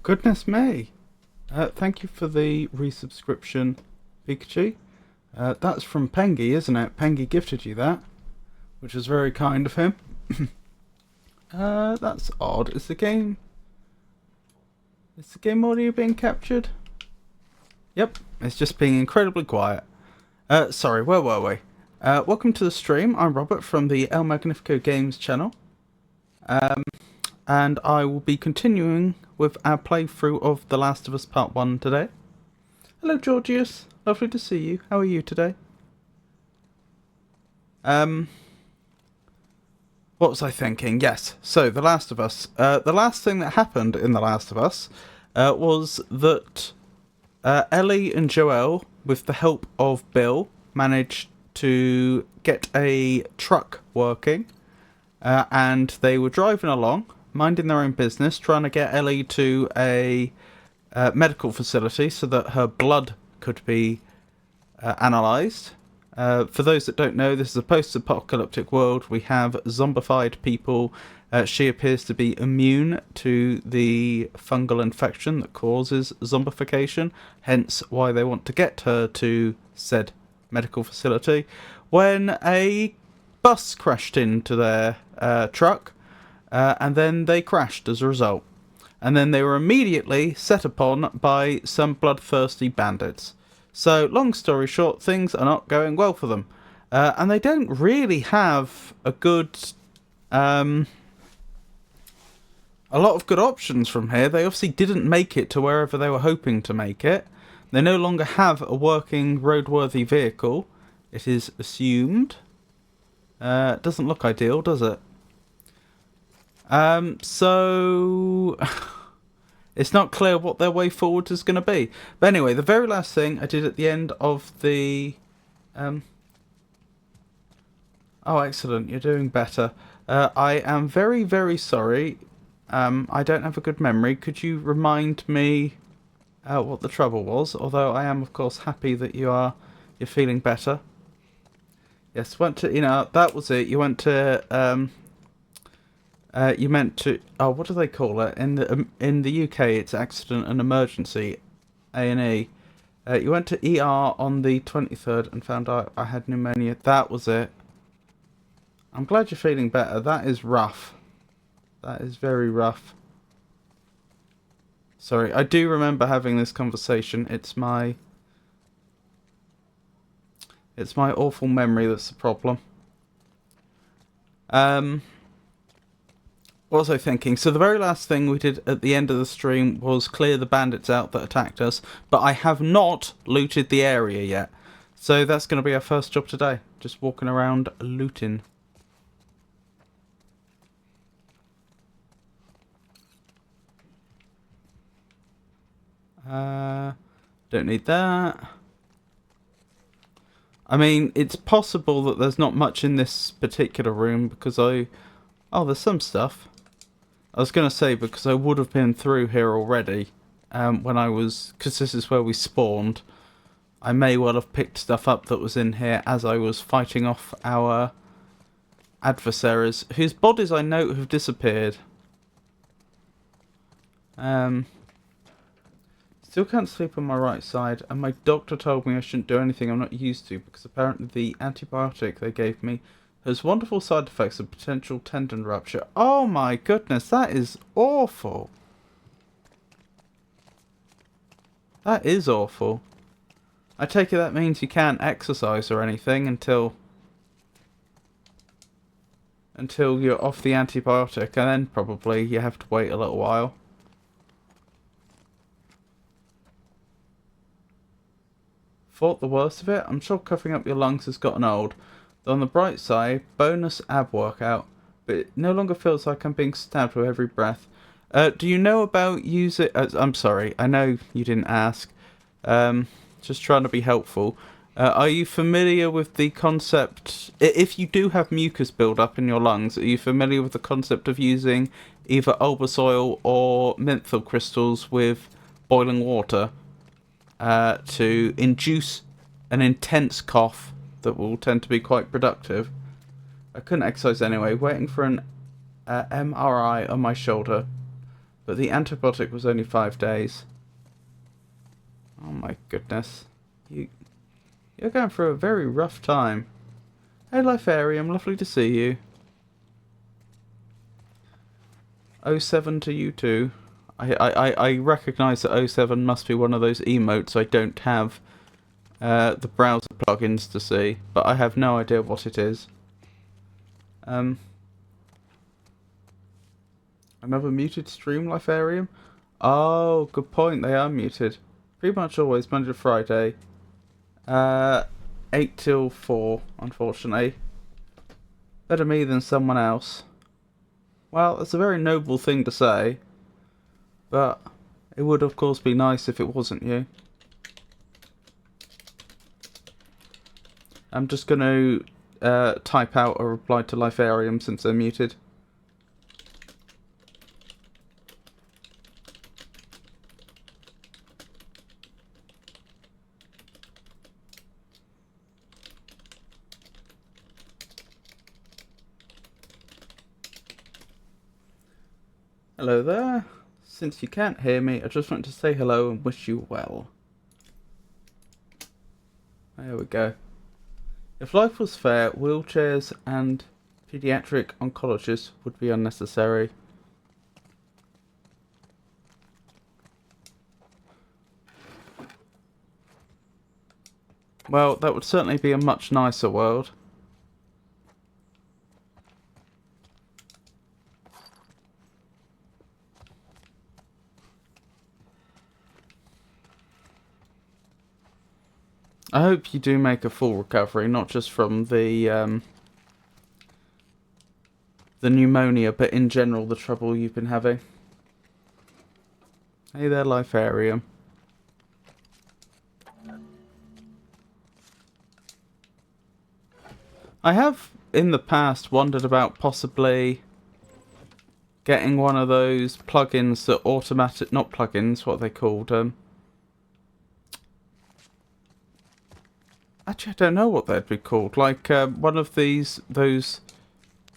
goodness me. Thank you for the resubscription, Pikachu. That's from Pengy, isn't it? Pengy gifted you that, which was very kind of him. That's odd. Is the game audio being captured? Yep, it's just being incredibly quiet. Sorry, where were we? Welcome to the stream. I'm Robert from the El Magnifico Games channel. And I will be continuing with our playthrough of The Last of Us Part 1 today. Hello, Georgius. Lovely to see you. How are you today? What was I thinking? Yes, so The Last of Us. The last thing that happened in The Last of Us was that Ellie and Joel, with the help of Bill, managed to get a truck working. And they were driving along, minding their own business, trying to get Ellie to a medical facility so that her blood could be analysed. For those that don't know, this is a post-apocalyptic world. We have zombified people. She appears to be immune to the fungal infection that causes zombification, hence why they want to get her to said medical facility. When a bus crashed into their truck, and then they crashed as a result. And then they were immediately set upon by some bloodthirsty bandits. So, long story short, things are not going well for them. And they don't really have a lot of good options from here. They obviously didn't make it to wherever they were hoping to make it. They no longer have a working roadworthy vehicle, it is assumed. It doesn't look ideal, does it? So it's not clear what their way forward is going to be. But anyway, the very last thing I did at the end of the... Oh, excellent. You're doing better. I am very, very sorry. I don't have a good memory. Could you remind me what the trouble was? Although I am, of course, happy that you're feeling better. Yes, went to, that was it. You went to, you meant to, what do they call it? In the UK, it's accident and emergency, A&E. You went to ER on the 23rd and found out I had pneumonia. That was it. I'm glad you're feeling better. That is rough. That is very rough. Sorry, I do remember having this conversation. It's my awful memory that's the problem. What was I thinking? So the very last thing we did at the end of the stream was clear the bandits out that attacked us, but I have not looted the area yet. So that's going to be our first job today. Just walking around looting. Don't need that. I mean, it's possible that there's not much in this particular room because oh, there's some stuff. I was going to say because I would have been through here already because this is where we spawned. I may well have picked stuff up that was in here as I was fighting off our adversaries, whose bodies I note have disappeared. Still can't sleep on my right side, and my doctor told me I shouldn't do anything I'm not used to because apparently the antibiotic they gave me has wonderful side effects of potential tendon rupture. Oh my goodness, that is awful. That is awful. I take it that means you can't exercise or anything until you're off the antibiotic, and then probably you have to wait a little while. Thought the worst of it? I'm sure covering up your lungs has gotten old. Though on the bright side, bonus ab workout, but it no longer feels like I'm being stabbed with every breath. Do you know about using... I'm sorry, I know you didn't ask. Just trying to be helpful. Are you familiar with the concept... If you do have mucus build up in your lungs, are you familiar with the concept of using either Albus oil or menthol crystals with boiling water to induce an intense cough that will tend to be quite productive? I couldn't exercise anyway. Waiting for an MRI on my shoulder. but the antibiotic was only 5 days. Oh my goodness. You're going through a very rough time. Hey Lifarium, lovely to see you. 07 to you too. I recognise that 07 must be one of those emotes I don't have the browser plugins to see, but I have no idea what it is. Another muted stream, Lifarium? Oh, good point, they are muted. Pretty much always, Monday to Friday. 8 till 4, unfortunately. Better me than someone else. Well, it's a very noble thing to say, but it would of course be nice if it wasn't you. I'm just going to type out a reply to Lifarium since they're muted. Hello there. Since you can't hear me, I just want to say hello and wish you well. There we go. If life was fair, wheelchairs and pediatric oncologists would be unnecessary. Well, that would certainly be a much nicer world. I hope you do make a full recovery, not just from the pneumonia, but in general the trouble you've been having. Hey there, Lifarium. I have, in the past, wondered about possibly getting one of those plugins that not plugins, what are they called? Actually, I don't know what they'd be called. Like one of those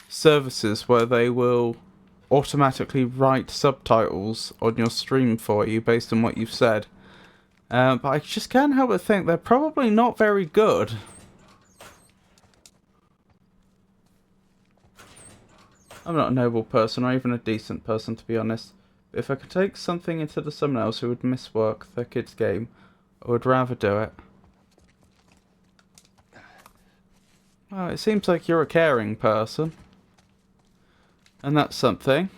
services where they will automatically write subtitles on your stream for you based on what you've said. But I just can't help but think they're probably not very good. I'm not a noble person or even a decent person, to be honest. But if I could take something into the someone else who would miss work, their kid's game, I would rather do it. Well, it seems like you're a caring person. And that's something.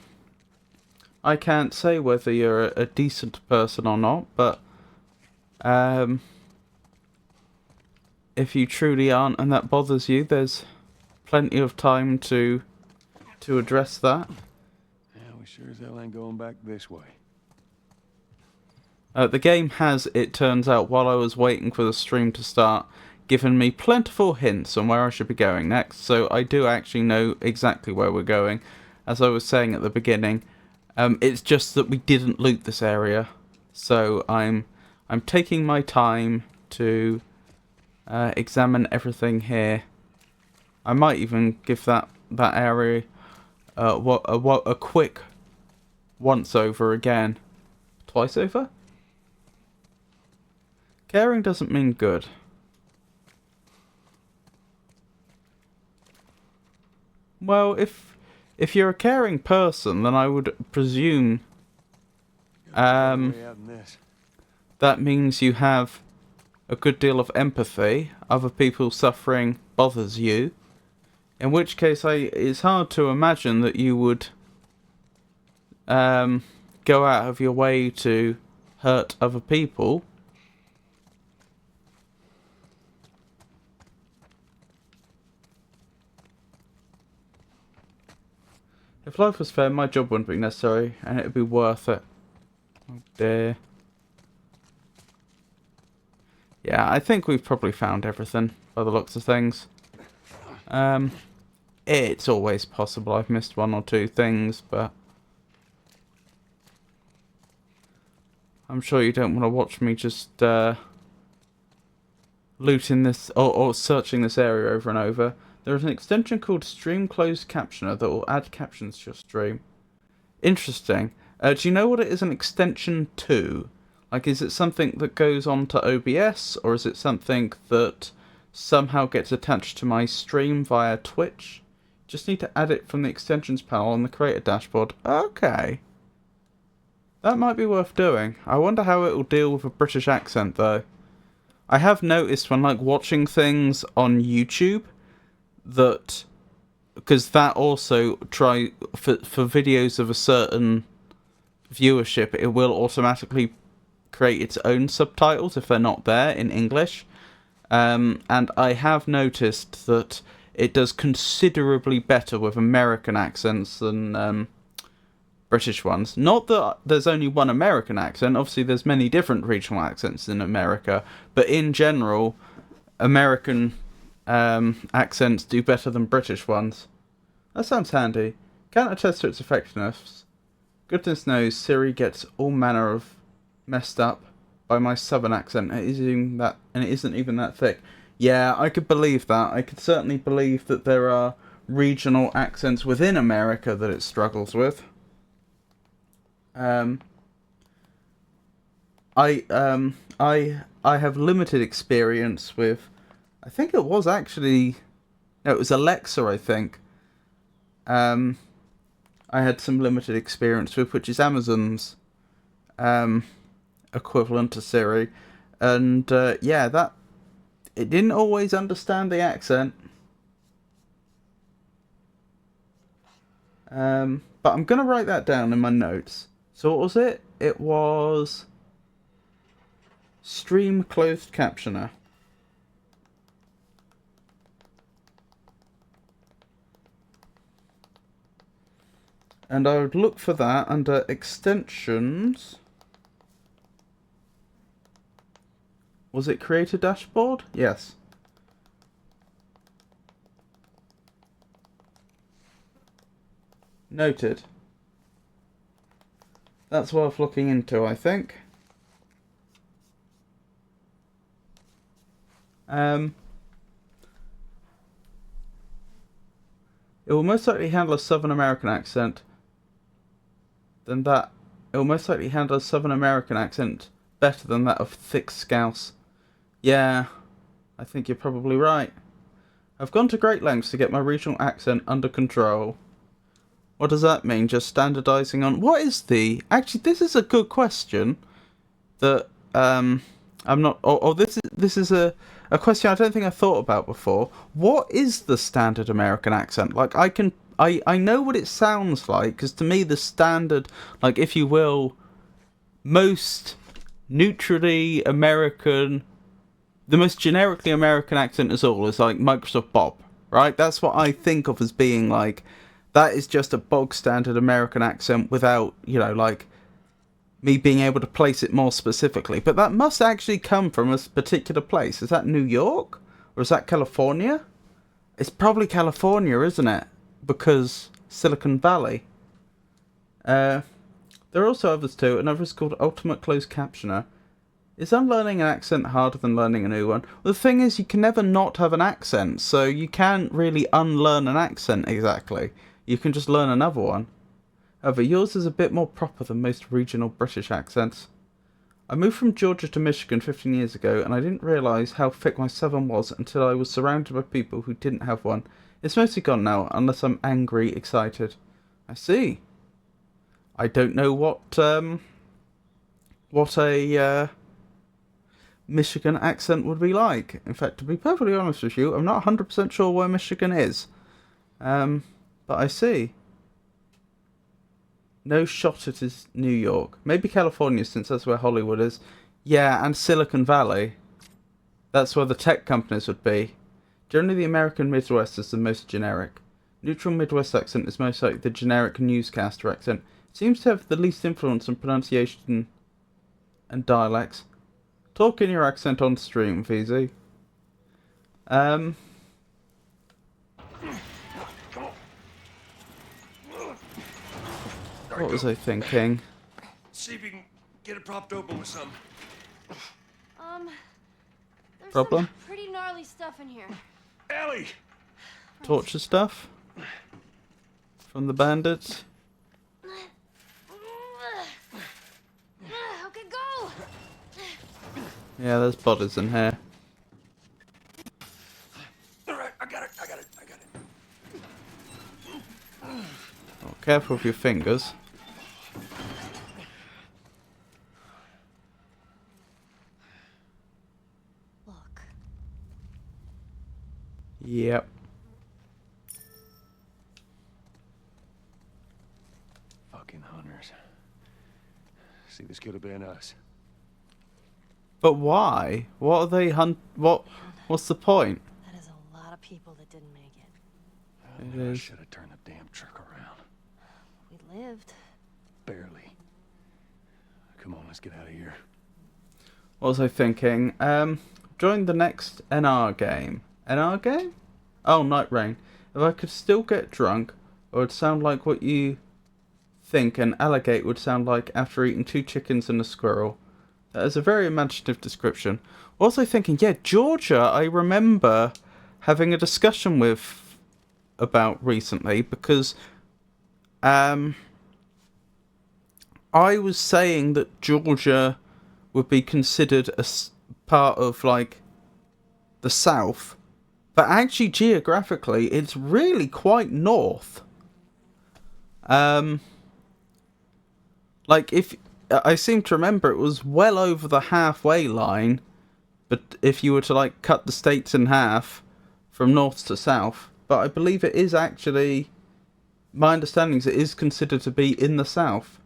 I can't say whether you're a decent person or not, but if you truly aren't and that bothers you, there's plenty of time to address that. Yeah, we sure as hell ain't going back this way. The game has, it turns out, while I was waiting for the stream to start, given me plentiful hints on where I should be going next, so I do actually know exactly where we're going. As I was saying at the beginning, it's just that we didn't loot this area, so I'm taking my time to examine everything here. I might even give that area a quick once over again. Twice over? Caring doesn't mean good. Well, if you're a caring person, then I would presume that means you have a good deal of empathy. Other people's suffering bothers you. In which case, it's hard to imagine that you would go out of your way to hurt other people. If life was fair, my job wouldn't be necessary, and it would be worth it. Oh dear. Yeah, I think we've probably found everything, by the looks of things. It's always possible I've missed one or two things, but I'm sure you don't want to watch me just looting this or searching this area over and over. There is an extension called Stream Closed Captioner that will add captions to your stream. Interesting. Do you know what it is an extension to? Like, is it something that goes on to OBS, or is it something that somehow gets attached to my stream via Twitch? Just need to add it from the extensions panel on the creator dashboard. Okay. That might be worth doing. I wonder how it will deal with a British accent, though. I have noticed when, like, watching things on YouTube that... Because that also, for videos of a certain viewership, it will automatically create its own subtitles if they're not there in English. And I have noticed that it does considerably better with American accents than British ones. Not that there's only one American accent, obviously there's many different regional accents in America, but in general, American accents do better than British ones. That sounds handy. Can't attest to its effectiveness. Goodness knows Siri gets all manner of messed up by my southern accent. It isn't even that thick. Yeah, I could believe that. I could certainly believe that there are regional accents within America that it struggles with. I have limited experience with. I think it was actually. No, it was Alexa. I think. I had some limited experience with, which is Amazon's equivalent to Siri, and yeah, that it didn't always understand the accent. But I'm gonna write that down in my notes. So what was it? It was Stream Closed Captioner. And I would look for that under extensions. Was it Creator Dashboard? Yes. Noted. That's worth looking into, I think. It will most likely handle a Southern American accent. It will most likely handle a Southern American accent better than that of thick Scouse. Yeah, I think you're probably right. I've gone to great lengths to get my regional accent under control. What does that mean? Just standardizing on... What is the... Actually, this is a good question that I'm not... This is a question I don't think I thought about before. What is the standard American accent? Like, I know what it sounds like, because to me the standard, like, if you will, most neutrally American... The most generically American accent is all is like Microsoft Bob, right? That's what I think of as being like... That is just a bog standard American accent without, you know, like, me being able to place it more specifically. But that must actually come from a particular place. Is that New York? Or is that California? It's probably California, isn't it? Because Silicon Valley. There are also others too. Another is called Ultimate Closed Captioner. Is unlearning an accent harder than learning a new one? Well, the thing is, you can never not have an accent. So you can't really unlearn an accent exactly. You can just learn another one. However, yours is a bit more proper than most regional British accents. I moved from Georgia to Michigan 15 years ago, and I didn't realise how thick my southern was until I was surrounded by people who didn't have one. It's mostly gone now, unless I'm angry, excited. I see. I don't know what a Michigan accent would be like. In fact, to be perfectly honest with you, I'm not 100% sure where Michigan is. But I see. No shot it is New York. Maybe California, since that's where Hollywood is. Yeah, and Silicon Valley. That's where the tech companies would be. Generally, the American Midwest is the most generic. Neutral Midwest accent is most like the generic newscaster accent. It seems to have the least influence on pronunciation and dialects. Talk in your accent on stream, VZ. What was I thinking? See if you can get it propped open with some. There's Problem? some pretty gnarly stuff in here. Ellie! Torture stuff? From the bandits? Yeah, there's bodies in here. All right, I got it. Oh, careful with your fingers. Look. Yep. Fucking hunters. See, this could have been us. But why? What are they What's the point? That is a lot of people that didn't make it. I It knew I is. should have turned the damn truck around. We lived. Barely. Come on, let's get out of here. What was I thinking? Join the next NR game. NR game? Oh, Night Rain. If I could still get drunk, it would sound like what you think an alligator would sound like after eating 2 chickens and a squirrel. That is a very imaginative description. Also thinking, yeah, Georgia, I remember having a discussion with about recently because I was saying that Georgia would be considered part of like the South, but actually geographically it's really quite north. Like if I seem to remember it was well over the halfway line, but if you were to like cut the states in half from north to south, but I believe it is actually, my understanding is it is considered to be in the south.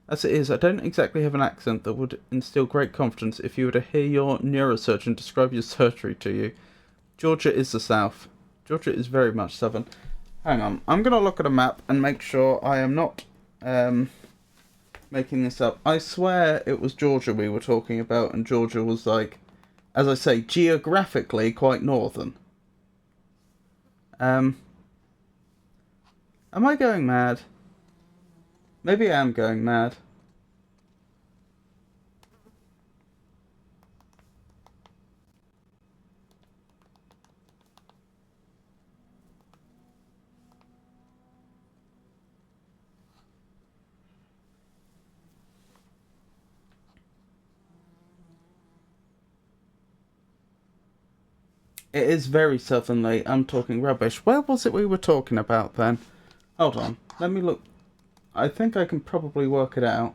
As it is, I don't exactly have an accent that would instill great confidence if you were to hear your neurosurgeon describe your surgery to you. Georgia is the south. Georgia is very much southern. Hang on, I'm going to look at a map and make sure I am not making this up. I swear it was Georgia we were talking about, and Georgia was like, as I say, geographically quite northern. Am I going mad? Maybe I am going mad. It is very southerly. I'm talking rubbish. Where was it we were talking about then? Hold on. Let me look. I think I can probably work it out.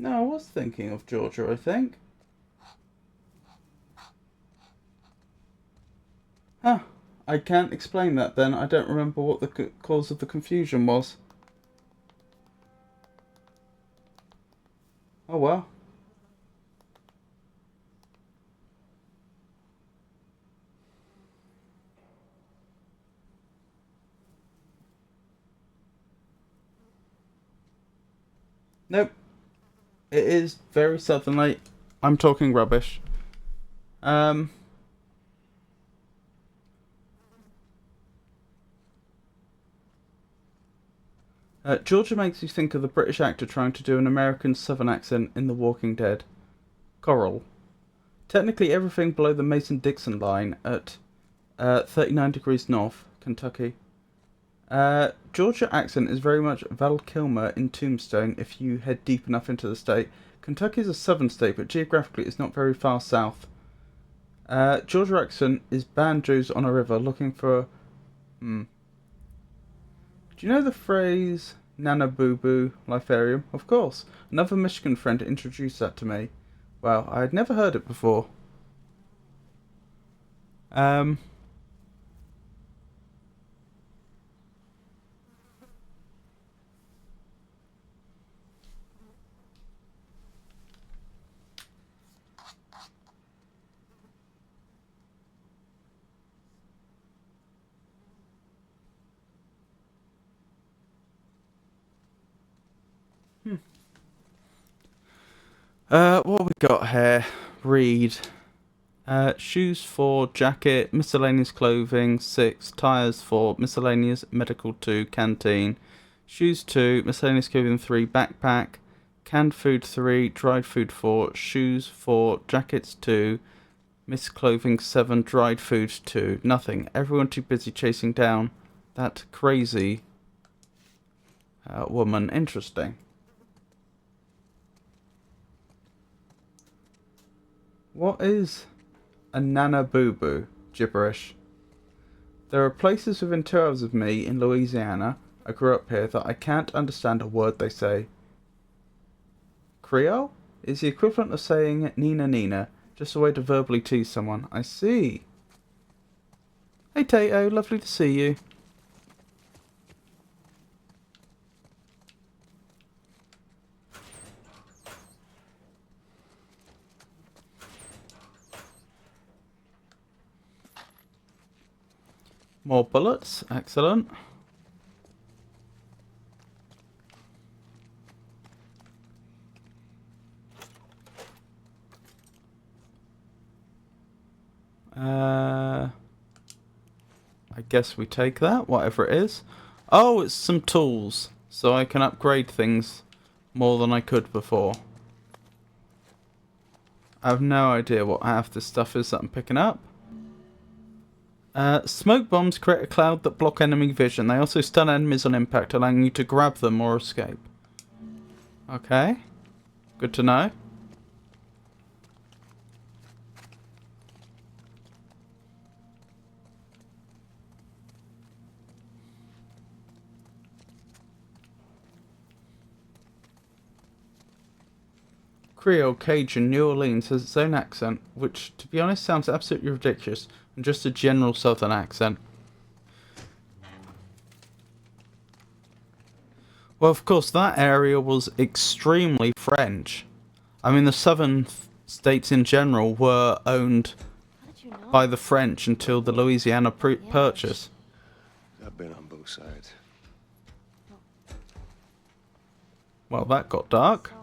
No, I was thinking of Georgia, I think. Huh. I can't explain that then. I don't remember what the cause of the confusion was. Oh well. Nope. It is very southerly. I'm talking rubbish. Georgia makes you think of the British actor trying to do an American Southern accent in The Walking Dead. Coral. Technically everything below the Mason-Dixon line at 39 degrees north, Kentucky. Georgia accent is very much Val Kilmer in Tombstone if you head deep enough into the state. Kentucky is a southern state, but geographically it's not very far south. Georgia accent is banjos on a river looking for... Do you know the phrase Nana Boo Boo Lifarium? Of course. Another Michigan friend introduced that to me. Wow, I had never heard it before. What we got here? Read. Shoes 4, jacket, miscellaneous clothing 6, tyres 4, miscellaneous medical 2, canteen. Shoes 2, miscellaneous clothing 3, backpack, canned food 3, dried food 4, shoes 4, jackets 2, missed clothing 7, dried food 2. Nothing. Everyone too busy chasing down that crazy woman. Interesting. What is a nana boo boo? Gibberish. There are places within 2 hours of me in Louisiana, I grew up here, that I can't understand a word they say. Creole is the equivalent of saying Nina Nina, just a way to verbally tease someone. I see. Hey Tato, lovely to see you. More bullets, excellent. I guess we take that, whatever it is. Oh, it's some tools, so I can upgrade things more than I could before. I have no idea what half this stuff is that I'm picking up. Smoke bombs create a cloud that block enemy vision. They also stun enemies on impact, allowing you to grab them or escape. Okay. Good to know. Creole, Cajun, New Orleans has its own accent, which, to be honest, sounds absolutely ridiculous, and just a general southern accent. Well, of course, that area was extremely French. I mean, the southern states in general were owned How did you know? by the French until the Louisiana Purchase. I've been on both sides. Well, that got dark. So,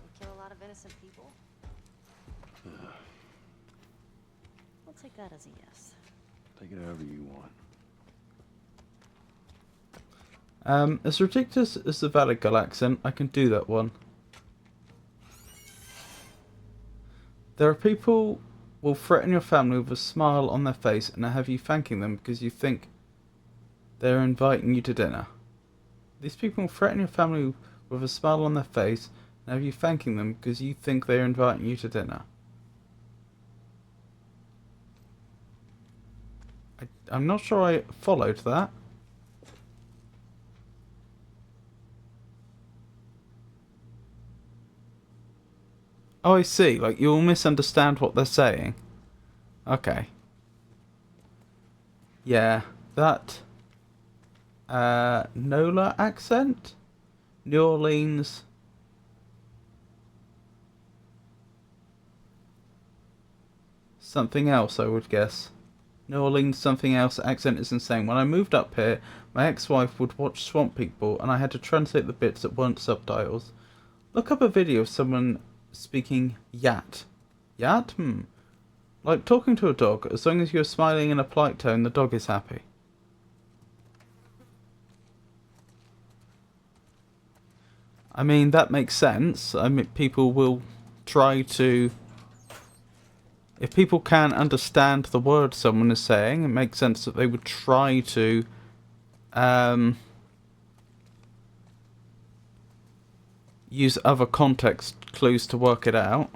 we kill a lot of innocent people? We'll take that as a yes. Take it however you want. As ridiculous as the Valley Girl accent, I can do that one. There are people will threaten your family with a smile on their face and have you thanking them because you think they're inviting you to dinner. These people will threaten your family with a smile on their face and have you thanking them because you think they're inviting you to dinner. I'm not sure I followed that. Oh, I see. Like, you'll misunderstand what they're saying. Okay. Yeah, that... NOLA accent? New Orleans... something else, I would guess. New Orleans something else accent is insane. When I moved up here, my ex-wife would watch Swamp People, and I had to translate the bits that weren't subtitles. Look up a video of someone speaking Yat. Yat? Like talking to a dog. As long as you're smiling in a polite tone, the dog is happy. I mean, that makes sense. I mean, people will try to... If people can understand the word someone is saying, it makes sense that they would try to... use other context clues to work it out.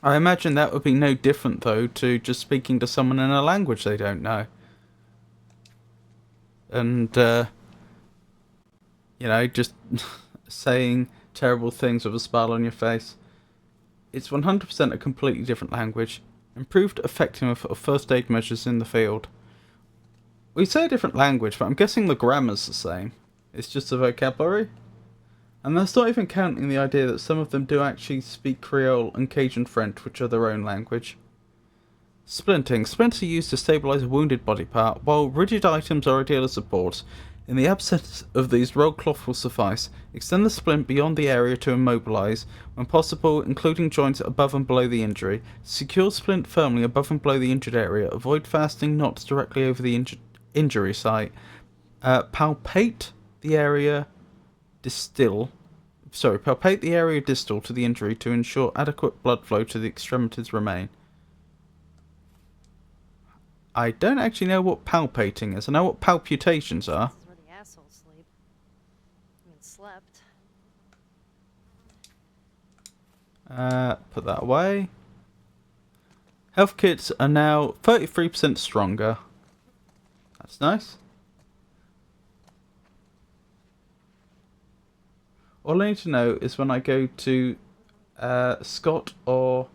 I imagine that would be no different, though, to just speaking to someone in a language they don't know. And, you know, just saying terrible things with a smile on your face. It's 100% a completely different language. Improved effectiveness of first aid measures in the field. We say a different language, but I'm guessing the grammar's the same. It's just the vocabulary. And that's not even counting the idea that some of them do actually speak Creole and Cajun French, which are their own language. Splinting. Splints are used to stabilise a wounded body part, while rigid items are ideal as support. In the absence of these, rolled cloth will suffice. Extend the splint beyond the area to immobilize, when possible, including joints above and below the injury. Secure splint firmly above and below the injured area. Avoid fastening knots directly over the injury site. Palpate the area distal to the injury to ensure adequate blood flow to the extremities remain. I don't actually know what palpating is. I know what palpitations are. This is where the assholes sleep. I mean, slept. Put that away. Health kits are now 33% stronger. That's nice. All I need to know is when I go to Scott or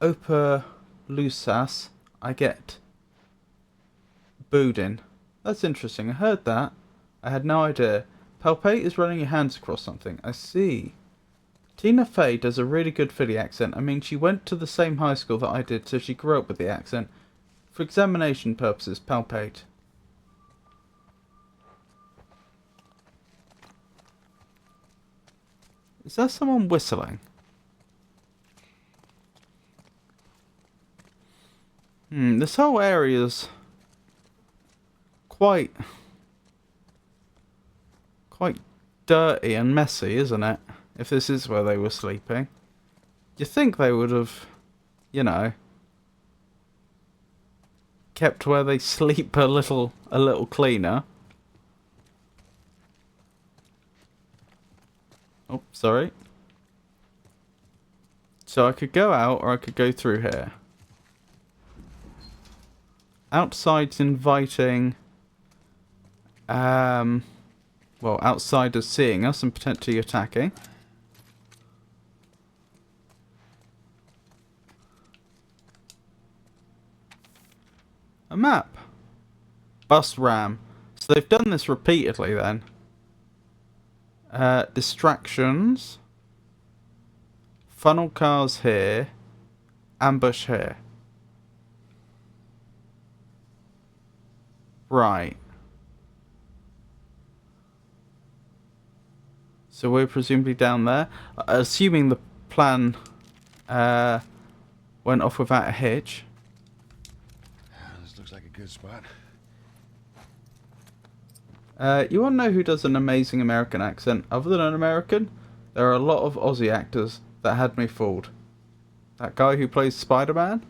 Operlusas, I get Boudin. That's interesting. I heard that. I had no idea. Palpate is running your hands across something. I see. Tina Fey does a really good Philly accent. I mean, she went to the same high school that I did, so she grew up with the accent. For examination purposes, palpate. Is there someone whistling? This whole area's quite dirty and messy, isn't it? If this is where they were sleeping. You'd think they would have, you know, kept where they sleep a little cleaner. Oh, sorry. So I could go out or I could go through here. Outside's inviting, well, outsiders seeing us and potentially attacking. A map. Bus ram. So they've done this repeatedly then. Distractions. Funnel cars here. Ambush here. Right. So we're presumably down there. Assuming the plan went off without a hitch. This looks like a good spot. You want to know who does an amazing American accent? Other than an American, there are a lot of Aussie actors that had me fooled. That guy who plays Spider-Man.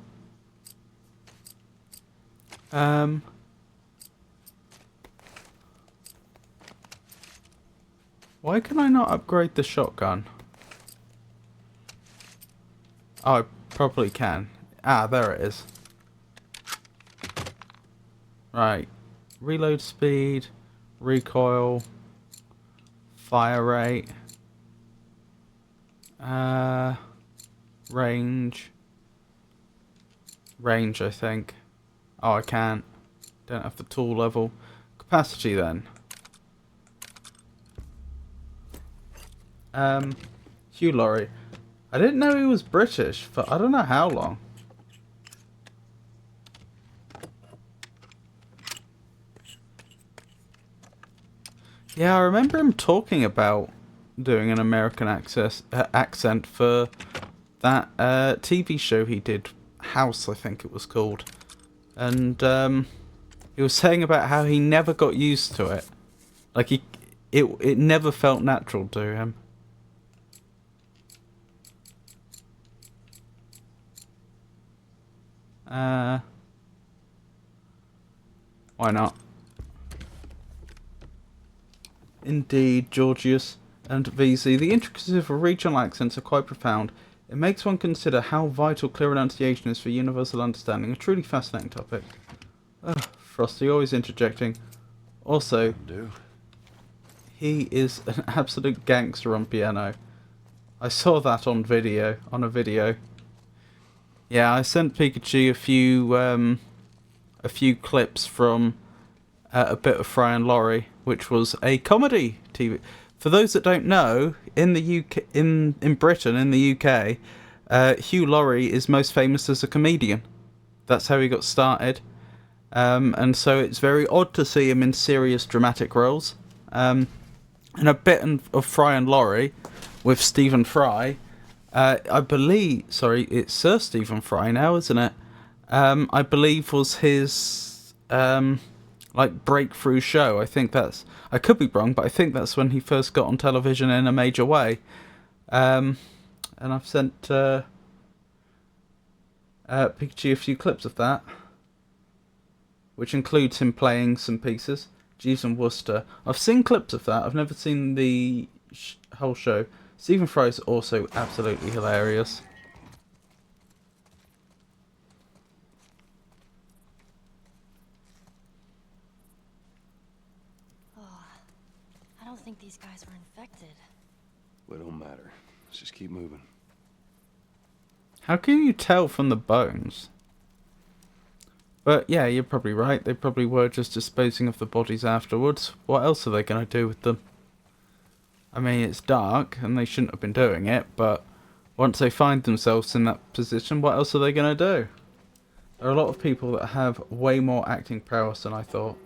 Why can I not upgrade the shotgun? Oh, I probably can. Ah, there it is. Right. Reload speed, recoil, fire rate, range. Range, I think. Oh, I can't. Don't have the tool level. Capacity then. Hugh Laurie. I didn't know he was British for I don't know how long. Yeah, I remember him talking about doing an American accent for that TV show he did, House, I think it was called. And he was saying about how he never got used to it. Like it never felt natural to him. Why not? Indeed, Georgius and VZ. The intricacies of regional accents are quite profound. It makes one consider how vital clear enunciation is for universal understanding. A truly fascinating topic. Frosty, always interjecting. Also, he is an absolute gangster on piano. I saw that on a video. Yeah, I sent Pikachu a few clips from A Bit of Fry and Laurie, which was a comedy TV. For those that don't know, in the UK, in Britain, in the UK, Hugh Laurie is most famous as a comedian. That's how he got started. and so it's very odd to see him in serious dramatic roles. And a bit of Fry and Laurie with Stephen Fry. I believe, sorry, it's Sir Stephen Fry now, isn't it? I believe was his breakthrough show. I think I could be wrong, but I think that's when he first got on television in a major way. And I've sent Pikachu a few clips of that, which includes him playing some pieces. Jeeves and Wooster. I've seen clips of that. I've never seen the whole show. Stephen Fry is also absolutely hilarious. Oh, I don't think these guys were infected. Well, it don't matter. Let's just keep moving. How can you tell from the bones? But yeah, you're probably right. They probably were just disposing of the bodies afterwards. What else are they going to do with them? I mean, it's dark, and they shouldn't have been doing it, but once they find themselves in that position, what else are they going to do? There are a lot of people that have way more acting prowess than I thought.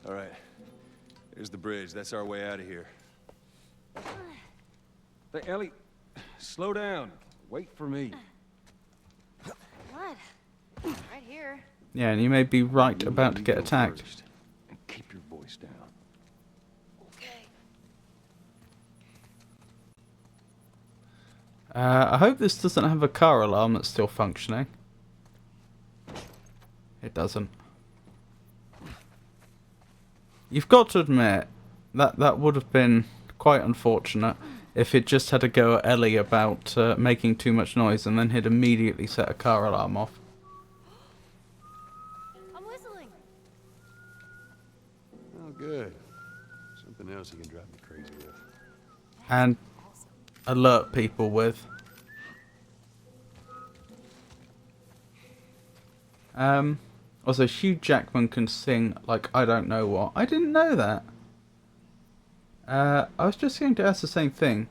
All right. Here's the bridge. That's our way out of here. Hey, Ellie, slow down. Wait for me. What? Right here. Yeah, and you may be right You about need to get go attacked. first, and keep your voice down. Okay. I hope this doesn't have a car alarm that's still functioning. It doesn't. You've got to admit that would have been quite unfortunate if it just had to go at Ellie about making too much noise, and then he'd immediately set a car alarm off. I'm whistling. Oh, good. Something else you can drive me crazy with. And alert people with. Also, Hugh Jackman can sing like I don't know what. I didn't know that. I was just going to ask the same thing.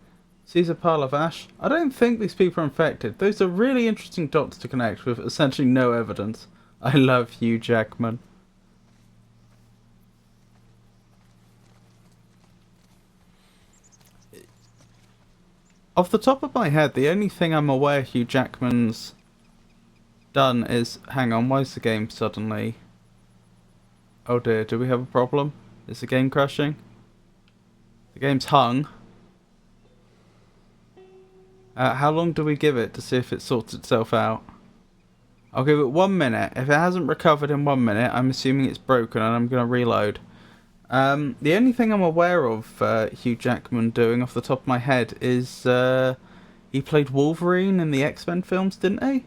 Caesar Palavash. I don't think these people are infected. Those are really interesting dots to connect with essentially no evidence. I love Hugh Jackman. Off the top of my head, the only thing I'm aware Hugh Jackman's done is... Hang on, why is the game suddenly... Oh dear, do we have a problem? Is the game crashing? The game's hung. How long do we give it to see if it sorts itself out? I'll give it 1 minute. If it hasn't recovered in 1 minute, I'm assuming it's broken and I'm going to reload. The only thing I'm aware of Hugh Jackman doing off the top of my head is he played Wolverine in the X-Men films, didn't he?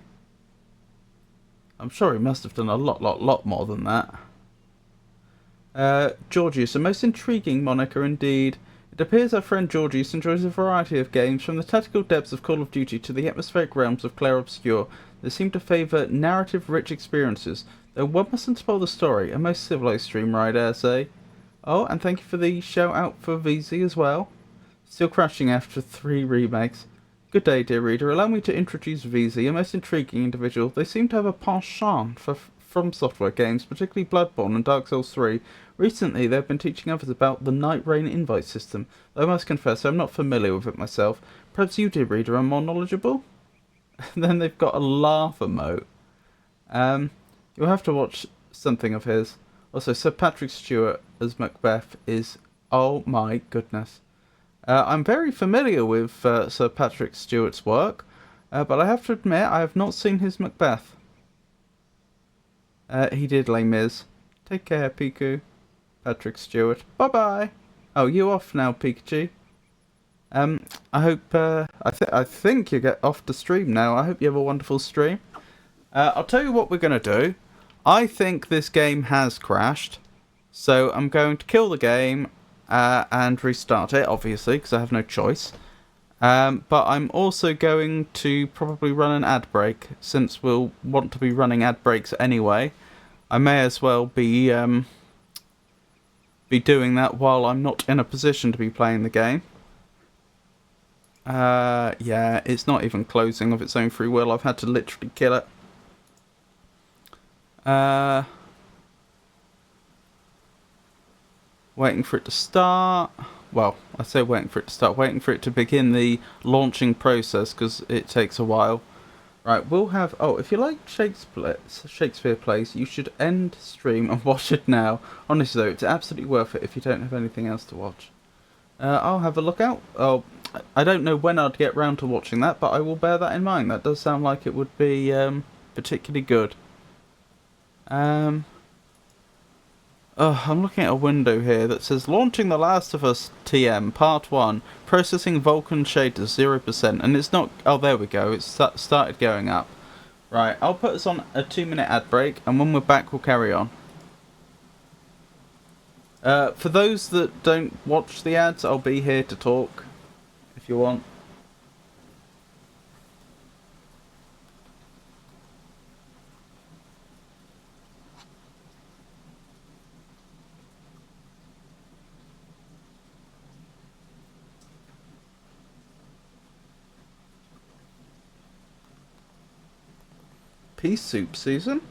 I'm sure he must have done a lot more than that. Georgius, a most intriguing moniker indeed. It appears our friend Georgius enjoys a variety of games, from the tactical depths of Call of Duty to the atmospheric realms of Clair Obscur. They seem to favour narrative-rich experiences, though one mustn't spoil the story. A most civilised streamer, I dare say. Oh, and thank you for the shout-out for VZ as well. Still crashing after 3 remakes. Good day, dear reader. Allow me to introduce VZ, a most intriguing individual. They seem to have a penchant for From Software games, particularly Bloodborne and Dark Souls 3. Recently, they've been teaching others about the Night Rain invite system. Though I must confess, I'm not familiar with it myself. Perhaps you, dear reader, are more knowledgeable? Then they've got a laugh emote. You'll have to watch something of his. Also, Sir Patrick Stewart as Macbeth is... Oh my goodness. I'm very familiar with Sir Patrick Stewart's work, but I have to admit I have not seen his Macbeth. He did Les Mis. Take care, Piku. Patrick Stewart. Bye-bye. Oh, you off now, Pikachu. I hope... I think you get off the stream now. I hope you have a wonderful stream. I'll tell you what we're going to do. I think this game has crashed. So I'm going to kill the game and restart it, obviously, because I have no choice. But I'm also going to probably run an ad break, since we'll want to be running ad breaks anyway. I may as well be doing that while I'm not in a position to be playing the game. Yeah, it's not even closing of its own free will. I've had to literally kill it. Waiting for it to start. Well, I say waiting for it to start. Waiting for it to begin the launching process because it takes a while. Right, we'll have... Oh, if you like Shakespeare plays, you should end stream and watch it now. Honestly, though, it's absolutely worth it if you don't have anything else to watch. I'll have a look out. Oh, I don't know when I'd get round to watching that, but I will bear that in mind. That does sound like it would be particularly good. I'm looking at a window here that says launching The Last of Us TM Part 1, processing Vulkan shaders 0%, and it's not... Oh, there we go. It's started going up. Right, I'll put us on a 2-minute ad break, and when we're back, we'll carry on. For those that don't watch the ads, I'll be here to talk, if you want. Pea soup, Susan?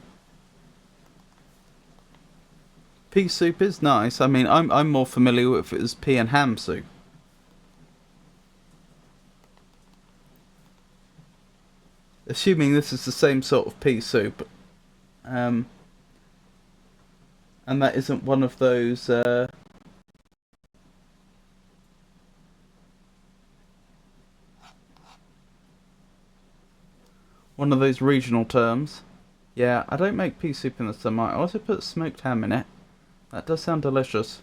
Pea soup is nice. I mean, I'm more familiar with it as pea and ham soup. Assuming this is the same sort of pea soup. And that isn't one of those... one of those regional terms. Yeah, I don't make pea soup in the summer. I also put smoked ham in it. That does sound delicious.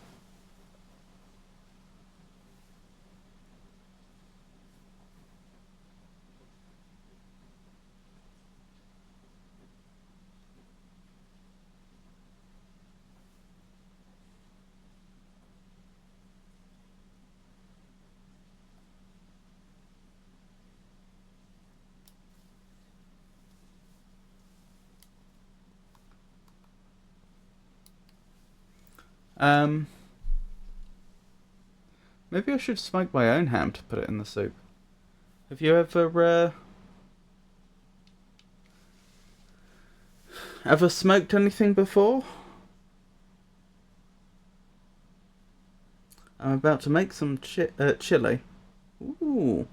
Maybe I should smoke my own ham to put it in the soup. Have you ever smoked anything before? I'm about to make some chili. Ooh,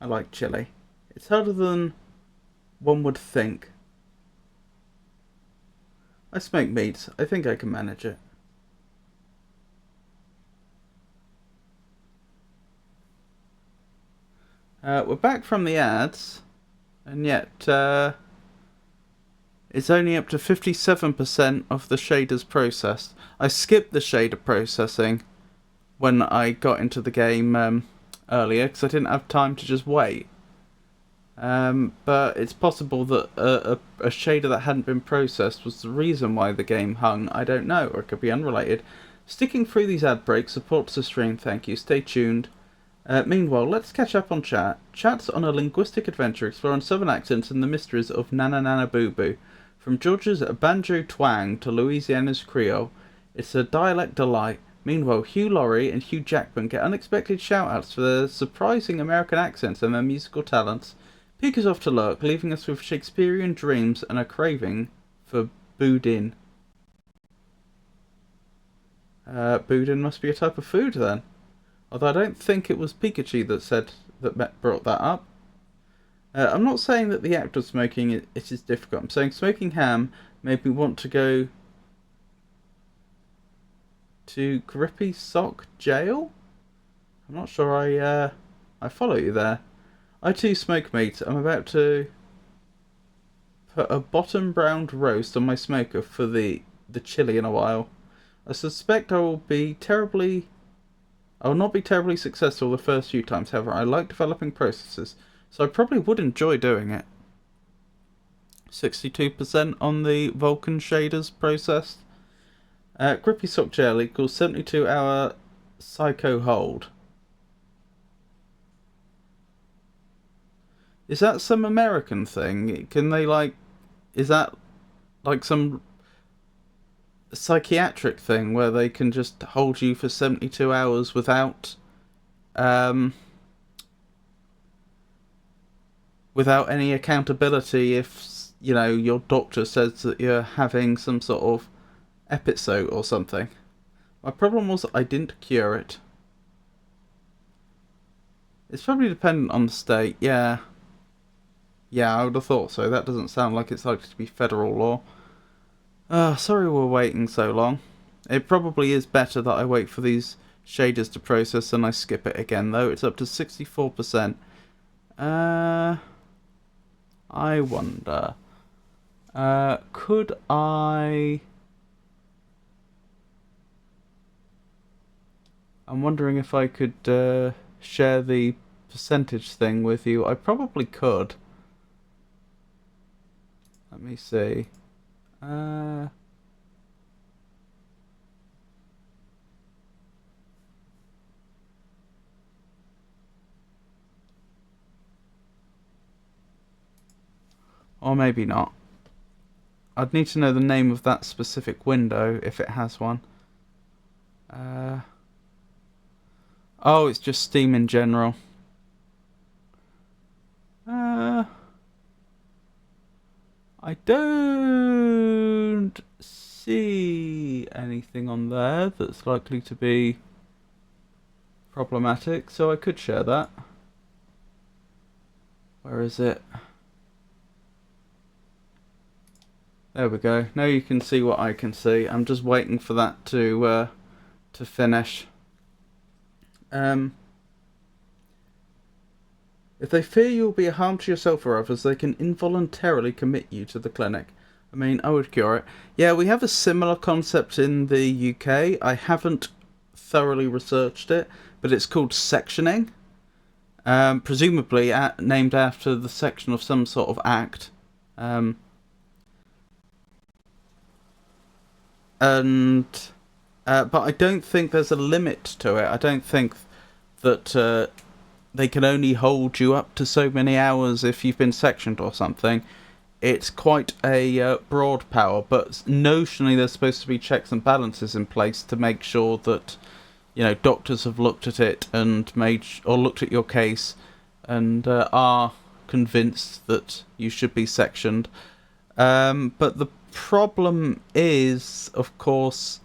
I like chili. It's harder than one would think. I smoke meat. I think I can manage it. We're back from the ads, and yet it's only up to 57% of the shaders processed. I skipped the shader processing when I got into the game earlier because I didn't have time to just wait. But it's possible that a shader that hadn't been processed was the reason why the game hung. I don't know, or it could be unrelated. Sticking through these ad breaks supports the stream, thank you. Stay tuned. Meanwhile, let's catch up on chat. Chat's on a linguistic adventure exploring southern accents and the mysteries of Nana Nana Boo Boo. From Georgia's banjo twang to Louisiana's Creole, it's a dialect delight. Meanwhile, Hugh Laurie and Hugh Jackman get unexpected shout-outs for their surprising American accents and their musical talents. Peek is off to lurk, leaving us with Shakespearean dreams and a craving for boudin. Boudin must be a type of food then. Although I don't think it was Pikachu that brought that up. I'm not saying that the act of smoking it is difficult. I'm saying smoking ham made me want to go to Grippy Sock Jail. I'm not sure I follow you there. I too smoke meat. I'm about to put a bottom browned roast on my smoker for the chili in a while. I suspect I will not be terribly successful the first few times, however I like developing processes, so I probably would enjoy doing it. 62% on the Vulkan shaders processed. Grippy Sock Gel equals 72-hour Psycho Hold. Is that some American thing? Can they is that like some psychiatric thing where they can just hold you for 72 hours without without any accountability if, you know, your doctor says that you're having some sort of episode or something. My problem was I didn't cure it. It's probably dependent on the state, yeah. Yeah, I would have thought so. That doesn't sound like it's likely to be federal law. Sorry we're waiting so long. It probably is better that I wait for these shaders to process and I skip it again, though. It's up to 64%. I wonder. Could I... I'm wondering if I could share the percentage thing with you. I probably could. Let me see. Or maybe not. I'd need to know the name of that specific window, if it has one. Oh, it's just Steam in general. I don't see anything on there that's likely to be problematic, so I could share that. Where is it? There we go. Now you can see what I can see. I'm just waiting for that to finish. If they fear you will be a harm to yourself or others, they can involuntarily commit you to the clinic. I mean, I would cure it. Yeah, we have a similar concept in the UK. I haven't thoroughly researched it, but it's called sectioning. Presumably named after the section of some sort of act. But I don't think there's a limit to it. I don't think that they can only hold you up to so many hours if you've been sectioned or something. It's quite a broad power, but notionally there's supposed to be checks and balances in place to make sure that, you know, doctors have looked at it and looked at your case and are convinced that you should be sectioned. But the problem is, of course,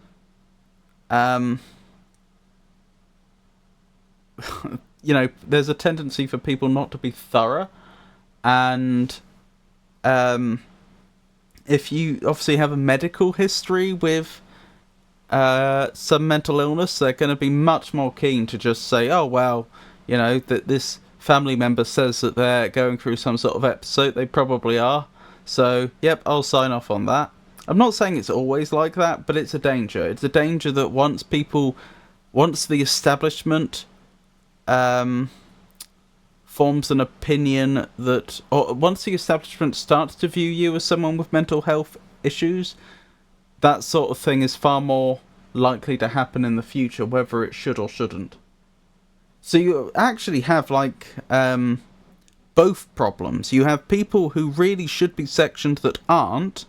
you know, there's a tendency for people not to be thorough, and if you obviously have a medical history with some mental illness, they're going to be much more keen to just say, oh, well, you know, that this family member says that they're going through some sort of episode. They probably are. So, yep, I'll sign off on that. I'm not saying it's always like that, but it's a danger. It's a danger that once the establishment forms an opinion that, or once the establishment starts to view you as someone with mental health issues, that sort of thing is far more likely to happen in the future, whether it should or shouldn't. So you actually have, like, both problems. You have people who really should be sectioned that aren't,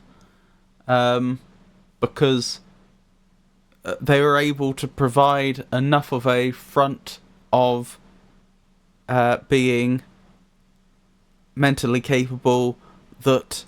because they were able to provide enough of a front of being mentally capable that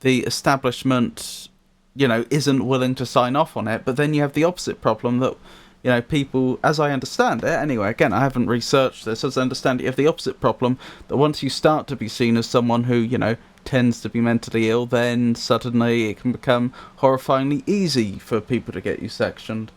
the establishment, you know, isn't willing to sign off on it. But then you have the opposite problem that, you know, people, as I understand it, anyway, again, I haven't researched this, as I understand it, you have the opposite problem that once you start to be seen as someone who, you know, tends to be mentally ill, then suddenly it can become horrifyingly easy for people to get you sectioned.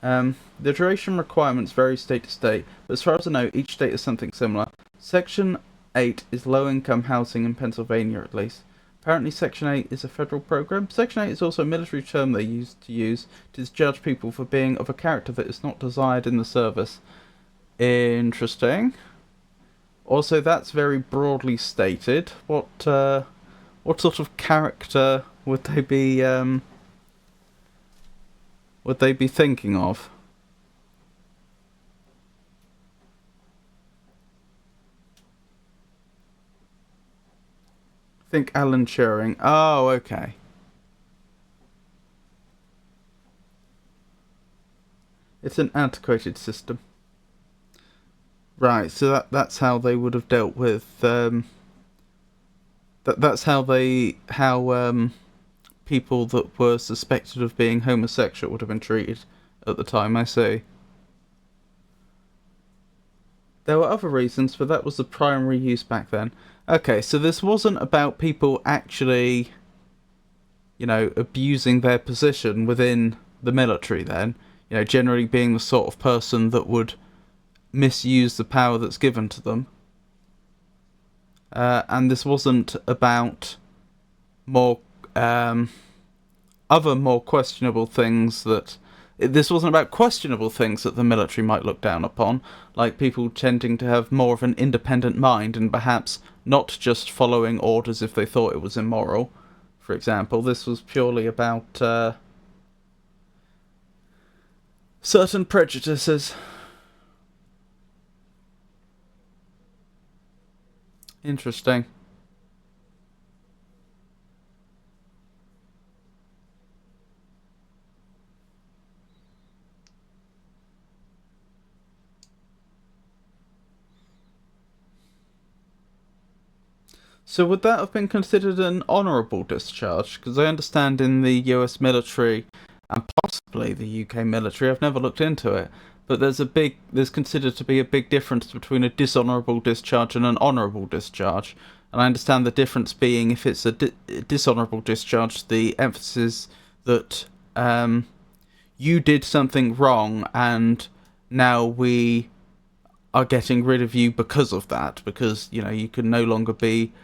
The duration requirements vary state to state, but as far as I know, each state is something similar. Section 8 is low-income housing in Pennsylvania, at least. Apparently Section 8 is a federal program. Section 8 is also a military term they used to use to judge people for being of a character that is not desired in the service. Interesting. Also, that's very broadly stated. What sort of character would they be thinking of? I think Alan Turing. Oh, okay. It's an antiquated system. Right, so that's how they would have dealt with That's how people that were suspected of being homosexual would have been treated at the time. I see. There were other reasons, but that was the primary use back then. Okay, so this wasn't about people actually, abusing their position within the military then. Generally being the sort of person that would misuse the power that's given to them. And this wasn't about more, other more questionable things that... This wasn't about questionable things that the military might look down upon, like people tending to have more of an independent mind and perhaps not just following orders if they thought it was immoral, for example. This was purely about certain prejudices. Interesting. So would that have been considered an honourable discharge? Because I understand in the US military, and possibly the UK military, I've never looked into it, but there's considered to be a big difference between a dishonourable discharge and an honourable discharge. And I understand the difference being, if it's a dishonourable discharge, the emphasis that you did something wrong and now we are getting rid of you because of that, because you can no longer be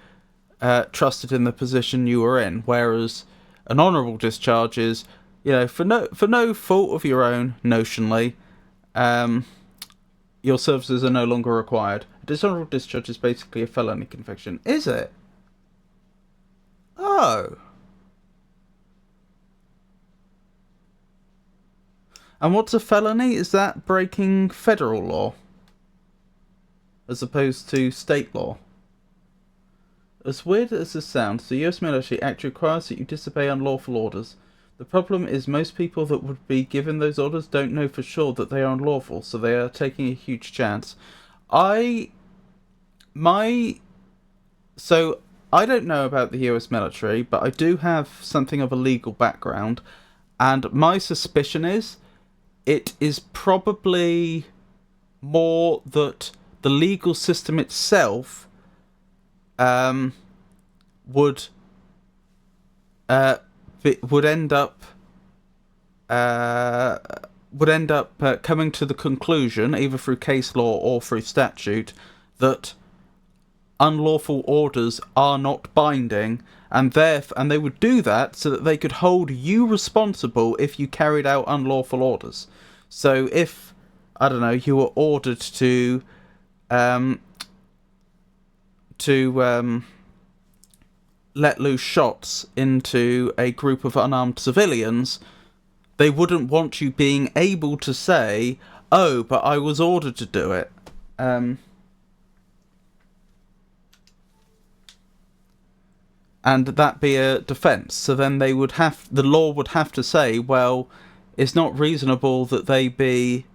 trusted in the position you were in. Whereas an honourable discharge is, for no fault of your own, notionally, your services are no longer required. A dishonourable discharge is basically a felony conviction. Is it? Oh. And what's a felony? Is that breaking federal law as opposed to state law? As weird as this sounds, the US Military Act requires that you disobey unlawful orders. The problem is most people that would be given those orders don't know for sure that they are unlawful, so they are taking a huge chance. So I don't know about the US military, but I do have something of a legal background, and my suspicion is it is probably more that the legal system itself would end up coming to the conclusion, either through case law or through statute, that unlawful orders are not binding, and they would do that so that they could hold you responsible if you carried out unlawful orders. So if, I don't know, you were ordered to let loose shots into a group of unarmed civilians, they wouldn't want you being able to say, oh, but I was ordered to do it. And that be a defence. So then the law would have to say, well, it's not reasonable that they be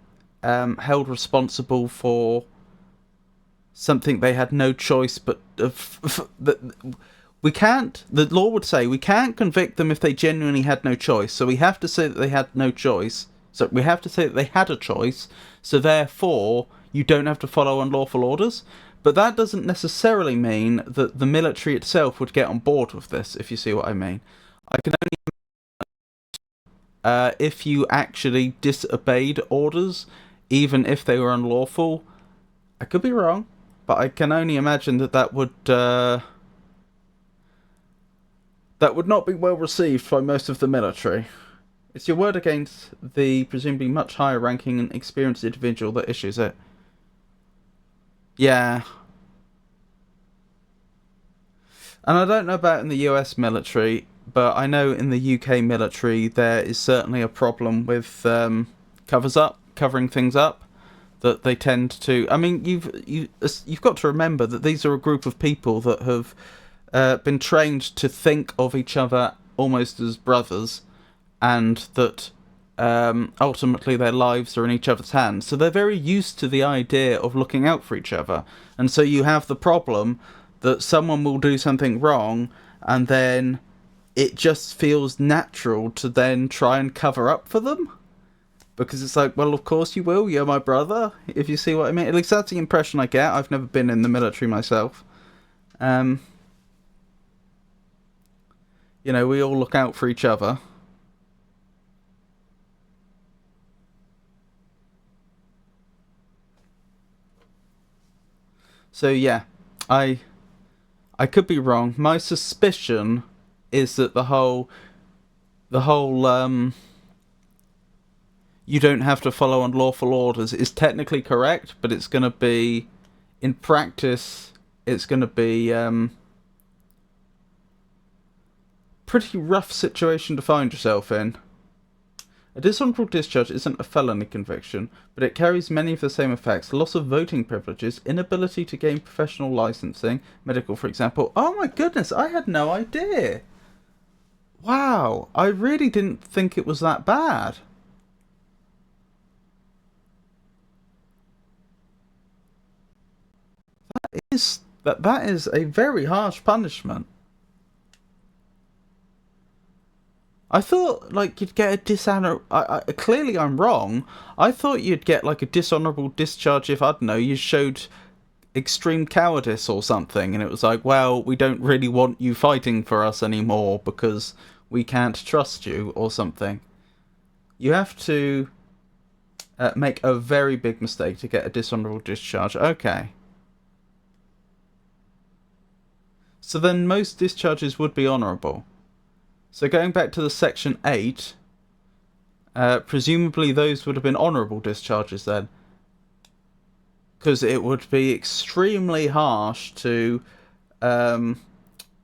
held responsible for something they had no choice but we can't. The law would say we can't convict them if they genuinely had no choice. So we have to say that they had no choice. So we have to say that they had a choice. So therefore, you don't have to follow unlawful orders. But that doesn't necessarily mean that the military itself would get on board with this, if you see what I mean. I can only if you actually disobeyed orders, even if they were unlawful. I could be wrong, but I can only imagine that would not be well received by most of the military. It's your word against the presumably much higher ranking and experienced individual that issues it. Yeah. And I don't know about in the US military, but I know in the UK military there is certainly a problem with covering things up. That they tend to... I mean, you've got to remember that these are a group of people that have been trained to think of each other almost as brothers, and that ultimately their lives are in each other's hands. So they're very used to the idea of looking out for each other. And so you have the problem that someone will do something wrong and then it just feels natural to then try and cover up for them. Because it's like, well, of course you will, you're my brother, if you see what I mean. At least that's the impression I get. I've never been in the military myself. You know, we all look out for each other. So yeah, I could be wrong. My suspicion is that the whole you don't have to follow unlawful orders is technically correct, but it's going to be, in practice, it's going to be pretty rough situation to find yourself in. A dishonorable discharge isn't a felony conviction, but it carries many of the same effects: loss of voting privileges, inability to gain professional licensing, medical, for example. Oh my goodness, I had no idea. Wow, I really didn't think it was that bad. That is a very harsh punishment. I thought, like, you'd get a clearly I'm wrong. I thought you'd get, like, a dishonourable discharge if, I don't know, you showed extreme cowardice or something, and it was like, well, we don't really want you fighting for us anymore because we can't trust you, or something. You have to make a very big mistake to get a dishonourable discharge. Okay. So then most discharges would be honourable. So going back to the Section 8, presumably those would have been honourable discharges then. Because it would be extremely harsh to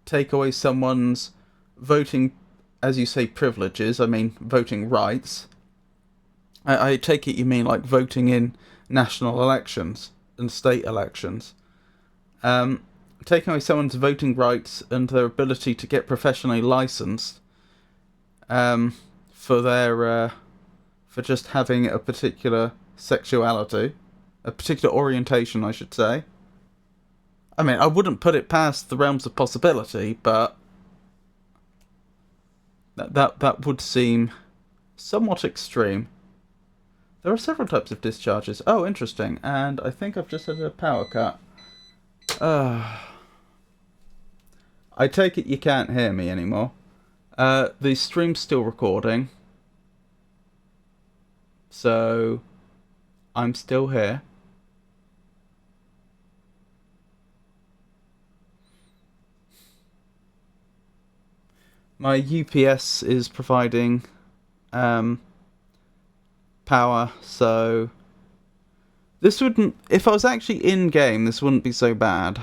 take away someone's voting, as you say, privileges. I mean, voting rights. I take it you mean like voting in national elections and state elections. Taking away someone's voting rights and their ability to get professionally licensed for their for just having a particular sexuality, a particular orientation, I should say. I mean, I wouldn't put it past the realms of possibility, but that would seem somewhat extreme. There are several types of discharges. Oh, interesting. And I think I've just had a power cut. I take it you can't hear me anymore. The stream's still recording. So, I'm still here. My UPS is providing power, so this wouldn't, if I was actually in game, this wouldn't be so bad,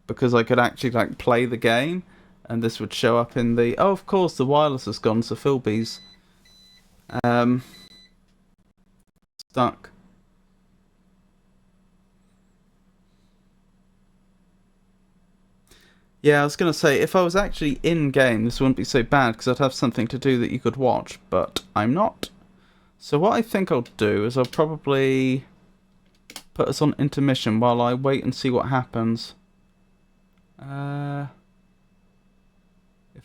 because I could actually like play the game and this would show up in the, oh, of course the wireless has gone, so Philby's stuck. Yeah, I was going to say, if I was actually in-game, this wouldn't be so bad, because I'd have something to do that you could watch, but I'm not. So what I think I'll do is I'll probably put us on intermission while I wait and see what happens. If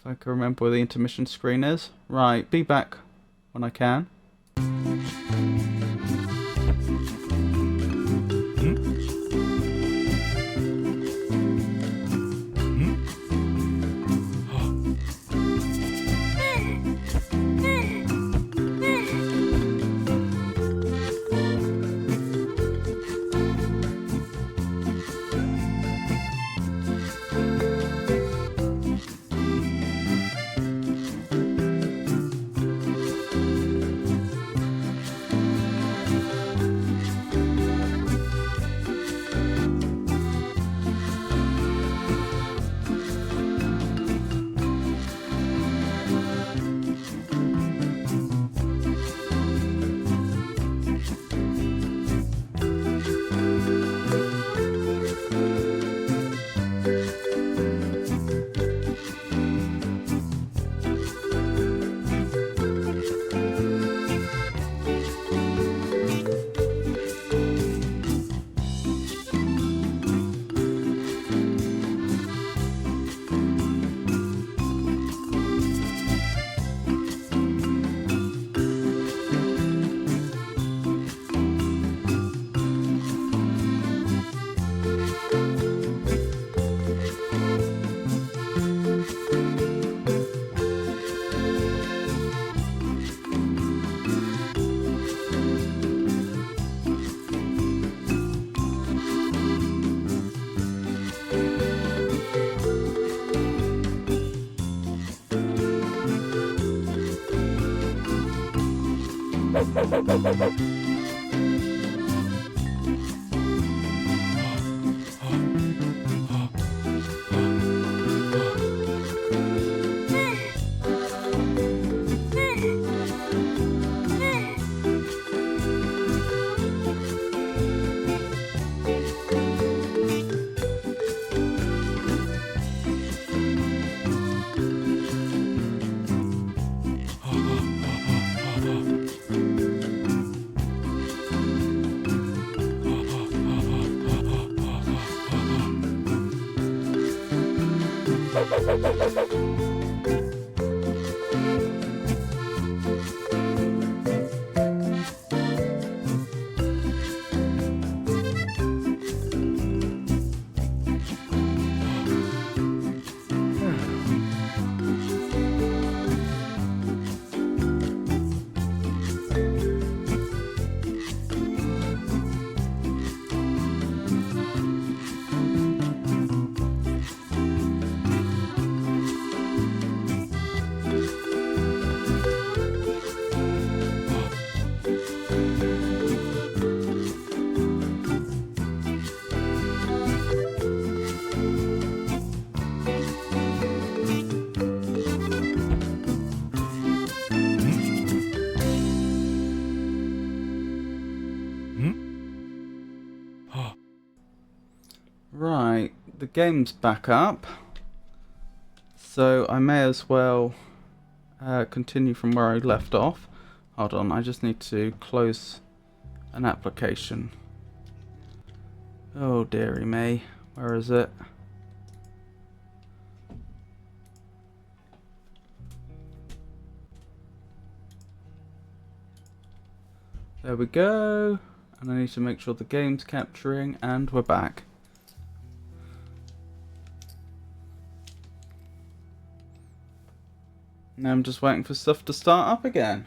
I can remember where the intermission screen is. Right, be back when I can. Right, the game's back up, so I may as well continue from where I left off. Hold on, I just need to close an application. Oh dearie me, where is it? There we go, and I need to make sure the game's capturing, and we're back. Now I'm just waiting for stuff to start up again.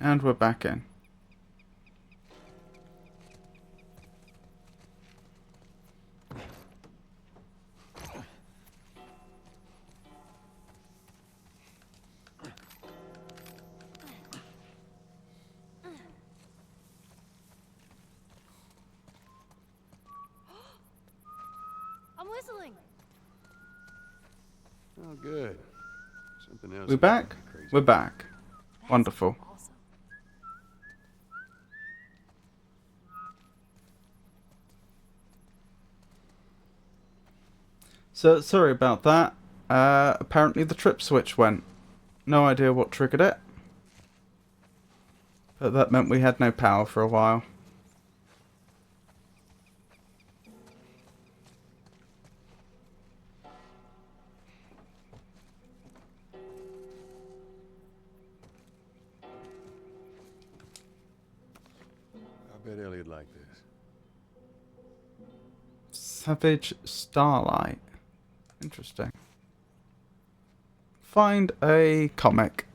And we're back in. I'm whistling. Oh, good. Something else. We're back? Crazy. We're back. That's Wonderful. Awesome. So, sorry about that. Apparently the trip switch went. No idea what triggered it. But that meant we had no power for a while. I bet Elliot liked this. Savage Starlight. Interesting. Find a comic.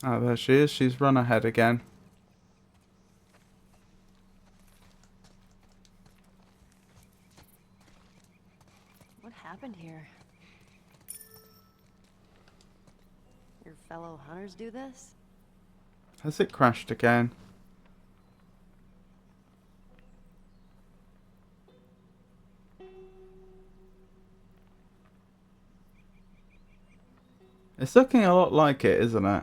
Oh, there she is. She's run ahead again. What happened here? Your fellow hunters do this? Has it crashed again? It's looking a lot like it, isn't it?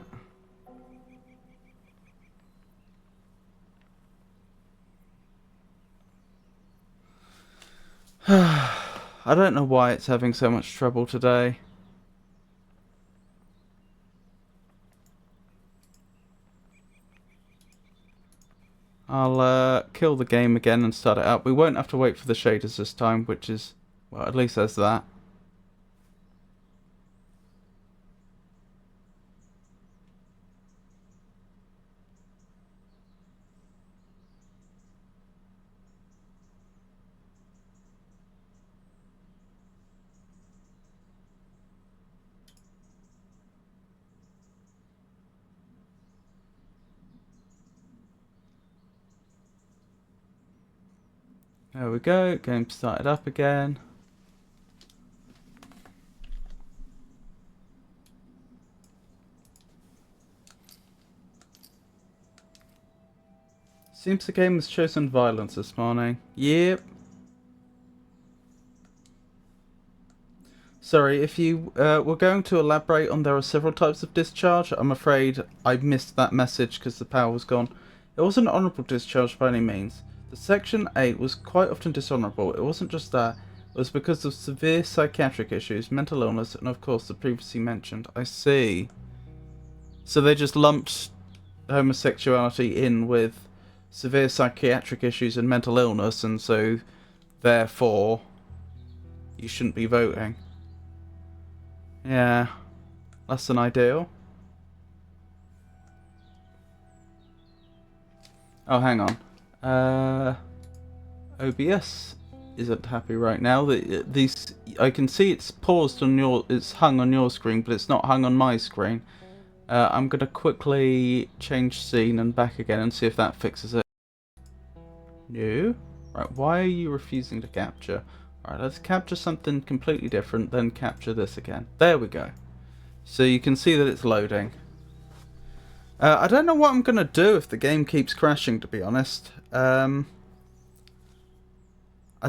I don't know why it's having so much trouble today. I'll kill the game again and start it up. We won't have to wait for the shaders this time, which is, well, at least there's that. There we go, game started up again. Seems the game has chosen violence this morning. Yep. Sorry, if you were going to elaborate on there are several types of discharge, I'm afraid I missed that message because the power was gone. It wasn't honourable discharge by any means. The Section 8 was quite often dishonourable. It wasn't just that, it was because of severe psychiatric issues, mental illness, and of course the previously mentioned. I see. So they just lumped homosexuality in with severe psychiatric issues and mental illness, and so therefore you shouldn't be voting. Yeah, less than ideal. Oh, hang on. OBS isn't happy right now. These, I can see it's paused on your, it's hung on your screen, but it's not hung on my screen. I'm gonna quickly change scene and back again and see if that fixes it. No. Right, why are you refusing to capture? Alright, let's capture something completely different, then capture this again. There we go. So you can see that it's loading. I don't know what I'm going to do if the game keeps crashing, to be honest. I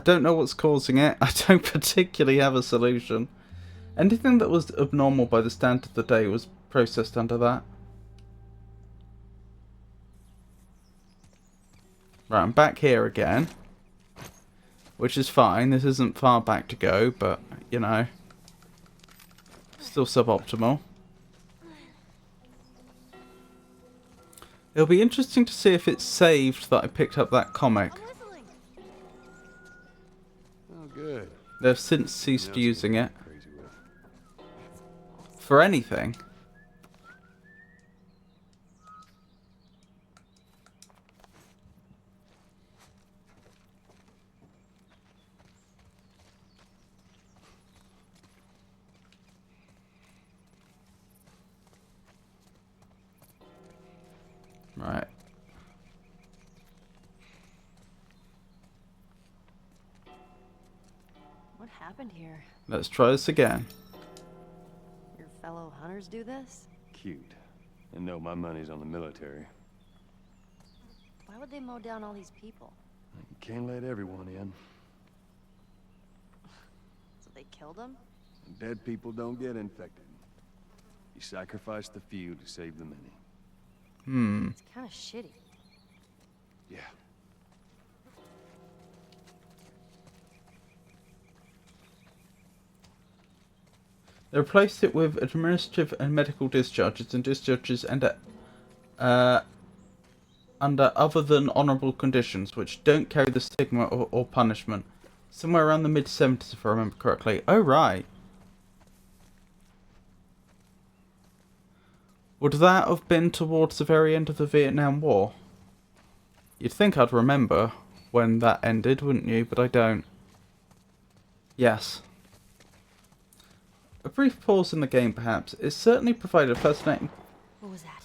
don't know what's causing it. I don't particularly have a solution. Anything that was abnormal by the standard of the day was processed under that. Right, I'm back here again. Which is fine. This isn't far back to go, but, you know. Still suboptimal. It'll be interesting to see if it's saved that I picked up that comic. Oh, good. They've since ceased using it. For anything. Right. What happened here? Let's try this again. Your fellow hunters do this? Cute. And no, my money's on the military. Why would they mow down all these people? You can't let everyone in. So they killed them? Dead people don't get infected. You sacrifice the few to save the many. It's kind of shitty. Yeah. They replaced it with administrative and medical discharges and discharges under other than honourable conditions, which don't carry the stigma or punishment. Somewhere around the mid-70s, if I remember correctly. Oh, right. Would that have been towards the very end of the Vietnam War? You'd think I'd remember when that ended, wouldn't you? But I don't. Yes. A brief pause in the game, perhaps. It certainly provided a fascinating... What was that?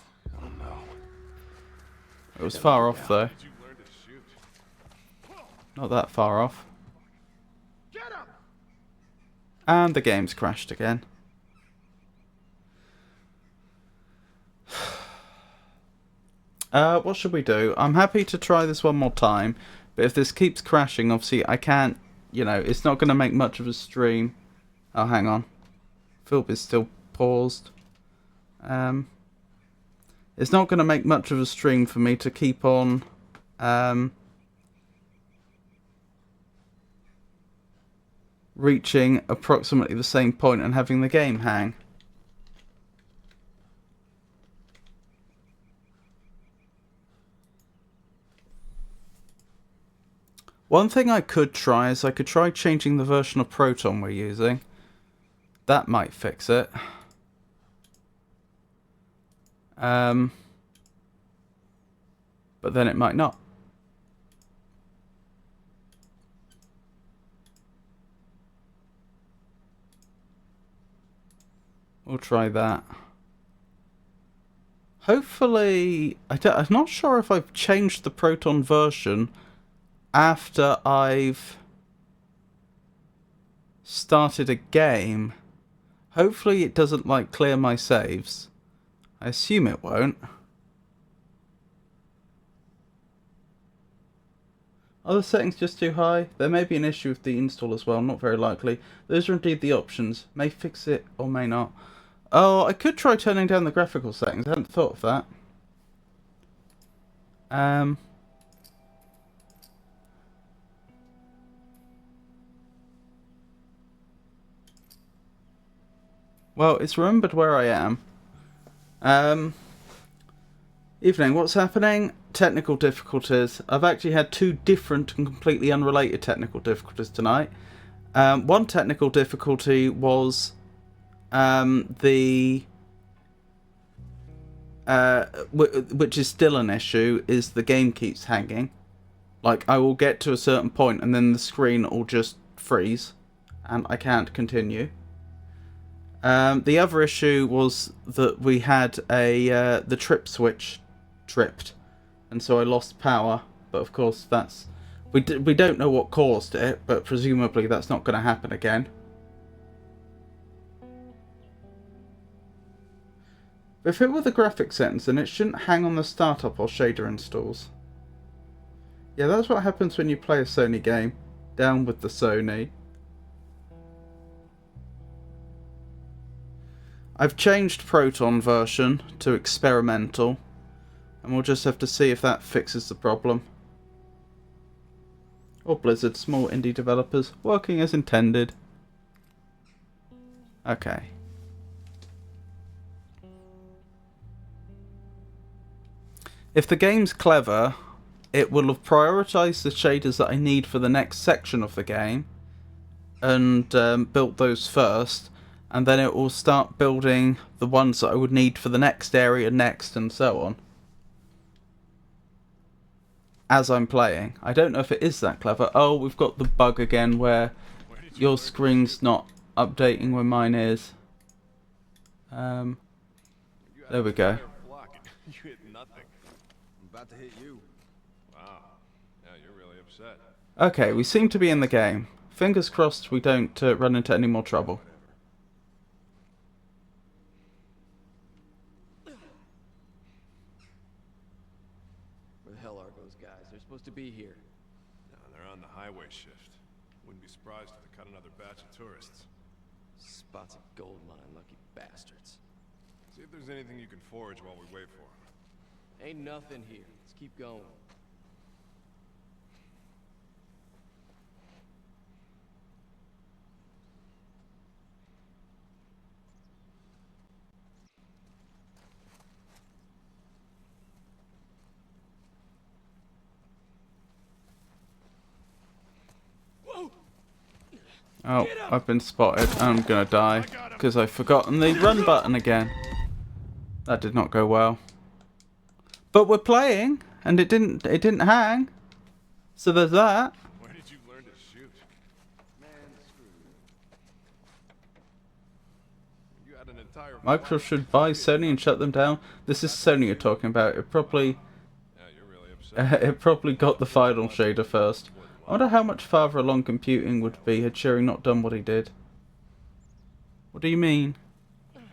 It was far off though. Did you learn to shoot? Not that far off. Get him! And the game's crashed again. What should we do? I'm happy to try this one more time, but if this keeps crashing, obviously I can't, you know, it's not going to make much of a stream. Oh, hang on. Philip is still paused. It's not going to make much of a stream for me to keep on, reaching approximately the same point and having the game hang. One thing I could try is I could try changing the version of Proton we're using. That might fix it. But then it might not. We'll try that. Hopefully, I'm not sure if I've changed the Proton version after I've started a game. Hopefully it doesn't like clear my saves. I assume it won't. Are the settings just too high? There may be an issue with the install as well, not very likely. Those are indeed the options. May fix it or may not. Oh, I could try turning down the graphical settings. I hadn't thought of that. Well, it's remembered where I am. Evening, what's happening? Technical difficulties. I've actually had two different and completely unrelated technical difficulties tonight. One technical difficulty was which is still an issue, is the game keeps hanging. Like, I will get to a certain point and then the screen will just freeze and I can't continue. The other issue was that we had the trip switch tripped, and so I lost power. But of course, that's we don't know what caused it, but presumably that's not going to happen again. But if it were the graphic settings, then it shouldn't hang on the startup or shader installs. Yeah, that's what happens when you play a Sony game. Down with the Sony. I've changed Proton version to experimental, and we'll just have to see if that fixes the problem. Or Blizzard, small indie developers, working as intended. Okay. If the game's clever, it will have prioritised the shaders that I need for the next section of the game, and built those first. And then it will start building the ones that I would need for the next area next, and so on. As I'm playing. I don't know if it is that clever. Oh, we've got the bug again where your screen's not updating when mine is. There we go. You hit nothing. I'm about to hit you. Wow. Yeah, you're really upset. Okay, we seem to be in the game. Fingers crossed we don't run into any more trouble. They're supposed to be here. No, they're on the highway shift. Wouldn't be surprised if they cut another batch of tourists. Spots a gold mine, lucky bastards. See if there's anything you can forage while we wait for them. Ain't nothing here. Let's keep going. Oh, I've been spotted. I'm gonna die because I've forgotten the run button again. That did not go well. But we're playing, and it didn't hang. So there's that. Where did you learn to shoot? Man, screw you. You had an entire Microsoft should buy Sony and shut them down. This is Sony you're talking about. It probably... Yeah, you're It probably got the final shader first. I wonder how much farther along computing would be had Turing not done what he did. What do you mean? Where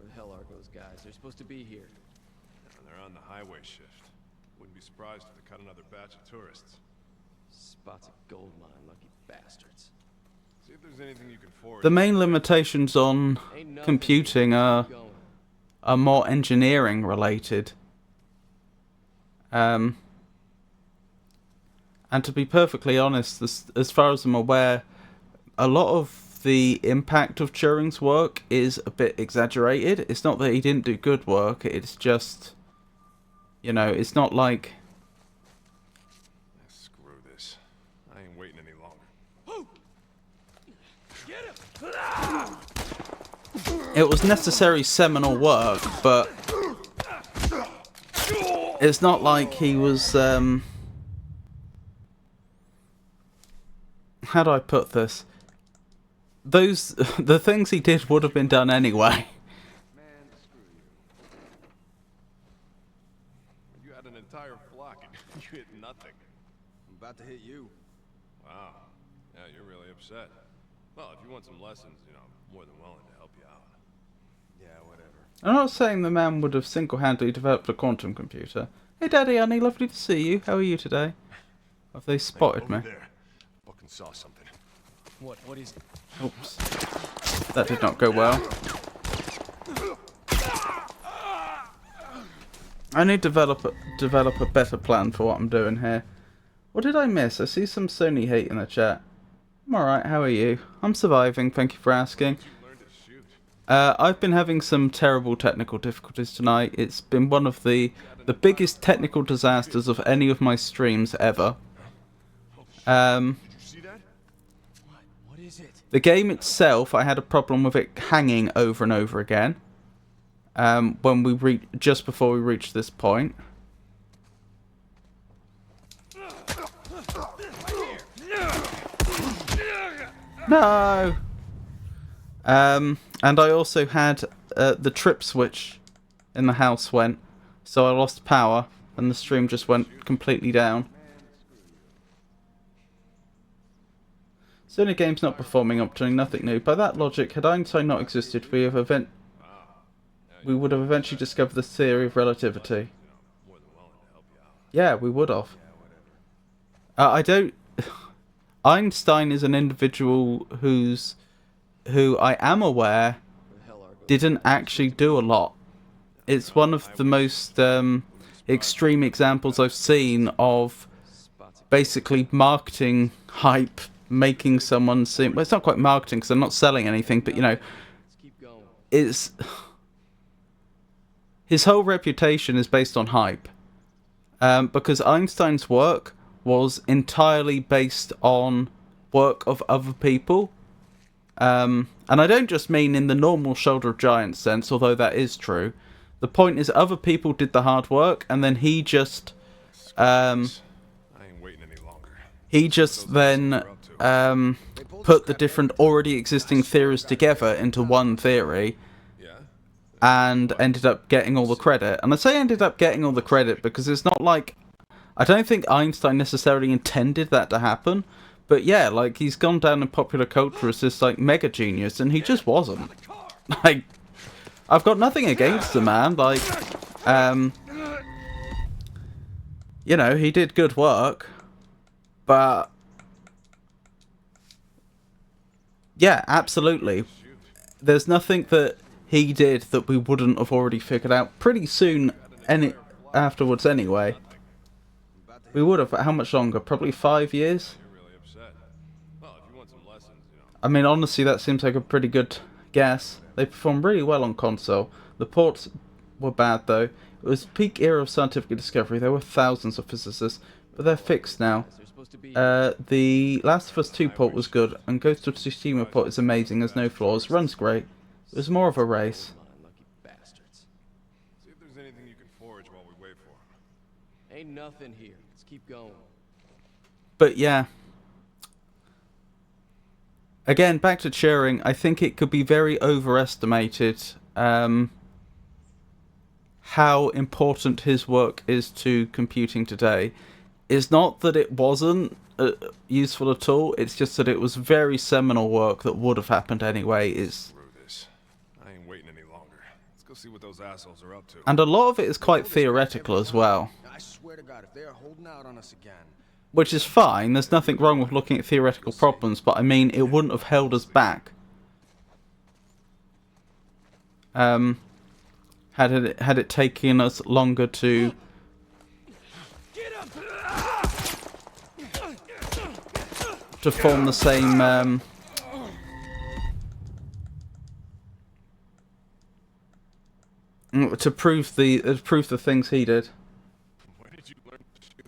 the hell are those guys? They're supposed to be here. They're on the highway shift. Wouldn't be surprised if they cut another batch of tourists. Spots a gold mine, lucky bastards. See if there's anything you can forward. The main limitations on computing are more engineering related. And to be perfectly honest, as far as I'm aware, a lot of the impact of Turing's work is a bit exaggerated. It's not that he didn't do good work, it's just, you know, it's not like... Screw this. I ain't waiting any longer. It was necessary seminal work, but it's not like he was, how do I put this? The things he did would have been done anyway. Man, screw you. You had an entire flock and you hit nothing. I'm about to hit you. Wow. Yeah, you're really upset. Well, if you want some lessons, you know, I'm more than willing to help you out. Yeah, whatever. I'm not saying the man would have single-handedly developed a quantum computer. Hey Daddy, honey, lovely to see you. How are you today? Have they spotted me? Over there. Fucking saw something. What is it? Oops. That did not go well. I need to develop a better plan for what I'm doing here. What did I miss? I see some Sony hate in the chat. I'm alright, how are you? I'm surviving, thank you for asking. You learned to shoot. I've been having some terrible technical difficulties tonight. It's been one of the biggest technical disasters of any of my streams ever. Did you see that? What is it? The game itself, I had a problem with it hanging over and over again. When we just before we reached this point. No. And I also had the trip switch in the house went, so I lost power and the stream just went completely down. Sony game's not performing up to nothing new. By that logic, had Einstein not existed, we would have eventually discovered the theory of relativity. Yeah, we would have. I don't... Einstein is an individual who I am aware didn't actually do a lot. It's one of the most extreme examples I've seen of basically marketing hype making someone seem... Well, it's not quite marketing because I'm not selling anything, but you know, it's... His whole reputation is based on hype. Because Einstein's work was entirely based on work of other people. And I don't just mean in the normal shoulder of giants sense, although that is true. The point is other people did the hard work, and then he just... I ain't waiting any longer. He just then put the different already existing theories together into one theory. And ended up getting all the credit. And I say ended up getting all the credit because it's not like... I don't think Einstein necessarily intended that to happen. But yeah, like, he's gone down in popular culture as this, like, mega genius, and he just wasn't. Like, I've got nothing against the man, like, you know, he did good work, but... Yeah, absolutely. There's nothing that he did that we wouldn't have already figured out pretty soon afterwards anyway. We would have, how much longer? Probably 5 years? I mean, honestly, that seems like a pretty good guess. They performed really well on console. The ports were bad, though. It was peak era of scientific discovery. There were thousands of physicists, but they're fixed now. The Last of Us 2 port was good, and Ghost of Tsushima port is amazing. There's no flaws. Runs great. It was more of a race. See if there's anything you can forage while we wait for him. Ain't nothing here. Let's keep going. But yeah. Again, back to Turing, I think it could be very overestimated how important his work is to computing today is not that it wasn't useful at all, it's just that it was very seminal work that would have happened anyway. Screw this. I ain't waiting any longer. Let's go see what those assholes are up to. And a lot of it is quite theoretical as well, I swear to God, if they're holding out on us again. which is fine. There's nothing wrong with looking at theoretical problems, but I mean, it wouldn't have held us back had it taken us longer to form the same to prove the things he did. Where did you learn to shoot?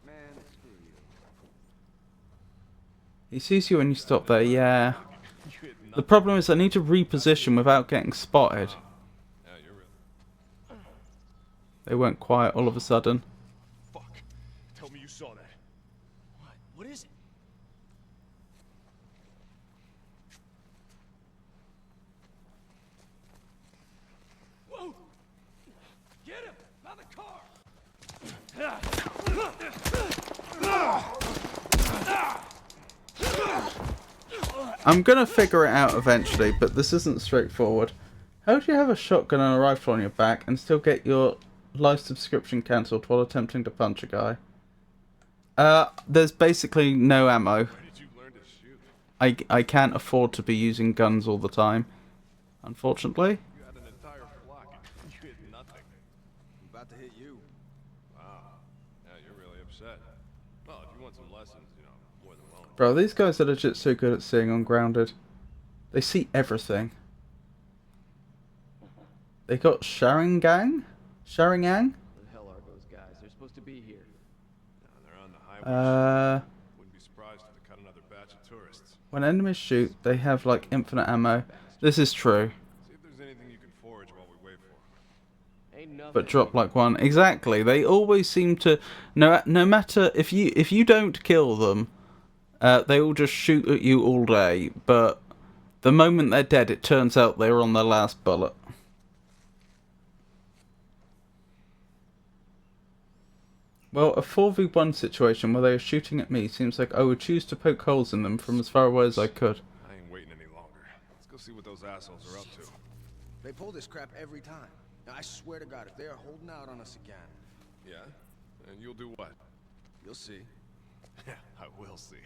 Man, screw you. He sees you when you stop there. Yeah. You hit The nothing. problem is I need to reposition without getting spotted. Yeah, you're real. They went quiet all of a sudden. Fuck. Tell me you saw that. What? What is it? Whoa! Get him! By the car! I'm gonna figure it out eventually, but this isn't straightforward. How do you have a shotgun and a rifle on your back and still get your live subscription cancelled while attempting to punch a guy? There's basically no ammo. Where did you learn to shoot? I can't afford to be using guns all the time, unfortunately. You had an entire flock and you hit nothing. I'm about to hit you. Wow. Yeah, you're really upset. Well, if you want some lessons, you know, more than welcome. Bro, these guys are legit so good at seeing ungrounded. They see everything. They got Sharingan? Sharingan? Where the hell are those guys? They're supposed to be here. They're on the highway. Uh, Wouldn't be surprised if they cut another batch of tourists. when enemies shoot, they have like infinite ammo. This is true. See if there's anything you can forage while we wait for 'em. Ain't nothing. But drop like one. Exactly. They always seem to no matter if you don't kill them, they will just shoot at you all day, but the moment they're dead it turns out they're on their last bullet. Well, a 4v1 situation where they are shooting at me seems like I would choose to poke holes in them from as far away as I could. I ain't waiting any longer. Let's go see what those assholes are up to. They pull this crap every time. I swear to God, if they're holding out on us again. Yeah? And you'll do what? You'll see. Yeah, I will see.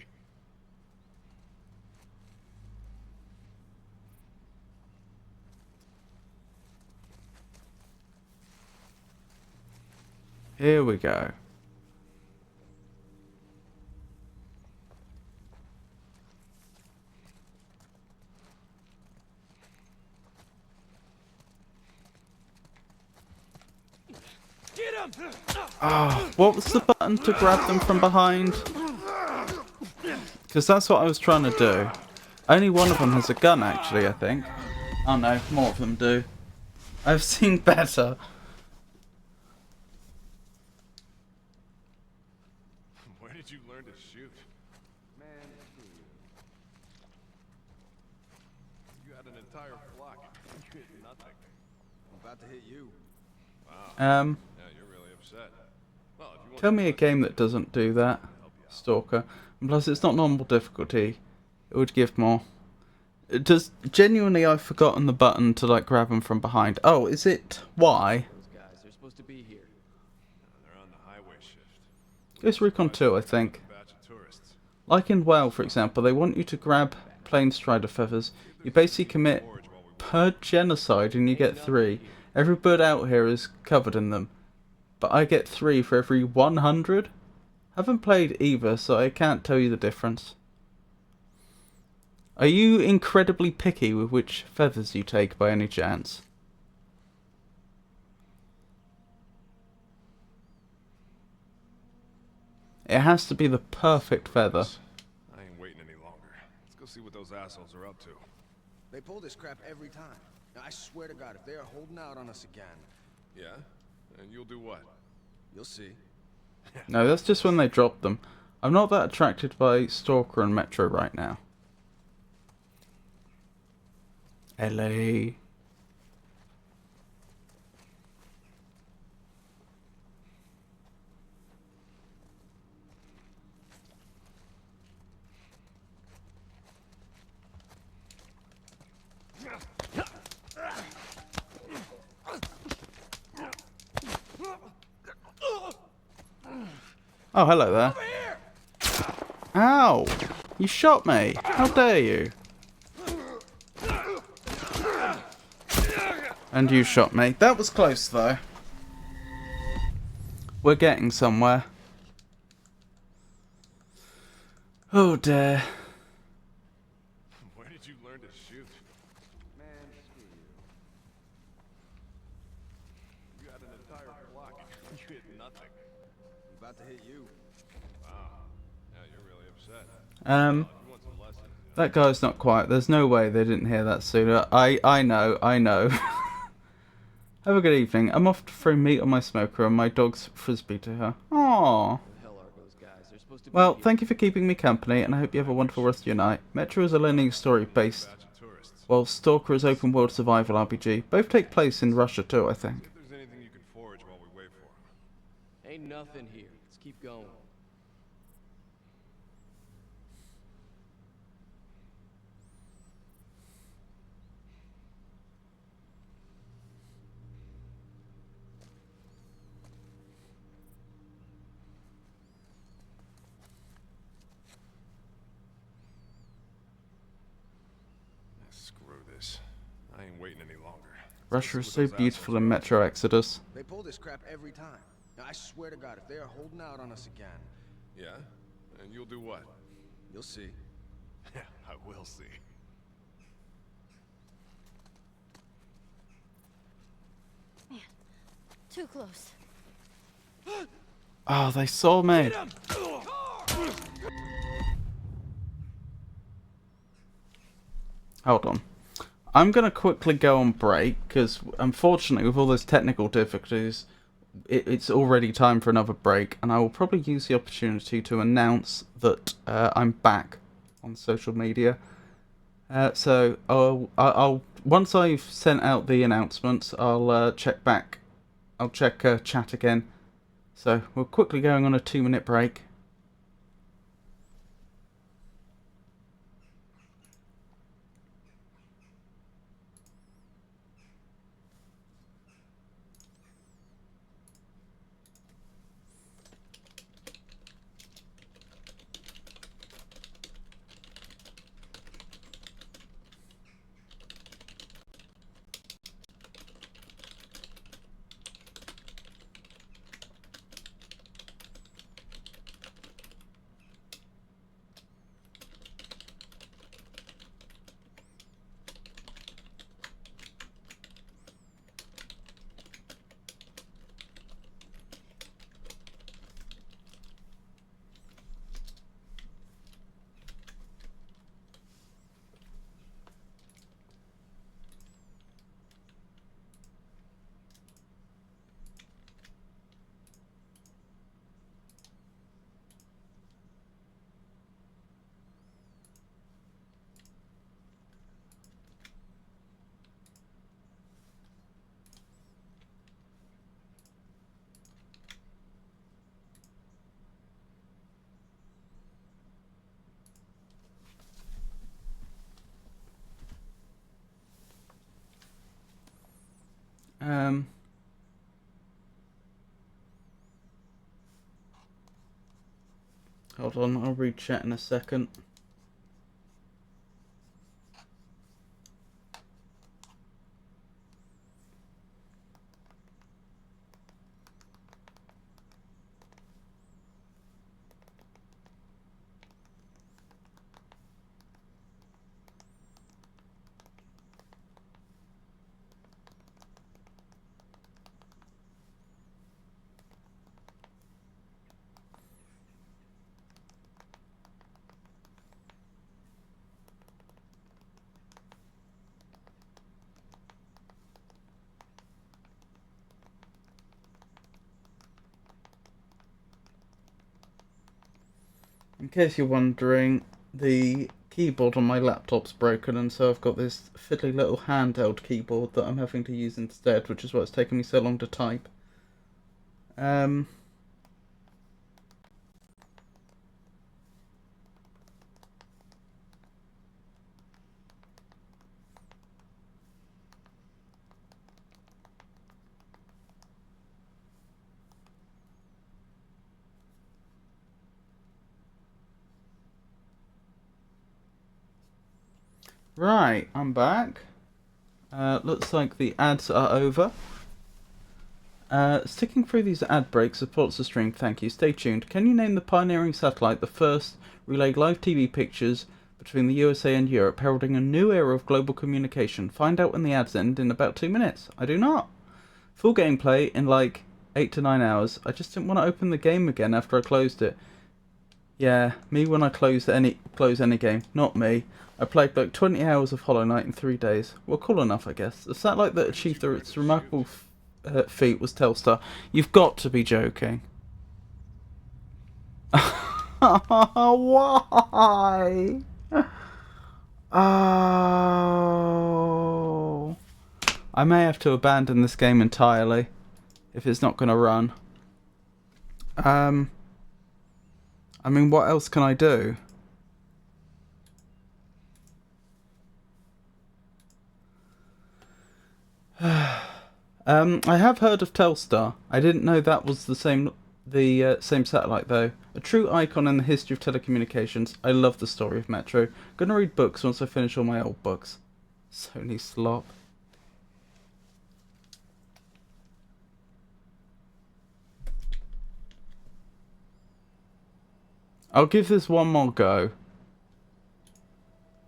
Here we go. Get him! Oh, what was the button to grab them from behind? Because that's what I was trying to do. Only one of them has a gun, actually, I think. Oh no, more of them do. I've seen better. Where did you learn to shoot? Man, screw you. You had an entire flock and you hit nothing. I'm about to hit you. Yeah, you're really upset. Well, if you want Tell me a game that doesn't do that, Stalker. And plus, it's not normal difficulty. It would give more. It does genuinely. I've forgotten the button to like grab them from behind. Oh, is it Y? Those guys. They're supposed to be here. they're on the highway shift. Ghost Recon 2, I think. Batch of tourists. Like in WoW, for example, they want you to grab plane strider feathers. You basically commit per genocide and you get 3. Every bird out here is covered in them. But I get 3 for every 100? Haven't played either, so I can't tell you the difference. Are you incredibly picky with which feathers you take by any chance? It has to be the perfect feather. I ain't waiting any longer. Let's go see what those assholes are up to. They pull this crap every time. I swear to God, if they're holding out on us again. Yeah? And you'll do what? You'll see. No, that's just when they drop them. I'm not that attracted by Stalker and Metro right now. LA. Oh, hello there. Ow! You shot me! How dare you? And you shot me. That was close, though. We're getting somewhere. Oh dear. Where did you learn to shoot? Man, screw you. You had an entire flock and you hit nothing. I'm about to hit you. Wow. Yeah, you're really upset. Um, If you want some lessons, that guy's not quiet. There's no way they didn't hear that sooner. I know. Have a good evening. I'm off to throw meat on my smoker and my dog's frisbee to her. Aww. Where the hell are those guys? They're supposed to be Well, here. thank you for keeping me company, and I hope you have a wonderful rest of your night. Metro is a learning story based, batch of tourists. while Stalker is open world survival RPG. Both take place in Russia too, I think. If there's anything you can forage while we wait for him. Ain't nothing here. Let's keep going. Screw this. I ain't waiting any longer. Russia is so beautiful in Metro Exodus. They pull this crap every time. Now, I swear to God, if they are holding out on us again, Yeah? And you'll do what? you'll see. Yeah, I will see. Man, too close. Oh, they saw me. Hold on. I'm going to quickly go on break, because unfortunately with all those technical difficulties, it's already time for another break, and I will probably use the opportunity to announce that I'm back on social media. So I'll once I've sent out the announcements, I'll check back. I'll check chat again. So we're quickly going on a 2-minute break. Hold on, I'll read chat in a second. In case you're wondering, the keyboard on my laptop's broken, and so I've got this fiddly little handheld keyboard that I'm having to use instead, which is why it's taken me so long to type. Right, I'm back. Looks like the ads are over. Sticking through these ad breaks supports the stream, thank you. Stay tuned. Can you name the pioneering satellite that first relayed live TV pictures between the USA and Europe, heralding a new era of global communication? Find out when the ads end in about 2 minutes. I do not. Full gameplay in like 8 to 9 hours. I just didn't want to open the game again after I closed it. Yeah, me when I close any game, not me. I played like 20 hours of Hollow Knight in 3 days. Well, cool enough, I guess. The satellite that achieved its remarkable feat was Telstar. You've got to be joking. Why? Oh. I may have to abandon this game entirely if it's not going to run. I mean, what else can I do? I have heard of Telstar. I didn't know that was the same satellite though. A true icon in the history of telecommunications. I love the story of Metro. Gonna read books once I finish all my old books. Sony slop. I'll give this one more go.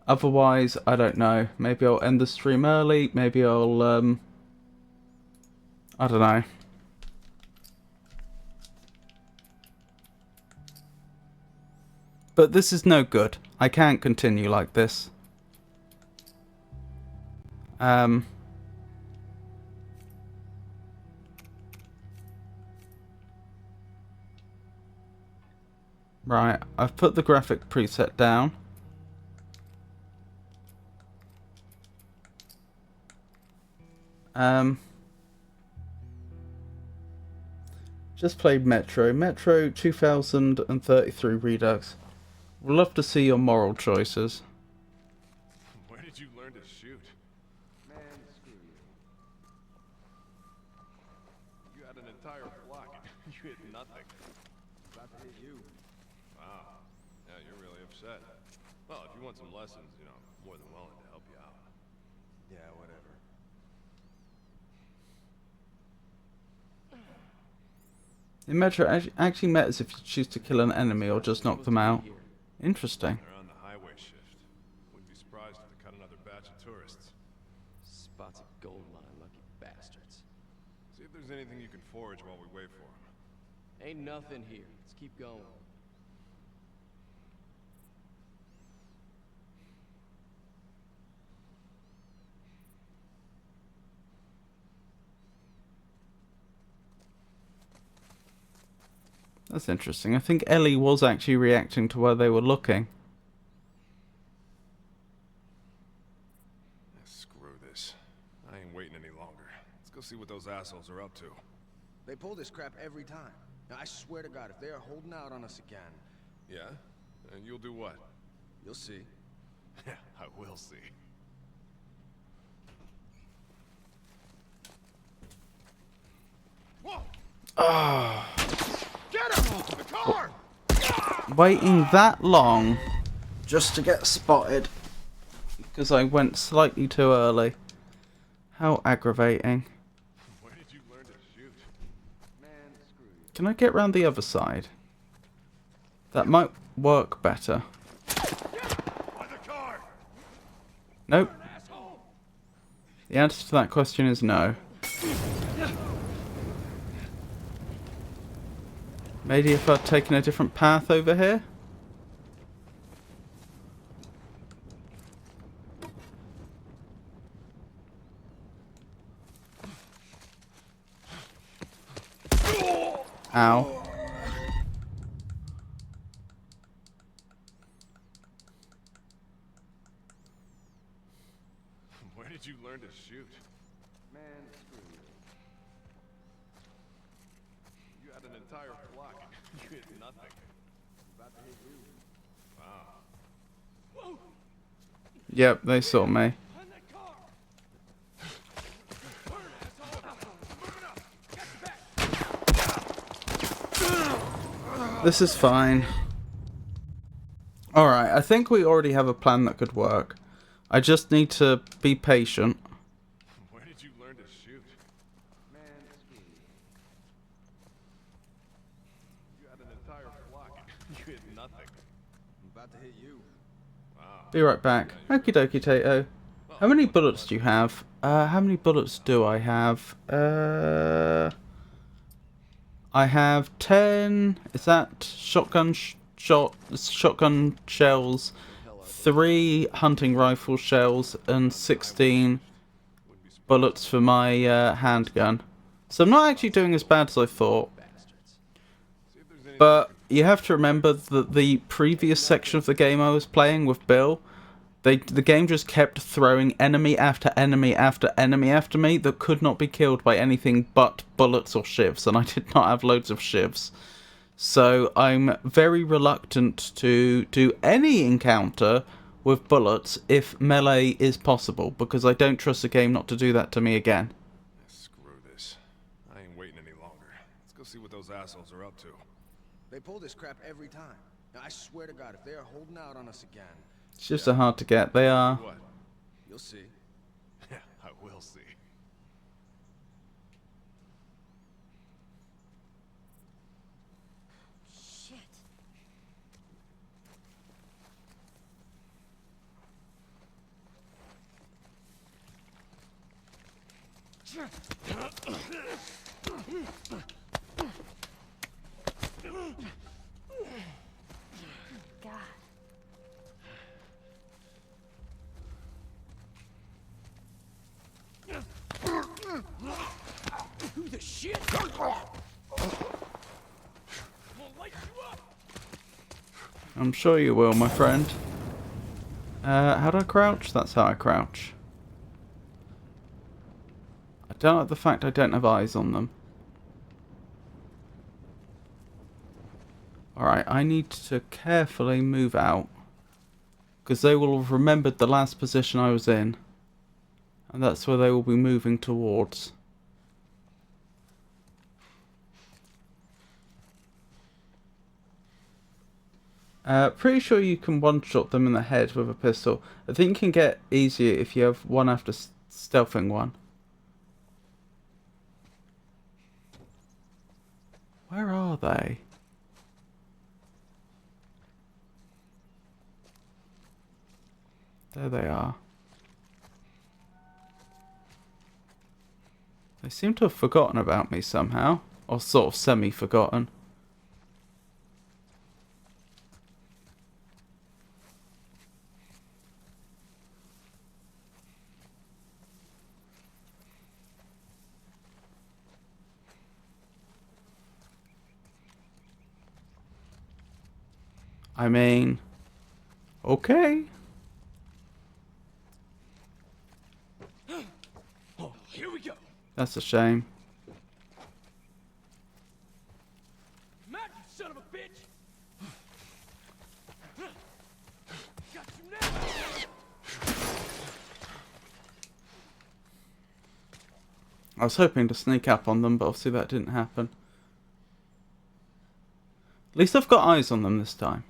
Otherwise, I don't know. Maybe I'll end the stream early. Maybe I'll, I don't know. But this is no good. I can't continue like this. Right, I've put the graphic preset down. Just played Metro 2033 Redux. Would love to see your moral choices. Where did you learn to shoot? Man, screw you. You had an entire flock. You hit nothing. About to hit you. Wow. Yeah, you're really upset. Well, if you want some lessons, you know, I'm more than willing to help you out. Yeah, whatever. In Metro, actually matters if you choose to kill an enemy or just knock them out. Interesting. They're on the highway shift. Wouldn't be surprised if they cut another batch of tourists. Spots a gold mine, lucky bastards. See if there's anything you can forage while we wait for them. Ain't nothing here. Let's keep going. That's interesting. I think Ellie was actually reacting to where they were looking. Screw this. I ain't waiting any longer. Let's go see what those assholes are up to. They pull this crap every time. Now, I swear to God, if they are holding out on us again... Yeah? And you'll do what? You'll see. Yeah, I will see. Whoa! Get him! The car! Waiting that long just to get spotted because I went slightly too early. How aggravating. Where did you learn to shoot? Man, screw you. Can I get round the other side? That might work better. By the car! Nope. The answer to that question is no. Maybe if I'd taken a different path over here? Ow. Where did you learn to shoot? Man, screw you. You had an entire flock. You hit nothing. About to hit you. Wow. Yep, they saw me. This is fine. Alright, I think we already have a plan that could work. I just need to be patient. Where did you learn to shoot? Man, Speedy. You had an entire flock. You hit nothing. I'm about to hit you. Be right back. Okie dokie, Tato. How many bullets do you have? How many bullets do I have? I have 10. Is that shotgun shotgun shells, 3 hunting rifle shells, and 16 bullets for my handgun. So I'm not actually doing as bad as I thought. But you have to remember that the previous section of the game I was playing with Bill, the game just kept throwing enemy after enemy after enemy after me that could not be killed by anything but bullets or shivs, and I did not have loads of shivs. So I'm very reluctant to do any encounter with bullets if melee is possible, because I don't trust the game not to do that to me again. Screw this. I ain't waiting any longer. Let's go see what those assholes are up to. They pull this crap every time. Now, I swear to God, if they're holding out on us again, Shivs are hard to get, they are. What? you'll see. Yeah, I will see. Shit. God. Who the shit? I'm sure you will, my friend. How do I crouch? That's how I crouch. I don't like the fact I don't have eyes on them. Alright, I need to carefully move out, because they will have remembered the last position I was in, and that's where they will be moving towards. Pretty sure you can one-shot them in the head with a pistol. I think you can get easier if you have one after stealthing one. Where are they? There they are. They seem to have forgotten about me somehow, or sort of semi-forgotten. I mean, okay. Oh, here we go. That's a shame. Matt, you son of a bitch! Got you now! I was hoping to sneak up on them, but obviously that didn't happen. At least I've got eyes on them this time.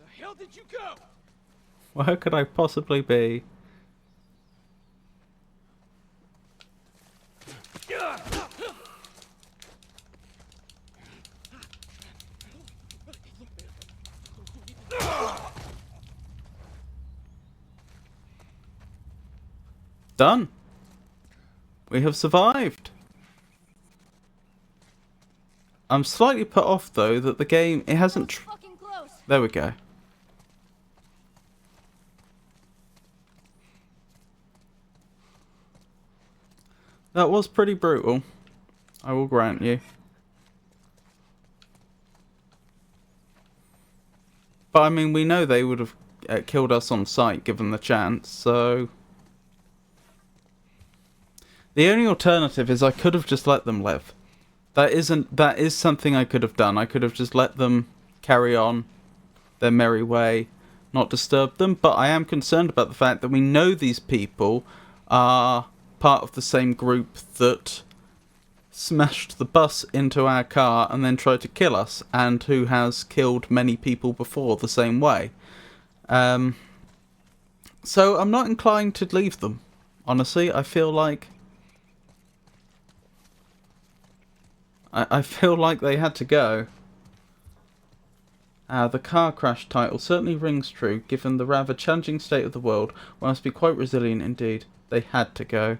The hell did you go? Where could I possibly be? Done. We have survived. I'm slightly put off though that the game, it hasn't Fucking close. there we go. That was pretty brutal, I will grant you. But I mean, we know they would have killed us on sight given the chance, so... The only alternative is I could have just let them live. That is something I could have done. I could have just let them carry on their merry way, not disturb them, but I am concerned about the fact that we know these people are part of the same group that smashed the bus into our car and then tried to kill us, and who has killed many people before the same way. So I'm not inclined to leave them. Honestly, I feel like I feel like they had to go. The car crash title certainly rings true, given the rather challenging state of the world. One must be quite resilient indeed. They had to go.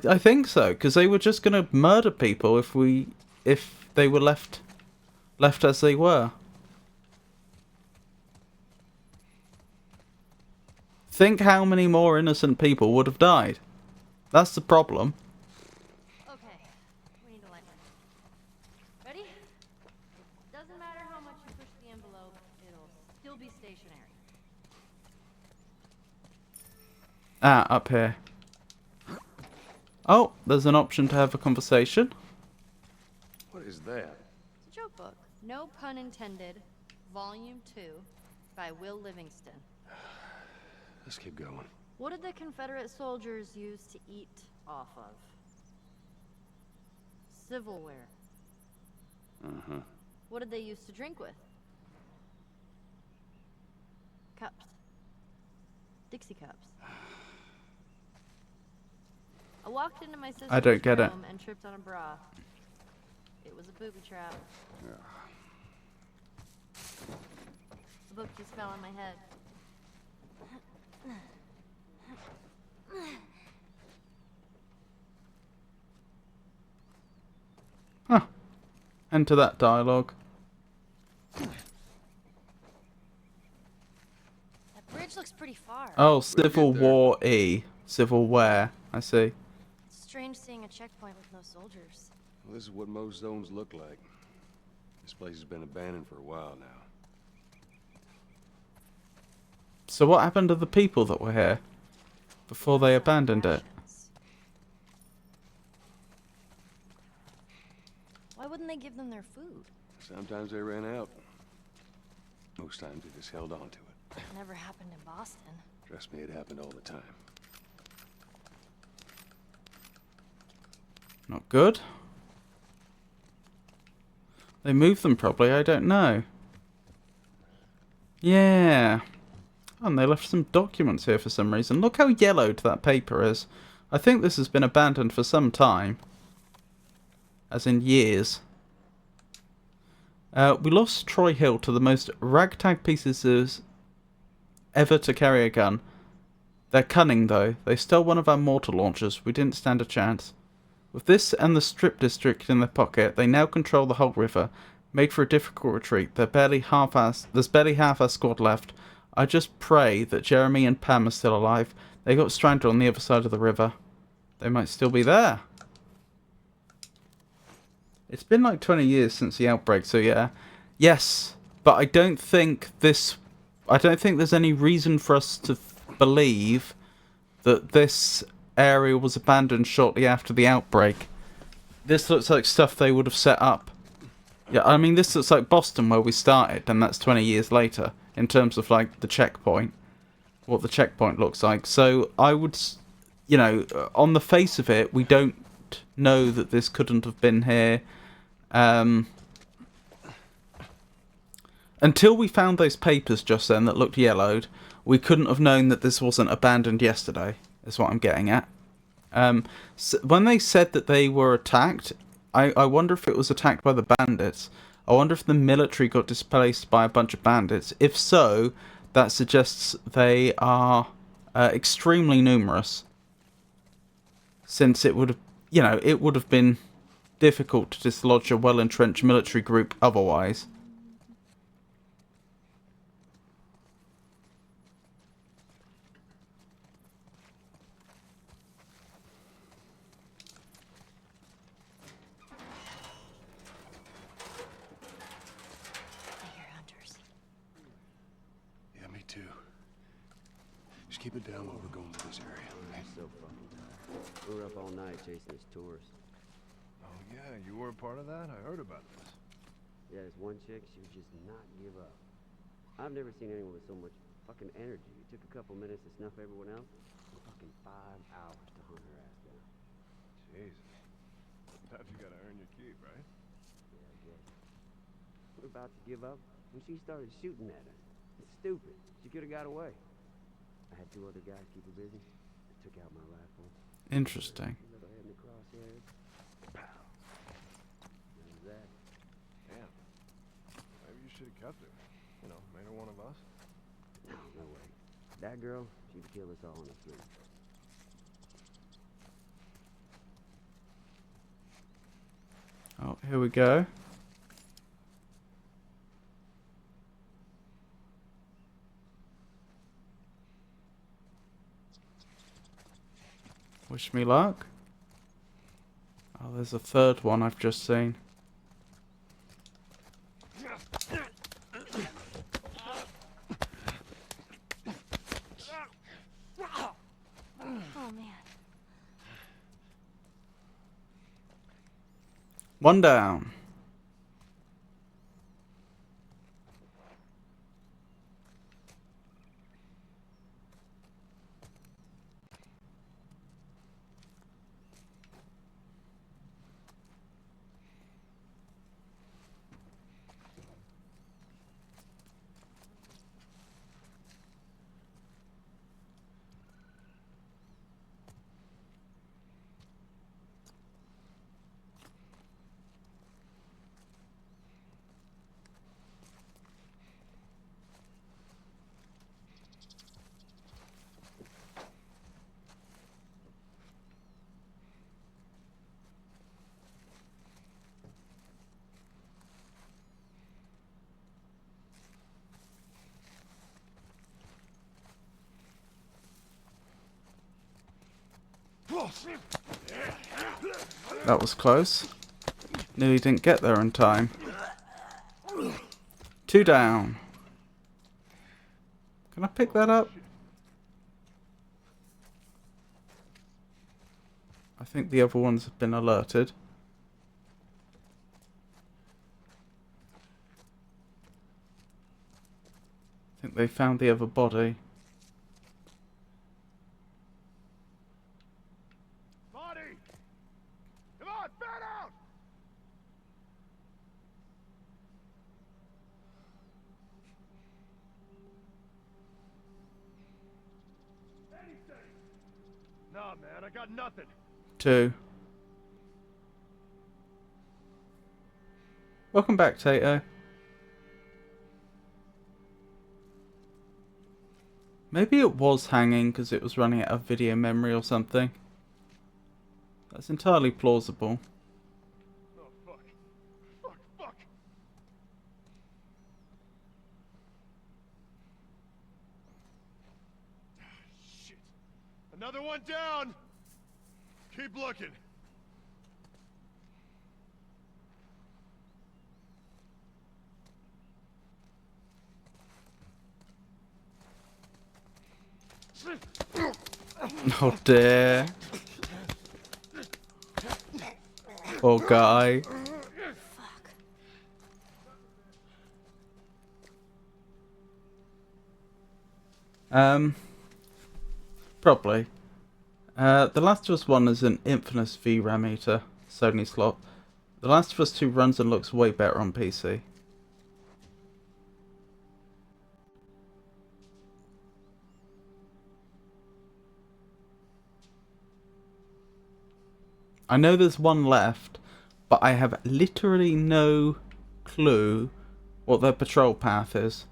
I think so, because they were just going to murder people if they were left as they were. Think how many more innocent people would have died. That's the problem. Okay, we need to light one. Ready? Doesn't matter how much you push the envelope, it'll still be stationary. Up here. Oh, there's an option to have a conversation. What is that? It's a joke book. No pun intended. Volume 2 by Will Livingston. Let's keep going. What did the Confederate soldiers use to eat off of? Civilware. Uh-huh. What did they use to drink with? Cups. Dixie cups. I walked into my sister's I don't get it. room and tripped on a bra. It was a booby trap. The book just fell on my head. Huh. Enter that dialogue. That bridge looks pretty far. Oh, Civil War E. Civil War. I see. It's strange seeing a checkpoint with no soldiers. Well, this is what most zones look like. This place has been abandoned for a while now. So what happened to the people that were here before they abandoned it? Why wouldn't they give them their food? Sometimes they ran out. Most times they just held on to it. It never happened in Boston. Trust me, it happened all the time. Not good. They moved them probably, I don't know. Yeah. And they left some documents here for some reason. Look how yellowed that paper is. I think this has been abandoned for some time. As in years. We lost Troy Hill to the most ragtag pieces ever to carry a gun. They're cunning though. They stole one of our mortar launchers. We didn't stand a chance. With this and the strip district in their pocket, they now control the whole river. Made for a difficult retreat. There's barely half our squad left. I just pray that Jeremy and Pam are still alive. They got stranded on the other side of the river. They might still be there. It's been like 20 years since the outbreak, so yeah. Yes, but I don't think there's any reason for us to believe that this area was abandoned shortly after the outbreak. This looks like stuff they would have set up. Yeah, I mean, this looks like Boston where we started, and that's 20 years later, in terms of, like, the checkpoint. What the checkpoint looks like. So, I would, you know, on the face of it, we don't know that this couldn't have been here. Until we found those papers just then that looked yellowed, we couldn't have known that this wasn't abandoned yesterday, is what I'm getting at. So when they said that they were attacked, I wonder if it was attacked by the bandits. I wonder if the military got displaced by a bunch of bandits. If so, that suggests they are extremely numerous. Since it would have, you know, it would have been difficult to dislodge a well-entrenched military group otherwise. I hear hunters. Yeah, me too. Just keep it down while we're going through this area, okay? So fucking tired. We were up all night chasing this tourist. Oh, yeah, you were a part of that? I heard about this. Yeah, this one chick, she would just not give up. I've never seen anyone with so much fucking energy. It took a couple minutes to snuff everyone else, and fucking 5 hours to hunt her ass down. Jesus. gotta earn your keep, right? Yeah, I guess. We're about to give up when she started shooting at us. It's stupid. She could have got away. I had 2 other guys keep her busy. I took out my rifle. Interesting. A little head in the crosshairs. Pow. That was that. Damn. Maybe you should have kept her. You know, made her one of us. No, no way. That girl, she'd kill us all in her sleep. Oh, here we go. Wish me luck. Oh, there's a third one I've just seen. Oh man. One down. That was close. Nearly didn't get there in time. 2 down. Can I pick that up? I think the other ones have been alerted. I think they found the other body. Body! Come on, fan out! Anything! Nah, man, I got nothing. 2. Welcome back, Tato. Maybe it was hanging because it was running out of video memory or something. That's entirely plausible. Oh, fuck. Fuck, fuck! Shit. Another one down! Keep looking. Oh dear. Poor guy. Fuck. Probably. The Last of Us 1 is an infamous VRAM eater, Sony slot. The Last of Us 2 runs and looks way better on PC. I know there's one left, but I have literally no clue what their patrol path is.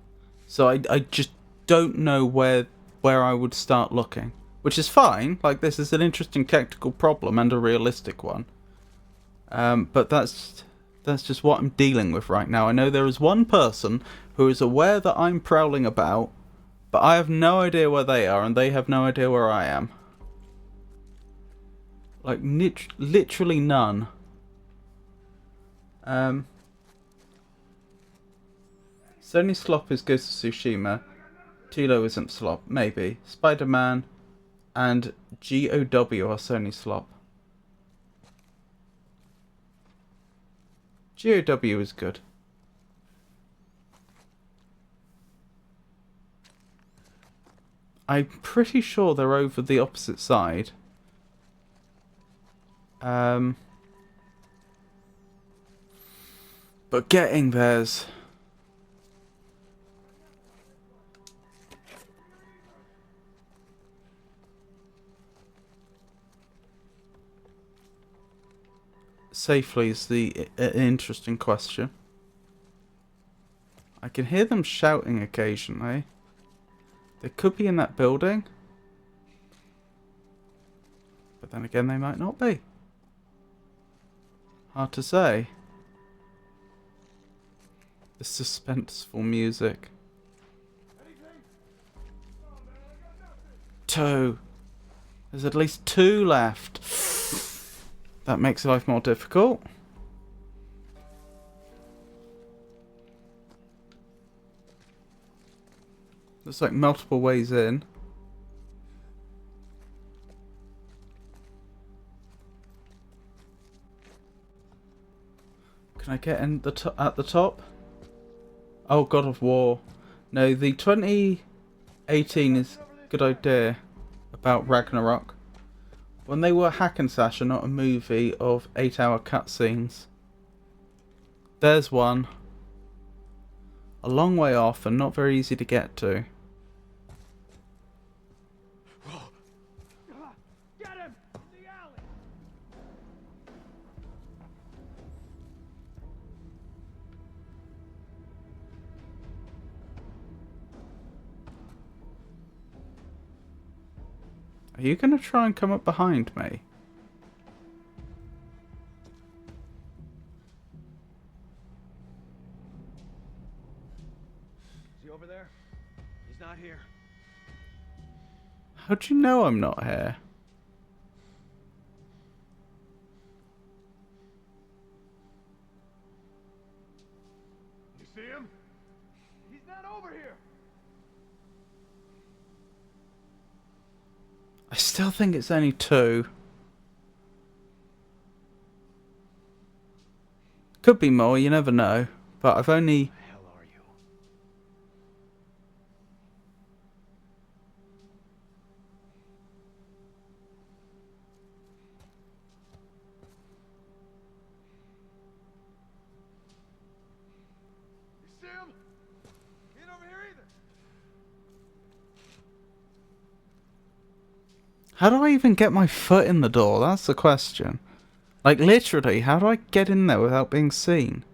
So I just don't know where I would start looking. Which is fine, like this is an interesting technical problem and a realistic one. But that's just what I'm dealing with right now. I know there is one person who is aware that I'm prowling about, but I have no idea where they are and they have no idea where I am. Like, literally none. Sony slop is Ghost of Tsushima. TLOU isn't slop, maybe. Spider-Man and GOW are Sony slop. GOW is good. I'm pretty sure they're over the opposite side. But getting there's... safely is the interesting question. I can hear them shouting occasionally. They could be in that building. But then again, they might not be. Hard to say. The suspenseful music. Two. There's at least 2 left. That makes life more difficult. There's like multiple ways in. Can I get in at the top? Oh, God of War. No, the 2018 is a good idea about Ragnarok. When they were hack and slash and not a movie of 8-hour cutscenes. There's one. A long way off and not very easy to get to. Get him! In the alley! Are you going to try and come up behind me? Is he over there? He's not here. How do you know I'm not here? You see him? He's not over here! I still think it's only 2. Could be more, you never know. But I've only... The hell are you? You see him? He ain't over here either. How do I even get my foot in the door? That's the question. Like, literally, how do I get in there without being seen?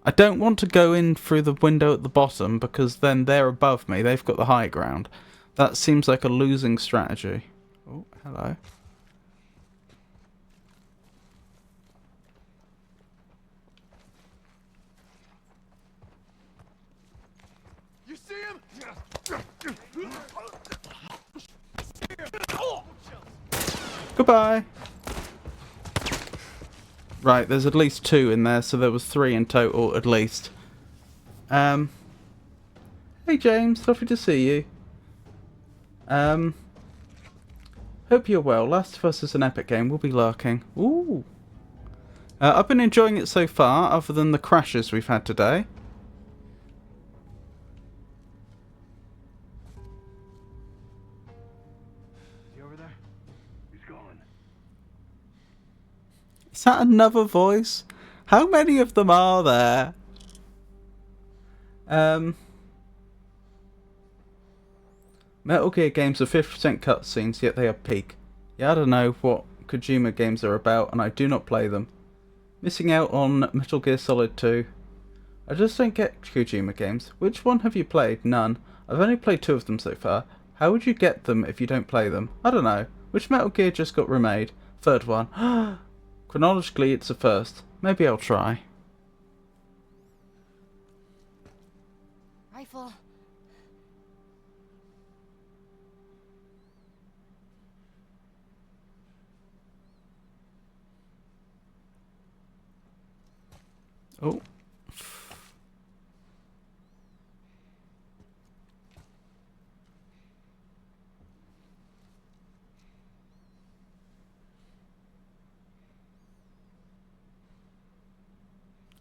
I don't want to go in through the window at the bottom because then they're above me. They've got the high ground. That seems like a losing strategy. Oh, hello. You see him? Goodbye. Right, there's at least 2 in there, so there was 3 in total, at least. Hey James, lovely to see you. Hope you're well. Last of Us is an epic game. We'll be lurking. Ooh. I've been enjoying it so far, other than the crashes we've had today. Is he over there? He's gone. Is that another voice? How many of them are there? Metal Gear games are 50% cutscenes, yet they are peak. Yeah, I don't know what Kojima games are about, and I do not play them. Missing out on Metal Gear Solid 2. I just don't get Kojima games. Which one have you played? None. I've only played 2 of them so far. How would you get them if you don't play them? I don't know. Which Metal Gear just got remade? 3rd one. Chronologically, it's the 1st. Maybe I'll try. Rifle. Oh.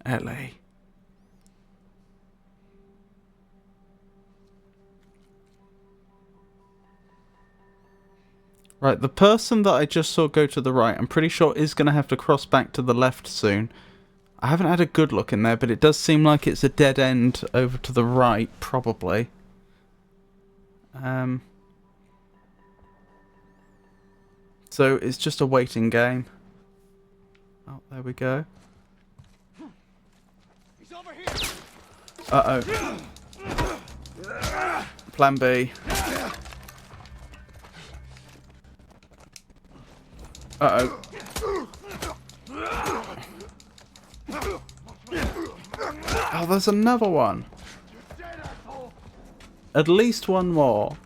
LA. Right, the person that I just saw go to the right, I'm pretty sure is going to have to cross back to the left soon. I haven't had a good look in there, but it does seem like it's a dead end over to the right, probably. So it's just a waiting game. Oh, there we go. He's over here. Uh-oh. Plan B. Uh-oh. Oh, there's another one. At least one more.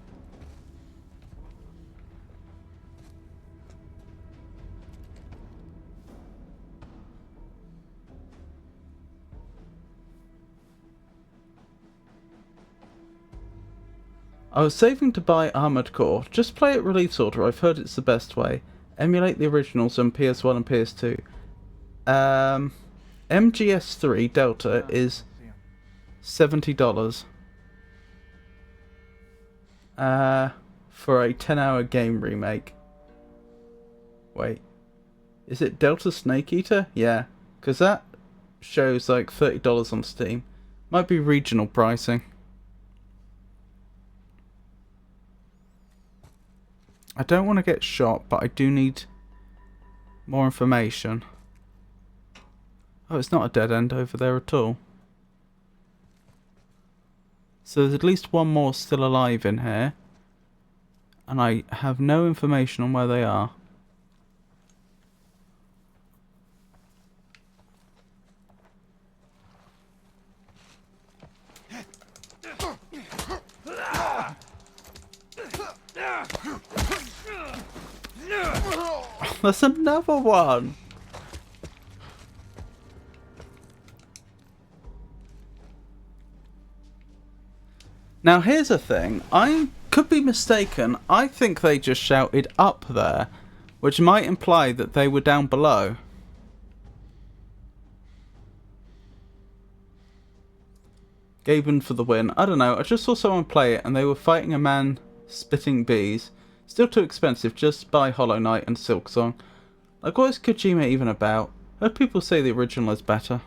I was saving to buy Armored Core. Just play it release order. I've heard it's the best way. Emulate the originals on PS1 and PS2. MGS3 Delta is $70. For a 10-hour game remake. Wait. Is it Delta Snake Eater? Yeah. Because that shows like $30 on Steam. Might be regional pricing. I don't want to get shot, but I do need more information. Oh, it's not a dead end over there at all. So there's at least one more still alive in here. And I have no information on where they are. There's another one! Now here's the thing, I could be mistaken, I think they just shouted up there, which might imply that they were down below. Gaben for the win. I don't know, I just saw someone play it and they were fighting a man spitting bees. Still too expensive, just buy Hollow Knight and Silksong. Like, what is Kojima even about? Heard people say the original is better.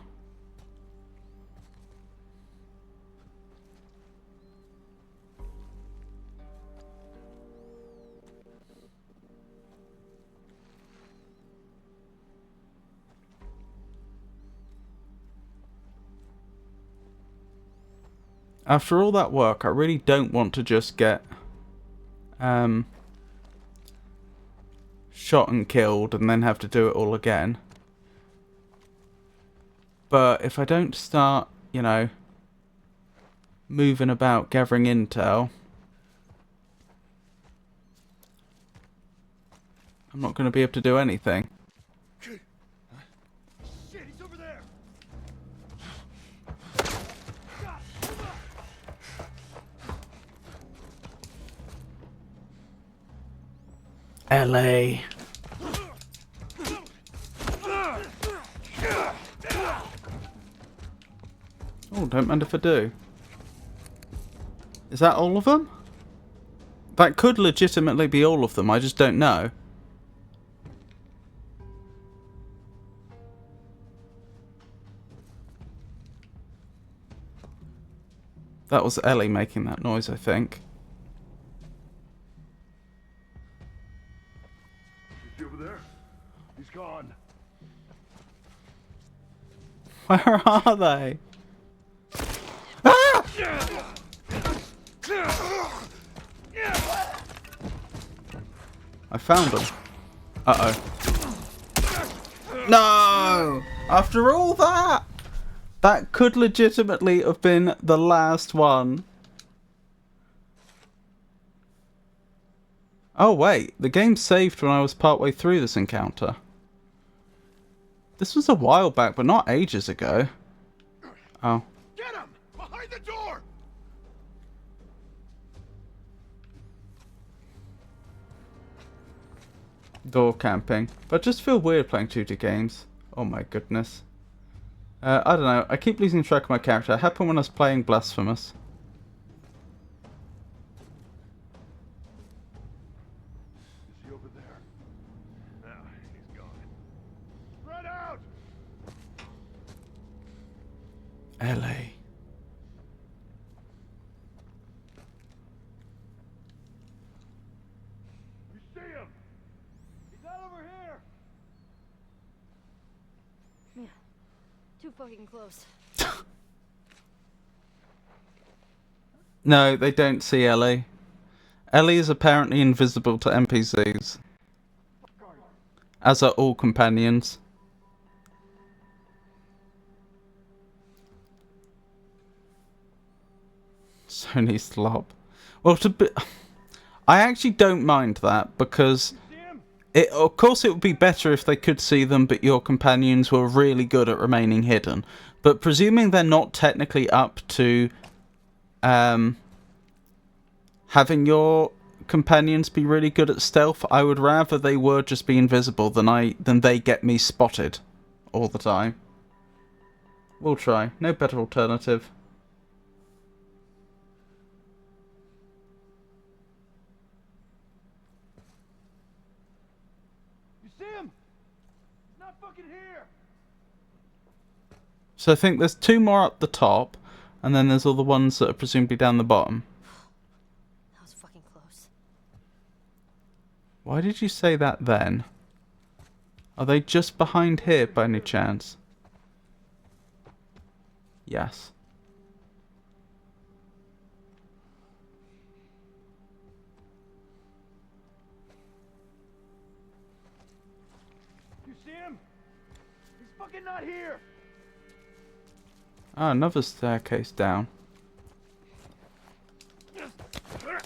After all that work, I really don't want to just get shot and killed and then have to do it all again. But if I don't start, you know, moving about gathering intel, I'm not going to be able to do anything. Shit, he's over there. LA. Oh, don't mind if I do. Is that all of them? That could legitimately be all of them, I just don't know. That was Ellie making that noise, I think. Is he over there? He's gone. Where are they? Ah! I found them. Uh-oh. No! After all that! That could legitimately have been the last one. Oh wait, the game saved when I was partway through this encounter. This was a while back, but not ages ago. Oh. Get him! Behind the door! Door camping. But I just feel weird playing 2D games. Oh my goodness. I don't know, I keep losing track of my character. It happened when I was playing Blasphemous. Is he over there? No, he's gone. Spread out! Ellie. You see him? He's not over here. Man, too fucking close. No, they don't see Ellie. Ellie is apparently invisible to NPCs, as are all companions. Sony slop. Well, I actually don't mind that, because of course it would be better if they could see them, but your companions were really good at remaining hidden. But presuming they're not technically up to having your companions be really good at stealth, I would rather they were just be invisible than they get me spotted all the time. We'll try. No better alternative. You see him? He's not fucking here. So I think there's 2 more up the top, and then there's all the ones that are presumably down the bottom. That was fucking close. Why did you say that then? Are they just behind here by any chance? Yes. You see him? He's fucking not here. Ah, another staircase down. Fuck.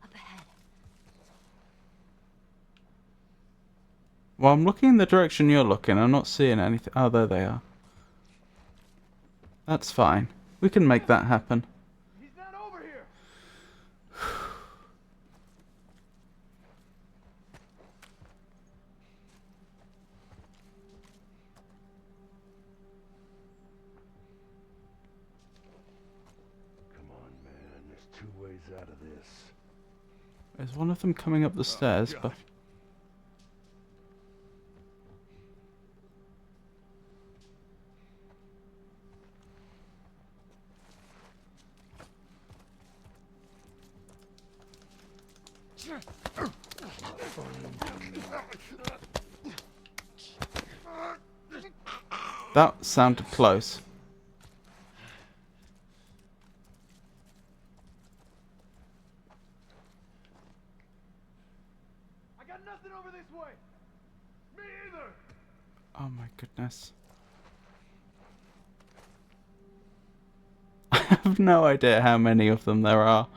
Up ahead. Well, I'm looking in the direction you're looking. I'm not seeing anything. Oh, there they are. That's fine. We can make that happen. He's not over here. Come on, man. There's 2 ways out of this. There's one of them coming up the stairs, but... That sounded close. I got nothing over this way. Me either. Oh my goodness. I have no idea how many of them there are.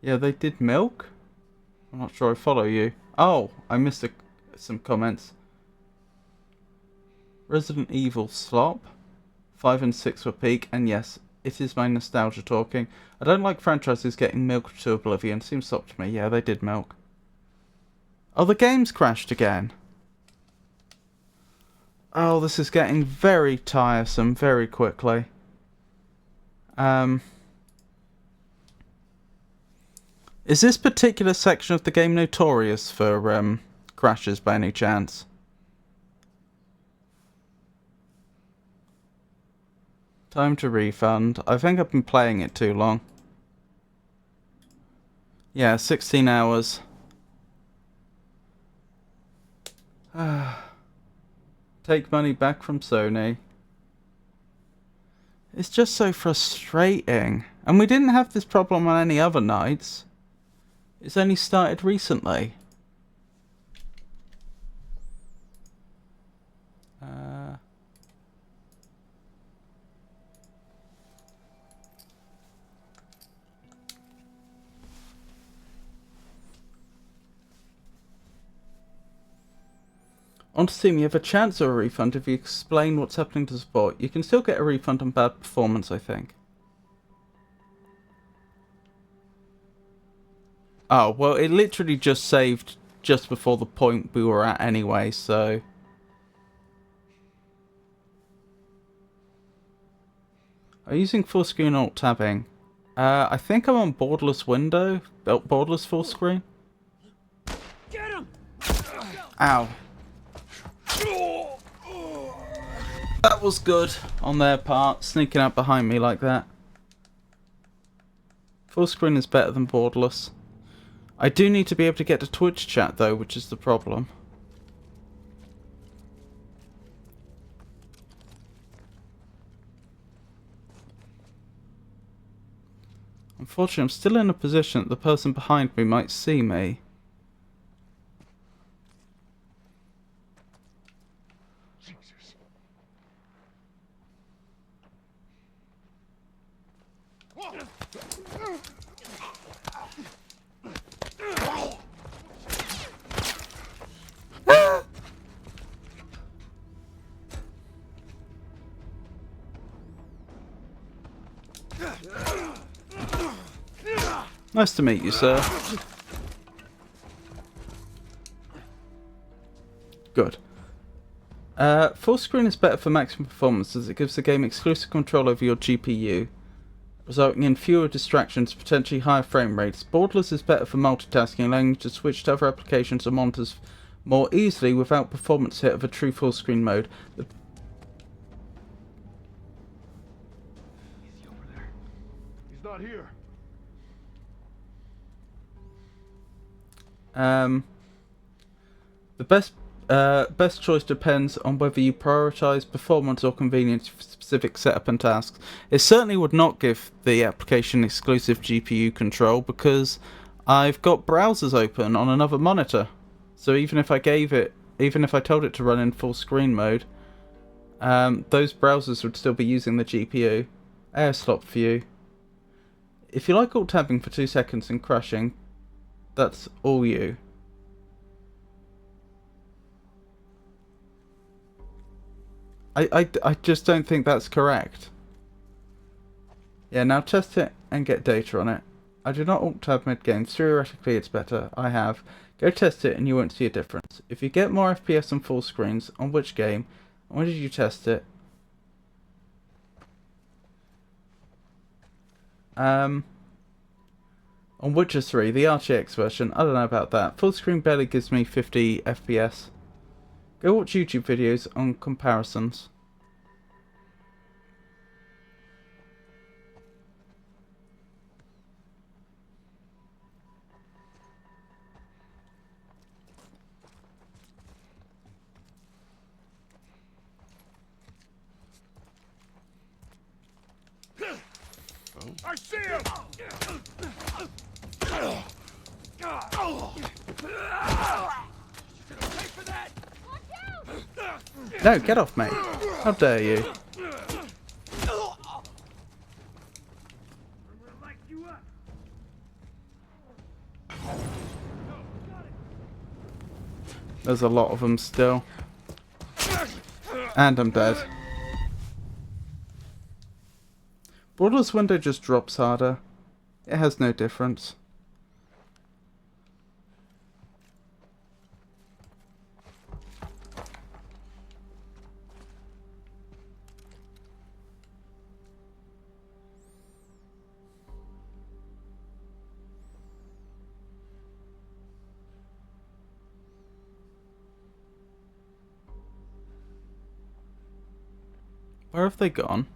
Yeah, they did milk? I'm not sure I follow you. Oh, I missed some comments. Resident Evil slop. 5 and 6 were peak, and yes, it is my nostalgia talking. I don't like franchises getting milked to oblivion. Seems slop to me. Yeah, they did milk. Oh, the game's crashed again. Oh, this is getting very tiresome very quickly. Is this particular section of the game notorious for crashes by any chance? Time to refund. I think I've been playing it too long. Yeah, 16 hours. Take money back from Sony. It's just so frustrating. And we didn't have this problem on any other nights. It's only started recently. On Steam, you have a chance of a refund if you explain what's happening to support. You can still get a refund on bad performance, I think. Oh, well, it literally just saved just before the point we were at anyway, so... Are you using full screen alt tabbing? I think I'm on borderless window, borderless full screen. Get him! Ow. That was good on their part, sneaking out behind me like that. Full screen is better than borderless. I do need to be able to get to Twitch chat though, which is the problem. Unfortunately, I'm still in a position that the person behind me might see me. Jesus. Nice to meet you, sir. Good. Full screen is better for maximum performance as it gives the game exclusive control over your GPU, resulting in fewer distractions, potentially higher frame rates. Borderless is better for multitasking, allowing you to switch to other applications or monitors more easily without performance hit of a true full screen mode. Is he over there? He's not here. The best choice depends on whether you prioritize performance or convenience for specific setup and tasks. It certainly would not give the application exclusive GPU control because I've got browsers open on another monitor. So even if I told it to run in full screen mode, those browsers would still be using the GPU. Airslop view. If you like alt tabbing for 2 seconds and crashing, that's all you. I just don't think that's correct. Yeah, now test it and get data on it. I do not alt tab mid game. Theoretically it's better. I have. Go test it and you won't see a difference. If you get more FPS and full screens, on which game? When did you test it? On Witcher 3, the RTX version, I don't know about that. Full screen barely gives me 50 FPS. Go watch YouTube videos on comparisons. I see him! No, get off me. How dare you? There's a lot of them still. And I'm dead. Borderless window just drops harder. It has no difference. Where have they gone?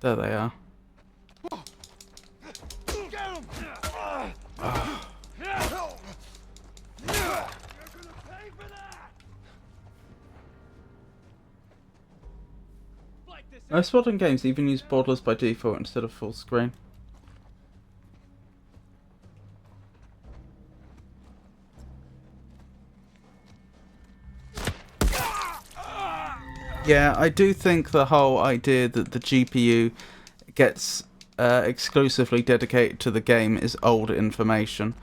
There they are. Most modern games even use borderless by default instead of full screen. Yeah, I do think the whole idea that the GPU gets exclusively dedicated to the game is old information.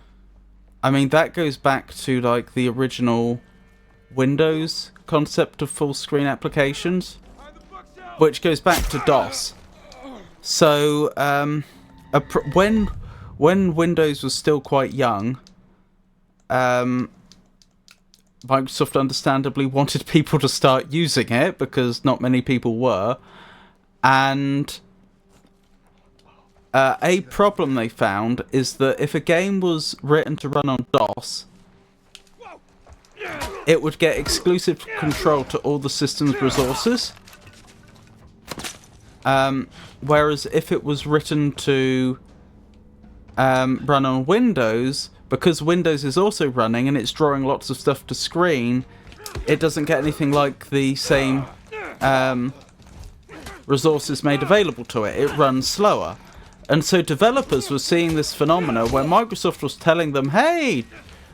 I mean, that goes back to like the original Windows concept of full screen applications, which goes back to DOS. So when Windows was still quite young, Microsoft understandably wanted people to start using it because not many people were. And a problem they found is that if a game was written to run on DOS, it would get exclusive control to all the system's resources. Whereas if it was written to run on Windows, because Windows is also running and it's drawing lots of stuff to screen, it doesn't get anything like the same resources made available to it. It runs slower. And so developers were seeing this phenomena where Microsoft was telling them, hey,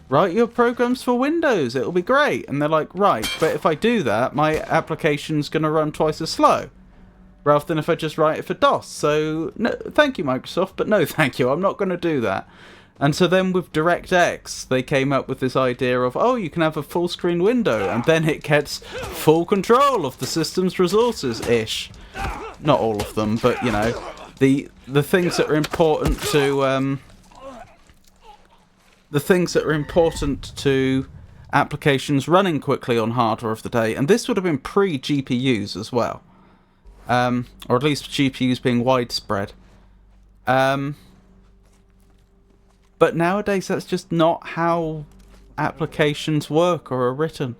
write your programs for Windows, it'll be great. And they're like, right, but if I do that, my application's going to run twice as slow, rather than if I just write it for DOS. So, no, thank you, Microsoft, but no thank you, I'm not going to do that. And so then with DirectX, they came up with this idea of, oh, you can have a full screen window, and then it gets full control of the system's resources-ish. Not all of them, but, you know, the things that are important to the things that are important to applications running quickly on hardware of the day. And this would have been pre-GPUs as well. Or at least GPUs being widespread. But nowadays that's just not how applications work or are written.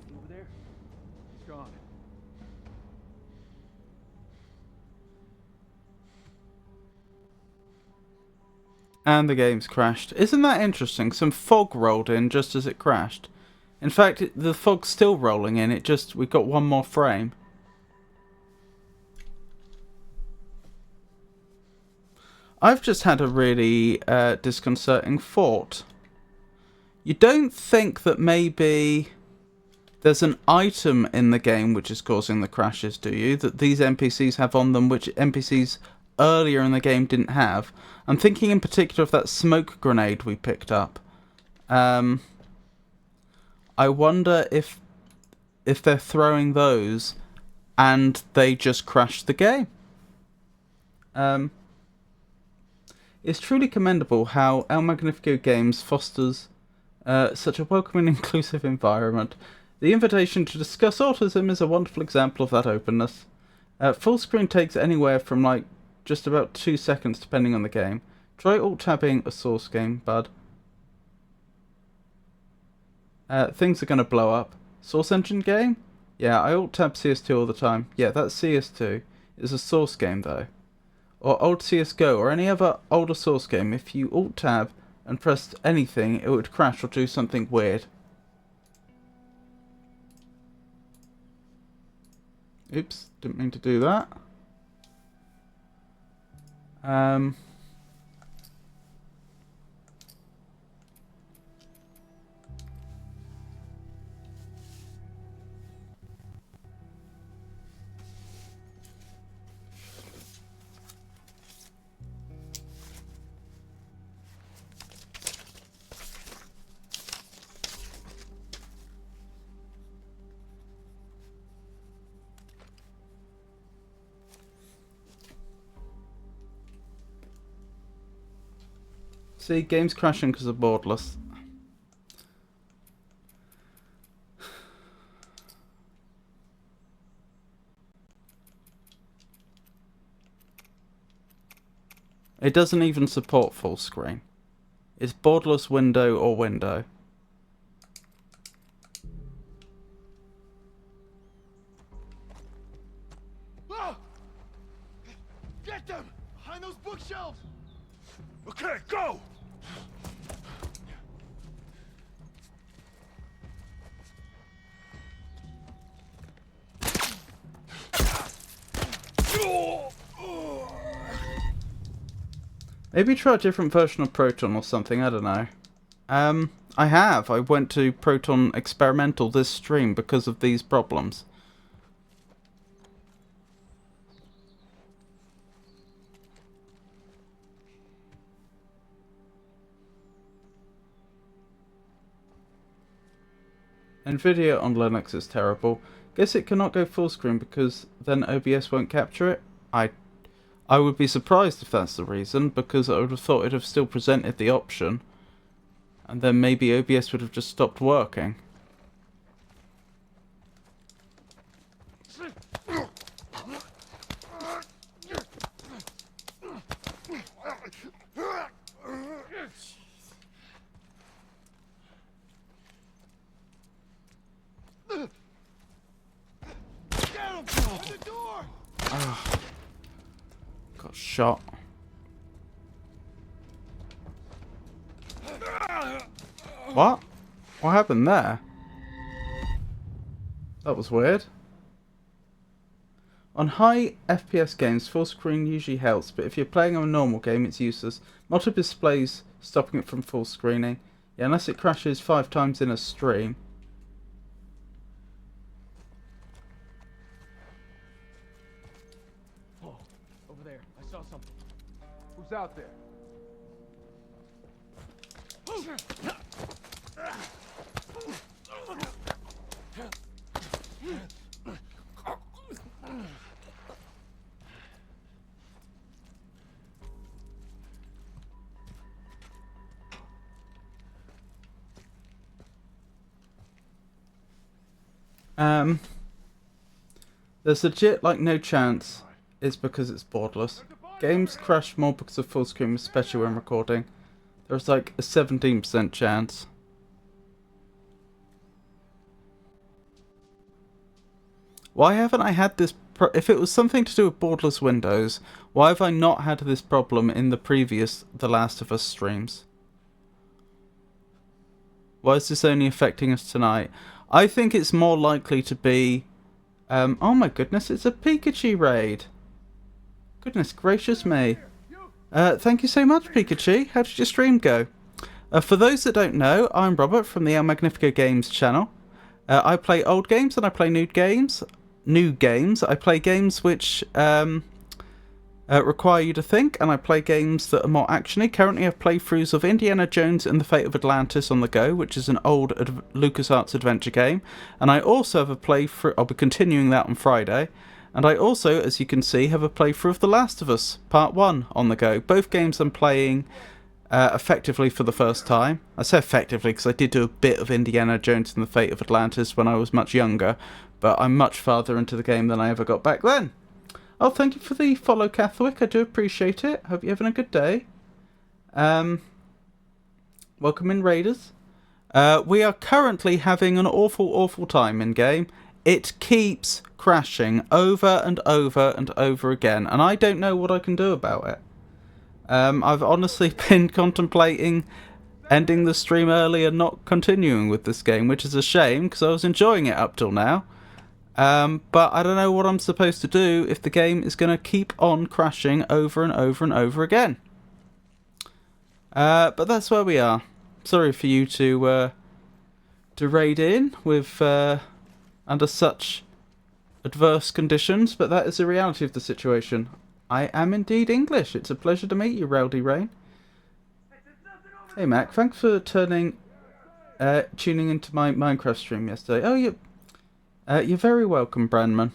Over there? It's gone. And the game's crashed. Isn't that interesting? Some fog rolled in just as it crashed. In fact, the fog's still rolling in. We've got one more frame. I've just had a really disconcerting thought. You don't think that maybe there's an item in the game which is causing the crashes, do you? That these NPCs have on them which NPCs earlier in the game didn't have. I'm thinking in particular of that smoke grenade we picked up. I wonder if they're throwing those and they just crashed the game. It's truly commendable how El Magnifico Games fosters such a welcoming and inclusive environment. The invitation to discuss autism is a wonderful example of that openness. Full screen takes anywhere from like just about 2 seconds depending on the game. Try alt-tabbing a source game, bud. Things are going to blow up. Source engine game? Yeah, I alt-tab CS2 all the time. Yeah, that's CS2. It's a source game though. Or old CSGO or any other older source game, if you alt-tab and pressed anything, it would crash or do something weird. Oops, didn't mean to do that. See, game's crashing because of borderless. It doesn't even support full screen. It's borderless window or window. Ah! Get them! Behind those bookshelves! Okay, go! Maybe try a different version of Proton or something, I don't know. I have. I went to Proton Experimental this stream because of these problems. Nvidia on Linux is terrible. Guess it cannot go full screen because then OBS won't capture it? I would be surprised if that's the reason, because I would have thought it'd have still presented the option. And then maybe OBS would have just stopped working. Got shot. What? What happened there? That was weird. On high FPS games, full screen usually helps, but if you're playing on a normal game, it's useless. Multiple displays stopping it from full screening. Yeah, unless it crashes 5 times in a stream. Oh, over there. I saw something. Who's out there? There's legit like no chance it's because it's borderless. Games crash more because of full screen, especially when recording. There's like a 17% chance. Why haven't I had this if it was something to do with borderless Windows, why have I not had this problem in the previous The Last of Us streams? Why is this only affecting us tonight? I think it's more likely to be... oh my goodness, it's a Pikachu raid. Goodness gracious me. Thank you so much, Pikachu. How did your stream go? For those that don't know, I'm Robert from the El Magnifico Games channel. I play old games and I play new games. I play games which require you to think, and I play games that are more actiony. Currently I have playthroughs of Indiana Jones and the Fate of Atlantis on the go, which is an old LucasArts adventure game. And I also have a playthrough, I'll be continuing that on Friday. And I also, as you can see, have a playthrough of The Last of Us Part 1 on the go. Both games I'm playing effectively for the first time. I say effectively because I did do a bit of Indiana Jones and the Fate of Atlantis when I was much younger, but I'm much farther into the game than I ever got back then. Oh, thank you for the follow, Catholic. I do appreciate it. Hope you're having a good day. Welcome in, Raiders. We are currently having an awful time in game. It keeps crashing over and over and over again, and I don't know what I can do about it. I've honestly been contemplating ending the stream early and not continuing with this game, which is a shame because I was enjoying it up till now. But I don't know what I'm supposed to do if the game is going to keep on crashing over and over and over again. But that's where we are. Sorry for you to raid in with under such adverse conditions, but that is the reality of the situation. I am indeed English. It's a pleasure to meet you, Rowdy Rain. Hey Mac, thanks for tuning into my Minecraft stream yesterday. Oh, you're very welcome, Brandman.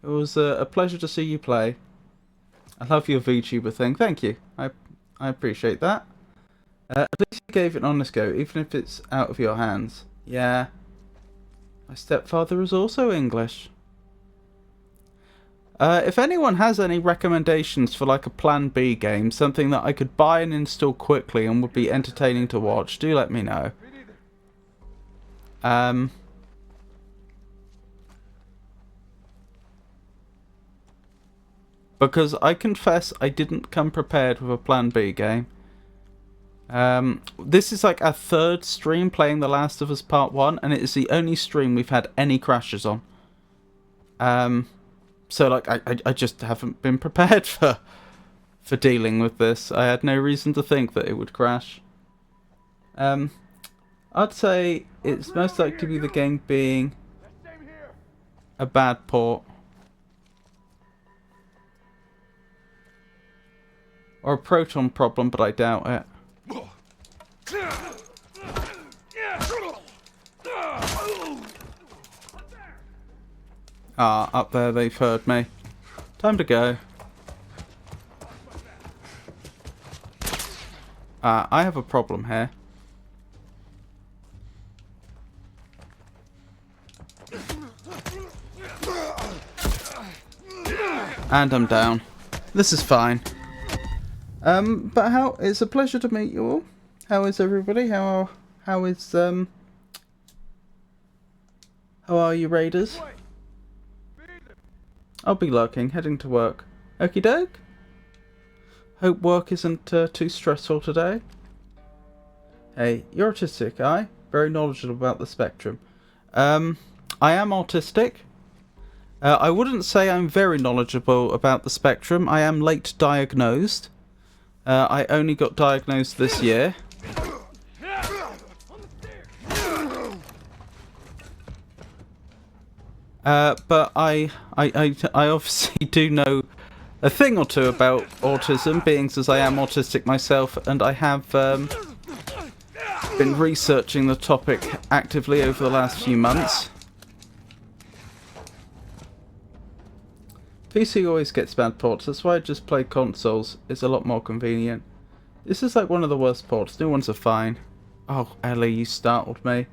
It was a pleasure to see you play. I love your VTuber thing. Thank you. I appreciate that. At least you gave it an honest go, even if it's out of your hands. Yeah. My stepfather is also English. If anyone has any recommendations for like a Plan B game, something that I could buy and install quickly and would be entertaining to watch, do let me know. Because I confess I didn't come prepared with a Plan B game. This is like our third stream playing The Last of Us Part 1, and it is the only stream we've had any crashes on. So like I just haven't been prepared for for dealing with this. I had no reason to think that it would crash. I'd say it's most likely to be the game being a bad port. Or a Proton problem, but I doubt it. Ah, up there, they've heard me. Time to go. I have a problem here. And I'm down. This is fine. But it's a pleasure to meet you all. How is everybody? How are you, Raiders? I'll be lurking, heading to work. Okie doke. Hope work isn't too stressful today. Hey, you're autistic, aye? Very knowledgeable about the spectrum. I am autistic. I wouldn't say I'm very knowledgeable about the spectrum. I am late diagnosed. I only got diagnosed this year. But I obviously do know a thing or two about autism, being as I am autistic myself, and I have been researching the topic actively over the last few months. PC always gets bad ports, that's why I just play consoles. It's a lot more convenient. This is like one of the worst ports, new ones are fine. Oh, Ellie, you startled me.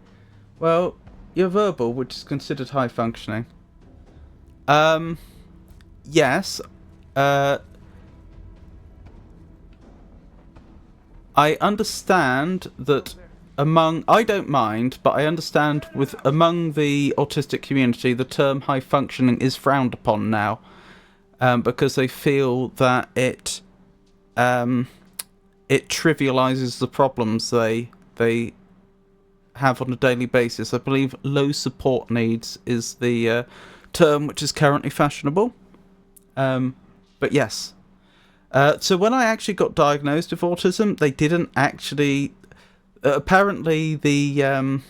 Well, you're verbal, which is considered high functioning. Yes. I understand that I don't mind, but I understand among the autistic community, the term high functioning is frowned upon now. Because they feel that it trivializes the problems they have on a daily basis. I believe low support needs is the term which is currently fashionable. But yes. So when I actually got diagnosed with autism, they didn't actually... apparently the...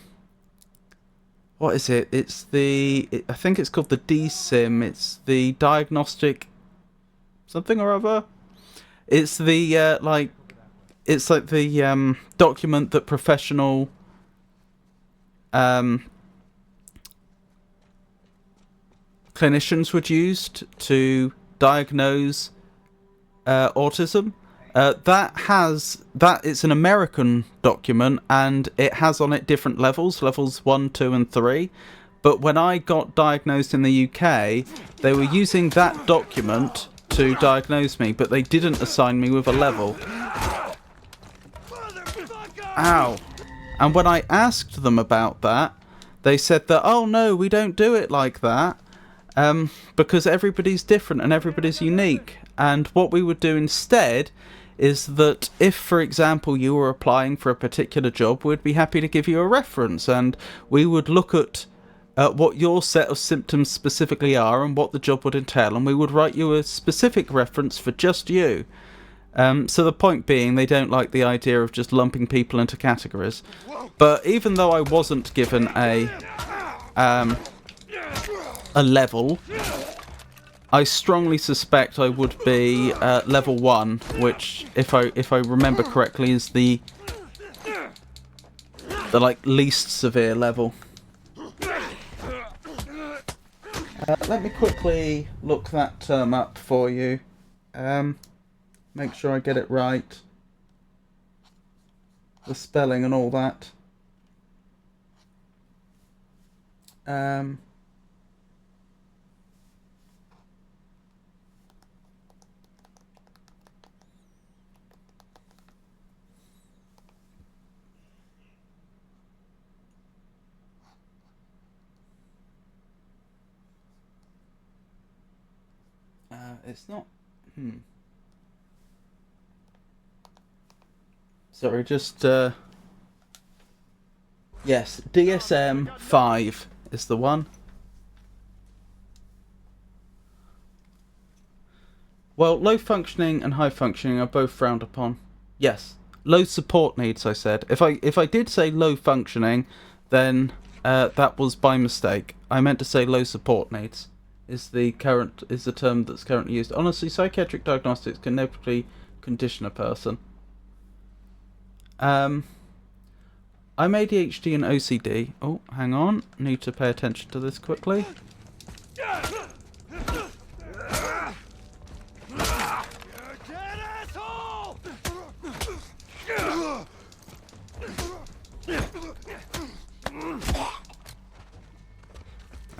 what is it? I think it's called the DSIM. It's the diagnostic something or other. It's the it's like the document that professional clinicians would use to diagnose autism. It's an American document, and it has on it different levels 1, 2 and 3. But when I got diagnosed in the UK, they were using that document to diagnose me, but they didn't assign me with a level. Ow. And when I asked them about that, they said that, oh no, we don't do it like that, because everybody's different and everybody's unique. And what we would do instead is that if, for example, you were applying for a particular job, we'd be happy to give you a reference, and we would look at what your set of symptoms specifically are and what the job would entail, and we would write you a specific reference for just you. So the point being, they don't like the idea of just lumping people into categories. But even though I wasn't given a level, I strongly suspect I would be level 1, which, if I remember correctly, is the least severe level. Let me quickly look that term up for you. Make sure I get it right. The spelling and all that. It's not... Sorry, just... Yes, DSM-5 is the one. Well, low functioning and high functioning are both frowned upon. Yes, low support needs. I said. If I did say low functioning, then that was by mistake. I meant to say low support needs. Is the term that's currently used. Honestly, psychiatric diagnostics can inevitably condition a person. I'm ADHD and OCD. Oh, hang on. Need to pay attention to this quickly.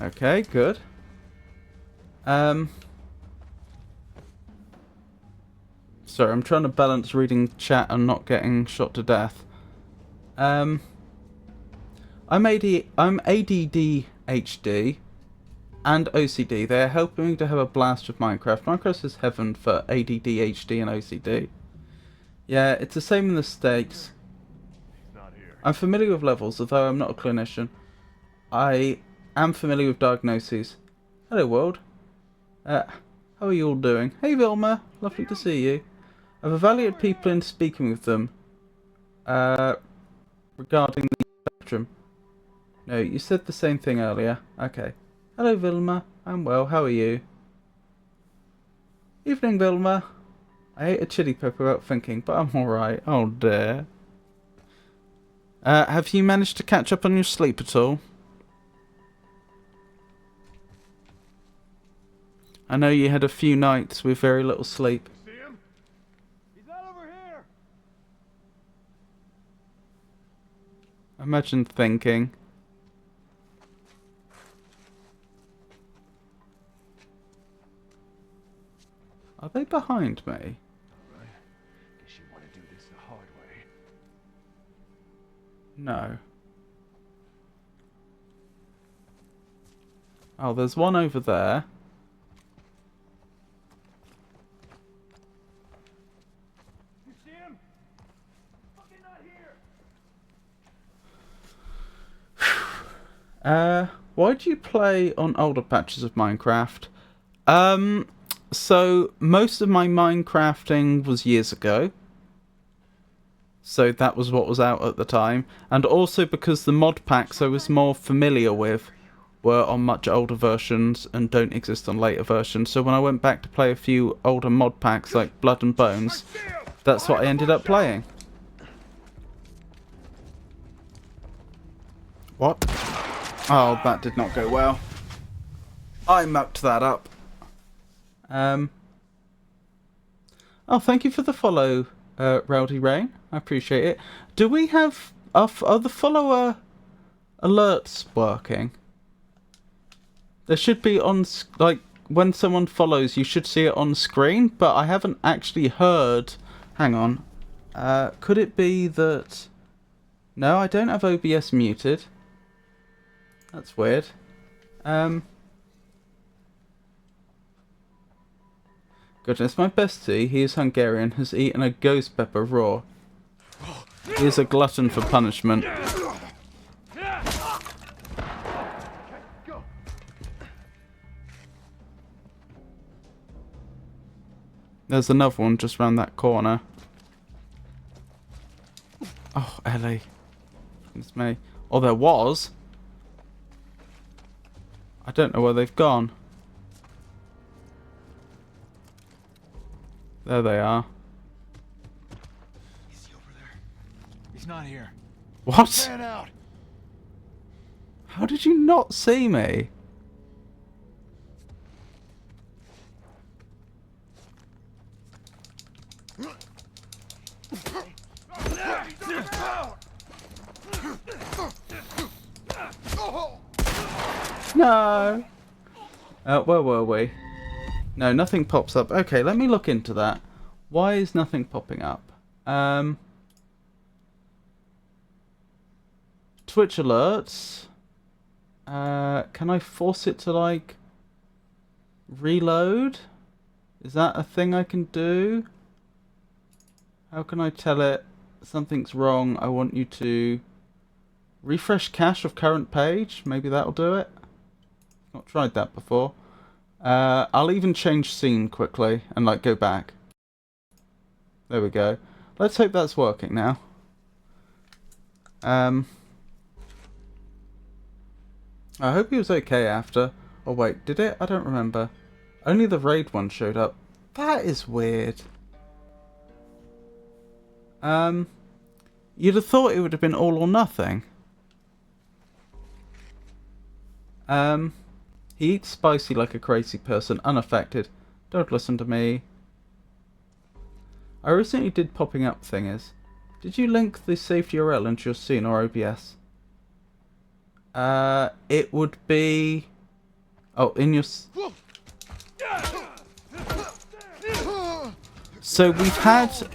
Okay, good. Sorry, I'm trying to balance reading chat and not getting shot to death. I'm ADD, HD, and OCD. They're helping me to have a blast with Minecraft. Minecraft is heaven for ADD, HD, and OCD. Yeah, it's the same in the States. I'm familiar with levels, although I'm not a clinician. I am familiar with diagnoses. Hello, world. How are you all doing? Hey, Vilma. Lovely to see you. I've evaluated people in speaking with them regarding the spectrum. No, you said the same thing earlier. Okay. Hello, Vilma. I'm well. How are you? Evening, Vilma. I ate a chili pepper without thinking, but I'm alright. Oh, dear. Have you managed to catch up on your sleep at all? I know you had a few nights with very little sleep. See him? He's not over here. Imagine thinking. Are they behind me? All right. Guess you want to do this the hard way. No. Oh, there's one over there. You see him? Fucking not here. Why do you play on older patches of Minecraft? So most of my Minecrafting was years ago. So that was what was out at the time. And also because the mod packs I was more familiar with were on much older versions and don't exist on later versions. So when I went back to play a few older mod packs like Blood and Bones, that's what I ended up playing. What? Oh, that did not go well. I mucked that up. Oh, thank you for the follow, Rowdy Rain. I appreciate it. Do we have... Are the follower alerts working? There should be on... Like, when someone follows, you should see it on screen, but I haven't actually heard... Hang on. Could it be that... No, I don't have OBS muted. That's weird. Goodness, my bestie, he is Hungarian, has eaten a ghost pepper raw. He is a glutton for punishment. There's another one just round that corner. Oh, Ellie. It's me. Or there was. I don't know where they've gone. There they are. Is he over there? He's not here. What? Man out. How did you not see me? No. Where were we? No, nothing pops up. Okay, let me look into that. Why is nothing popping up? Twitch alerts. Can I force it to, like, reload? Is that a thing I can do? How can I tell it something's wrong? I want you to refresh cache of current page. Maybe that'll do it. Not tried that before. I'll even change scene quickly and like go back. There we go. Let's hope that's working now. I hope he was okay after. Oh wait, did it? I don't remember. Only the raid one showed up. That is weird. You'd have thought it would have been all or nothing. He eats spicy like a crazy person, unaffected. Don't listen to me. I recently did popping up thingers. Did you link the saved URL into your scene or OBS? It would be... Oh, in your... So we've had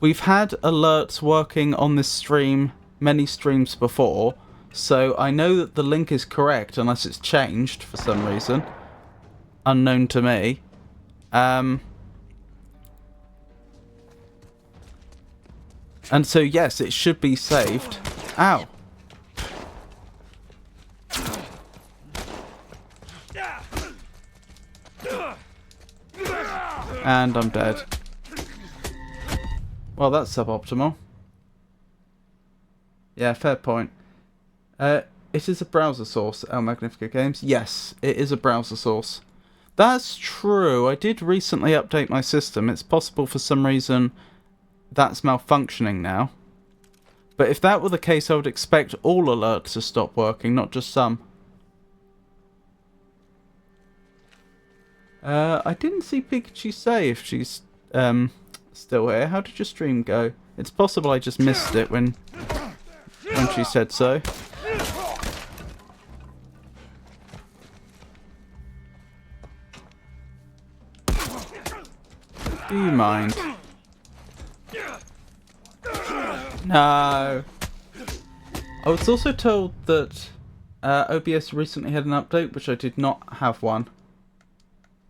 alerts working on this stream many streams before, so I know that the link is correct unless it's changed for some reason, unknown to me. And so yes, it should be saved. Ow. And I'm dead. Well, that's suboptimal. Yeah, fair point. It is a browser source, El Magnifica Games. Yes, it is a browser source. That's true. I did recently update my system. It's possible for some reason that's malfunctioning now. But if that were the case, I would expect all alerts to stop working, not just some. I didn't see Pikachu say if she's still here. How did your stream go? It's possible I just missed it when she said so. Do you mind? No. I was also told that OBS recently had an update, which I did not have one.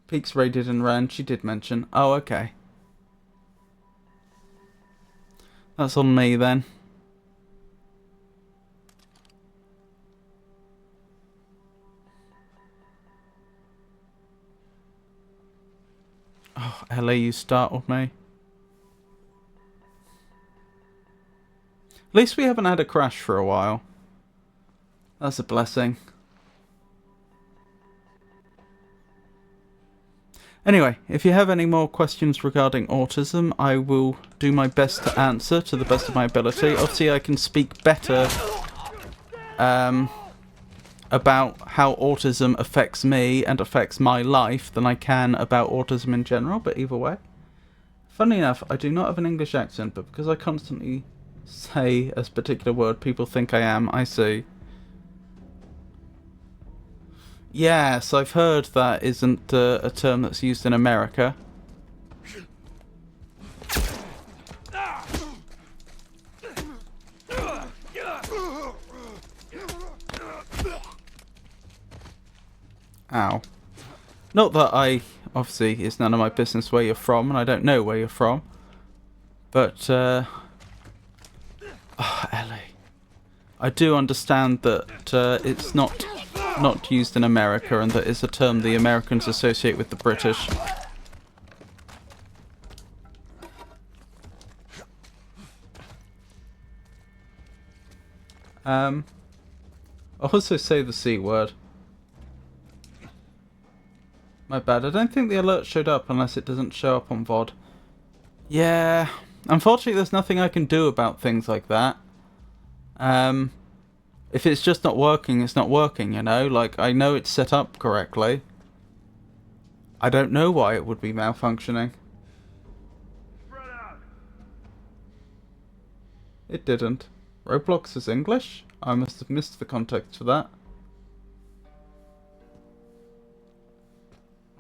Peaks raided and ran, she did mention. Oh, okay. That's on me then. Oh, LA, you startled me. At least we haven't had a crash for a while. That's a blessing. Anyway, if you have any more questions regarding autism, I will do my best to answer to the best of my ability. Obviously, I can speak better about how autism affects me and affects my life than I can about autism in general, but either way. Funnily enough, I do not have an English accent, but because I constantly say a particular word people think I am, I see. Yes, I've heard that isn't a term that's used in America. Ow. Not that obviously, it's none of my business where you're from, and I don't know where you're from. But, oh, Ellie. I do understand that it's not used in America, and that it's a term the Americans associate with the British. I'll also say the C word. My bad. I don't think the alert showed up unless it doesn't show up on VOD. Yeah. Unfortunately, there's nothing I can do about things like that. If it's just not working, it's not working, you know? Like, I know it's set up correctly. I don't know why it would be malfunctioning. It didn't. Roblox is English? I must have missed the context for that.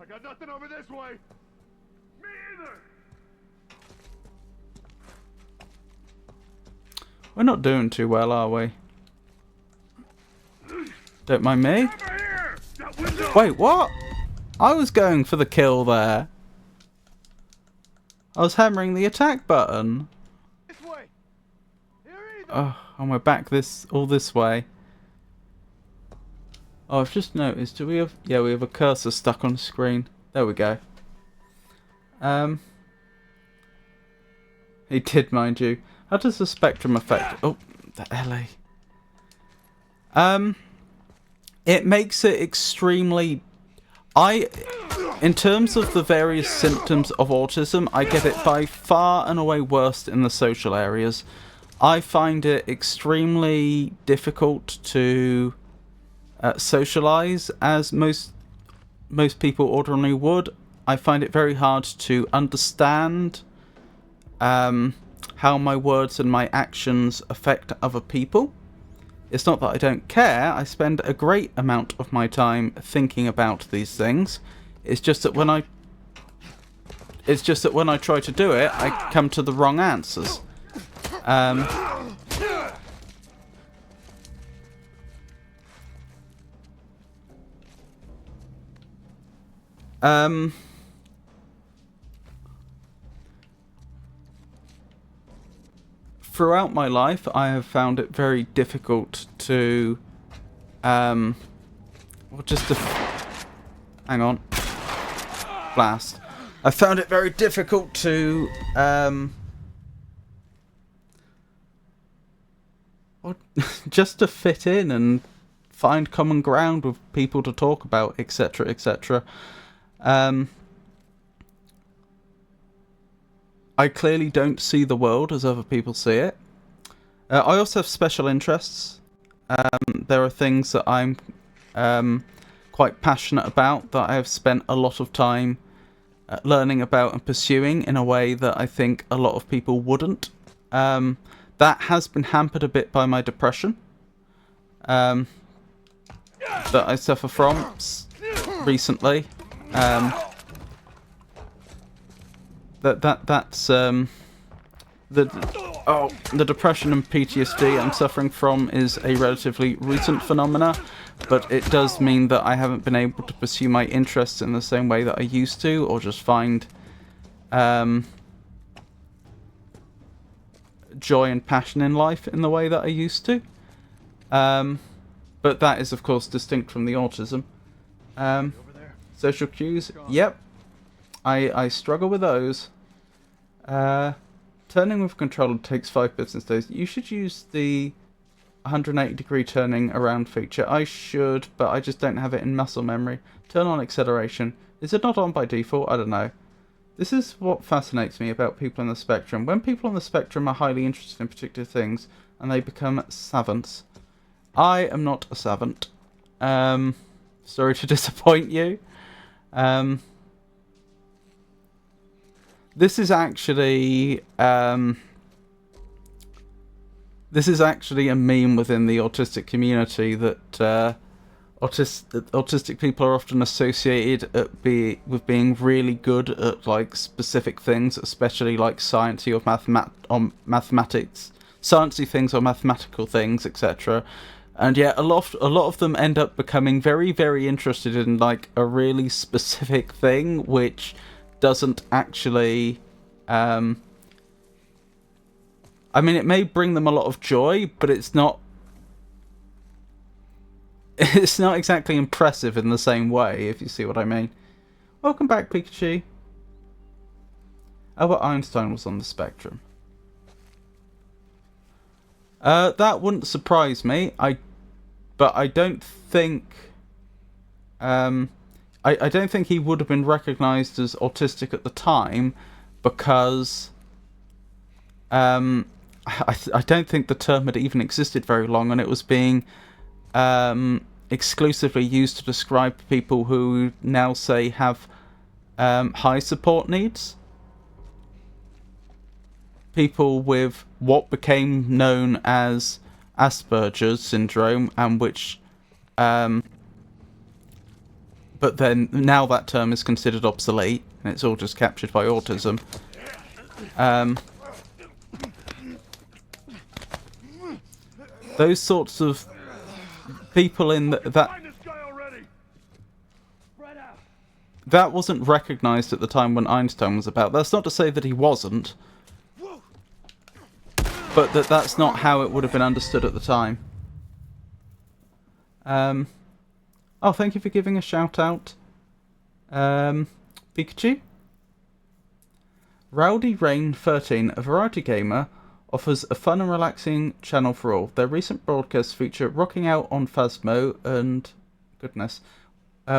I got nothing over this way. Me either. We're not doing too well, are we? Don't mind me. Wait, what? I was going for the kill there. I was hammering the attack button. This way. Here either. Oh, and we're back all this way. Oh, I've just noticed, do we have... Yeah, we have a cursor stuck on the screen. There we go. He did, mind you. How does the spectrum affect... Oh, the LA. It makes it extremely... In terms of the various symptoms of autism, I get it by far and away worst in the social areas. I find it extremely difficult to socialize, as most people ordinarily would. I find it very hard to understand how my words and my actions affect other people. It's not that I don't care. I spend a great amount of my time thinking about these things. It's just that when I try to do it, I come to the wrong answers. Throughout my life, I have found it very difficult to, hang on, blast. I found it very difficult to, just to fit in and find common ground with people to talk about, etc., etc. I clearly don't see the world as other people see it. I also have special interests. There are things that I'm quite passionate about that I have spent a lot of time learning about and pursuing in a way that I think a lot of people wouldn't. That has been hampered a bit by my depression that I suffer from recently. That's the depression and PTSD I'm suffering from is a relatively recent phenomena, but it does mean that I haven't been able to pursue my interests in the same way that I used to, or just find joy and passion in life in the way that I used to. But that is, of course, distinct from the autism. Social cues, yep. I struggle with those. Turning with controller takes 5 business days. You should use the 180-degree turning around feature. I should, but I just don't have it in muscle memory. Turn on acceleration. Is it not on by default? I don't know. This is what fascinates me about people on the spectrum. When people on the spectrum are highly interested in particular things, and they become savants. I am not a savant. Sorry to disappoint you. This is actually a meme within the autistic community that autistic people are often associated with being really good at like specific things, especially like sciencey or mathematics, sciencey things or mathematical things, etc. And yet a lot of them end up becoming very, very interested in like a really specific thing, which doesn't actually I mean, it may bring them a lot of joy, but it's not exactly impressive in the same way, if you see what I mean. Welcome back, Pikachu. Albert Einstein was on the spectrum. That wouldn't surprise me. But I don't think I don't think he would have been recognised as autistic at the time, because I don't think the term had even existed very long, and it was being exclusively used to describe people who now say have high support needs. People with what became known as Asperger's syndrome, and which but then now that term is considered obsolete, and it's all just captured by autism. Those sorts of people in that wasn't recognised at the time when Einstein was about. That's not to say that he wasn't, but that's not how it would have been understood at the time. Oh, thank you for giving a shout out. Pikachu? Rowdy Rain 13, a variety gamer, offers a fun and relaxing channel for all. Their recent broadcasts feature rocking out on Phasmo and... goodness.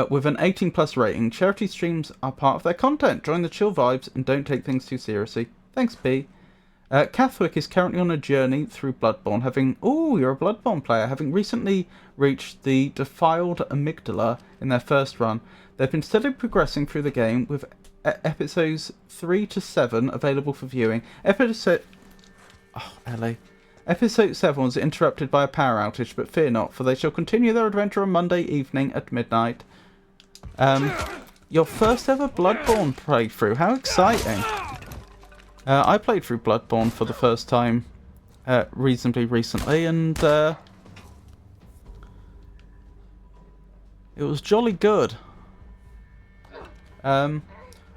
With an 18 plus rating, charity streams are part of their content. Join the chill vibes and don't take things too seriously. Thanks, B. Catholic is currently on a journey through Bloodborne, having... Ooh, you're a Bloodborne player. Having recently reached the Defiled Amygdala in their first run. They've been steadily progressing through the game, with episodes 3 to 7 available for viewing. Episode 7 was interrupted by a power outage, but fear not, for they shall continue their adventure on Monday evening at midnight. Your first ever Bloodborne playthrough. How exciting. I played through Bloodborne for the first time reasonably recently, and it was jolly good. I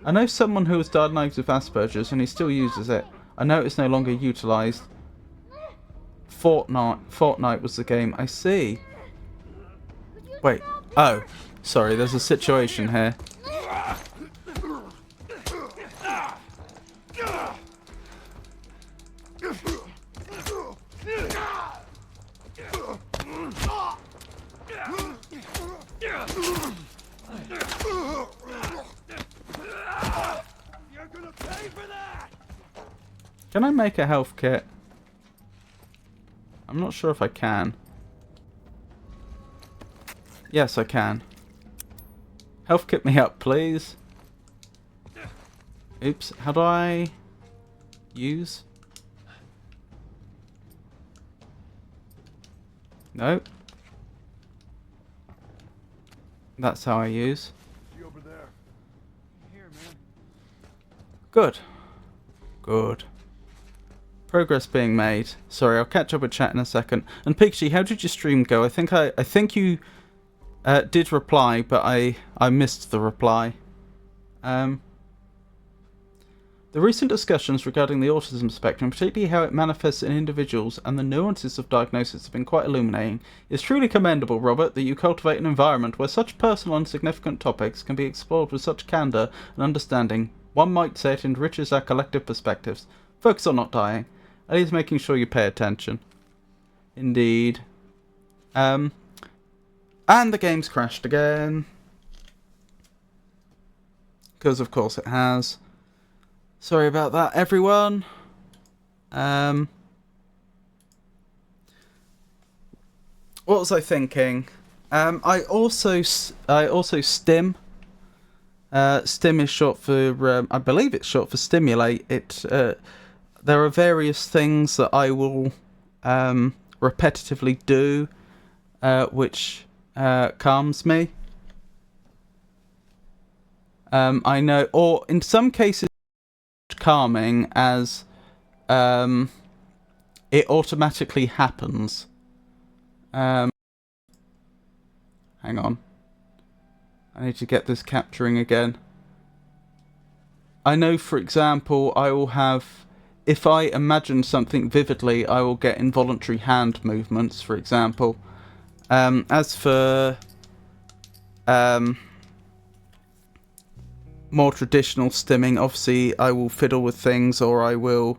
know someone who was diagnosed with Asperger's and he still uses it. I know it's no longer utilised. Fortnite was the game. I see. Wait. Oh. Sorry, there's a situation here. Can I make a health kit? I'm not sure if I can. Yes, I can. Health kit me up, please. Oops, how do I use? No. That's how I use. You over there? Here, man. Good. Good. Progress being made. Sorry, I'll catch up with chat in a second. And Pikachu, how did your stream go? I think you did reply, but I missed the reply. The recent discussions regarding the autism spectrum, particularly how it manifests in individuals and the nuances of diagnosis, have been quite illuminating. It's truly commendable, Robert, that you cultivate an environment where such personal and significant topics can be explored with such candour and understanding. One might say it enriches our collective perspectives. Focus on not dying. At least making sure you pay attention. Indeed. And the game's crashed again. Because of course it has. Sorry about that, everyone. What was I thinking? I also stim. Stim is short for, I believe it's short for stimulate. There are various things that I will repetitively do, which calms me. I know, or in some cases, calming as it automatically happens. Hang on. I need to get this capturing again. I know, for example, I will have... If I imagine something vividly, I will get involuntary hand movements, for example. As for more traditional stimming, obviously I will fiddle with things, or I will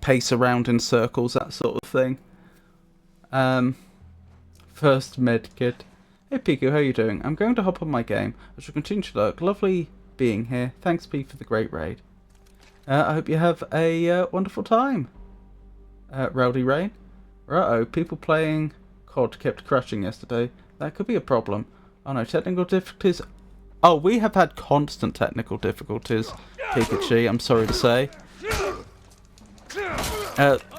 pace around in circles, that sort of thing. First med kit. Hey Piku, how are you doing? I'm going to hop on my game. I shall continue to lurk. Lovely being here. Thanks P for the great raid. I hope you have a wonderful time. Rowdy Rain. Uh-oh, people playing COD kept crashing yesterday. That could be a problem. Oh no, technical difficulties. Oh, we have had constant technical difficulties, Pikachu, I'm sorry to say.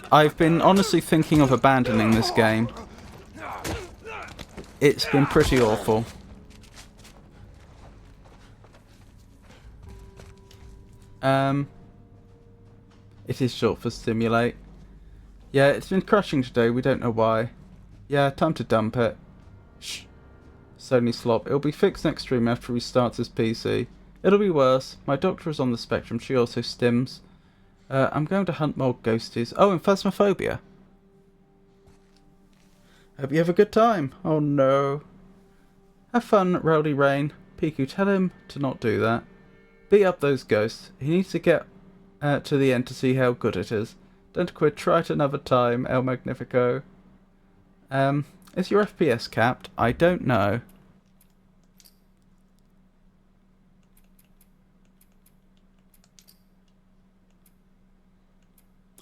I've been honestly thinking of abandoning this game. It's been pretty awful. It is short for stimulate. Yeah, it's been crashing today, we don't know why. Yeah, time to dump it. Shh. Sony slop. It'll be fixed next stream after he starts his PC. It'll be worse. My doctor is on the spectrum, she also stims. I'm going to hunt more ghosties. Oh, and Phasmophobia. Hope you have a good time. Oh no. Have fun, Rowdy Rain. Piku, tell him to not do that. Beat up those ghosts. He needs to get to the end to see how good it is. Don't quit. Try it another time, El Magnifico. Is your FPS capped? I don't know.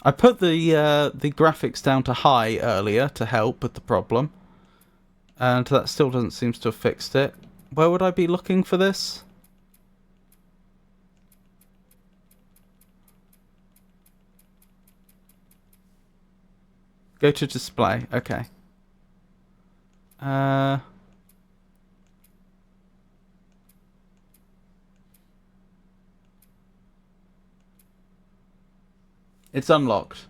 I put the graphics down to high earlier to help with the problem, and that still doesn't seem to have fixed it. Where would I be looking for this? Go to display. Okay. It's unlocked.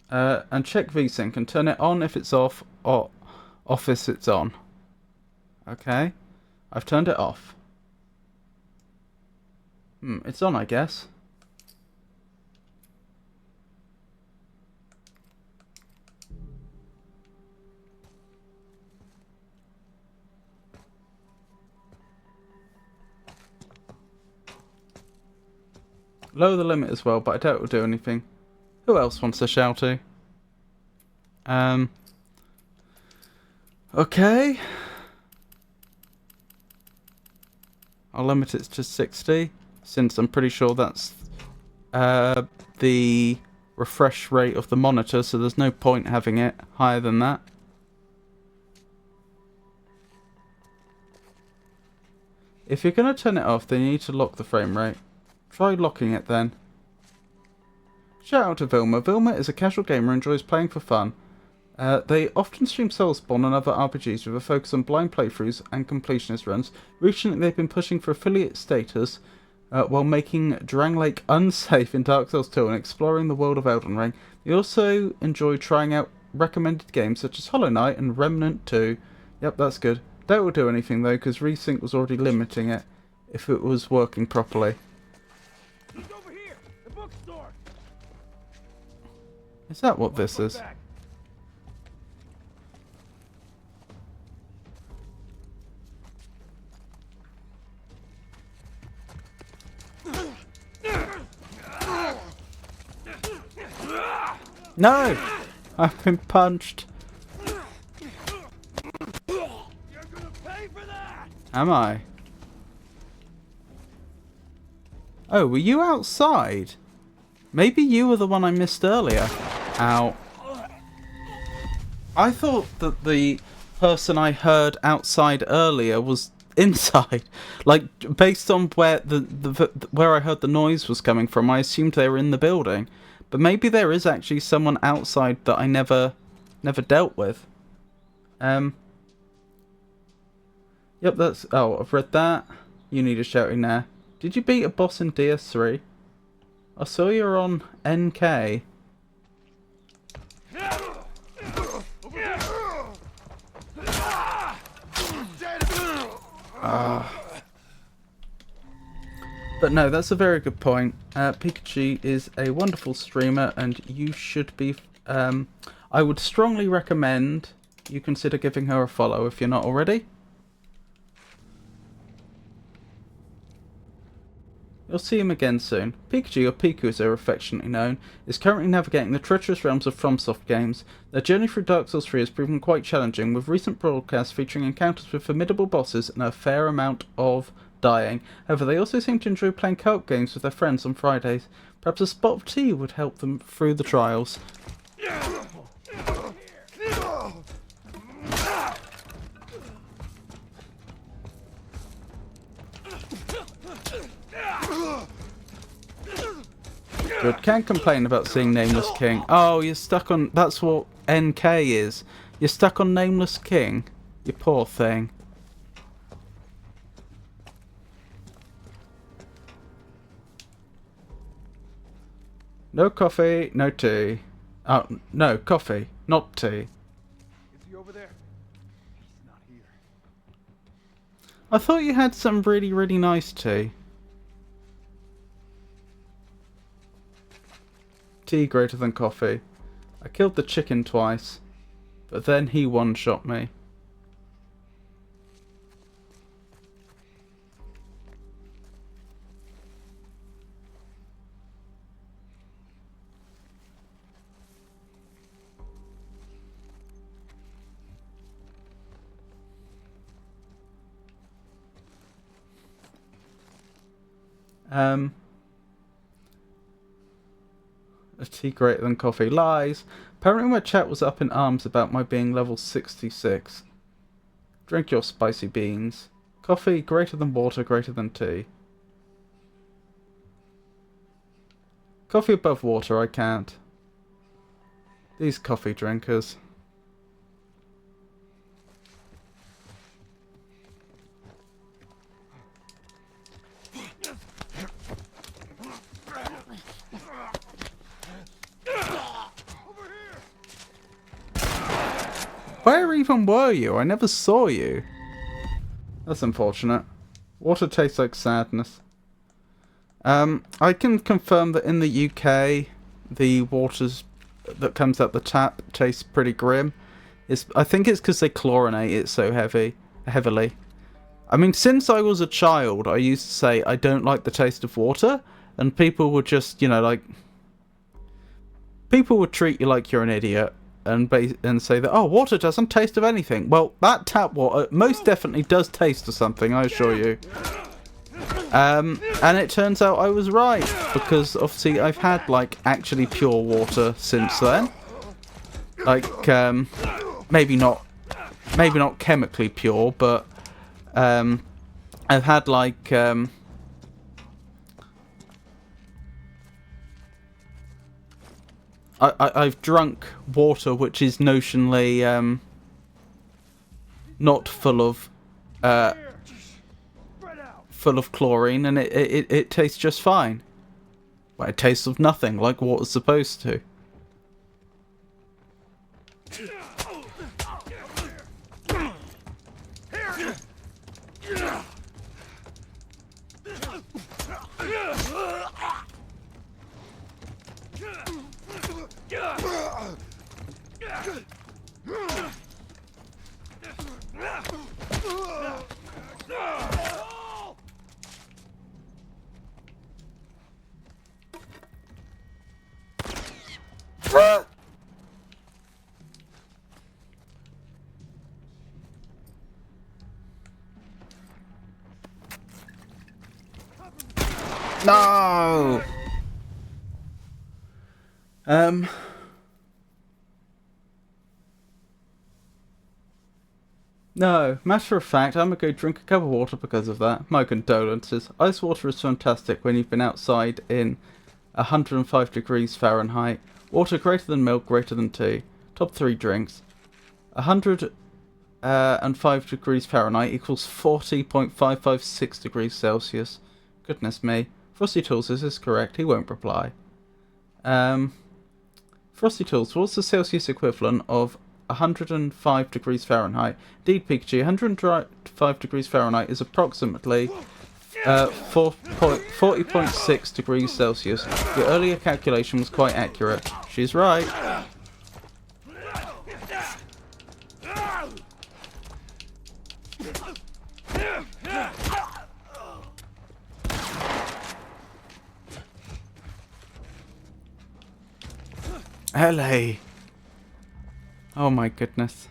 And check VSync and turn it on if it's off, or off if it's on. Okay. I've turned it off. It's on, I guess. Lower the limit as well, but I doubt it will do anything. Who else wants to shout to? Okay. I'll limit it to 60, since I'm pretty sure that's the refresh rate of the monitor, so there's no point having it higher than that. If you're going to turn it off, then you need to lock the frame rate. Try locking it then. Shout out to Vilma. Vilma is a casual gamer and enjoys playing for fun. They often stream Soulspawn and other RPGs with a focus on blind playthroughs and completionist runs. Recently they've been pushing for affiliate status while making Drang Lake unsafe in Dark Souls 2 and exploring the world of Elden Ring. They also enjoy trying out recommended games such as Hollow Knight and Remnant 2. Yep, that's good. That will do anything though, because Resync was already limiting it if it was working properly. He's over here! The bookstore! Is that what this is? No! I've been punched. You're gonna pay for that! Am I? Oh, were you outside? Maybe you were the one I missed earlier. Ow. I thought that the person I heard outside earlier was inside. Like, based on where where I heard the noise was coming from, I assumed they were in the building. But maybe there is actually someone outside that I never dealt with. Yep, that's... Oh, I've read that. You need a shouting there. Did you beat a boss in DS3? I saw you're on NK. But no, that's a very good point. Pikachu is a wonderful streamer, and you should be... I would strongly recommend you consider giving her a follow if you're not already. You'll see him again soon. Pikachu, or Piku as they're affectionately known, is currently navigating the treacherous realms of FromSoft games. Their journey through Dark Souls 3 has proven quite challenging, with recent broadcasts featuring encounters with formidable bosses and a fair amount of dying. However, they also seem to enjoy playing co-op games with their friends on Fridays. Perhaps a spot of tea would help them through the trials. Good. Can't complain about seeing Nameless King. Oh, you're stuck on... That's what NK is. You're stuck on Nameless King. You poor thing. No coffee, no tea. Oh, no, coffee, not tea. Is he over there? He's not here. I thought you had some really, really nice tea. Tea greater than coffee. I killed the chicken twice. But then he one-shot me. A tea greater than coffee. Lies. Apparently my chat was up in arms about my being level 66. Drink your spicy beans. Coffee greater than water, greater than tea. Coffee above water, I can't. These coffee drinkers. Where even were you? I never saw you. That's unfortunate. Water tastes like sadness. I can confirm that in the UK, the waters that comes out the tap tastes pretty grim. I think it's because they chlorinate it so heavily. I mean, since I was a child, I used to say I don't like the taste of water, and people would just, you know, like, people would treat you like you're an idiot. And say that, oh, water doesn't taste of anything. Well, that tap water most definitely does taste of something, I assure you. And it turns out I was right, because obviously I've had, like, actually pure water since then. Like, maybe not chemically pure, but I've had, like, I've drunk water which is notionally not full of chlorine, and it tastes just fine. Well, it tastes of nothing, like water's supposed to. No! No, matter of fact, I'm gonna go drink a cup of water because of that. My condolences. Ice water is fantastic when you've been outside in 105 degrees Fahrenheit. Water greater than milk, greater than tea. Top 3 drinks. 105 degrees Fahrenheit equals 40.556 degrees Celsius. Goodness me. Frosty Tools, is this correct? He won't reply. Frosty Tools, what's the Celsius equivalent of 105 degrees Fahrenheit? Indeed, Pikachu, 105 degrees Fahrenheit is approximately 40.6 degrees Celsius. Your earlier calculation was quite accurate. She's right. Ellie! Oh my goodness.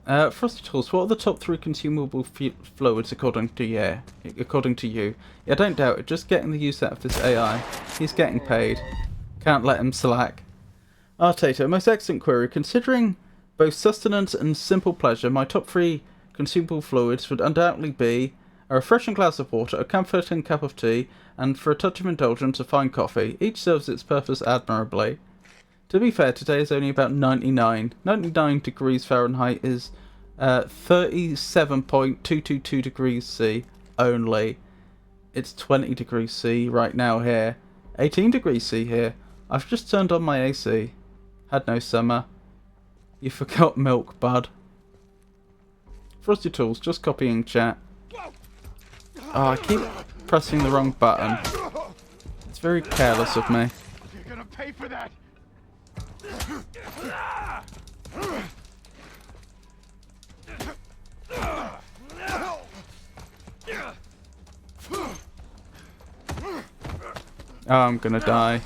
Frosty Tools, what are the top 3 consumable fluids according to you? Yeah, don't doubt it, just getting the use out of this AI. He's getting paid. Can't let him slack. Artato, most excellent query. Considering both sustenance and simple pleasure, my top 3 consumable fluids would undoubtedly be a refreshing glass of water, a comforting cup of tea, and for a touch of indulgence, a fine coffee. Each serves its purpose admirably. To be fair, today is only about 99. 99 degrees Fahrenheit is 37.222 degrees C only. It's 20 degrees C right now here. 18 degrees C here. I've just turned on my AC. Had no summer. You forgot milk, bud. Frosty Tools, just copying chat. Oh, pressing the wrong button. It's very careless of me. You're gonna pay for that! Oh, I'm gonna die.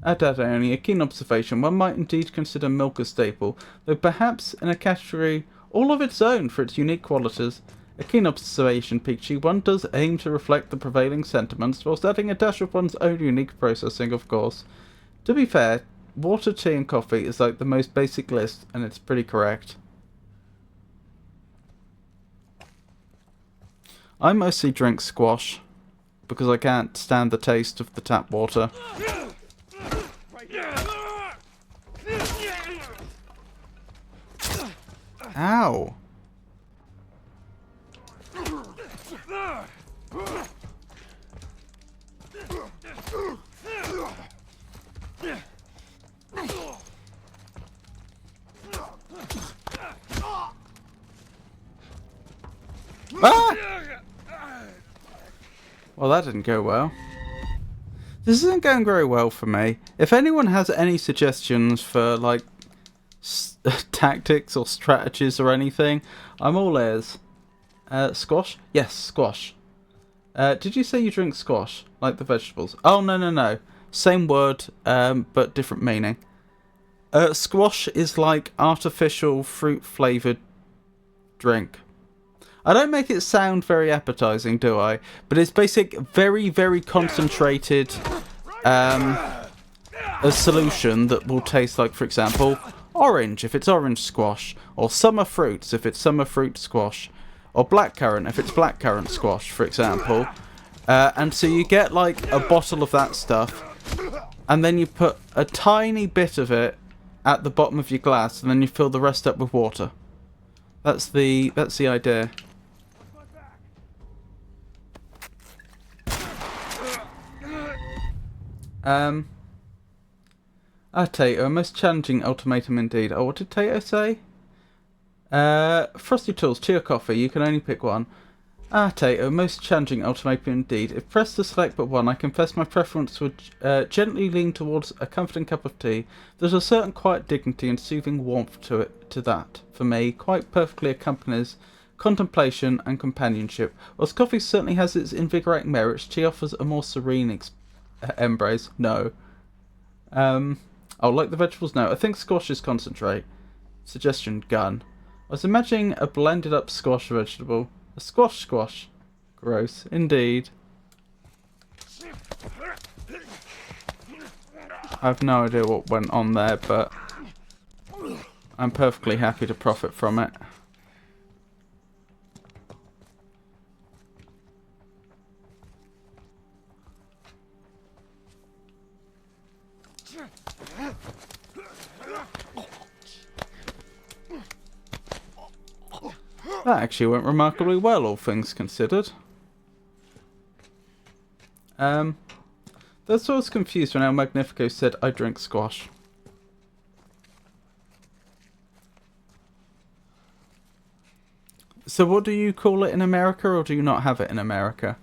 At that only, a keen observation. One might indeed consider milk a staple, though perhaps in a category all of its own for its unique qualities. A keen observation, Peachy. One does aim to reflect the prevailing sentiments, whilst adding a dash of one's own unique processing, of course. To be fair, water, tea and coffee is like the most basic list, and it's pretty correct. I mostly drink squash, because I can't stand the taste of the tap water. Ow! Ah! Well, that didn't go well. This isn't going very well for me. If anyone has any suggestions for, like, tactics or strategies or anything, I'm all ears. Squash? Yes, squash. Did you say you drink squash? Like the vegetables? Oh, no. Same word, but different meaning. Squash is like artificial fruit-flavoured drink. I don't make it sound very appetizing, do I? But it's basic, very, very concentrated a solution that will taste like, for example, orange if it's orange squash, or summer fruits if it's summer fruit squash, or blackcurrant if it's blackcurrant squash, for example. And so you get like a bottle of that stuff, and then you put a tiny bit of it at the bottom of your glass, and then you fill the rest up with water. That's the idea. Tato, a most challenging ultimatum indeed. Oh, what did Tato say? Frosty Tools, tea or coffee, you can only pick one. Tato, most challenging ultimatum indeed. If pressed to select but one, I confess my preference would gently lean towards a comforting cup of tea. There's a certain quiet dignity and soothing warmth to that, for me, quite perfectly accompanies contemplation and companionship. Whilst coffee certainly has its invigorating merits, tea offers a more serene embrace. No. Oh, like the vegetables? No. I think squash is concentrate. Suggestion, gun. I was imagining a blended up squash vegetable. A squash. Gross, indeed. I have no idea what went on there, but I'm perfectly happy to profit from it. That actually went remarkably well, all things considered. That's why I was confused when El Magnifico said, I drink squash. So what do you call it in America, or do you not have it in America?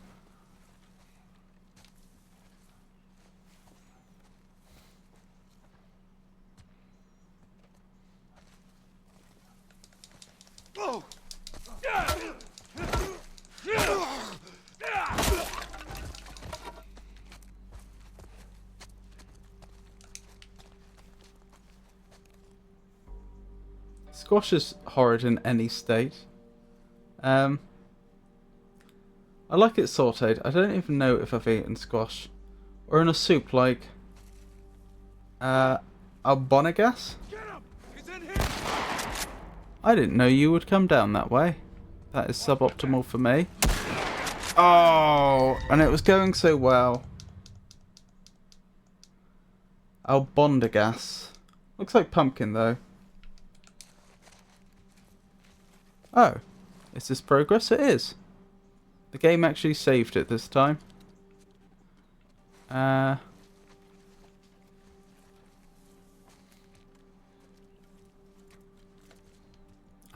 Squash is horrid in any state. I like it sauteed. I don't even know if I've eaten squash. Or in a soup like albonigas? I didn't know you would come down that way. That is suboptimal for me. Oh, and it was going so well. Albondigas. Looks like pumpkin though. Oh, is this progress? It is. The game actually saved it this time. I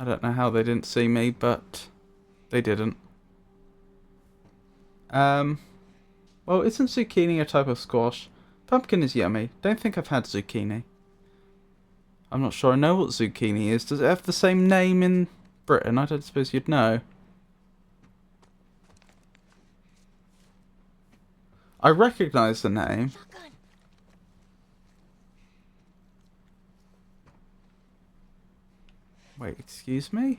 don't know how they didn't see me, but they didn't. Well, isn't zucchini a type of squash? Pumpkin is yummy. Don't think I've had zucchini. I'm not sure I know what zucchini is. Does it have the same name in Britain? I don't suppose you'd know. I recognise the name. Shotgun. Wait, excuse me?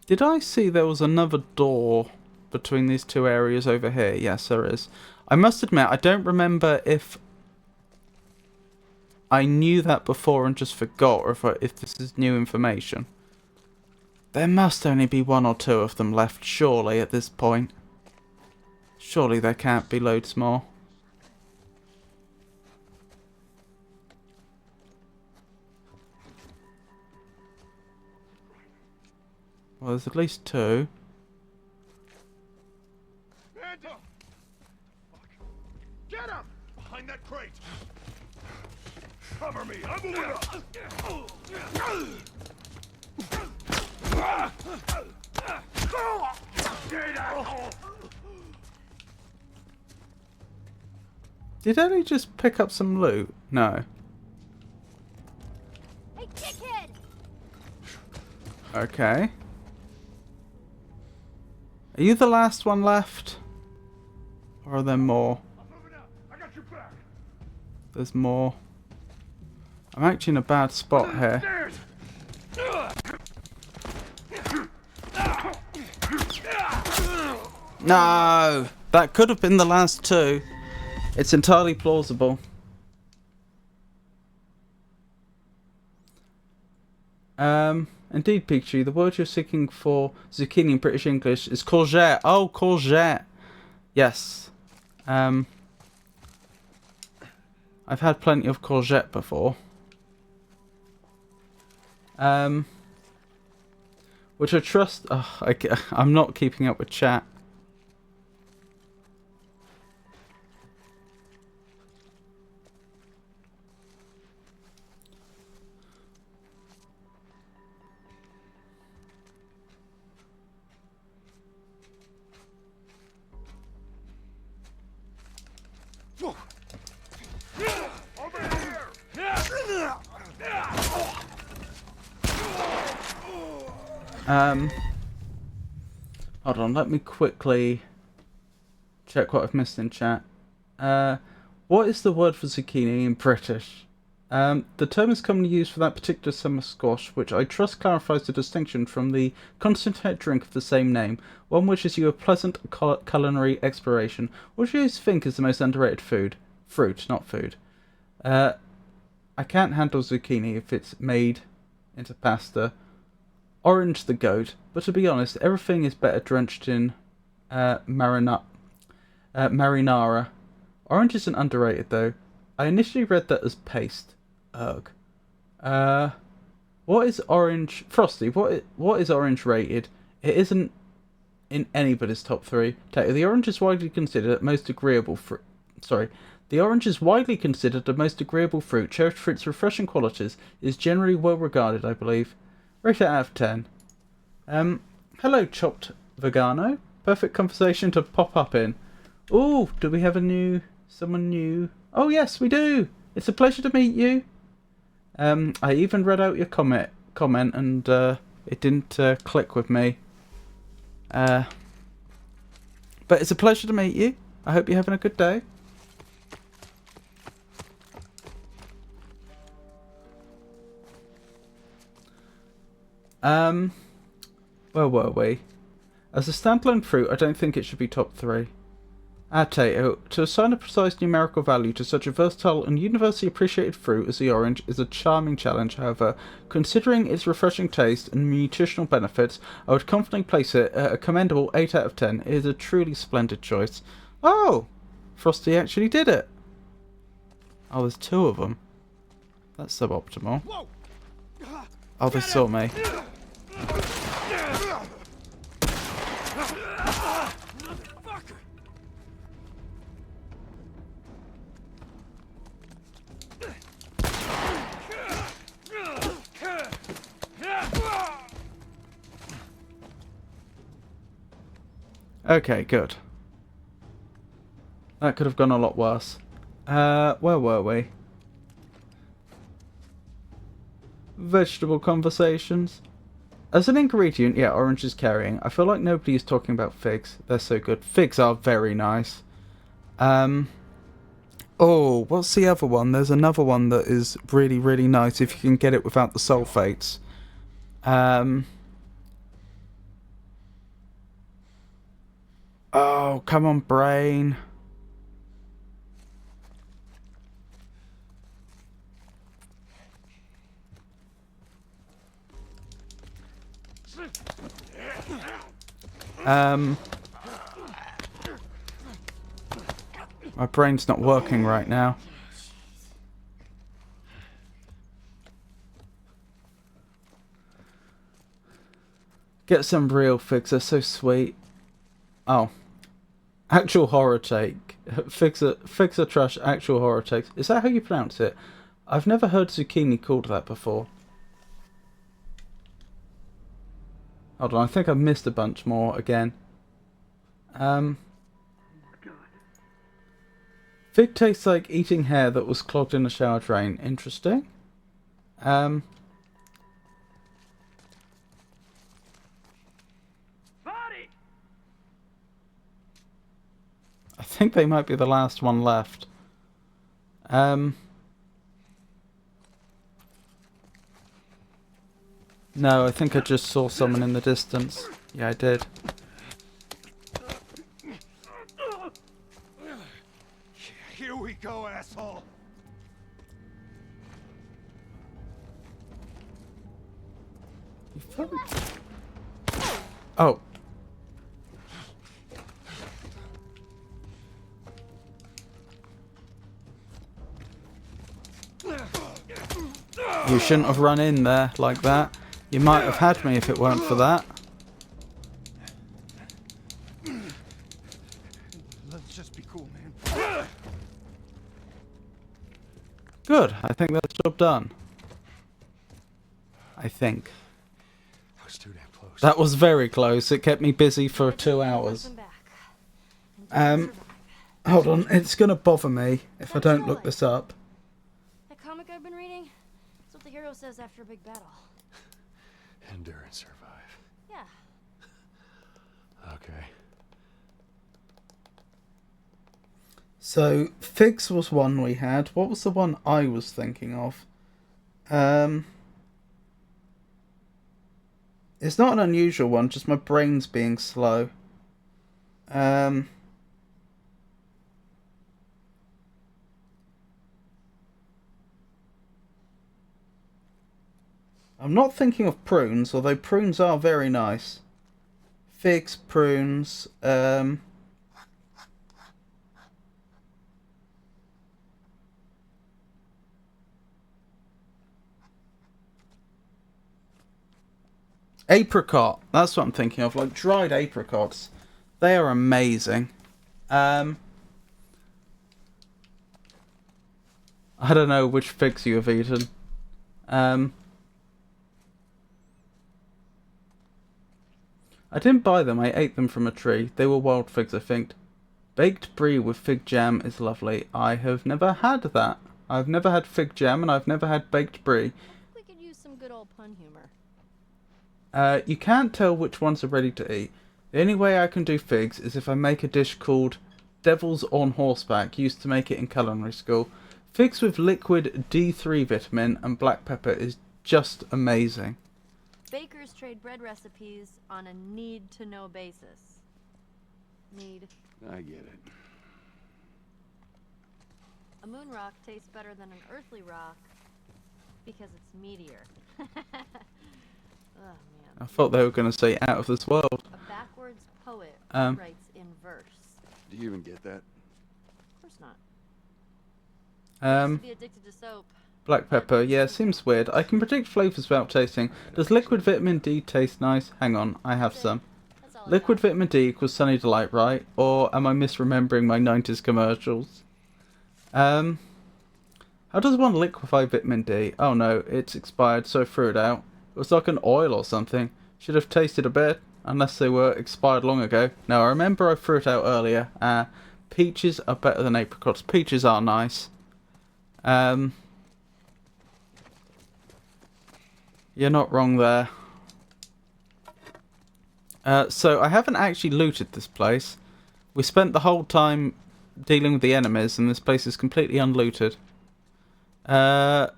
Did I see there was another door between these two areas over here? Yes, there is. I must admit, I don't remember if I knew that before and just forgot, or if this is new information. There must only be one or two of them left, surely, at this point. Surely there can't be loads more. Well, there's at least two. Phantom! Fuck. Get him! Behind that crate! Cover me! I'm moving up! Did Ellie just pick up some loot? No. Hey, dickhead! Okay. Are you the last one left? Or are there more? I'm moving up! I got your back! There's more. I'm actually in a bad spot here. Stairs! No! That could have been the last two. It's entirely plausible. Indeed, Pikachu, the word you're seeking for zucchini in British English is courgette. Oh, courgette. Yes. I've had plenty of courgette before. Which I trust... Oh, I'm not keeping up with chat. Hold on, let me quickly check what I've missed in chat. What is the word for zucchini in British? The term is commonly used for that particular summer squash, which I trust clarifies the distinction from the concentrate drink of the same name, one which is you a pleasant culinary exploration. What do you guys think is the most underrated food? Fruit, not food. I can't handle zucchini if it's made into pasta. Orange the goat, but to be honest, everything is better drenched in marinara. Orange isn't underrated though. I initially read that as paste. Ugh. What is orange? Frosty, what is orange rated? It isn't in anybody's top 3. The orange is widely considered the most agreeable fruit. The orange is widely considered the most agreeable fruit, cherished for its refreshing qualities, is generally well regarded, I believe. Rate it out of 10. Hello, Chopped Vegano. Perfect conversation to pop up in. Ooh, do we have someone new? Oh yes, we do. It's a pleasure to meet you. I even read out your comment and it didn't click with me. But it's a pleasure to meet you. I hope you're having a good day. Where were we? As a standalone fruit, I don't think it should be top 3. To assign a precise numerical value to such a versatile and universally appreciated fruit as the orange is a charming challenge, however, considering its refreshing taste and nutritional benefits, I would confidently place it at a commendable 8 out of 10. It is a truly splendid choice. Oh! Frosty actually did it! Oh, there's 2 of them. That's suboptimal. Oh, they saw me. Okay, good. That could have gone a lot worse. Where were we? Vegetable conversations. As an ingredient, yeah, orange is carrying. I feel like nobody is talking about figs. They're so good. Figs are very nice. Oh, what's the other one? There's another one that is really, really nice if you can get it without the sulfates. Oh, come on, brain. My brain's not working right now. Get some real figs, they're so sweet. Oh. Actual horror take. Figs are trash, actual horror takes. Is that how you pronounce it? I've never heard zucchini called that before. Hold on, I think I've missed a bunch more again. Fig tastes like eating hair that was clogged in a shower drain. Interesting. I think they might be the last one left. No, I think I just saw someone in the distance. Yeah, I did. Here we go, asshole. You feel- Oh. You shouldn't have run in there like that. You might have had me if it weren't for that. Let's just be cool, man. Good. I think that's job done. I think. That was too damn close. That was very close. It kept me busy for 2 hours. Hold on. It's going to bother me if I don't look this up. That comic I've been reading? It's what the hero says after a big battle. Endure and survive. Yeah. Okay. So, figs was one we had. What was the one I was thinking of? It's not an unusual one, just my brain's being slow. I'm not thinking of prunes, although prunes are very nice. Figs, prunes, apricot. That's what I'm thinking of, like dried apricots. They are amazing. I don't know which figs you have eaten. I didn't buy them, I ate them from a tree. They were wild figs, I think. Baked brie with fig jam is lovely. I have never had that. I've never had fig jam and I've never had baked brie. We could use some good old pun humor. You can't tell which ones are ready to eat. The only way I can do figs is if I make a dish called Devil's on Horseback, used to make it in culinary school. Figs with liquid D3 vitamin and black pepper is just amazing. Bakers trade bread recipes on a need-to-know basis. Need. I get it. A moon rock tastes better than an earthly rock because it's meatier. Oh, man. I thought they were going to say out of this world. A backwards poet Um. writes in verse. Do you even get that? Of course not. I used to be addicted to soap. Black pepper, yeah, seems weird. I can predict flavours without tasting. Does liquid vitamin D taste nice? Hang on, I have some. That's all I Liquid got. vitamin D equals Sunny Delight, right? Or am I misremembering my 90s commercials? How does one liquefy vitamin D? Oh no, it's expired, so I threw it out. It was like an oil or something. Should have tasted a bit. unless they were expired long ago. No, I remember I threw it out earlier. Peaches are better than apricots. Peaches are nice. You're not wrong there. So I haven't actually looted this place. We spent the whole time dealing with the enemies, and this place is completely unlooted. Fedra.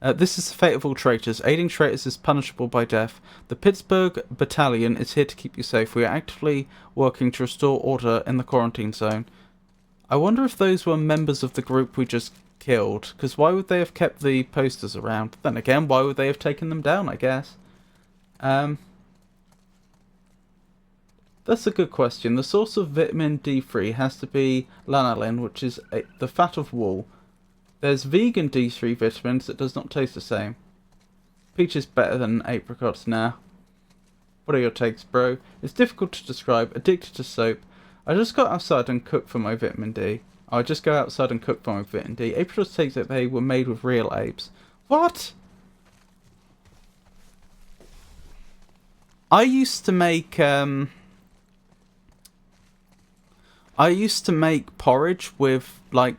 This is the fate of all traitors. Aiding traitors is punishable by death. The Pittsburgh Battalion is here to keep you safe. We are actively working to restore order in the quarantine zone. I wonder if those were members of the group we just killed, because why would they have kept the posters around? Then again, why would they have taken them down, I guess? That's a good question. The source of vitamin D3 has to be lanolin, which is the fat of wool. There's vegan D3 vitamins that does not taste the same. Peach is better than apricots now. What are your takes, bro? It's difficult to describe. Addicted to soap. I just got outside and cooked for my vitamin D. I just go outside and cook for my vitamin D. Apricots taste like they were made with real apes. What? I used to make porridge with, like,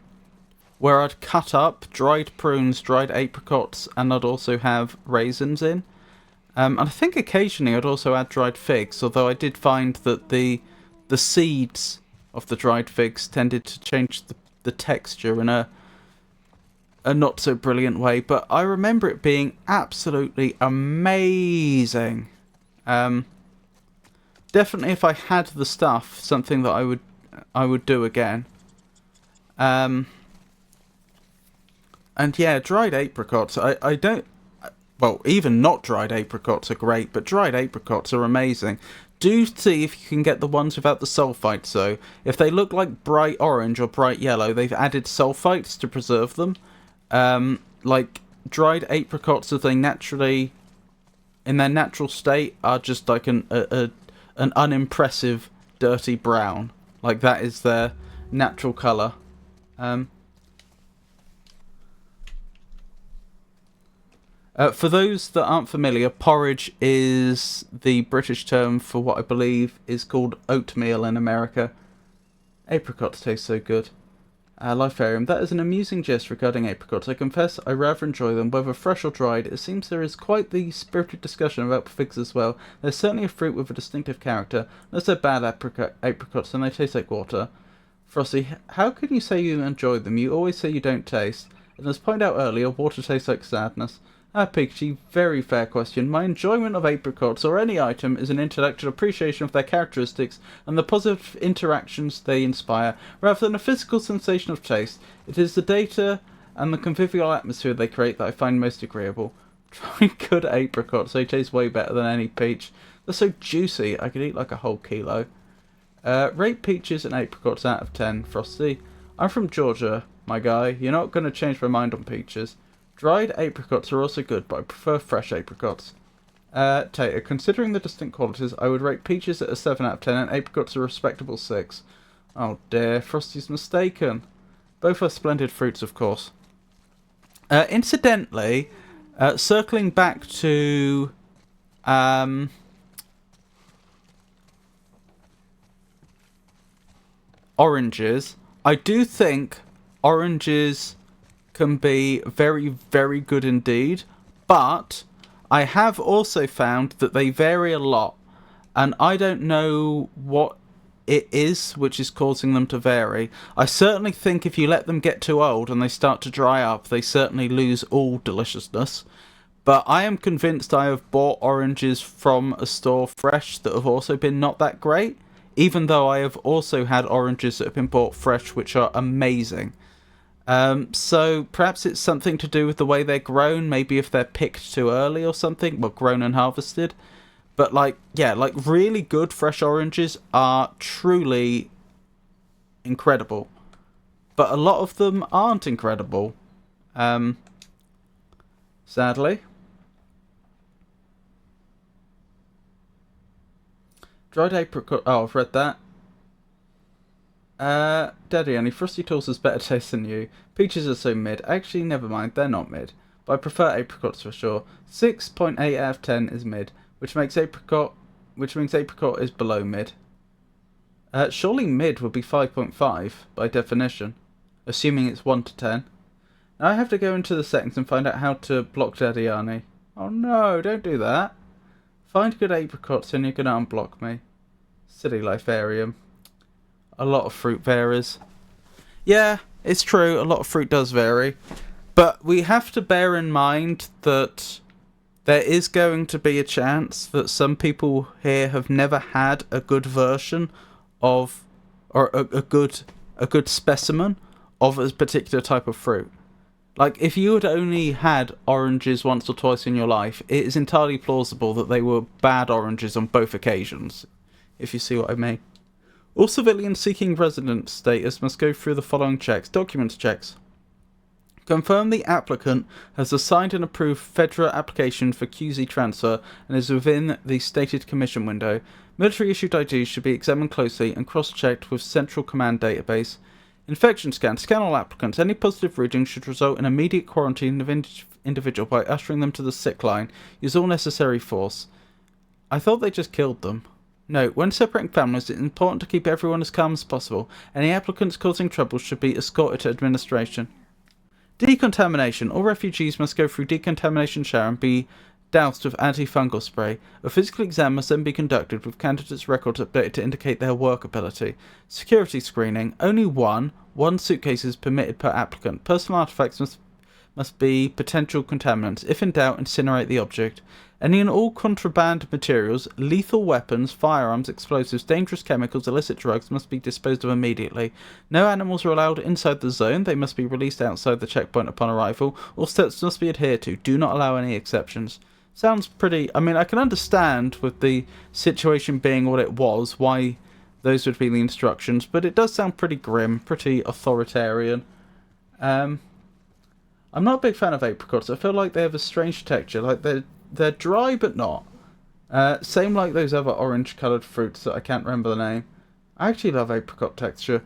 where I'd cut up dried prunes, dried apricots, and I'd also have raisins in. And I think occasionally I'd also add dried figs, although I did find that the seeds of the dried figs tended to change the texture in a not so brilliant way. But I remember it being absolutely amazing. Definitely, if I had the stuff, something that I would do again. And yeah, dried apricots, I don't... Well, even not dried apricots are great, but dried apricots are amazing. Do see if you can get the ones without the sulfites, though. If they look like bright orange or bright yellow, they've added sulfites to preserve them. Like, dried apricots, as they naturally... in their natural state, are just like an unimpressive, dirty brown. Like, that is their natural colour. For those that aren't familiar, porridge is the British term for what I believe is called oatmeal in America. Apricots taste so good. Lifearium, that is an amusing jest regarding apricots. I confess I rather enjoy them, whether fresh or dried. It seems there is quite the spirited discussion about figs as well. There's certainly a fruit with a distinctive character. Unless they're bad apricots, then they taste like water. Frosty, how can you say you enjoy them? You always say you don't taste. And as pointed out earlier, water tastes like sadness. Pikachu, very fair question. My enjoyment of apricots or any item is an intellectual appreciation of their characteristics and the positive interactions they inspire, rather than a physical sensation of taste. It is the data and the convivial atmosphere they create that I find most agreeable. Try good apricots, they taste way better than any peach. They're so juicy, I could eat like a whole kilo. Rate peaches and apricots out of 10, Frosty. I'm from Georgia, my guy. You're not going to change my mind on peaches. Dried apricots are also good, but I prefer fresh apricots. Tater, considering the distinct qualities, I would rate peaches at a 7 out of 10 and apricots a respectable 6. Oh dear, Frosty's mistaken. Both are splendid fruits, of course. Incidentally, circling back to... oranges, I do think oranges can be very, very good indeed, but I have also found that they vary a lot, and I don't know what it is which is causing them to vary. I certainly think if you let them get too old and they start to dry up, they certainly lose all deliciousness. But I am convinced I have bought oranges from a store fresh that have also been not that great, even though I have also had oranges that have been bought fresh which are amazing. So perhaps it's something to do with the way they're grown, maybe if they're picked too early or something, well, grown and harvested. But like, yeah, like really good fresh oranges are truly incredible. But a lot of them aren't incredible. Sadly. Dried apricot, oh, I've read that. Daddy, only Frosty Tools has better taste than you. Peaches are so mid. Actually, never mind, they're not mid. but I prefer apricots for sure. 6.8 out of 10 is mid, which means apricot is below mid. Surely mid would be 5.5 by definition, assuming it's 1 to 10. Now I have to go into the settings and find out how to block Daddiani. Oh no, don't do that. Find good apricots and you're going to unblock me. Silly Lifarium. A lot of fruit varies. Yeah, it's true, a lot of fruit does vary. But we have to bear in mind that there is going to be a chance that some people here have never had a good version of, or a good specimen of a particular type of fruit. Like, if you had only had oranges once or twice in your life, it is entirely plausible that they were bad oranges on both occasions, if you see what I mean. All civilians seeking residence status must go through the following checks. Document checks. Confirm the applicant has a signed and approved federal application for QZ transfer and is within the stated commission window. Military-issued IDs should be examined closely and cross-checked with Central Command database. Infection scan. Scan all applicants. Any positive readings should result in immediate quarantine of individual by ushering them to the sick line. Use all necessary force. I thought they just killed them. Note, when separating families, it's important to keep everyone as calm as possible. Any applicants causing trouble should be escorted to administration. Decontamination. All refugees must go through decontamination shower and be doused with antifungal spray. A physical exam must then be conducted with candidates' records updated to indicate their work ability. Security screening. Only one suitcase is permitted per applicant. Personal artifacts must be potential contaminants. If in doubt, incinerate the object. Any and all contraband materials, lethal weapons, firearms, explosives, dangerous chemicals, illicit drugs must be disposed of immediately. No animals are allowed inside the zone. They must be released outside the checkpoint upon arrival. All steps must be adhered to. Do not allow any exceptions. Sounds pretty... I mean, I can understand with the situation being what it was, why those would be the instructions, but it does sound pretty grim, pretty authoritarian. I'm not a big fan of apricots. I feel like they have a strange texture. Like, they're dry, but not. Same like those other orange-coloured fruits that I can't remember the name. I actually love apricot texture.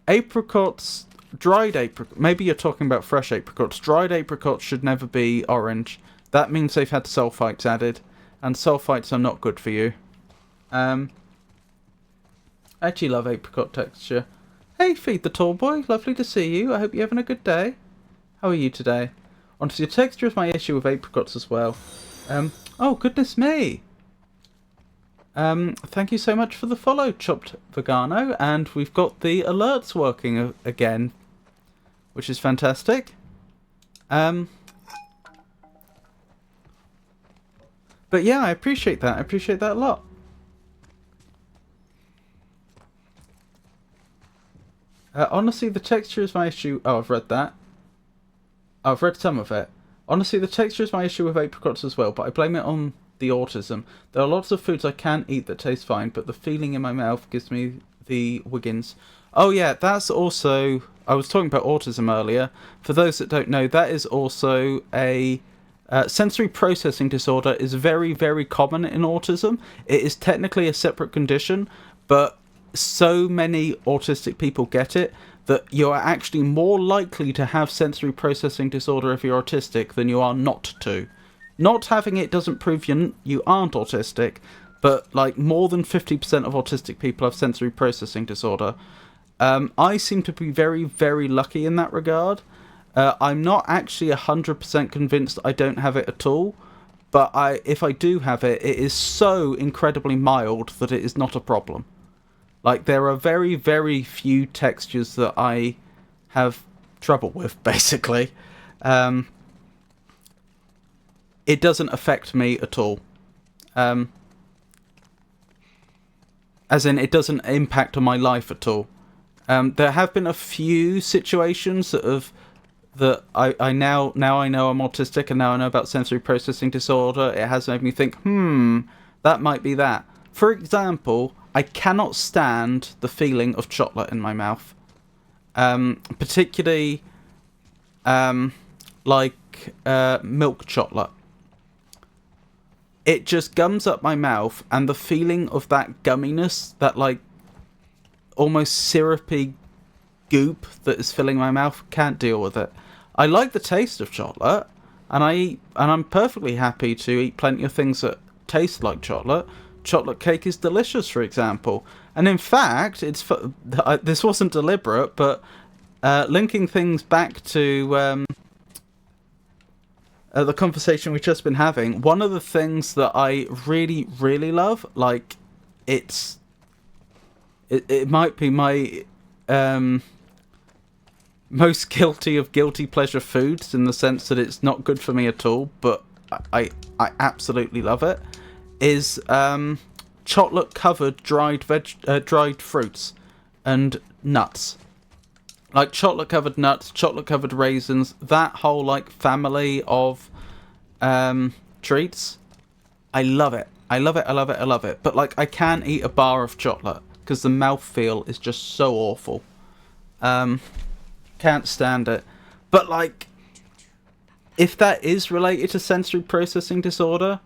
Apricots... Dried apricots... Maybe you're talking about fresh apricots. Dried apricots should never be orange. That means they've had sulfites added. And sulfites are not good for you. I actually love apricot texture. Hey, Feed the Tall Boy. Lovely to see you. I hope you're having a good day. How are you today? Honestly, the texture is my issue with apricots as well. Oh, goodness me. Thank you so much for the follow, Chopped Vegano. And we've got the alerts working again, which is fantastic. But yeah, I appreciate that. I appreciate that a lot. Honestly, the texture is my issue. Oh, I've read that. I've read some of it. Honestly, the texture is my issue with apricots as well, but I blame it on the autism. There are lots of foods I can eat that taste fine, but the feeling in my mouth gives me the Wiggins. Oh yeah, that's also... I was talking about autism earlier. For those that don't know, that is also a... sensory processing disorder is very, very common in autism. It is technically a separate condition, but so many autistic people get it that you are actually more likely to have sensory processing disorder if you're autistic than you are not to. Not having it doesn't prove you aren't autistic, but like more than 50% of autistic people have sensory processing disorder. I seem to be very, very lucky in that regard. I'm not actually 100% convinced I don't have it at all, but if I do have it, it is so incredibly mild that it is not a problem. Like, there are very, very few textures that I have trouble with, basically. It doesn't affect me at all. As in, it doesn't impact on my life at all. There have been a few situations that I now I know I'm autistic, and now I know about sensory processing disorder. It has made me think, that might be that. For example, I cannot stand the feeling of chocolate in my mouth. Particularly, milk chocolate. It just gums up my mouth, and the feeling of that gumminess, that like almost syrupy goop that is filling my mouth, can't deal with it. I like the taste of chocolate. and I'm perfectly happy to eat plenty of things that taste like chocolate. Chocolate cake is delicious, for example. And in fact, this wasn't deliberate, but linking things back to the conversation we've just been having, one of the things that I really, really love, like, it might be my most guilty of guilty pleasure foods, in the sense that it's not good for me at all, but I absolutely love it, is chocolate covered dried fruits and nuts. Like chocolate covered nuts, chocolate covered raisins, that whole like family of treats. I love it. I love it, I love it, I love it. But like, I can't eat a bar of chocolate because the mouthfeel is just so awful. Can't stand it. But like, if that is related to sensory processing disorder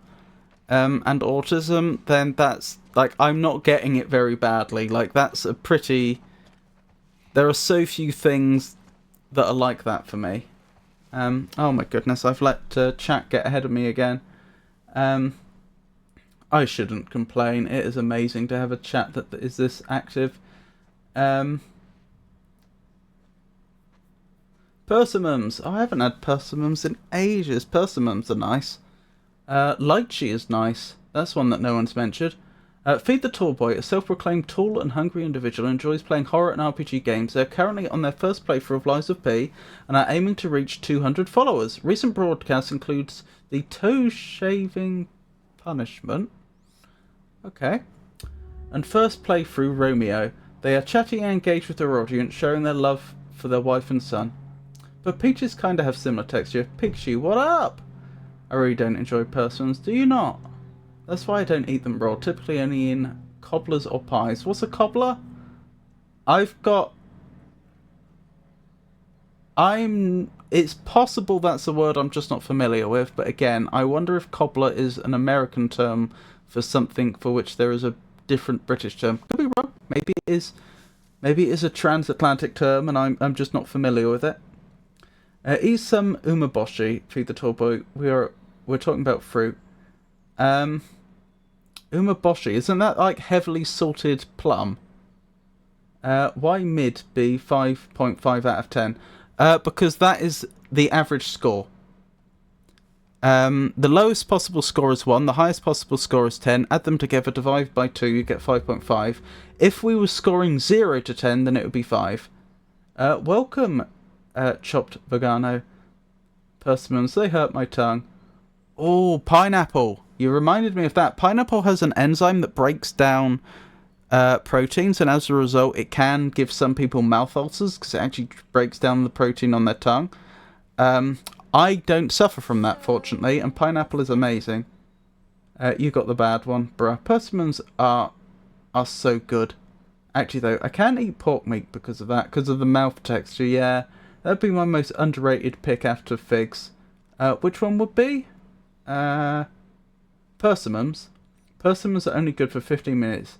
and autism, then that's like, I'm not getting it very badly. Like, that's a pretty... There are so few things that are like that for me. Oh my goodness, I've let chat get ahead of me again. I shouldn't complain. It is amazing to have a chat that is this active. Persimmons. Oh, I haven't had persimmons in ages. Persimmons are nice. Lychee is nice. That's one that no one's mentioned. Feed the Tall Boy, a self-proclaimed tall and hungry individual who enjoys playing horror and RPG games. They are currently on their first playthrough of Lies of P and are aiming to reach 200 followers. Recent broadcasts includes the toe shaving punishment. Okay. And first playthrough Romeo. They are chatty and engaged with their audience, sharing their love for their wife and son. But peaches kinda have similar texture. Pikachu, what up? I really don't enjoy persimmons, do you not? That's why I don't eat them raw, typically only in cobblers or pies. What's a cobbler? It's possible that's a word I'm just not familiar with, but again, I wonder if cobbler is an American term for something for which there is a different British term. Could be wrong. Maybe it is. Maybe it is a transatlantic term, and I'm just not familiar with it. Eat some umeboshi. Feed the Tall Boy. We're talking about fruit. Umeboshi, isn't that like heavily salted plum? Why mid be 5.5 out of 10? Because that is the average score. The lowest possible score is 1, the highest possible score is 10. Add them together, divide by 2, you get 5.5. If we were scoring 0 to 10, then it would be 5. Welcome, chopped vegano. Persimmons, they hurt my tongue. Oh, pineapple. You reminded me of that. Pineapple has an enzyme that breaks down proteins, and as a result, it can give some people mouth ulcers because it actually breaks down the protein on their tongue. I don't suffer from that, fortunately, and pineapple is amazing. You got the bad one, bruh. Persimmons are so good. Actually, though, I can't eat pork meat because of that, because of the mouth texture. Yeah, that'd be my most underrated pick after figs. Which one would be? Persimmons. Persimmons are only good for 15 minutes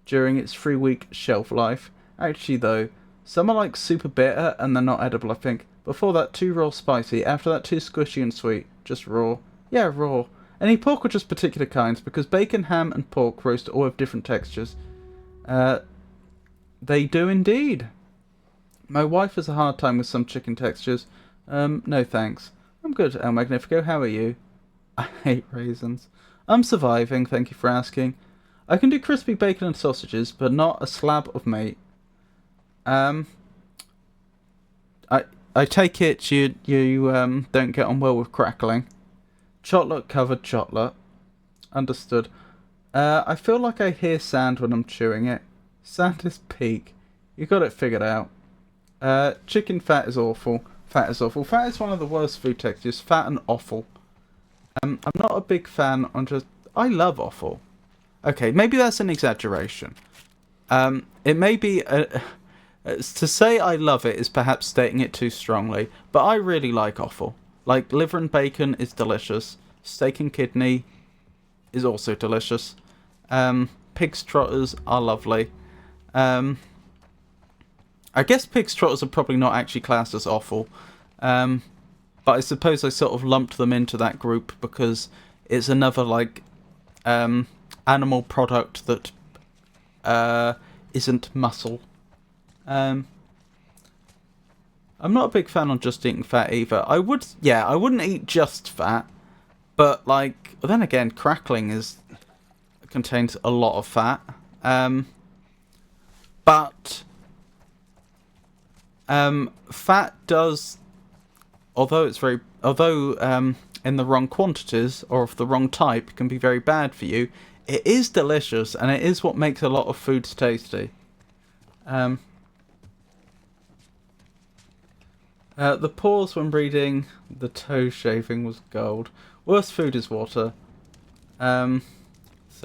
during its 3-week shelf life. Actually, though, some are like super bitter and they're not edible, I think. Before that, too raw spicy. After that, too squishy and sweet. Just raw. Yeah, raw. Any pork or just particular kinds? Because bacon, ham, and pork roast all have different textures. They do indeed. My wife has a hard time with some chicken textures. No thanks. I'm good, El Magnifico. How are you? I hate raisins. I'm surviving, thank you for asking. I can do crispy bacon and sausages, but not a slab of meat. I take it you don't get on well with crackling. Chocolate covered chocolate. Understood. I feel like I hear sand when I'm chewing it. Sand is peak. You got it figured out. Chicken fat is awful. Fat is awful. Fat is one of the worst food textures. Fat and awful. I'm not a big fan on just... I love offal. Okay, maybe that's an exaggeration. It may be... to say I love it is perhaps stating it too strongly, but I really like offal. Like, liver and bacon is delicious. Steak and kidney is also delicious. Pig's trotters are lovely. I guess pig's trotters are probably not actually classed as offal. but I suppose I sort of lumped them into that group because it's another like animal product that isn't muscle. I'm not a big fan on just eating fat either. I wouldn't eat just fat, but like then again, crackling contains a lot of fat. But fat does, although in the wrong quantities or of the wrong type, can be very bad for you. It is delicious, and it is what makes a lot of foods tasty. The pause when reading the toe shaving was gold. Worst food is water. So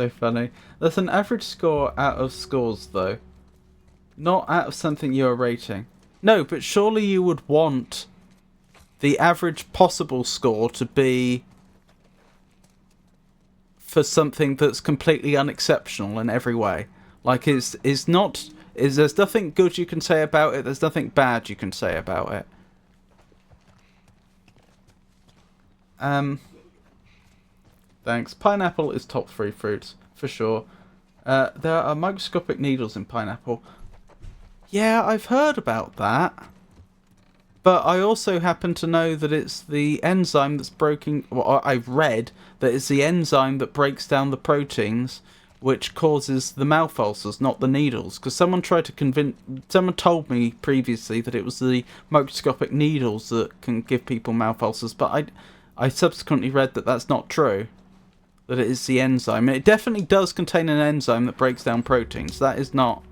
funny. There's an average score out of scores, though. Not out of something you're rating. No, but surely you would want the average possible score to be for something that's completely unexceptional in every way. Like, there's nothing good you can say about it, there's nothing bad you can say about it. Thanks. Pineapple is top 3 fruits, for sure. There are microscopic needles in pineapple. Yeah, I've heard about that. But I also happen to know that it's the enzyme that's breaking... Well, I've read that it's the enzyme that breaks down the proteins which causes the mouth ulcers, not the needles. Because someone told me previously that it was the microscopic needles that can give people mouth ulcers. But I subsequently read that that's not true. That it is the enzyme. It definitely does contain an enzyme that breaks down proteins. That is not...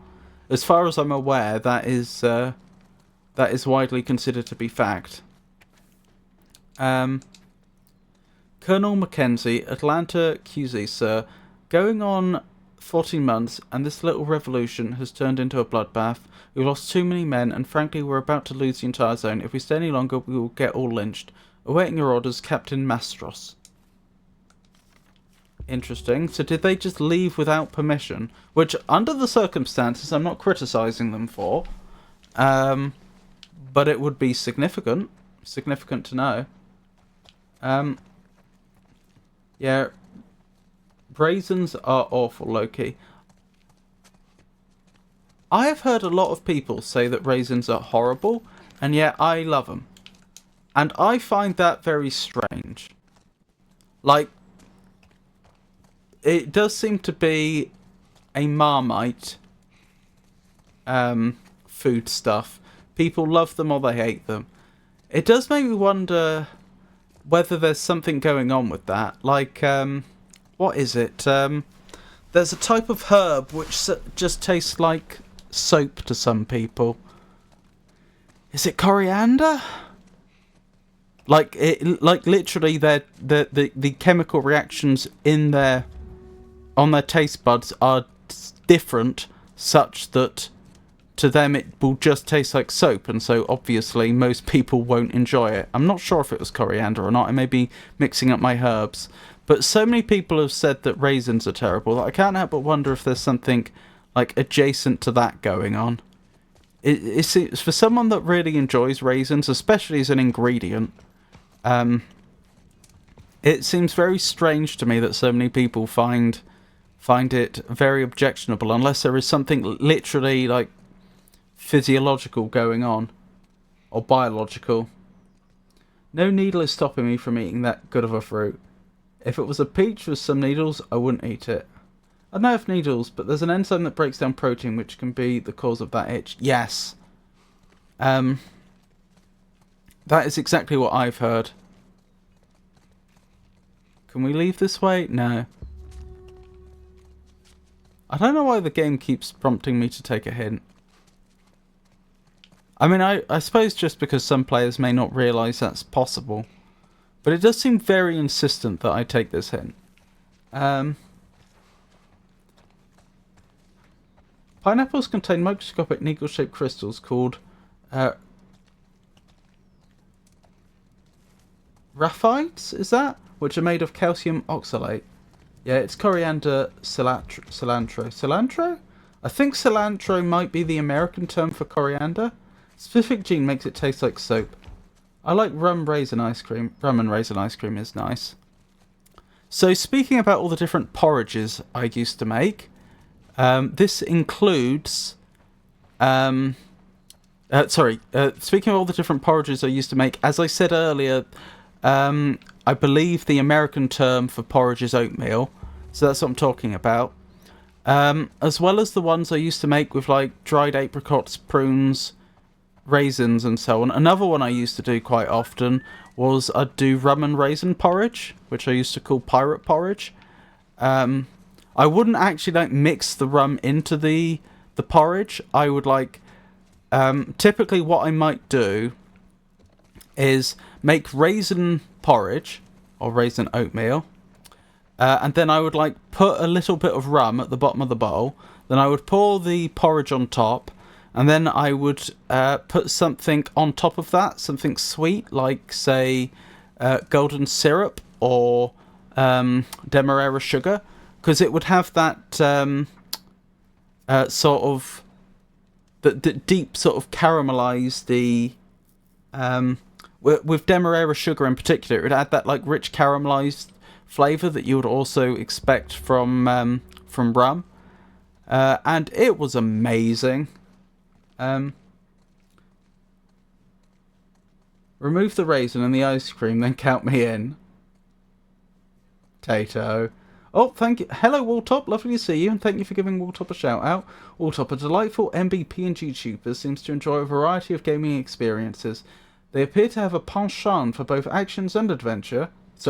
As far as I'm aware, that is widely considered to be fact. Colonel Mackenzie, Atlanta QZ, sir. Going on 14 months, and this little revolution has turned into a bloodbath. We've lost too many men, and frankly, we're about to lose the entire zone. If we stay any longer, we will get all lynched. Awaiting your orders, Captain Mastros. Interesting. So did they just leave without permission? Which, under the circumstances, I'm not criticising them for. But it would be significant. Significant to know. Yeah. Raisins are awful, Loki. I have heard a lot of people say that raisins are horrible, and yet I love them. And I find that very strange. Like, it does seem to be a Marmite food stuff. People love them or they hate them. It does make me wonder whether there's something going on with that. Like, what is it? There's a type of herb which just tastes like soap to some people. Is it coriander? Like literally, the chemical reactions in on their taste buds are different, such that to them it will just taste like soap, and so obviously most people won't enjoy it. I'm not sure if it was coriander or not. I may be mixing up my herbs, but so many people have said that raisins are terrible that I can't help but wonder if there's something like adjacent to that going on. It's for someone that really enjoys raisins, especially as an ingredient. It seems very strange to me that so many people find it very objectionable, unless there is something literally like physiological going on, or biological. No needle is stopping me from eating that good of a fruit. If it was a peach with some needles, I wouldn't eat it. I don't know if needles, but there's an enzyme that breaks down protein which can be the cause of that itch. Yes. That is exactly what I've heard. Can we leave this way? No. I don't know why the game keeps prompting me to take a hint. I mean, I suppose just because some players may not realise that's possible. But it does seem very insistent that I take this hint. Pineapples contain microscopic needle-shaped crystals called raphides, is that? Which are made of calcium oxalate. Yeah, it's coriander, cilantro. Cilantro? I think cilantro might be the American term for coriander. Specific gene makes it taste like soap. I like rum raisin ice cream. Rum and raisin ice cream is nice. So speaking about all the different porridges I used to make, this includes... speaking of all the different porridges I used to make, as I said earlier, I believe the American term for porridge is oatmeal. So that's what I'm talking about. As well as the ones I used to make with like dried apricots, prunes, raisins and so on. Another one I used to do quite often was I'd do rum and raisin porridge, which I used to call pirate porridge. I wouldn't actually like mix the rum into the porridge. I would like typically what I might do is make raisin porridge or raisin oatmeal, and then I would like put a little bit of rum at the bottom of the bowl. Then I would pour the porridge on top, and then I would put something on top of that, something sweet, like say golden syrup or demerara sugar, because it would have that sort of the deep sort of caramelized with demerara sugar in particular. It would add that like rich caramelized flavor that you would also expect from rum, and it was amazing. Remove the raisin and the ice cream, then count me in. Tato. Oh, thank you. Hello, Walltop. Lovely to see you, and thank you for giving Walltop a shout-out. Walltop, a delightful MBPNG tuber, seems to enjoy a variety of gaming experiences. They appear to have a penchant for both action and adventure, as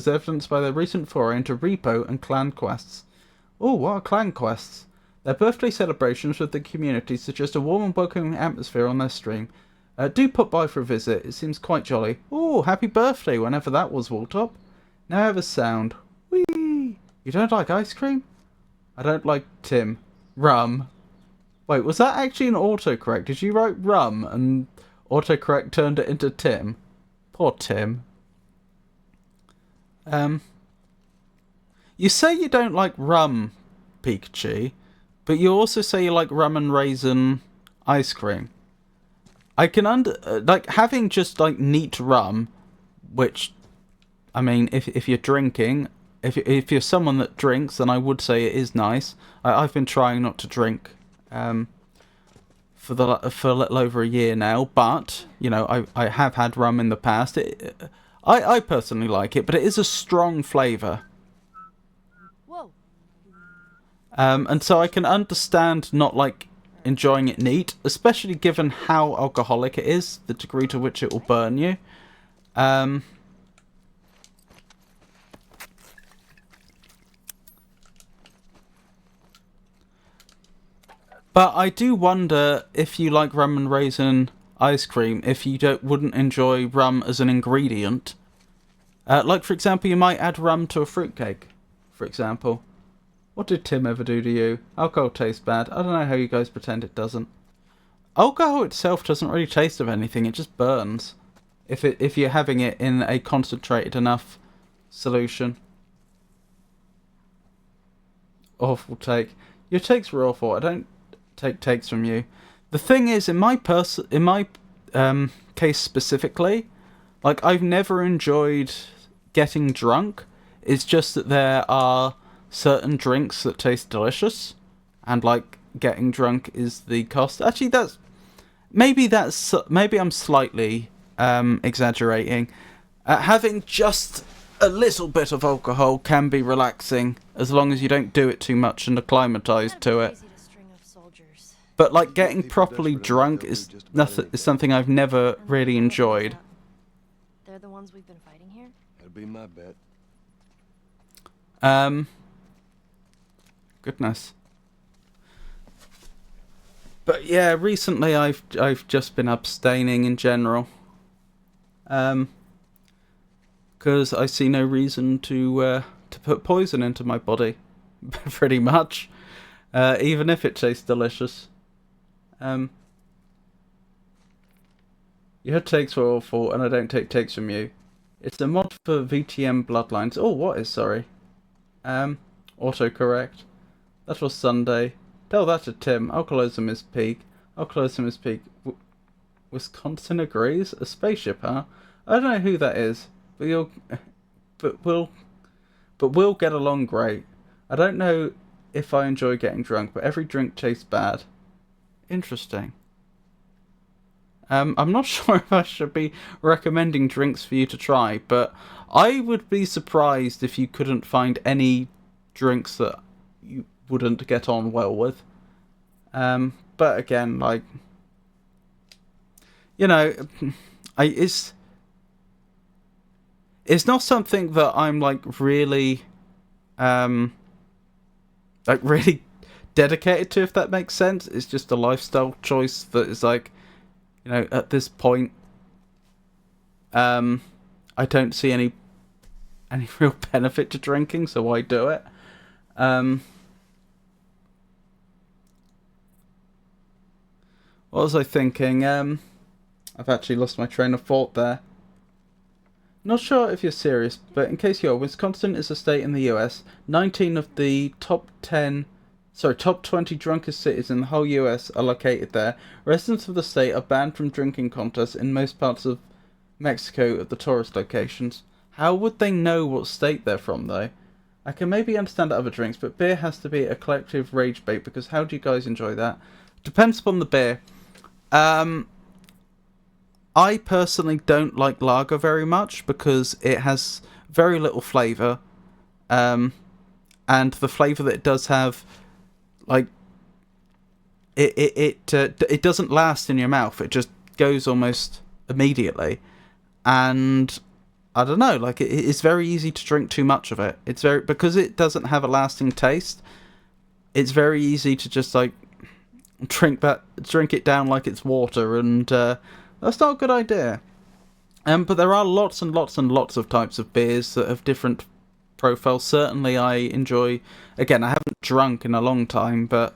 evidenced by their recent foray into repo and clan quests. Oh, what are clan quests? Their birthday celebrations with the community suggest a warm and welcoming atmosphere on their stream. Do pop by for a visit. It seems quite jolly. Oh, happy birthday, whenever that was, Walltop. Now I have a sound. Whee! You don't like ice cream? I don't like Tim. Rum. Wait, was that actually an autocorrect? Did you write rum and autocorrect turned it into Tim? Poor Tim. You say you don't like rum, Pikachu, but you also say you like rum and raisin ice cream. I can like having just like neat rum, which, I mean, if you're drinking, if you're someone that drinks, then I would say it is nice. I've been trying not to drink for a little over a year now, but you know I have had rum in the past. I personally like it, but it is a strong flavour. Whoa. And so I can understand not like enjoying it neat, especially given how alcoholic it is, the degree to which it will burn you. But I do wonder if you like rum and raisin ice cream, if you wouldn't enjoy rum as an ingredient. Like, for example, you might add rum to a fruitcake, for example. What did Tim ever do to you? Alcohol tastes bad. I don't know how you guys pretend it doesn't. Alcohol itself doesn't really taste of anything. It just burns. If you're having it in a concentrated enough solution. Awful take. Your takes were awful. I don't take takes from you. The thing is, in my case specifically, like, I've never enjoyed getting drunk. It's just that there are certain drinks that taste delicious, and like getting drunk is the cost. Actually, maybe I'm slightly exaggerating. Having just a little bit of alcohol can be relaxing as long as you don't do it too much and acclimatise to it. But like getting properly drunk is something I've never really enjoyed. They're the ones we've been fighting here? That'd be my bet. Goodness. But yeah, recently I've just been abstaining in general. Because I see no reason to put poison into my body, pretty much. Even if it tastes delicious. Your takes were awful, and I don't take takes from you. It's a mod for VTM Bloodlines. Oh, what is, sorry? Autocorrect. That was Sunday. Tell that to Tim. Alcoholism is peak. Alcoholism is peak. Wisconsin agrees. A spaceship, huh? I don't know who that is, but we'll get along great. I don't know if I enjoy getting drunk, but every drink tastes bad. Interesting. I'm not sure if I should be recommending drinks for you to try, but I would be surprised if you couldn't find any drinks that you wouldn't get on well with. But again, like, you know, it's not something that I'm really dedicated to, if that makes sense. It's just a lifestyle choice that is like, you know, at this point, I don't see any real benefit to drinking, so why do it? What was I thinking? I've actually lost my train of thought there. Not sure if you're serious, but in case you are, Wisconsin is a state in the US. 19 of the top 20 drunkest cities in the whole US are located there. Residents of the state are banned from drinking contests in most parts of Mexico at the tourist locations. How would they know what state they're from, though? I can maybe understand other drinks, but beer has to be a collective rage bait, because how do you guys enjoy that? Depends upon the beer. I personally don't like lager very much because it has very little flavour. And the flavour that it does have, like, it doesn't last in your mouth. It just goes almost immediately. And I don't know, like, it's very easy to drink too much of it. Because it doesn't have a lasting taste, it's very easy to just, like, drink it down like it's water, and that's not a good idea. But there are lots and lots and lots of types of beers that have different profiles. Certainly I enjoy, again, I haven't drunk in a long time, but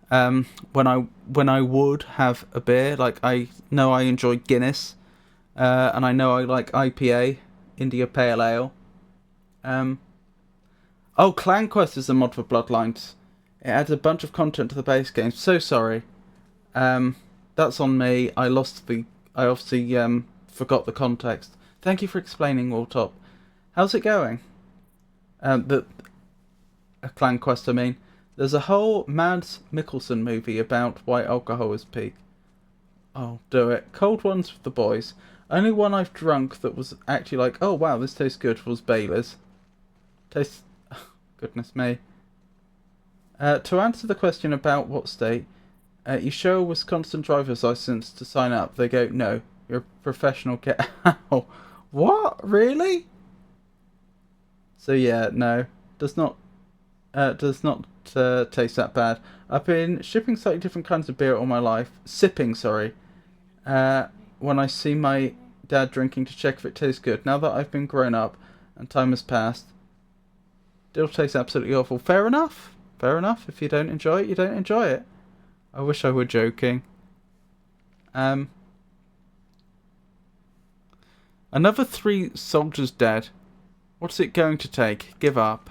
when I would have a beer, like, I know I enjoy Guinness, and I know I like IPA, India Pale Ale. Clan Quest is a mod for Bloodlines. It adds a bunch of content to the base game. So sorry. That's on me. I obviously forgot the context. Thank you for explaining, Walltop. How's it going? A Clan Quest, I mean. There's a whole Mads Mikkelsen movie about why alcohol is peak. Oh, do it. Cold ones with the boys. Only one I've drunk that was actually like, oh wow, this tastes good, was Baylor's. Tastes... goodness me. To answer the question about what state, you show a Wisconsin driver's license to sign up. They go, no, you're a professional Ow. What? Really? So yeah, no. Does not taste that bad. I've been shipping slightly different kinds of beer all my life. Sipping, sorry. When I see my dad drinking to check if it tastes good. Now that I've been grown up and time has passed, it'll taste absolutely awful. Fair enough. Fair enough. If you don't enjoy it, you don't enjoy it. I wish I were joking. Another 3 soldiers dead. What's it going to take? Give up.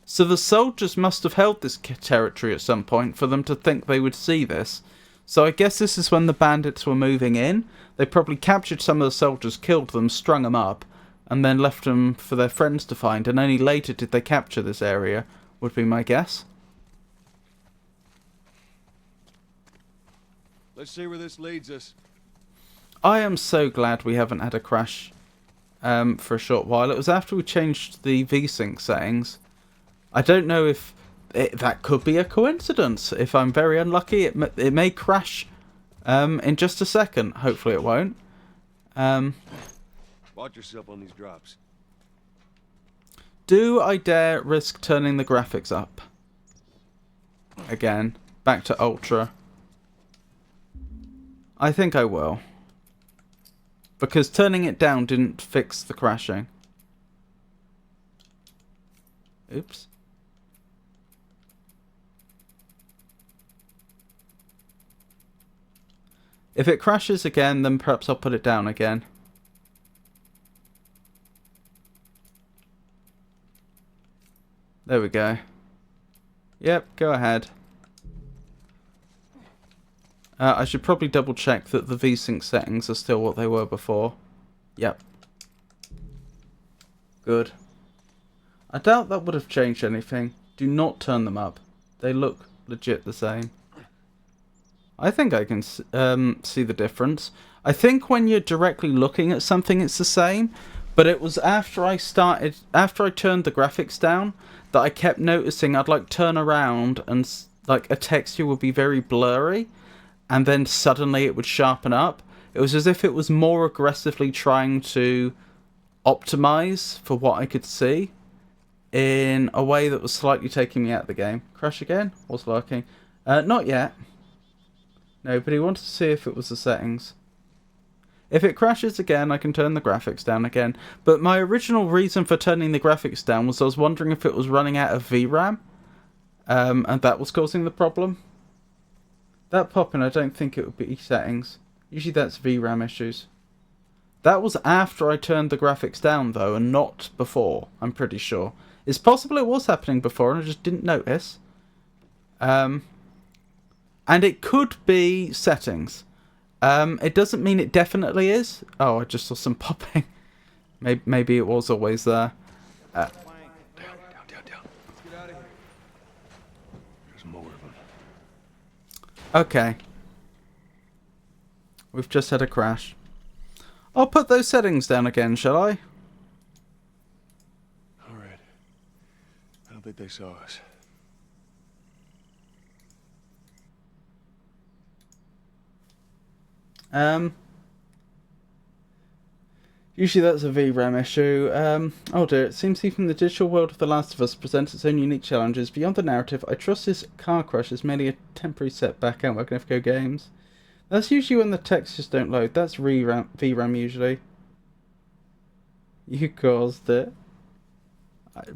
So the soldiers must have held this territory at some point for them to think they would see this. So I guess this is when the bandits were moving in. They probably captured some of the soldiers, killed them, strung them up, and then left them for their friends to find, and only later did they capture this area, would be my guess. Let's see where this leads us. I am so glad we haven't had a crash for a short while. It was after we changed the VSync settings. I don't know if that could be a coincidence. If I'm very unlucky, it may crash in just a second. Hopefully it won't. Watch yourself on these drops. Do I dare risk turning the graphics up? Again, back to Ultra. I think I will. Because turning it down didn't fix the crashing. Oops. If it crashes again, then perhaps I'll put it down again. There we go. Yep, go ahead. I should probably double check that the VSync settings are still what they were before. Yep. Good. I doubt that would have changed anything. Do not turn them up. They look legit the same. I think I can see the difference. I think when you're directly looking at something it's the same, but it was after I turned the graphics down that I kept noticing I'd like turn around and like a texture would be very blurry and then suddenly it would sharpen up. It was as if it was more aggressively trying to optimize for what I could see in a way that was slightly taking me out of the game. Crash again? What's lurking? Not yet. No, but he wanted to see if it was the settings. If it crashes again, I can turn the graphics down again. But my original reason for turning the graphics down was I was wondering if it was running out of VRAM. And that was causing the problem. That popping, I don't think it would be settings. Usually that's VRAM issues. That was after I turned the graphics down, though, and not before, I'm pretty sure. It's possible it was happening before and I just didn't notice. And it could be settings. It doesn't mean it definitely is. Oh, I just saw some popping. Maybe it was always there. Down. Let's get out of here. There's more of them. Okay. We've just had a crash. I'll put those settings down again, shall I? Alright. I don't think they saw us. Usually that's a VRAM issue. Oh dear, it seems even the digital world of The Last of Us presents its own unique challenges. Beyond the narrative, I trust this car crash is merely a temporary setback at Working FGO Games. That's usually when the textures don't load. That's VRAM usually. You caused it.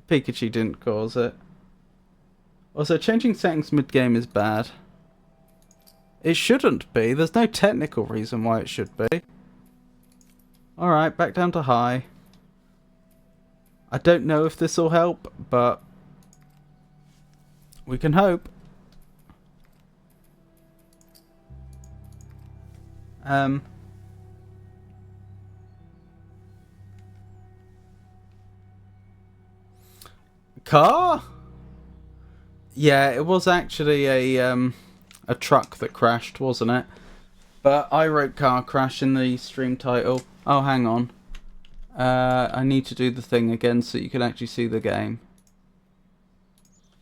Pikachu didn't cause it. Also, changing settings mid-game is bad. It shouldn't be. There's no technical reason why it should be. Alright, back down to high. I don't know if this will help, but we can hope. Car? Yeah, it was actually a truck that crashed, wasn't it? But I wrote car crash in the stream title. Oh, hang on. I need to do the thing again so you can actually see the game.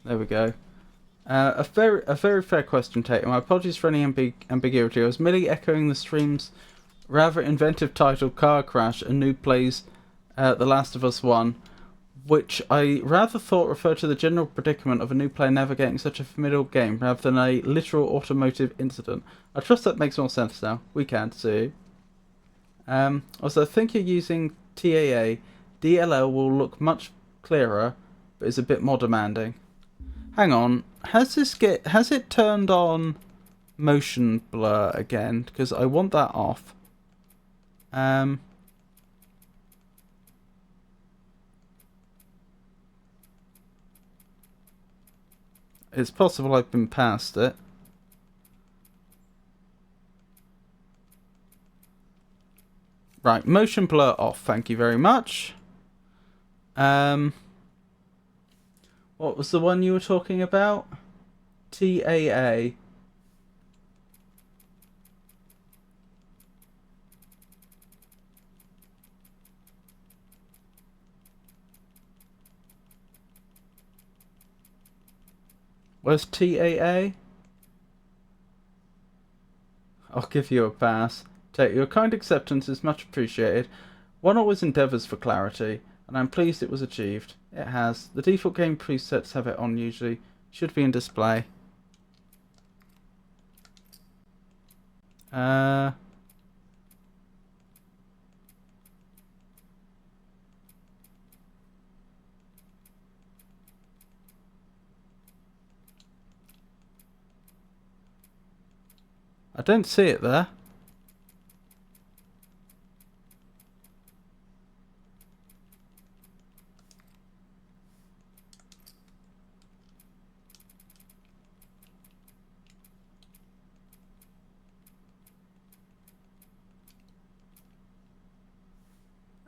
There we go. A very fair question, Tate. My apologies for any ambiguity. I was merely echoing the stream's rather inventive title, Car Crash, a noob plays The Last of Us 1, which I rather thought referred to the general predicament of a new player navigating such a formidable game rather than a literal automotive incident. I trust that makes more sense now. We can see. Also, I think you're using TAA. DLL will look much clearer, but is a bit more demanding. Hang on, has it turned on motion blur again? Because I want that off. It's possible I've been past it. Right, motion blur off, thank you very much. What was the one you were talking about? TAA. Where's TAA? I'll give you a pass. Take your kind acceptance is much appreciated. One always endeavours for clarity, and I'm pleased it was achieved. It has. The default game presets have it on usually. Should be in display. I don't see it there.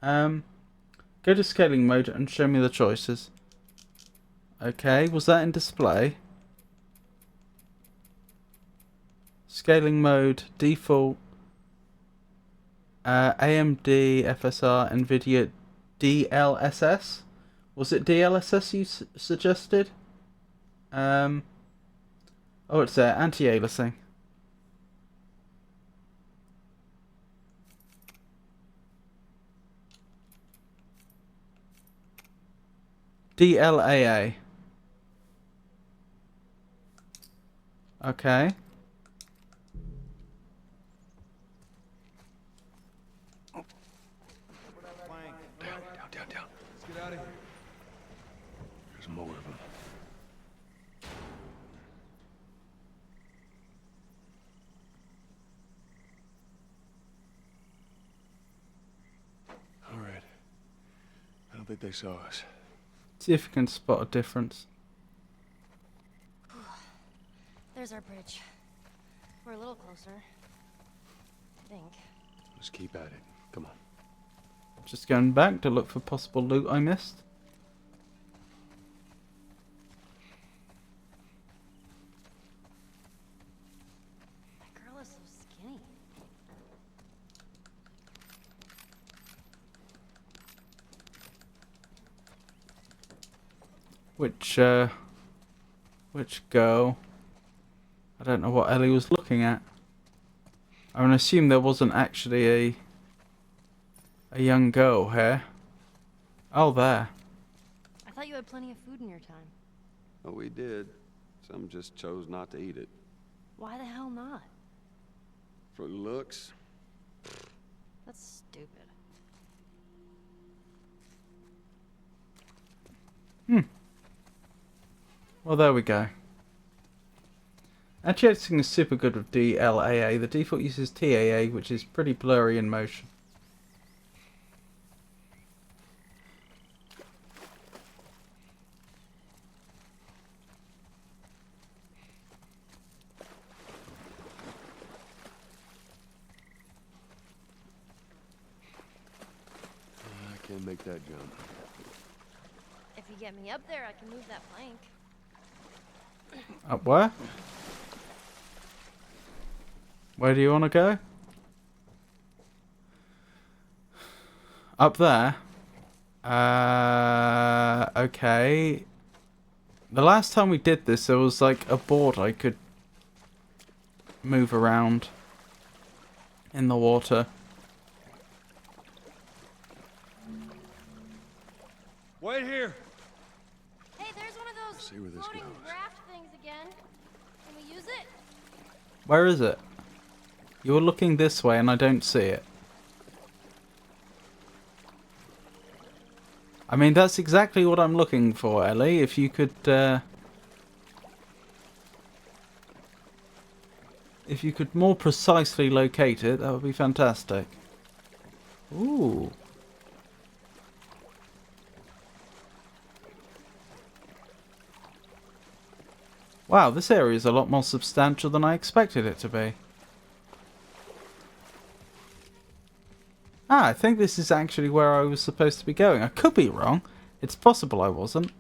Go to scaling mode and show me the choices. Okay, was that in display? Scaling mode, default, AMD, FSR, NVIDIA, DLSS? Was it DLSS you suggested? Oh, it's there, anti-aliasing. DLAA. Okay. Down. Let's get out of here. There's more of them. All right. I don't think they saw us. See if you can spot a difference. There's our bridge. We're a little closer. I think. Let's keep at it. Come on. Just going back to look for possible loot I missed. That girl is so skinny. Which girl? I don't know what Ellie was looking at. I'm gonna assume there wasn't actually a young girl here. Oh, there. I thought you had plenty of food in your time. Oh, we did. Some just chose not to eat it. Why the hell not? For looks. That's stupid. Well, there we go. Anti-aliasing is super good with DLAA. The default uses TAA, which is pretty blurry in motion. I can't make that jump. If you get me up there, I can move that plank. Up where? Where do you want to go? Up there? Okay. The last time we did this, there was like a board I could move around in the water. Wait here. Hey, there's one of those See where this floating goes. raft things again. Can we use it? Where is it? You're looking this way and I don't see it. I mean, that's exactly what I'm looking for, Ellie. If you could, if you could more precisely locate it, that would be fantastic. Ooh. Wow, this area is a lot more substantial than I expected it to be. Ah, I think this is actually where I was supposed to be going. I could be wrong. It's possible I wasn't.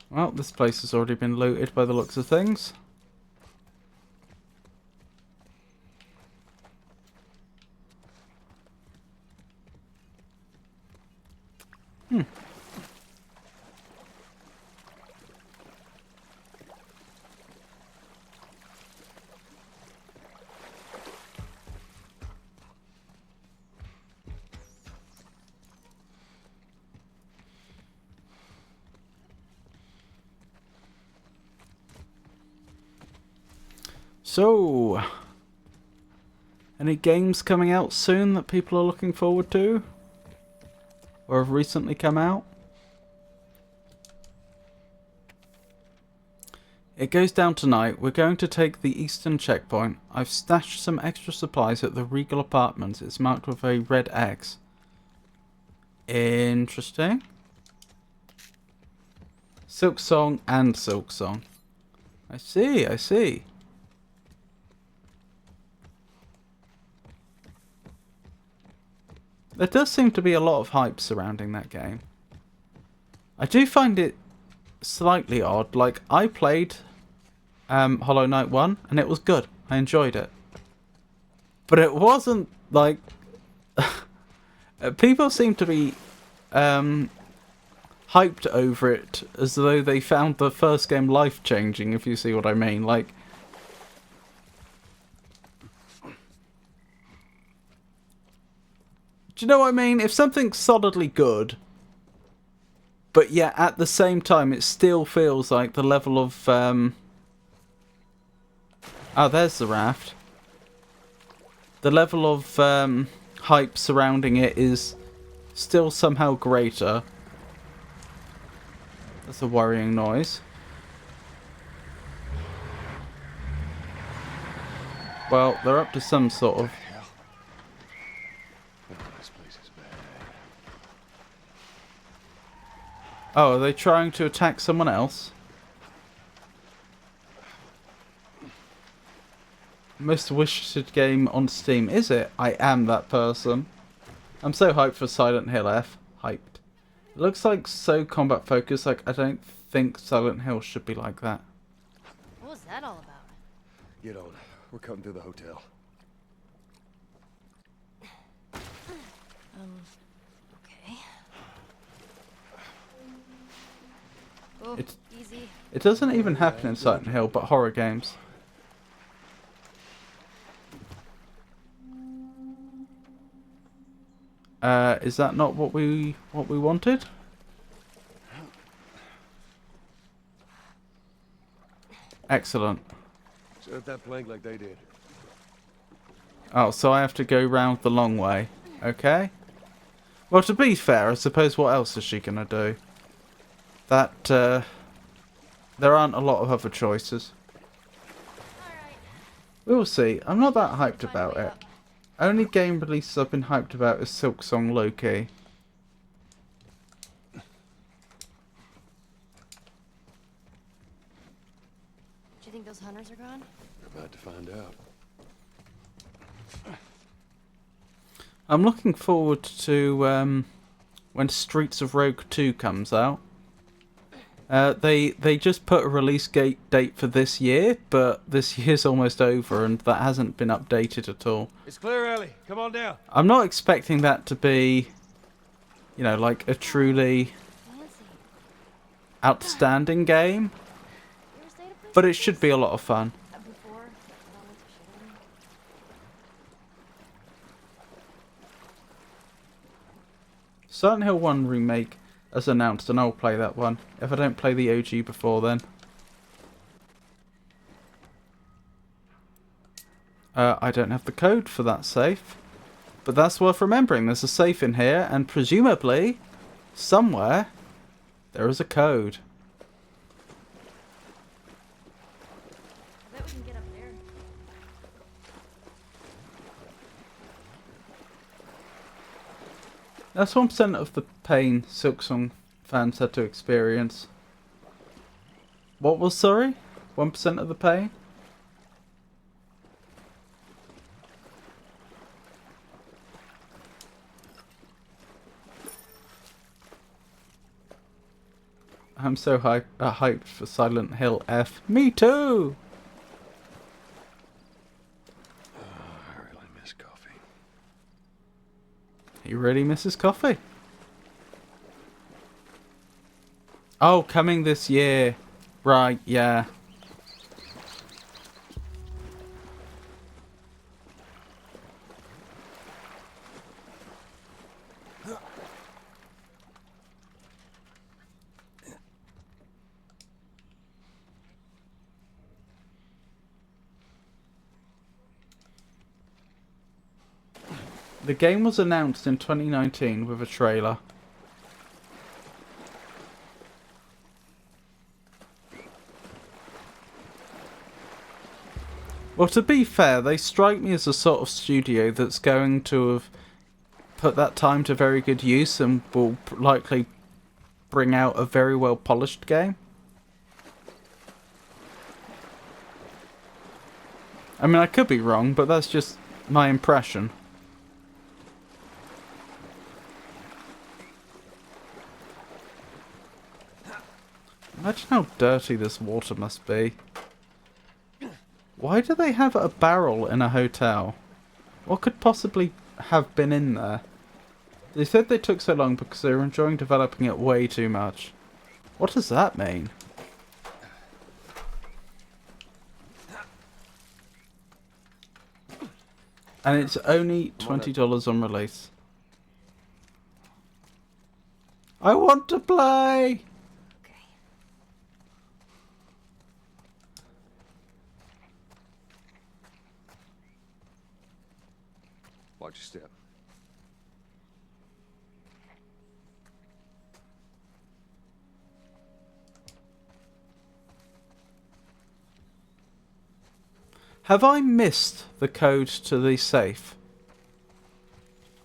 Well, this place has already been looted by the looks of things. So, any games coming out soon that people are looking forward to? Or have recently come out? It goes down tonight. We're going to take the eastern checkpoint. I've stashed some extra supplies at the Regal Apartments. It's marked with a red X. Interesting. Silk Song and Silk Song. I see, I see. There does seem to be a lot of hype surrounding that game. I do find it slightly odd. Like, I played Hollow Knight 1 and it was good. I enjoyed it. But it wasn't like... people seem to be hyped over it as though they found the first game life-changing, if you see what I mean. Like, do you know what I mean? If something's solidly good, but yet at the same time it still feels like the level of... oh, there's the raft. The level of hype surrounding it is still somehow greater. That's a worrying noise. Well, they're up to some sort of... This place is bad. Oh, are they trying to attack someone else? Most wished game on Steam. Is it? I am that person. I'm so hyped for Silent Hill F. Hyped. It looks like so combat focused. Like, I don't think Silent Hill should be like that. What was that all about? Get on. We're cutting through the hotel. Okay. Oh, It's- easy. It doesn't even happen in Silent Hill, but horror games. Is that not what we wanted? Excellent. Set up that plank like they did. Oh, so I have to go round the long way. Okay. Well, to be fair, I suppose what else is she gonna do? That, there aren't a lot of other choices. Alright. We'll see. I'm not that hyped Find a about way it. up. Only game releases I've been hyped about is Silk Song low-key. Do you think those hunters are gone? We're about to find out. I'm looking forward to when Streets of Rogue 2 comes out. They just put a release date for this year, but this year's almost over and that hasn't been updated at all. It's clear, Ellie. Come on down. I'm not expecting that to be, you know, like a truly Fancy. outstanding game, You ever stayed at places but it like should this? be a lot of fun. Before, when I went to shit on you? Silent Hill 1 remake as announced, and I'll play that one if I don't play the OG before then. I don't have the code for that safe, but that's worth remembering. There's a safe in here, and presumably, somewhere, there is a code. I bet we can get up there. That's 1% of the pain Silksong fans had to experience. What was, sorry? 1% of the pain? I'm so hyped for Silent Hill F. Me too! I really miss coffee. He really misses coffee. Oh, coming this year. Right, yeah. The game was announced in 2019 with a trailer. Well, to be fair, they strike me as a sort of studio that's going to have put that time to very good use and will likely bring out a very well polished game. I mean, I could be wrong, but that's just my impression. Imagine how dirty this water must be. Why do they have a barrel in a hotel? What could possibly have been in there? They said they took so long because they were enjoying developing it way too much. What does that mean? And it's only $20 on release. I want to play! Okay. Watch your step. Have I missed the code to the safe?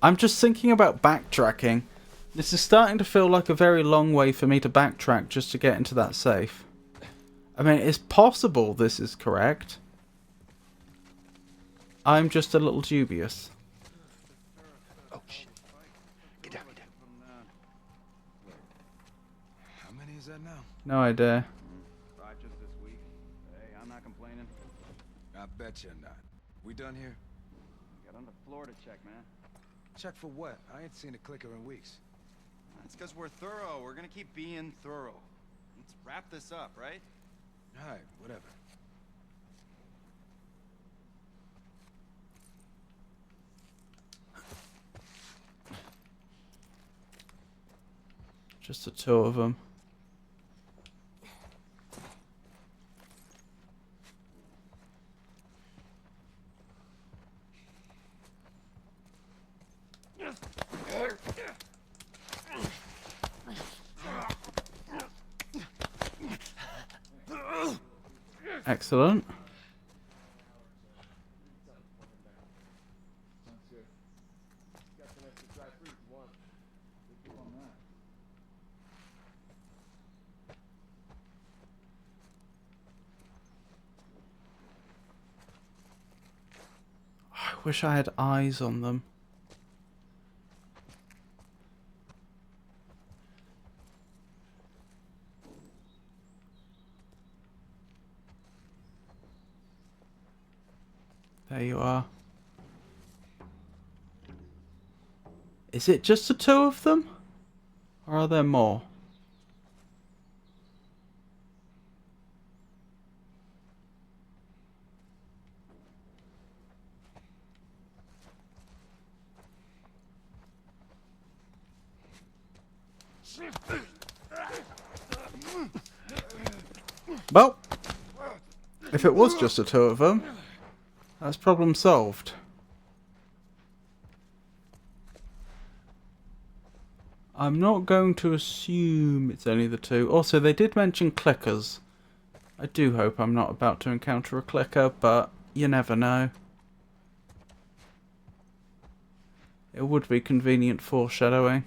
I'm just thinking about backtracking. This is starting to feel like a very long way for me to backtrack just to get into that safe. I mean, it's possible this is correct. I'm just a little dubious. Oh, shit. Get down, get down. How many is that now? No idea. Right, just this week. Hey, I'm not complaining. I bet you're not. We done here? Got on the floor to check, man. Check for what? I ain't seen a clicker in weeks. That's because we're thorough. We're gonna keep being thorough. Let's wrap this up, right? Alright, whatever. Just the two of them. Excellent. I wish I had eyes on them. There you are. Is it just the two of them? Or are there more? Well, if it was just the two of them, that's problem solved. I'm not going to assume it's only the two. Also, they did mention clickers. I do hope I'm not about to encounter a clicker, but you never know. It would be convenient foreshadowing.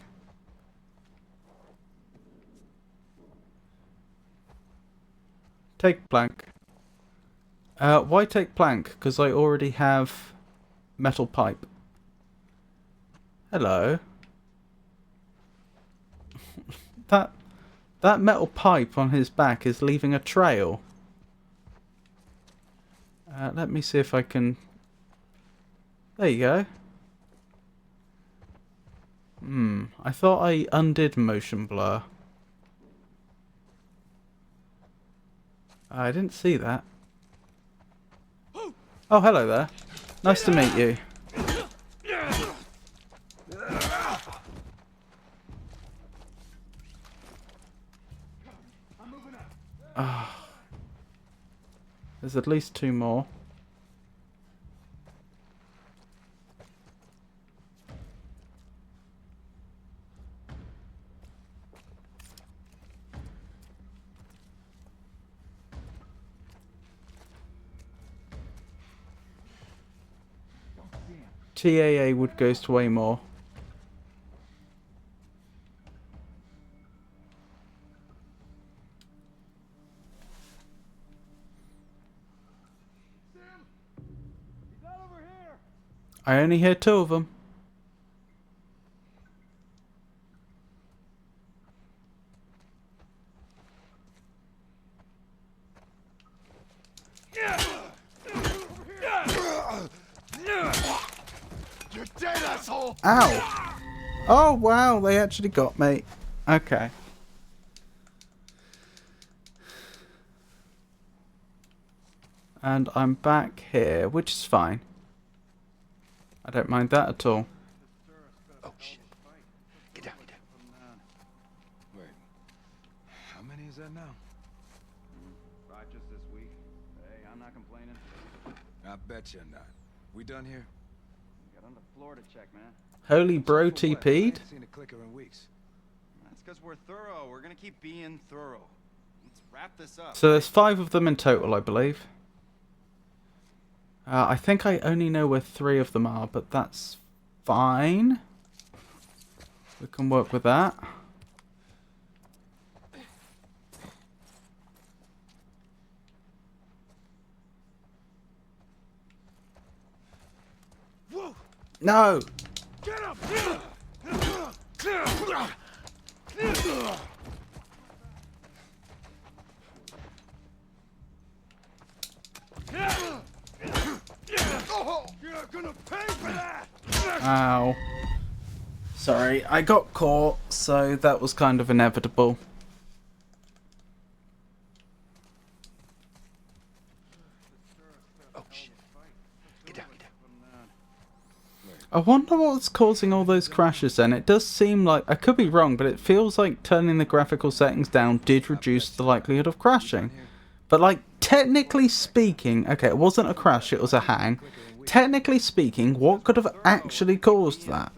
Take plank. Why take plank? Because I already have metal pipe. Hello. That metal pipe on his back is leaving a trail. Let me see if I can... There you go. I thought I undid motion blur. I didn't see that. Oh, hello there. Nice to meet you. There's at least two more. TAA would goes to way more. I only hear 2 of them. You're dead, asshole! Ow! Oh wow, they actually got me. Okay. And I'm back here, which is fine. I don't mind that at all. Oh shit. Get down, get down. Wait. How many is that now? 5 just this week. Hey, I'm not complaining. I bet you're not. We done here? Got on the floor to check, man. Holy bro For what? I TP'd. ain't seen a clicker in weeks. That's because we're thorough. We're gonna keep being thorough. Let's wrap this up. So there's 5 of them in total, I believe. I think I only know where 3 of them are, but that's fine. We can work with that. Whoa! No! Get him! You're gonna pay for that! Ow. Sorry, I got caught, so that was kind of inevitable. Oh shit. Get down, get down. I wonder what's causing all those crashes then. It does seem like, I could be wrong, but it feels like turning the graphical settings down did reduce the likelihood of crashing. But like, technically speaking, okay, it wasn't a crash, it was a hang. Technically speaking, what could have actually caused that?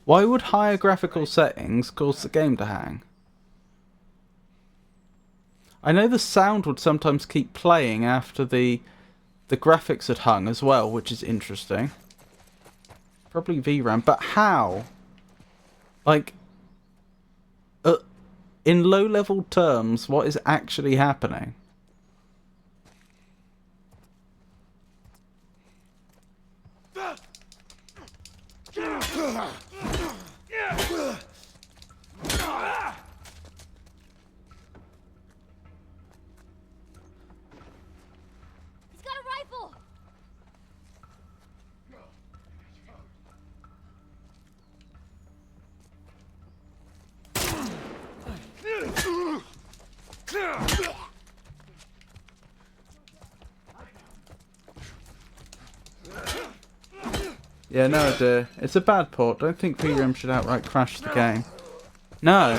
Why would higher graphical settings cause the game to hang? I know the sound would sometimes keep playing after the graphics had hung as well, which is interesting. Probably VRAM, but how? Like, in low-level terms, what is actually happening? He's got a rifle! Yeah, no idea. It's a bad port. Don't think VRAM should outright crash the game. No.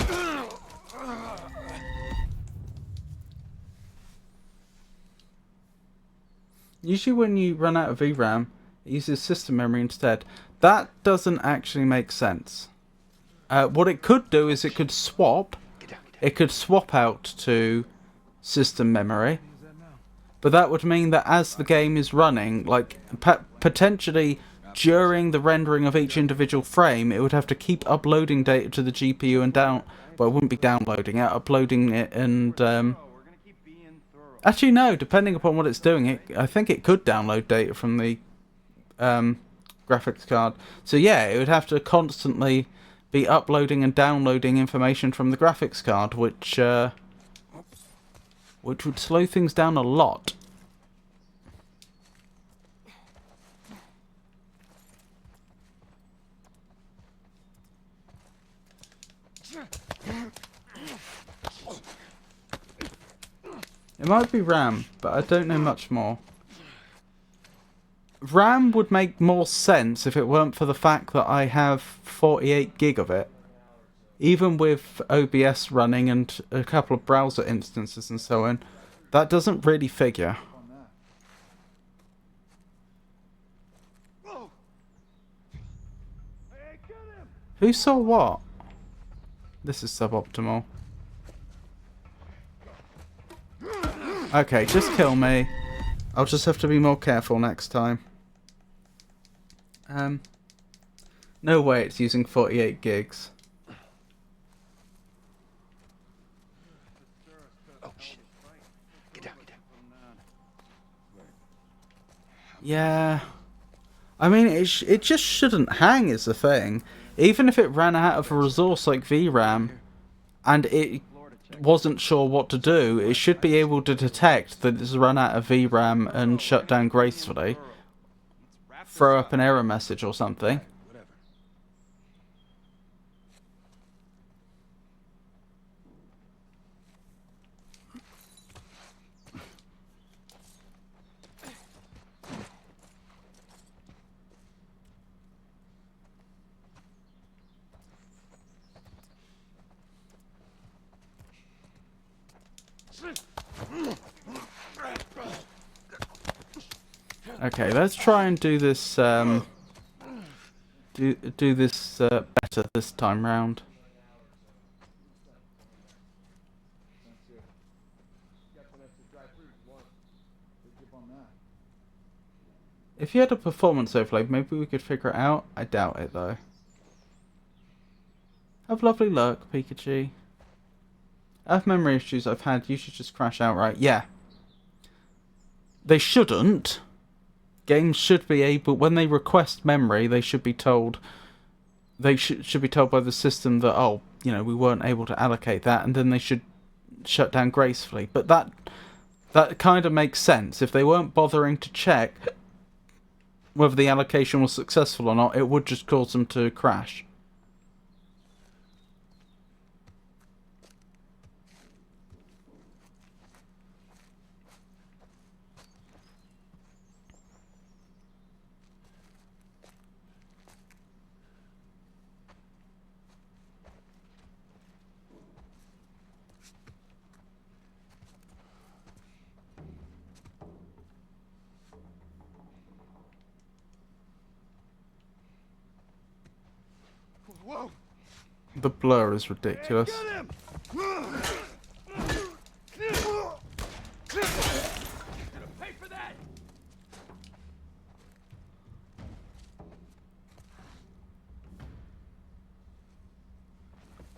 Usually when you run out of VRAM, it uses system memory instead. That doesn't actually make sense. What it could do is it could swap. It could swap out to system memory. But that would mean that as the game is running, like potentially during the rendering of each individual frame, it would have to keep uploading data to the GPU and well, it wouldn't be downloading it, uploading it and actually no, depending upon what it's doing, I think it could download data from the graphics card. So yeah, it would have to constantly be uploading and downloading information from the graphics card, which would slow things down a lot. It might be RAM, but I don't know much more. RAM would make more sense if it weren't for the fact that I have 48 gig of it. Even with OBS running and a couple of browser instances and so on, that doesn't really figure. Who saw what? This is suboptimal. Okay, just kill me. I'll just have to be more careful next time. No way it's using 48 gigs. Oh shit. Get down, get down. Yeah. I mean, it just shouldn't hang is the thing. Even if it ran out of a resource like VRAM, and it wasn't sure what to do, it should be able to detect that it's run out of VRAM and shut down gracefully. Throw up an error message or something. Whatever. Okay, let's try and do this. Do this better this time round. If you had a performance overlay, maybe we could figure it out. I doubt it though. Have lovely luck, Pikachu. I have memory issues I've had. You should just crash outright. Yeah. They shouldn't. Games should be able, when they request memory, they should be told. They should be told by the system that, oh, you know, we weren't able to allocate that, and then they should shut down gracefully. But that kind of makes sense. If they weren't bothering to check whether the allocation was successful or not, it would just cause them to crash. Whoa! The blur is ridiculous. Pay for that!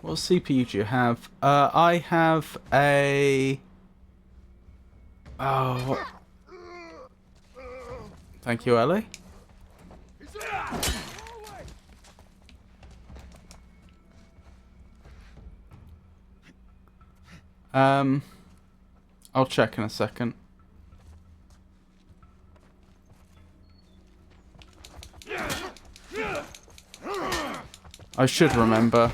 What CPU do you have? I have a... Oh... Thank you, Ellie. I'll check in a second. I should remember.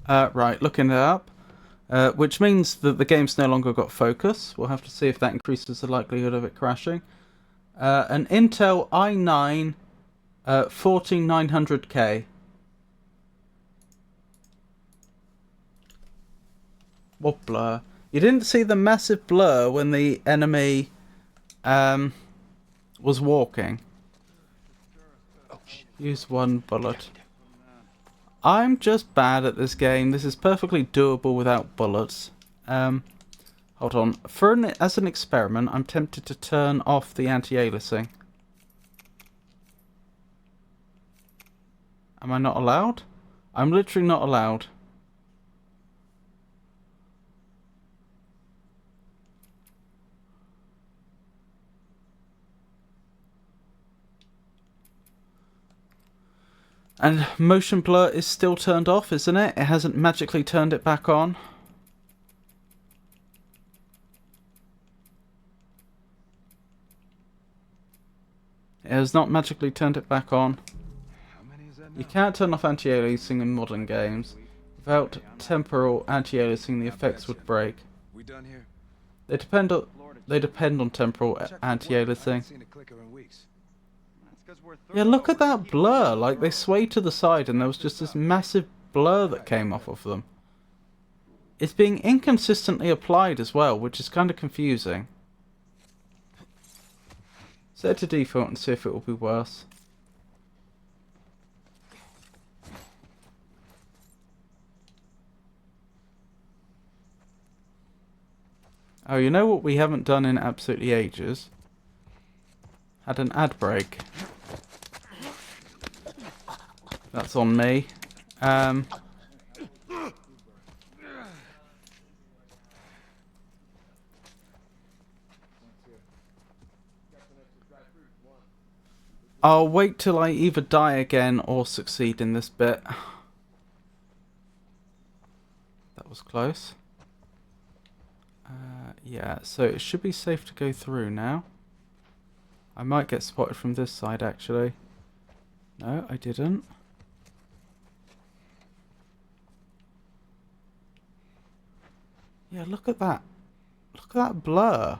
Right, looking it up. Which means that the game's no longer got focus. We'll have to see if that increases the likelihood of it crashing. An Intel i9 14900K. What blur? You didn't see the massive blur when the enemy was walking. Use one bullet. I'm just bad at this game. This is perfectly doable without bullets. Hold on. As an experiment, I'm tempted to turn off the anti-aliasing. Am I not allowed? I'm literally not allowed. And motion blur is still turned off, isn't it? It hasn't magically turned it back on. It has not magically turned it back on. How many is that now? You can't turn off anti-aliasing in modern games. Without temporal anti-aliasing, the effects would break. We done here? They depend on temporal Check for what? I anti-aliasing. haven't seen a clicker in weeks. That's 'cause we're Yeah, thorough. look at We're gonna that keep blur. on Like, they thorough. sway to the side and there was just this massive blur that came off of them. It's being inconsistently applied as well, which is kind of confusing. Set it to default and see if it will be worse. Oh, you know what we haven't done in absolutely ages? Had an ad break. That's on me. I'll wait till I either die again or succeed in this bit. That was close. Yeah, so it should be safe to go through now. I might get spotted from this side, actually. No, I didn't. Yeah, look at that. Look at that blur.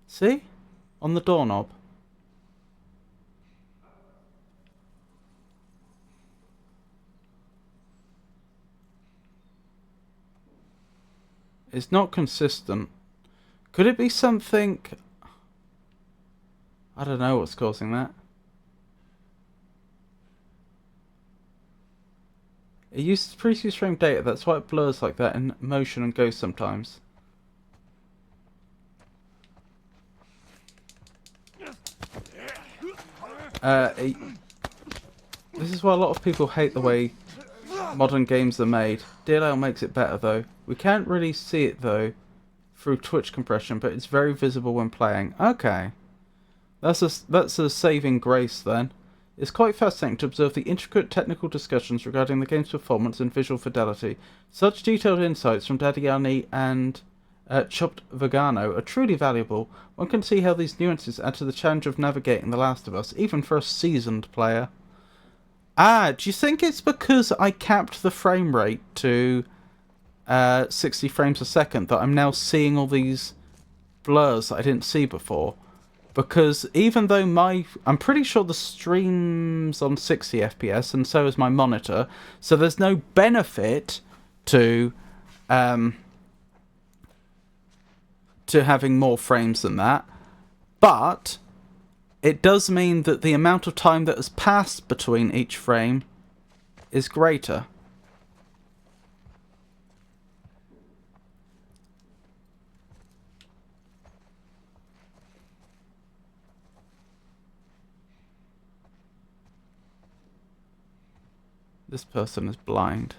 See? On the doorknob. It's not consistent. Could it be something... I don't know what's causing that. It uses previous frame data, that's why it blurs like that in motion and ghost sometimes. This is why a lot of people hate the way modern games are made. TLOU makes it better though. We can't really see it though through Twitch compression, but it's very visible when playing. Okay. That's a saving grace then. It's quite fascinating to observe the intricate technical discussions regarding the game's performance and visual fidelity. Such detailed insights from Dadiani and Chopped Vegano are truly valuable. One can see how these nuances add to the challenge of navigating The Last of Us, even for a seasoned player. Ah, do you think it's because I capped the frame rate to 60 frames a second that I'm now seeing all these blurs that I didn't see before? Because even though I'm pretty sure the stream's on 60 FPS and so is my monitor, so there's no benefit to having more frames than that. But it does mean that the amount of time that has passed between each frame is greater. This person is blind.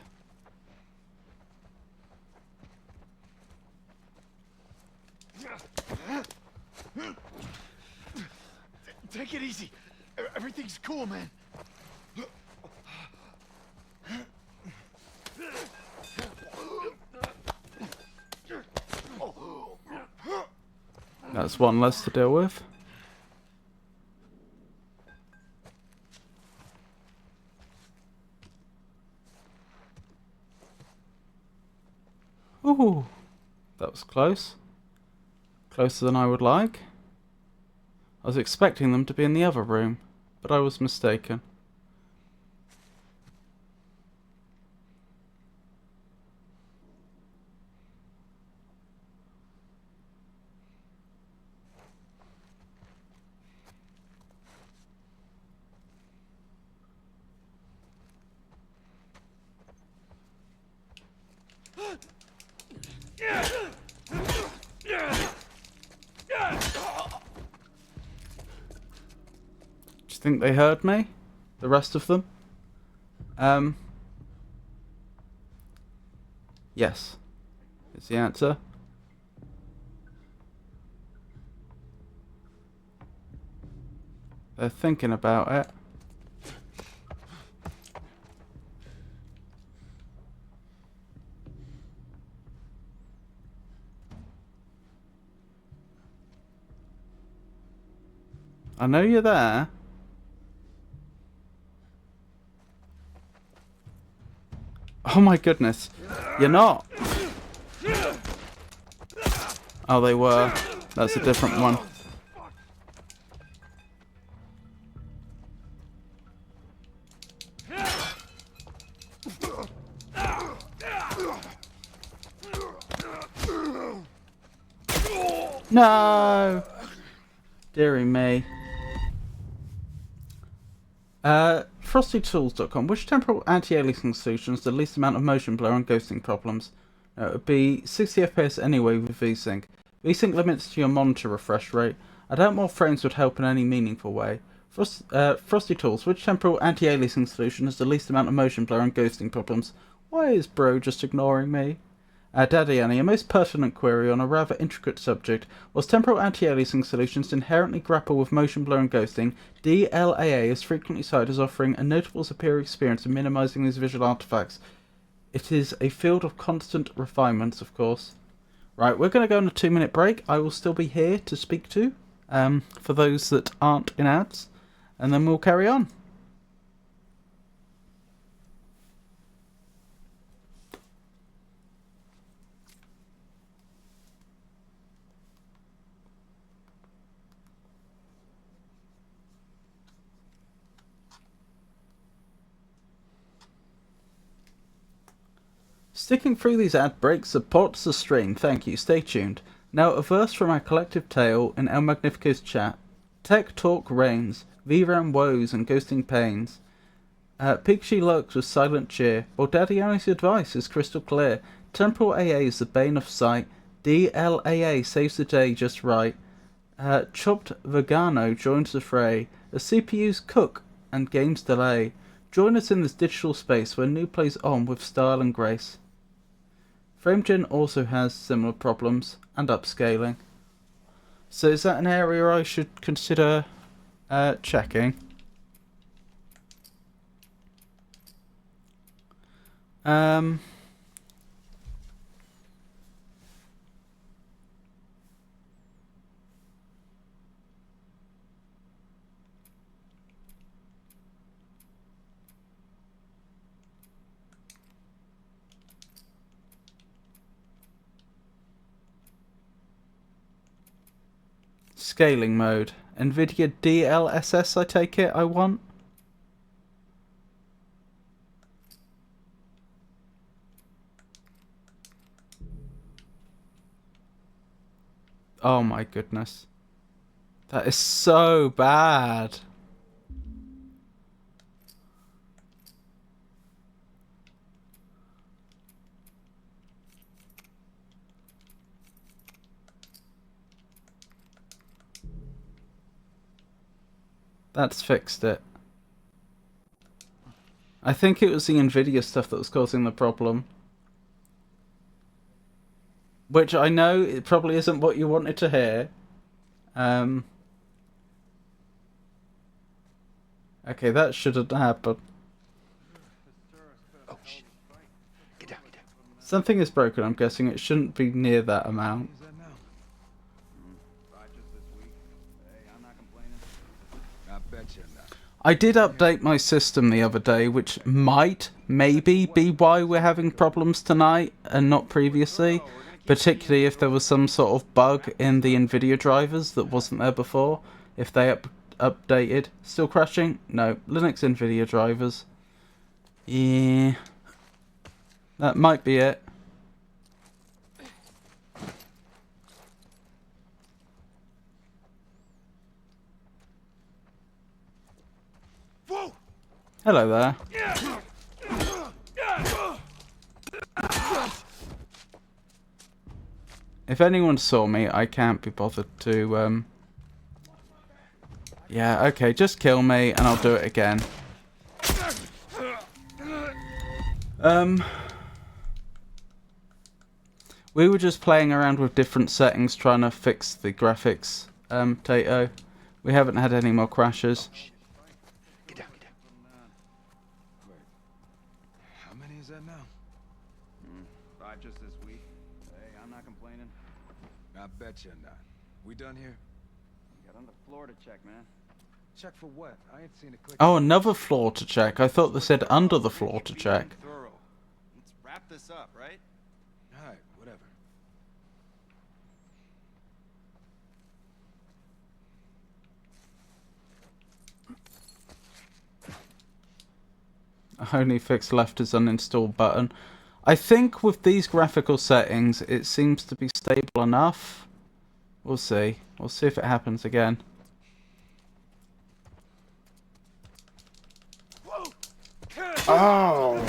Take it easy. Everything's cool, man. That's one less to deal with. Ooh, that was close. Closer than I would like. I was expecting them to be in the other room, but I was mistaken. Do you think they heard me? The rest of them? Yes. Is the answer. They're thinking about it. I know you're there. Oh my goodness. You're not. Oh, they were. That's a different one. No! Dearie me. FrostyTools.com. Which temporal anti-aliasing solution has the least amount of motion blur and ghosting problems? It would be 60 FPS anyway with VSync. VSync limits to your monitor refresh rate. I doubt more frames would help in any meaningful way. Frosty Tools. Which temporal anti-aliasing solution has the least amount of motion blur and ghosting problems? Why is bro just ignoring me? Daddy Annie, a most pertinent query on a rather intricate subject. Whilst temporal anti-aliasing solutions inherently grapple with motion blur and ghosting, DLAA is frequently cited as offering a notable superior experience in minimizing these visual artifacts. It is a field of constant refinements, of course. Right, we're going to go on a 2-minute break. I will still be here to speak to, for those that aren't in ads, and then we'll carry on. Sticking through these ad breaks supports the stream, thank you, stay tuned. Now a verse from our collective tale in El Magnifico's chat. Tech talk reigns, VRAM woes and ghosting pains. Pixie lurks with silent cheer, while Daddy Annie's advice is crystal clear. Temporal AA is the bane of sight, DLAA saves the day just right. Chopped Vegano joins the fray, as CPUs cook and games delay. Join us in this digital space where new plays on with style and grace. FrameGen also has similar problems and upscaling. So is that an area I should consider checking? Scaling mode. NVIDIA DLSS, I take it, I want. Oh my goodness. That is so bad. That's fixed it. I think it was the NVIDIA stuff that was causing the problem. Which I know it probably isn't what you wanted to hear. Okay, that shouldn't happen. Oh, shit. Get down, get down. Something is broken, I'm guessing. It shouldn't be near that amount. Is that now? Right, just this week. Hey, I'm not complaining. I bet you not. I did update my system the other day, which might, maybe, be why we're having problems tonight and not previously. Particularly if there was some sort of bug in the NVIDIA drivers that wasn't there before. If they updated. Still crashing? No. Linux NVIDIA drivers. Yeah. That might be it. Whoa! Hello there. If anyone saw me, I can't be bothered to, Yeah, okay, just kill me and I'll do it again. We were just playing around with different settings trying to fix the graphics, Tato. We haven't had any more crashes. Get down, get down. Wait. How many is that now? 5 just this week. Hey, I'm not complaining. I bet you not. We done here? Got on the floor to check, man. Check for what? I ain't seen a click. Oh, another floor to check. I thought they said under the floor to check. Thorough. Let's wrap this up, right? Alright, whatever. Only fix left is uninstall button. I think with these graphical settings, it seems to be stable enough. We'll see. We'll see if it happens again. Oh!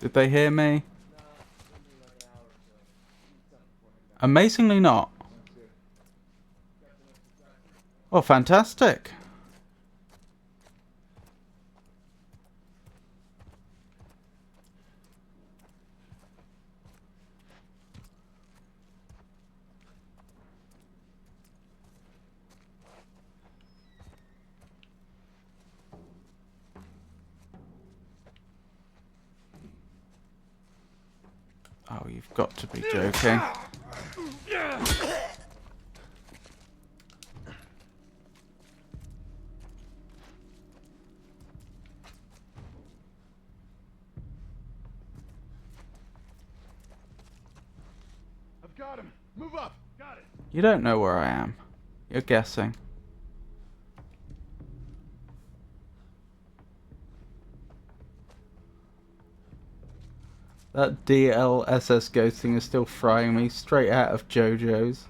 Did they hear me? Amazingly not. Oh, fantastic. Oh, you've got to be joking. I've got him. Move up. Got it. You don't know where I am. You're guessing. That DLSS ghosting is still frying me straight out of JoJo's.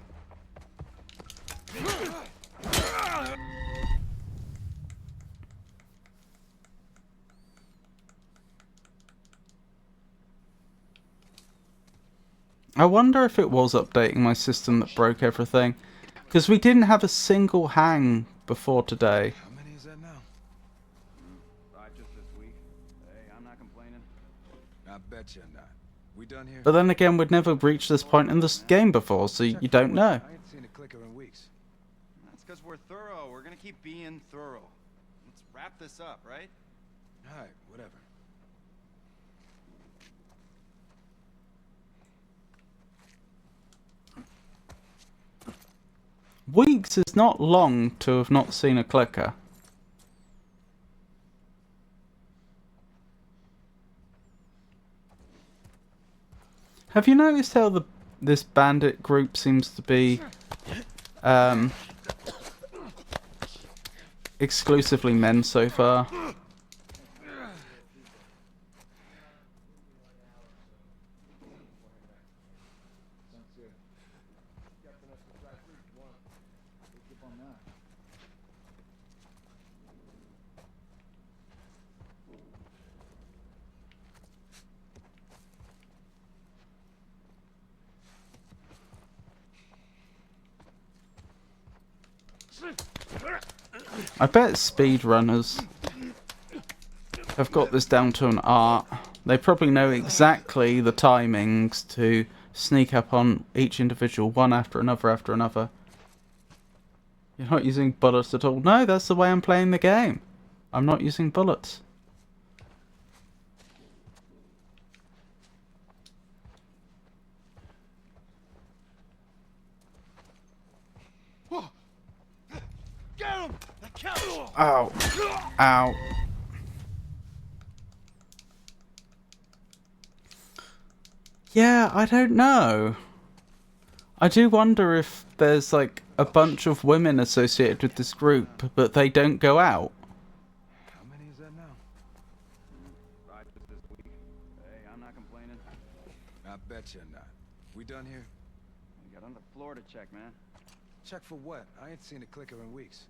I wonder if it was updating my system that broke everything. Because we didn't have a single hang before today. How many is that now? 5 just this week. Hey, I'm not complaining. I bet you're not. We done here? But then again, we'd never reached this point in this game before, so you don't know. I ain't seen a clicker in weeks. That's because we're thorough. We're gonna keep being thorough. Let's wrap this up, right? Alright, whatever. Weeks is not long to have not seen a clicker. Have you noticed how this bandit group seems to be exclusively men so far? I bet speedrunners have got this down to an art. They probably know exactly the timings to sneak up on each individual one after another after another. You're not using bullets at all. No, that's the way I'm playing the game. I'm not using bullets. Get him! Ow. Ow. Yeah, I don't know. I do wonder if there's like a bunch of women associated with this group, but they don't go out. How many is that now? 5 just this week. Hey, I'm not complaining. I bet you're not. We done here? We got another floor to check, man. Check for what? I ain't seen a clicker in weeks.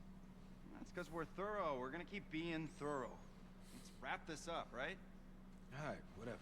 That's because we're thorough. We're gonna keep being thorough. Let's wrap this up, right? Alright, whatever.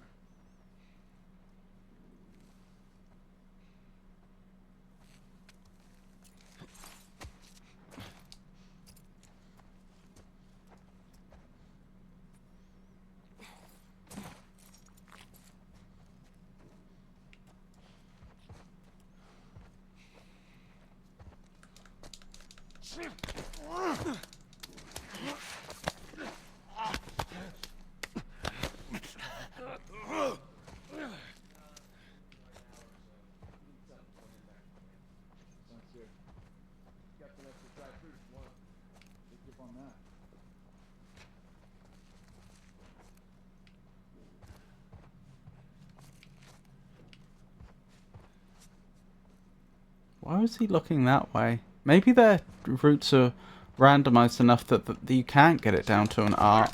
Why was he looking that way? Maybe their routes are randomized enough that you can't get it down to an art.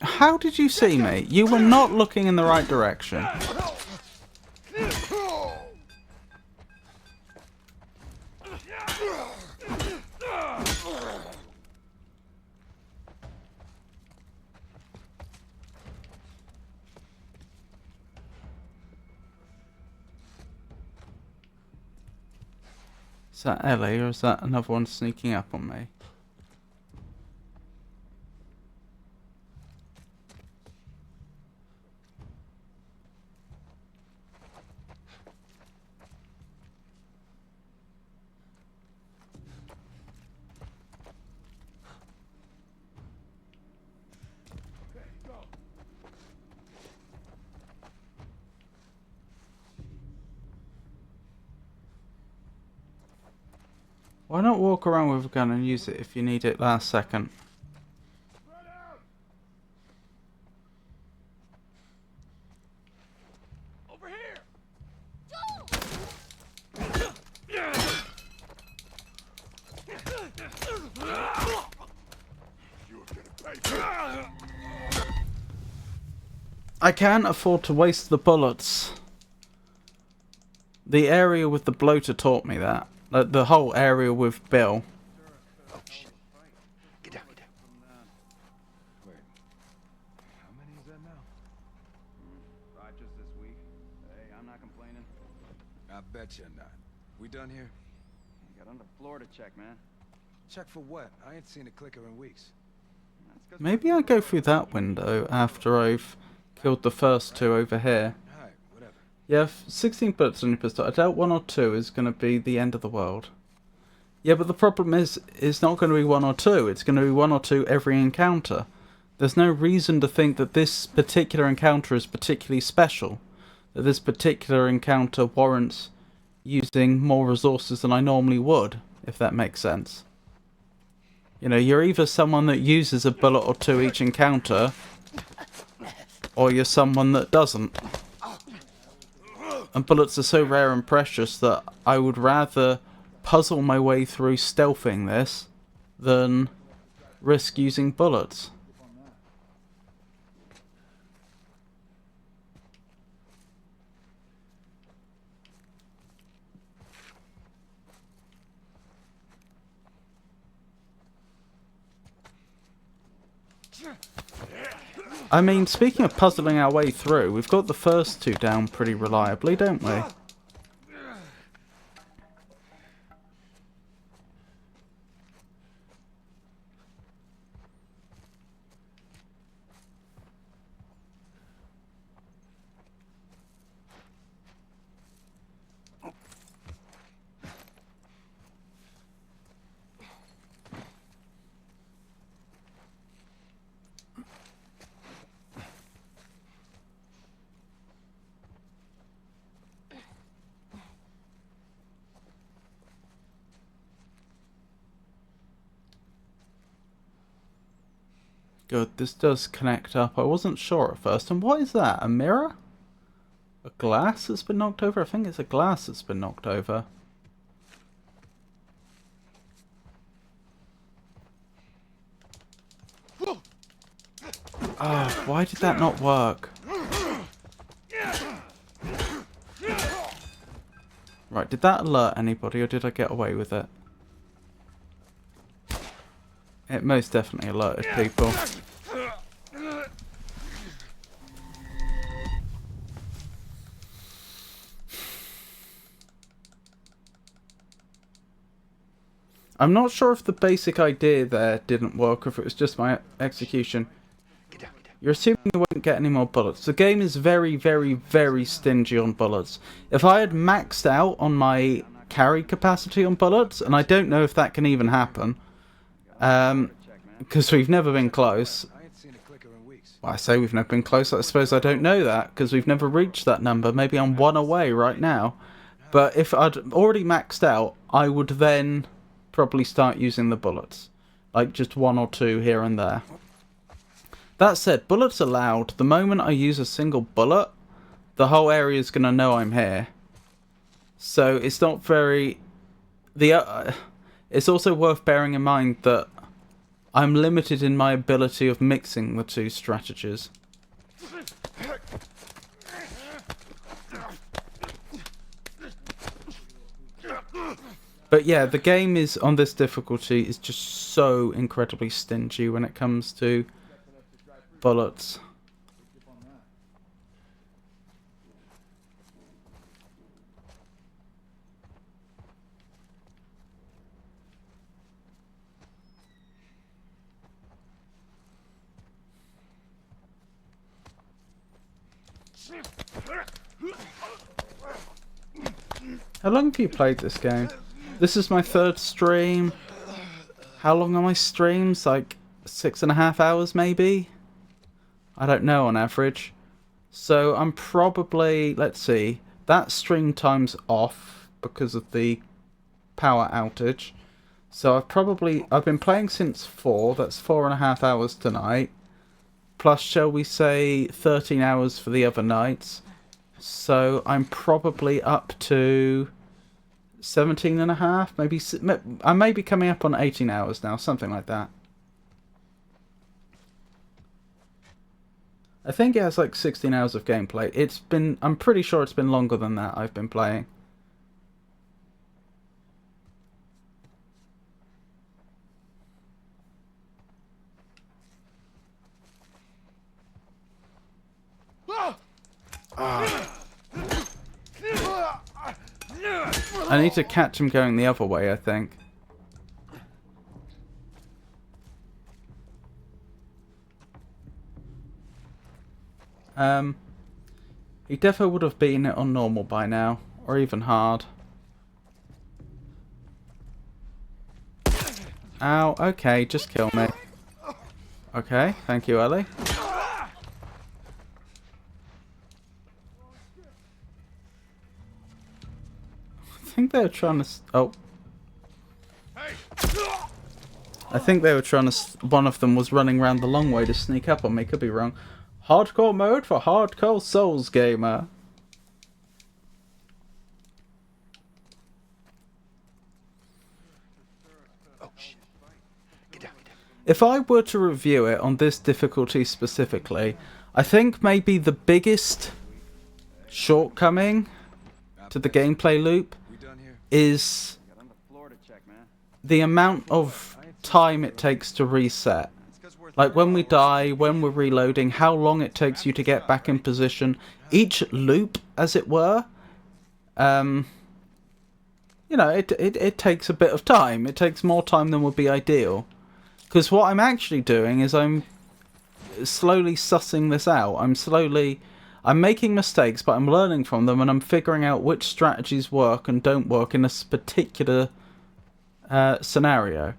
How did you see me? You were not looking in the right direction. Is that Ellie or is that another one sneaking up on me? Why not walk around with a gun and use it if you need it last second? Over here! I can't afford to waste the bullets. The area with the bloater taught me that. Like the whole area with Bill. Oh shit. Get down, get down. Wait. How many is that now? 5 just this week. Hey, I'm not complaining. I bet you're not. We done here? You got on the floor to check, man. Check for what? I ain't seen a clicker in weeks. That's 'cause Maybe I go through that window after I've killed the first two over here. Alright, whatever. Yeah, 16 bullets on your pistol. I doubt 1 or 2 is going to be the end of the world. Yeah, but the problem is, it's not going to be 1 or 2. It's going to be 1 or 2 every encounter. There's no reason to think that this particular encounter is particularly special. That this particular encounter warrants using more resources than I normally would, if that makes sense. You know, you're either someone that uses a bullet or 2 each encounter, or you're someone that doesn't. And bullets are so rare and precious that I would rather puzzle my way through stealthing this than risk using bullets. I mean, speaking of puzzling our way through, we've got the first 2 down pretty reliably, don't we? Good, this does connect up. I wasn't sure at first. And what is that? A mirror? A glass that's been knocked over? I think it's a glass that's been knocked over. Oh, why did that not work? Right, did that alert anybody or did I get away with it? It most definitely alerted people. I'm not sure if the basic idea there didn't work or if it was just my execution. Get down, get down. You're assuming you won't get any more bullets. The game is very, very, very stingy on bullets. If I had maxed out on my carry capacity on bullets, and I don't know if that can even happen, because we've never been close. I ain't seen a clicker in weeks. Well, I say we've never been close. I suppose I don't know that because we've never reached that number. Maybe I'm 1 away right now. But if I'd already maxed out, I would then probably start using the bullets. Like just 1 or 2 here and there. That said, bullets are loud. The moment I use a single bullet, the whole area is going to know I'm here. So it's not very... It's also worth bearing in mind that I'm limited in my ability of mixing the 2 strategies. But yeah, the game is, on this difficulty, is just so incredibly stingy when it comes to bullets. How long have you played this game? This is my third stream. How long are my streams? Like 6.5 hours maybe? I don't know on average. So I'm probably, let's see, that stream time's off because of the power outage. So I've been playing since 4, that's 4.5 hours tonight. Plus, shall we say, 13 hours for the other nights. So I'm probably up to 17.5, maybe, I may be coming up on 18 hours now, something like that. I think it has like 16 hours of gameplay. I'm pretty sure it's been longer than that I've been playing. I need to catch him going the other way, I think. He definitely would have beaten it on normal by now, or even hard. Ow, okay, just kill me. Okay, thank you, Ellie. I think they were trying to... Oh. I think they were trying to... One of them was running around the long way to sneak up on me, could be wrong. Hardcore mode for hardcore Souls gamer. Oh shit. Get down, get down. If I were to review it on this difficulty specifically, I think maybe the biggest shortcoming to the gameplay loop is the amount of time it takes to reset. Like when we die, when we're reloading, how long it takes you to get back in position. Each loop, as it were, you know, it takes a bit of time. It takes more time than would be ideal. Because what I'm actually doing is I'm slowly sussing this out. I'm making mistakes, but I'm learning from them, and I'm figuring out which strategies work and don't work in a particular scenario.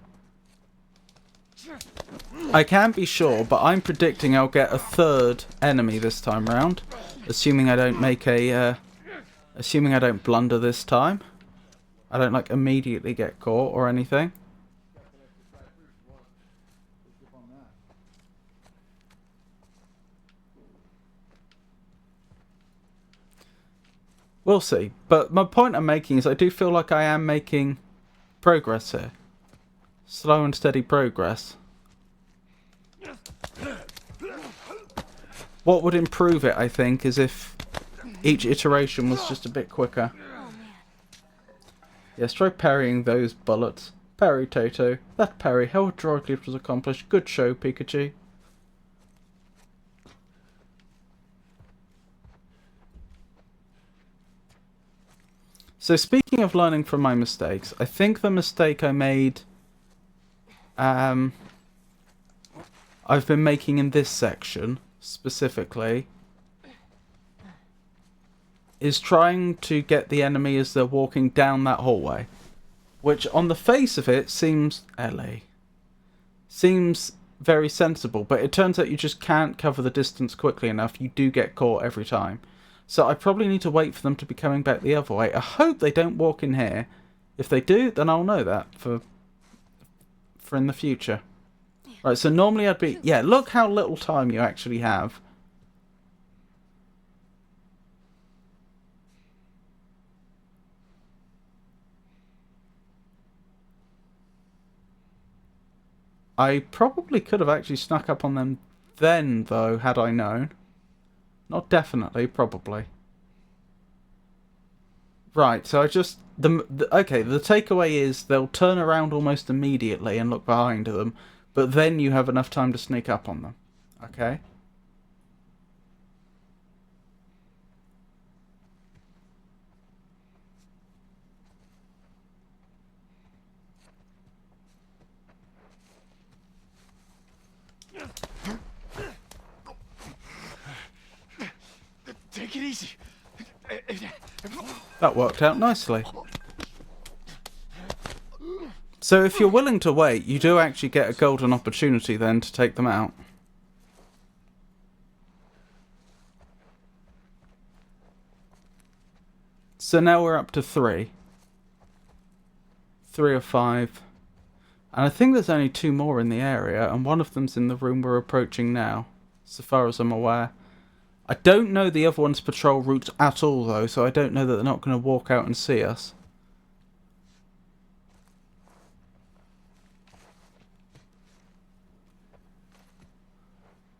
I can't be sure, but I'm predicting I'll get a third enemy this time round, assuming I don't make a, assuming I don't blunder this time. I don't like immediately get caught or anything. We'll see. But my point I'm making is I do feel like I am making progress here. Slow and steady progress. What would improve it, I think, is if each iteration was just a bit quicker. Yes, try parrying those bullets. Parry, Toto. That parry, how adroitly it was accomplished. Good show, Pikachu. So speaking of learning from my mistakes, I think the mistake I made, I've been making in this section, specifically, is trying to get the enemy as they're walking down that hallway. Which, on the face of it, seems very sensible, but it turns out you just can't cover the distance quickly enough. You do get caught every time. So I probably need to wait for them to be coming back the other way. I hope they don't walk in here. If they do, then I'll know that for in the future. Right, so normally I'd be... Yeah, look how little time you actually have. I probably could have actually snuck up on them then, though, had I known. Not definitely, probably. Right, so I just... okay, the takeaway is they'll turn around almost immediately and look behind them, but then you have enough time to sneak up on them. Okay? That worked out nicely. So if you're willing to wait, you do actually get a golden opportunity then to take them out. So now we're up to 3. 3 of 5. And I think there's only 2 more in the area, and one of them's in the room we're approaching now, so far as I'm aware. I don't know the other one's patrol routes at all, though, so I don't know that they're not going to walk out and see us.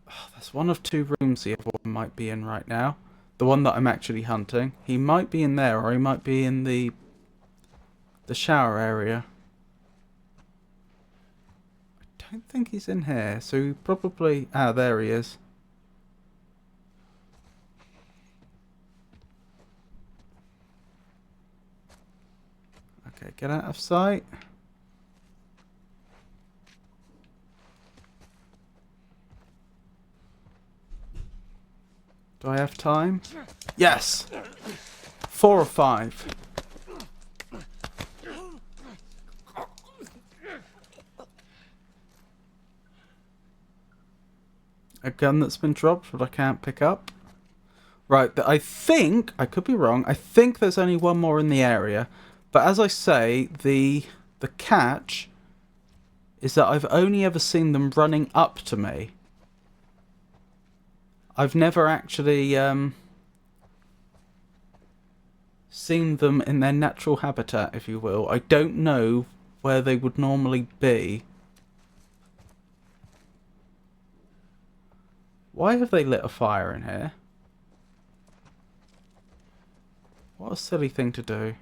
Oh, there's one of 2 rooms the other one might be in right now. The one that I'm actually hunting. He might be in there, or he might be in the shower area. I don't think he's in here, so he probably... Ah, there he is. Okay, get out of sight. Do I have time? Yes! 4 of 5. A gun that's been dropped, but I can't pick up. Right, I think, I could be wrong, I think there's only one more in the area. But as I say, the catch is that I've only ever seen them running up to me. I've never actually seen them in their natural habitat, if you will. I don't know where they would normally be. Why have they lit a fire in here? What a silly thing to do.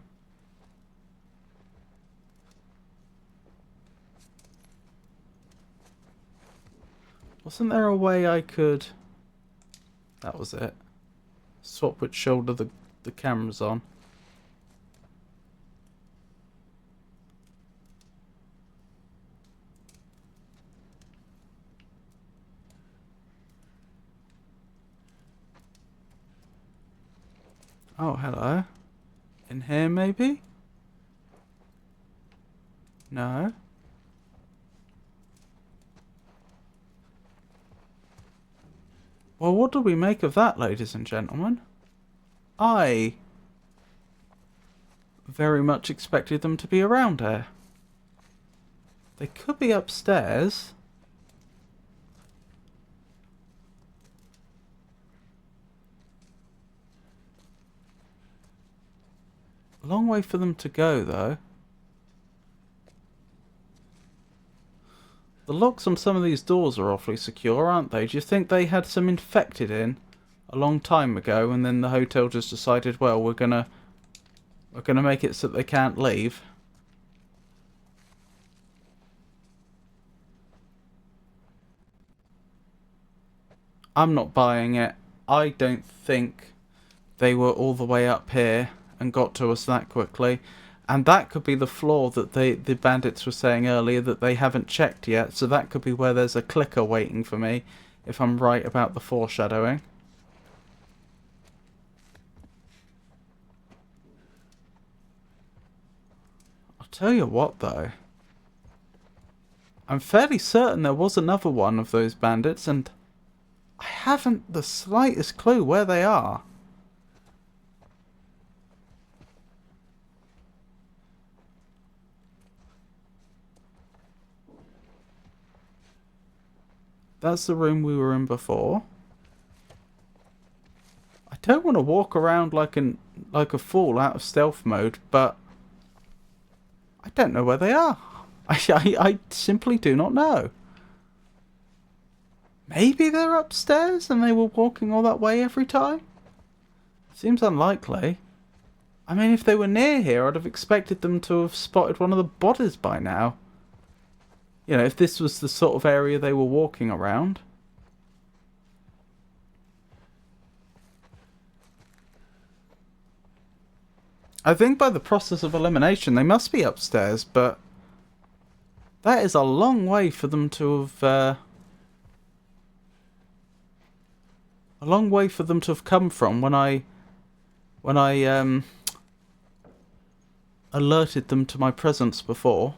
Wasn't there a way I could... That was it. Swap which shoulder the camera's on. Oh, hello. In here, maybe? No. Well, what do we make of that, ladies and gentlemen? I very much expected them to be around here. They could be upstairs. A long way for them to go, though. The locks on some of these doors are awfully secure, aren't they? Do you think they had some infected in a long time ago, and then the hotel just decided, well, we're gonna make it so that they can't leave? I'm not buying it. I don't think they were all the way up here and got to us that quickly. And that could be the flaw that the bandits were saying earlier that they haven't checked yet. So that could be where there's a clicker waiting for me, if I'm right about the foreshadowing. I'll tell you what, though. I'm fairly certain there was another one of those bandits, and I haven't the slightest clue where they are. That's the room we were in before. I don't want to walk around like a fool out of stealth mode, but I don't know where they are. I simply do not know. Maybe they're upstairs and they were walking all that way every time? Seems unlikely. I mean, if they were near here, I'd have expected them to have spotted one of the bodies by now. You know, if this was the sort of area they were walking around. I think by the process of elimination, they must be upstairs, but that is a long way for them to have... a long way for them to have come from when I alerted them to my presence before.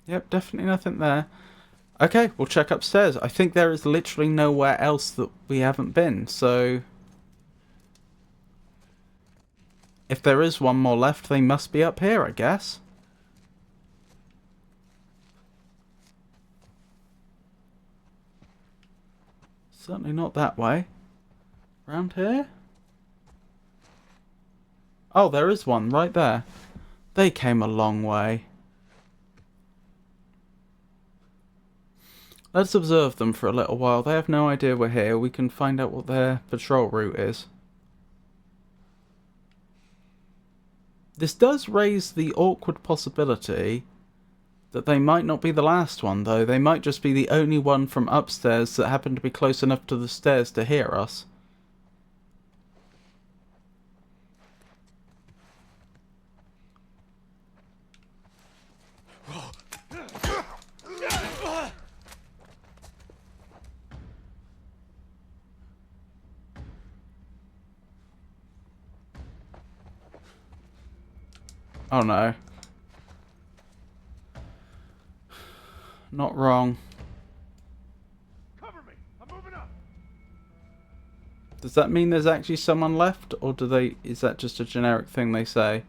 Yep, definitely nothing there. Okay, we'll check upstairs. I think there is literally nowhere else that we haven't been, so... if there is one more left, they must be up here, I guess. Certainly not that way. Round here? Oh, there is one right there. They came a long way. Let's observe them for a little while. They have no idea we're here. We can find out what their patrol route is. This does raise the awkward possibility that they might not be the last one, though. They might just be the only one from upstairs that happened to be close enough to the stairs to hear us. Oh no. Not wrong. Cover me! I'm moving up! Does that mean there's actually someone left, or do they? Is that just a generic thing they say?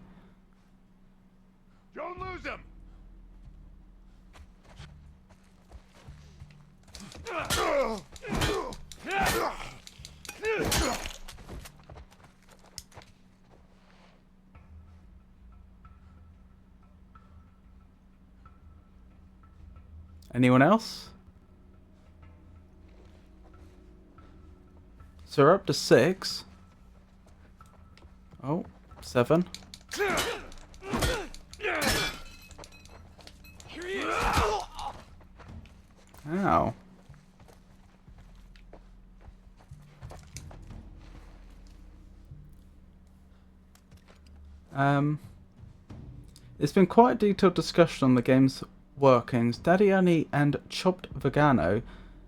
Don't lose him! Anyone else? So we're up to 6. Oh, 7. Ow. It's been quite a detailed discussion on the game's workings. Daddy Annie and Chopped Vegano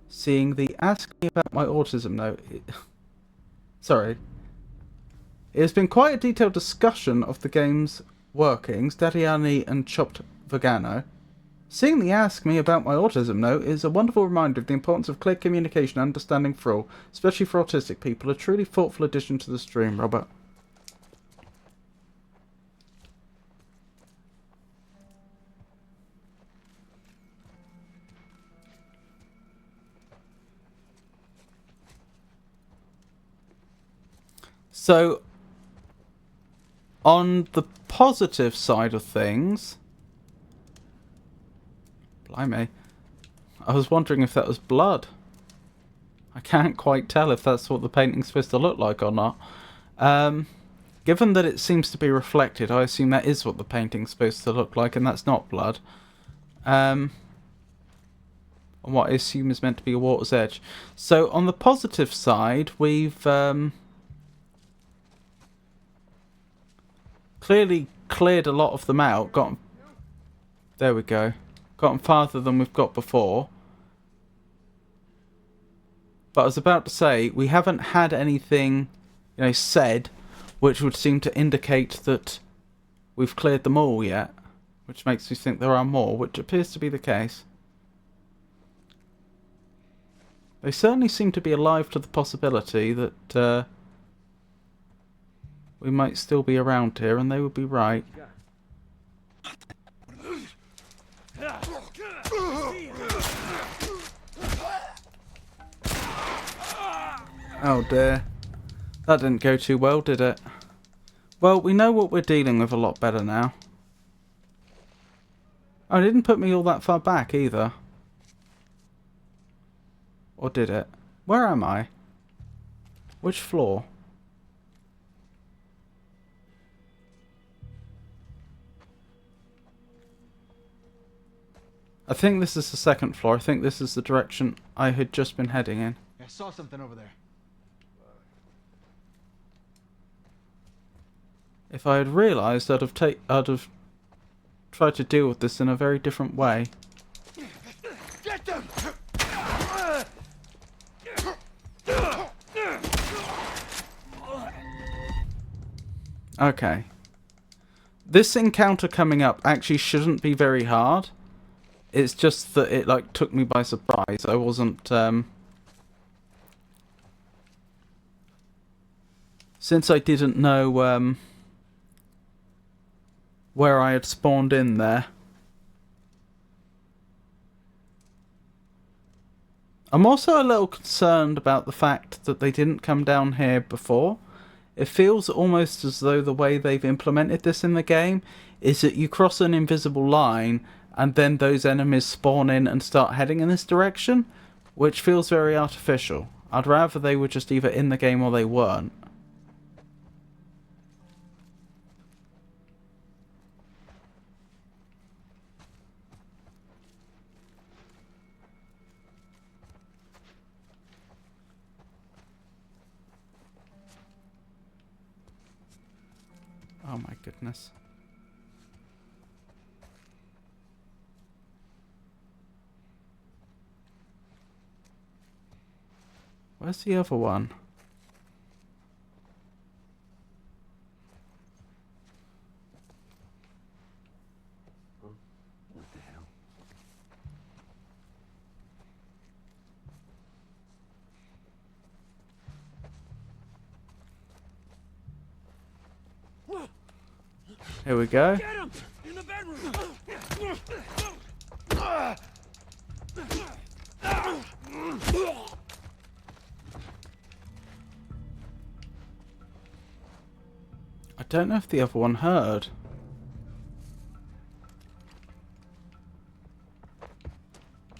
seeing the Ask Me About My Autism note. Sorry. It has been quite a detailed discussion of the game's workings. Daddy Annie and Chopped Vegano. Seeing the Ask Me About My Autism note is a wonderful reminder of the importance of clear communication and understanding for all, especially for autistic people. A truly thoughtful addition to the stream, Robert. So, on the positive side of things... Blimey. I was wondering if that was blood. I can't quite tell if that's what the painting's supposed to look like or not. Given that it seems to be reflected, I assume that is what the painting's supposed to look like, and that's not blood. And what I assume is meant to be a water's edge. So, on the positive side, we've... clearly cleared a lot of them out. There we go. Gotten farther than we've got before. But I was about to say, we haven't had anything, said, which would seem to indicate that we've cleared them all yet. Which makes me think there are more, which appears to be the case. They certainly seem to be alive to the possibility that we might still be around here, and they would be right. Oh dear. That didn't go too well, did it? Well, we know what we're dealing with a lot better now. Oh, it didn't put me all that far back either. Or did it? Where am I? Which floor? I think this is the second floor. I think this is the direction I had just been heading in. I saw something over there. If I had realised, I'd have tried to deal with this in a very different way. Get them! Okay. This encounter coming up actually shouldn't be very hard. It's just that it like took me by surprise. I wasn't since I didn't know where I had spawned in there. I'm also a little concerned about the fact that they didn't come down here before. It feels almost as though the way they've implemented this in the game is that you cross an invisible line and then those enemies spawn in and start heading in this direction, which feels very artificial. I'd rather they were just either in the game or they weren't. Oh my goodness. Where's the other one? What the hell? Here we go. Get him! In the bedroom! I don't know if the other one heard.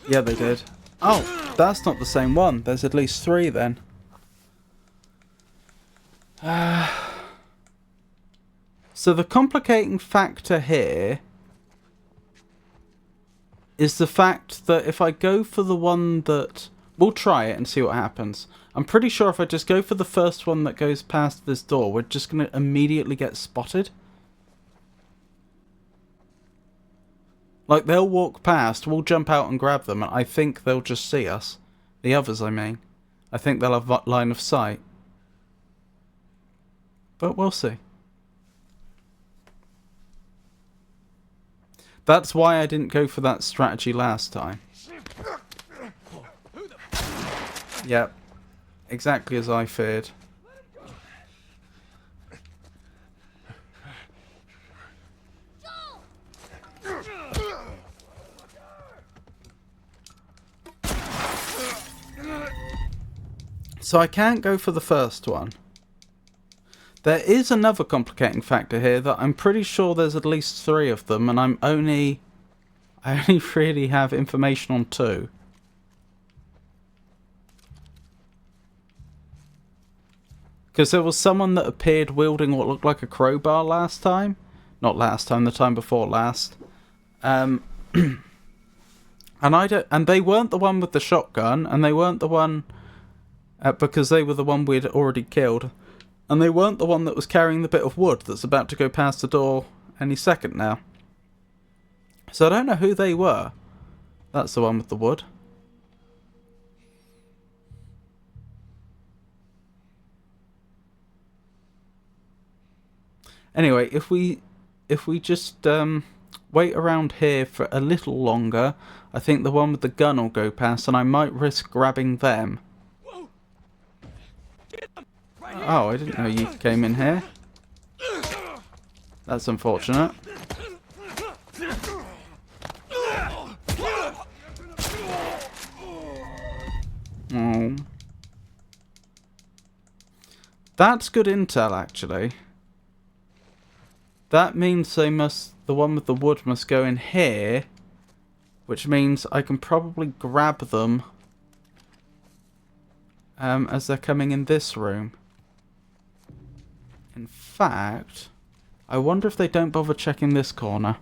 Yeah, they did. Oh, that's not the same one. There's at least 3 then. So the complicating factor here is the fact that if I go for the one that... We'll try it and see what happens. I'm pretty sure if I just go for the first one that goes past this door, we're just going to immediately get spotted. Like, they'll walk past, we'll jump out and grab them, and I think they'll just see us. The others, I mean. I think they'll have line of sight. But we'll see. That's why I didn't go for that strategy last time. Yep. Exactly as I feared. So I can't go for the first one. There is another complicating factor here that I'm pretty sure there's at least 3 of them, and I only really have information on 2. Because there was someone that appeared wielding what looked like a crowbar last time. Not last time, the time before last. And they weren't the one with the shotgun, and they weren't the one because they were the one we'd already killed. And they weren't the one that was carrying the bit of wood that's about to go past the door any second now. So I don't know who they were. That's the one with the wood. Anyway, if we just wait around here for a little longer, I think the one with the gun will go past, and I might risk grabbing them. Oh, I didn't know you came in here. That's unfortunate. Oh. That's good intel, actually. That means the one with the wood must go in here, which means I can probably grab them as they're coming in this room. In fact, I wonder if they don't bother checking this corner.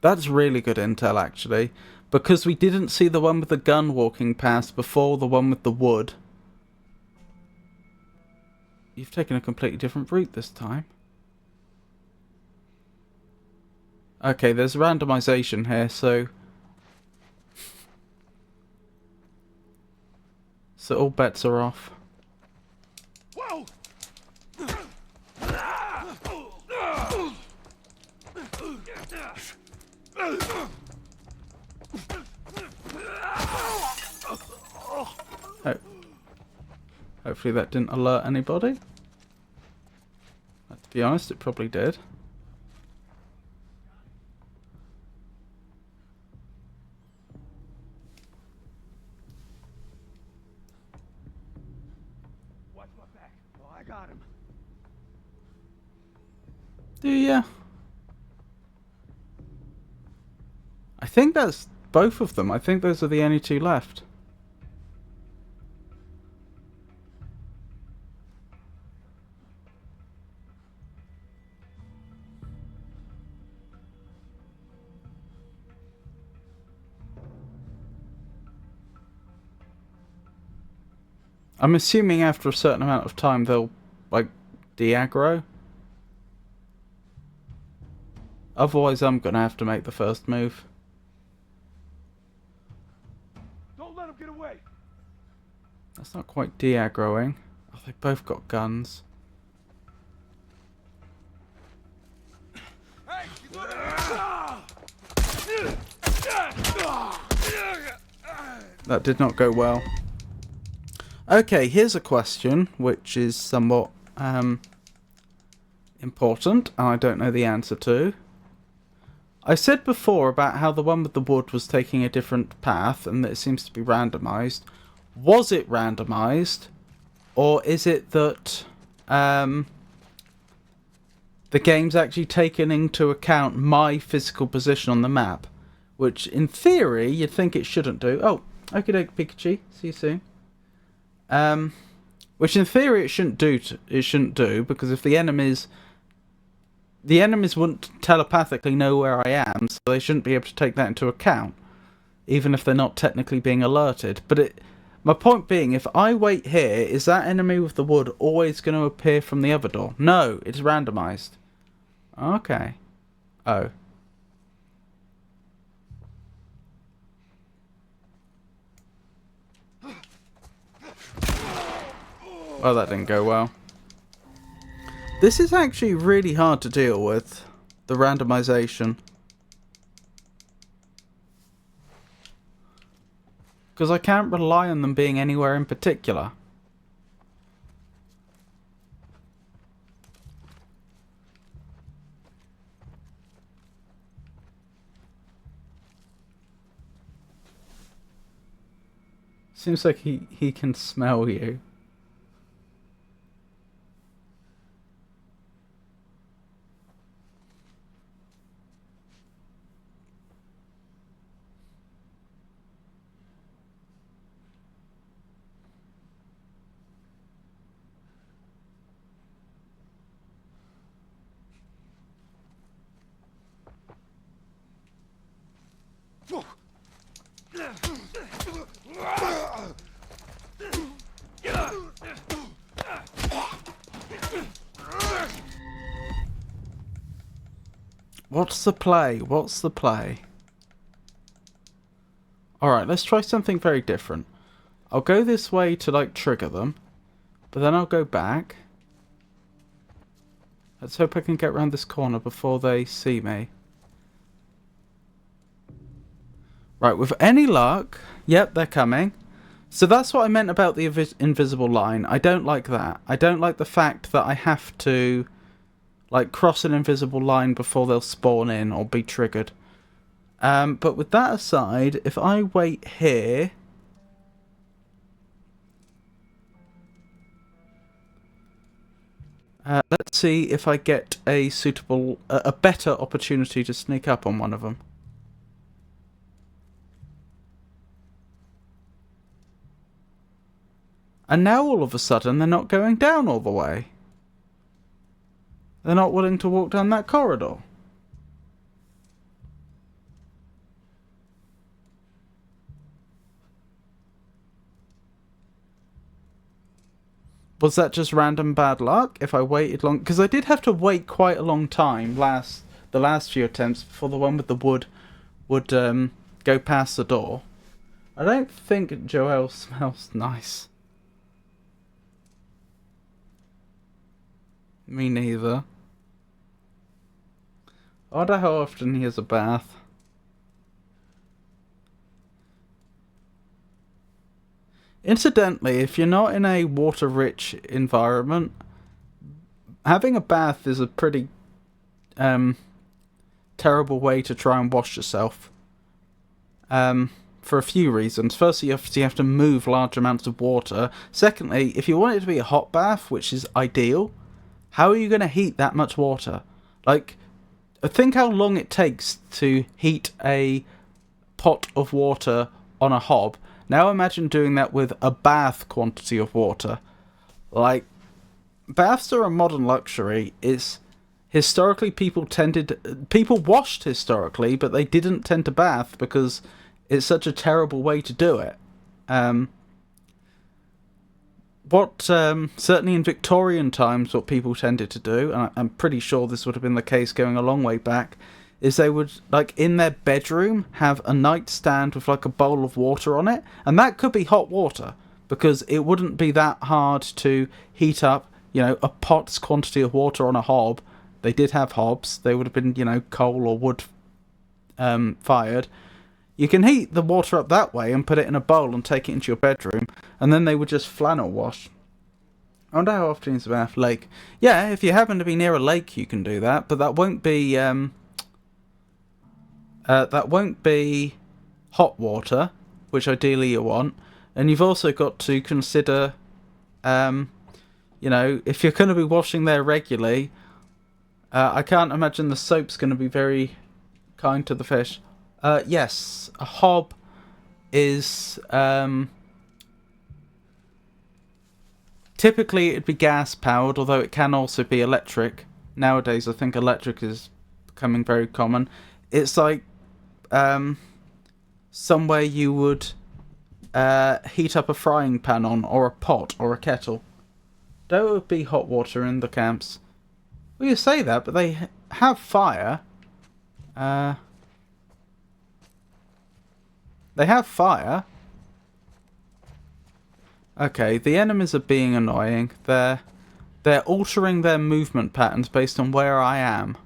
That's really good intel, actually. Because we didn't see the one with the gun walking past before the one with the wood. You've taken a completely different route this time. Okay, there's randomization here, so... So all bets are off. Whoa! Oh. Hopefully that didn't alert anybody. To be honest, it probably did. Watch my back. Oh, I got him. Do ya? I think that's both of them. I think those are the only two left. I'm assuming after a certain amount of time they'll, like, de-aggro. Otherwise I'm gonna have to make the first move. Don't let him get away. That's not quite de-aggroing. Oh, they both got guns. Hey, you That did not go well. Okay, here's a question which is somewhat important, and I don't know the answer to. I said before about how the one with the wood was taking a different path and that it seems to be randomized. Was it randomized, or is it that the game's actually taken into account my physical position on the map, which in theory you'd think it shouldn't do. Oh, okie doke, Pikachu. See you soon. Which in theory it shouldn't do, because if the enemies wouldn't telepathically know where I am, so they shouldn't be able to take that into account, even if they're not technically being alerted. But my point being, if I wait here, is that enemy with the wood always going to appear from the other door? No, it's randomized. Okay. Oh. Well, that didn't go well. This is actually really hard to deal with, the randomization. Because I can't rely on them being anywhere in particular. Seems like he can smell you. What's the play? What's the play? Alright, let's try something very different. I'll go this way to, like, trigger them. But then I'll go back. Let's hope I can get around this corner before they see me. Right, with any luck... Yep, they're coming. So that's what I meant about the invisible line. I don't like that. I don't like the fact that I have to... like, cross an invisible line before they'll spawn in or be triggered. But with that aside, if I wait here... let's see if I get a suitable... a better opportunity to sneak up on one of them. And now all of a sudden they're not going down all the way. They're not willing to walk down that corridor. Was that just random bad luck? If I waited long... Because I did have to wait quite a long time the last few attempts before the one with the wood would go past the door. I don't think Joel smells nice. Me neither. I wonder how often he has a bath. Incidentally, if you're not in a water-rich environment, having a bath is a pretty terrible way to try and wash yourself. For a few reasons. Firstly, you have to move large amounts of water. Secondly, if you want it to be a hot bath, which is ideal, how are you going to heat that much water? Like, think how long it takes to heat a pot of water on a hob. Now imagine doing that with a bath quantity of water. Like, baths are a modern luxury. It's historically people washed historically, but they didn't tend to bath because it's such a terrible way to do it. Certainly in Victorian times, what people tended to do, and I'm pretty sure this would have been the case going a long way back, is they would, like, in their bedroom, have a nightstand with, like, a bowl of water on it, and that could be hot water, because it wouldn't be that hard to heat up, you know, a pot's quantity of water on a hob. They did have hobs. They would have been, you know, coal or wood fired. You can heat the water up that way and put it in a bowl and take it into your bedroom, and then they would just flannel wash. I wonder how often is a bath. Lake. Yeah, if you happen to be near a lake, you can do that, but that won't be hot water, which ideally you want. And you've also got to consider, you know, if you're going to be washing there regularly, I can't imagine the soap's going to be very kind to the fish. Yes, a hob is typically it'd be gas powered, although it can also be electric. Nowadays I think electric is becoming very common. It's like somewhere you would heat up a frying pan on, or a pot, or a kettle. There would be hot water in the camps. Well, you say that, but they have fire. They have fire. Okay, the enemies are being annoying. They're altering their movement patterns based on where I am.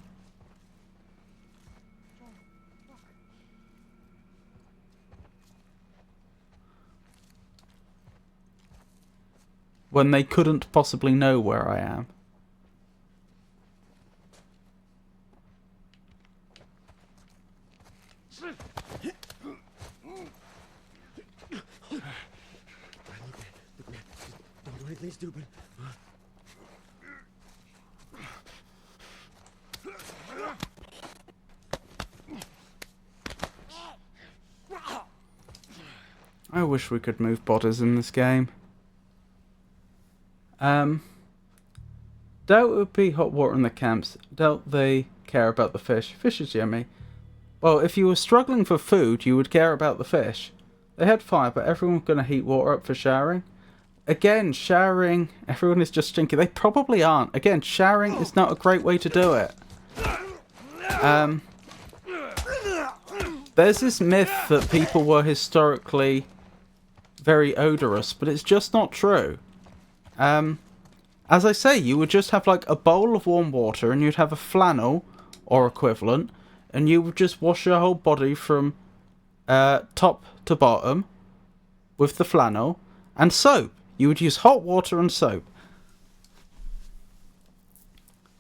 When they couldn't possibly know where I am. Don't do anything stupid. I wish we could move bodies in this game. Doubt it would be hot water in the camps. Doubt they care about the fish. Fish is yummy. Well, if you were struggling for food, you would care about the fish. They had fire, but everyone's going to heat water up for showering. Again, showering, everyone is just stinky. They probably aren't. Again, showering is not a great way to do it. There's this myth that people were historically very odorous, but it's just not true. As I say, you would just have like a bowl of warm water and you'd have a flannel or equivalent, and you would just wash your whole body from top to bottom with the flannel and soap. You would use hot water and soap.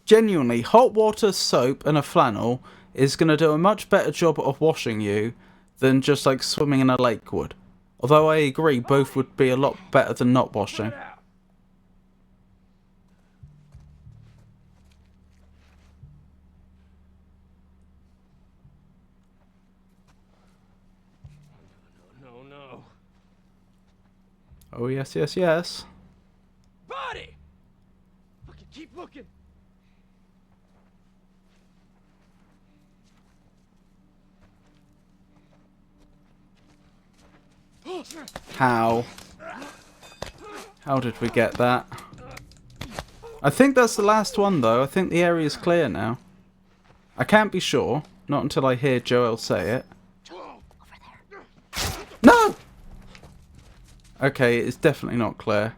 Genuinely, hot water, soap and a flannel is going to do a much better job of washing you than just like swimming in a lake would. Although I agree, both would be a lot better than not washing. No. Oh yes, yes, yes. Body! Fucking keep looking. How? How did we get that? I think that's the last one, though. I think the area is clear now. I can't be sure. Not until I hear Joel say it. No! Okay, it's definitely not clear.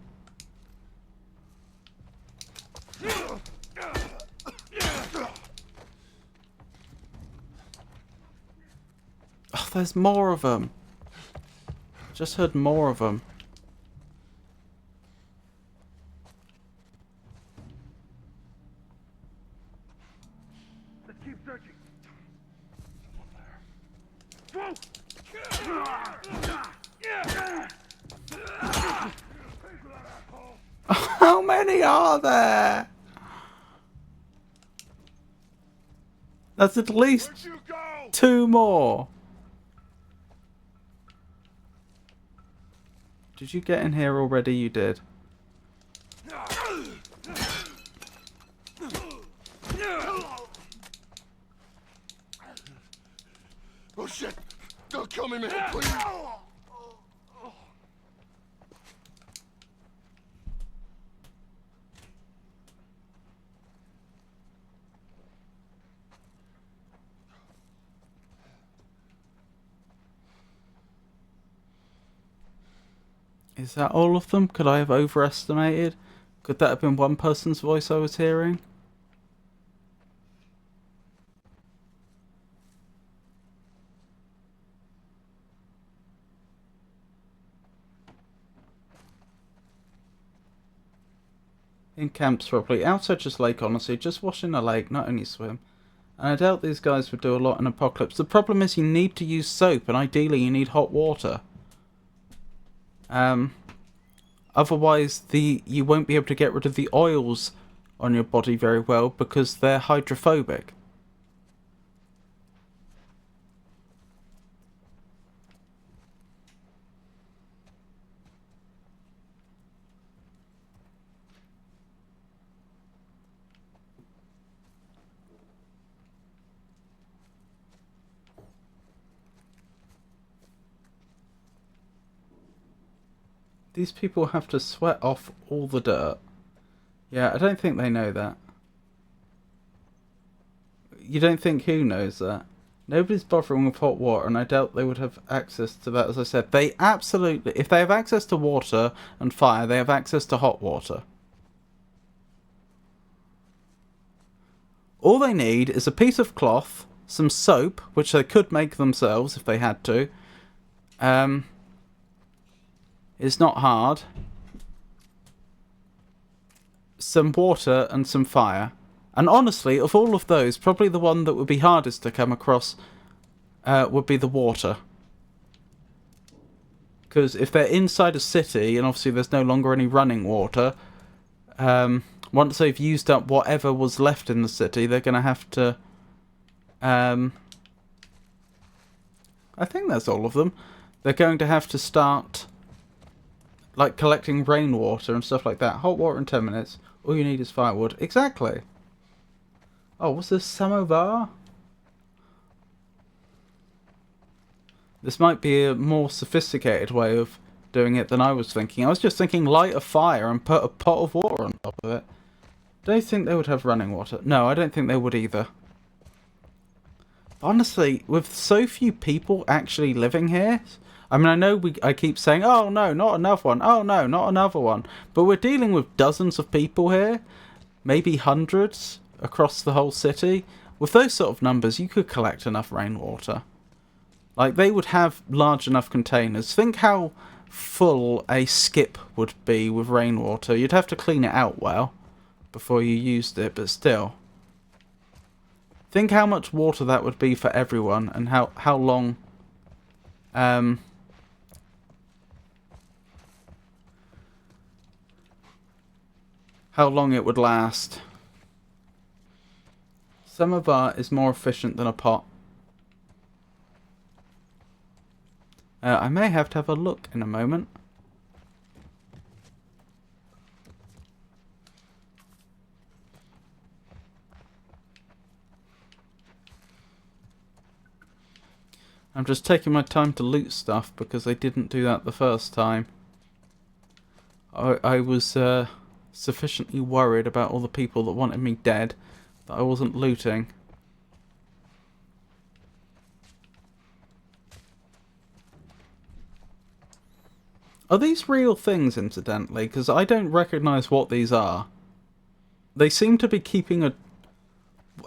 Oh, there's more of them. Just heard more of them. Let's keep searching. How many are there? That's at least 2 more. Did you get in here already? You did. Oh shit! Don't kill me, man, please! Is that all of them? Could I have overestimated? Could that have been one person's voice I was hearing? In camps probably. Outside just lake, honestly. Just wash in a lake, not only swim. And I doubt these guys would do a lot in Apocalypse. The problem is you need to use soap, and ideally you need hot water. Otherwise you won't be able to get rid of the oils on your body very well because they're hydrophobic. These people have to sweat off all the dirt. Yeah, I don't think they know that. You don't think who knows that? Nobody's bothering with hot water, and I doubt they would have access to that. As I said, they absolutely... If they have access to water and fire, they have access to hot water. All they need is a piece of cloth, some soap, which they could make themselves if they had to. It's not hard. Some water and some fire. And honestly, of all of those, probably the one that would be hardest to come across would be the water. Because if they're inside a city, and obviously there's no longer any running water, once they've used up whatever was left in the city, they're going to have to... I think that's all of them. They're going to have to start... like collecting rainwater and stuff like that. Hot water in 10 minutes. All you need is firewood. Exactly. Oh, what's this? Samovar? This might be a more sophisticated way of doing it than I was thinking. I was just thinking light a fire and put a pot of water on top of it. Don't you think they would have running water? No, I don't think they would either. Honestly, with so few people actually living here... I mean, I know I keep saying, oh no, not another one. Oh no, not another one. But we're dealing with dozens of people here. Maybe hundreds across the whole city. With those sort of numbers, you could collect enough rainwater. Like, they would have large enough containers. Think how full a skip would be with rainwater. You'd have to clean it out well before you used it, but still. Think how much water that would be for everyone and how long... how long it would last. Samovar is more efficient than a pot. I may have to have a look in a moment. I'm just taking my time to loot stuff because I didn't do that the first time. I was sufficiently worried about all the people that wanted me dead that I wasn't looting. Are these real things, incidentally? Because I don't recognise what these are. They seem to be keeping a...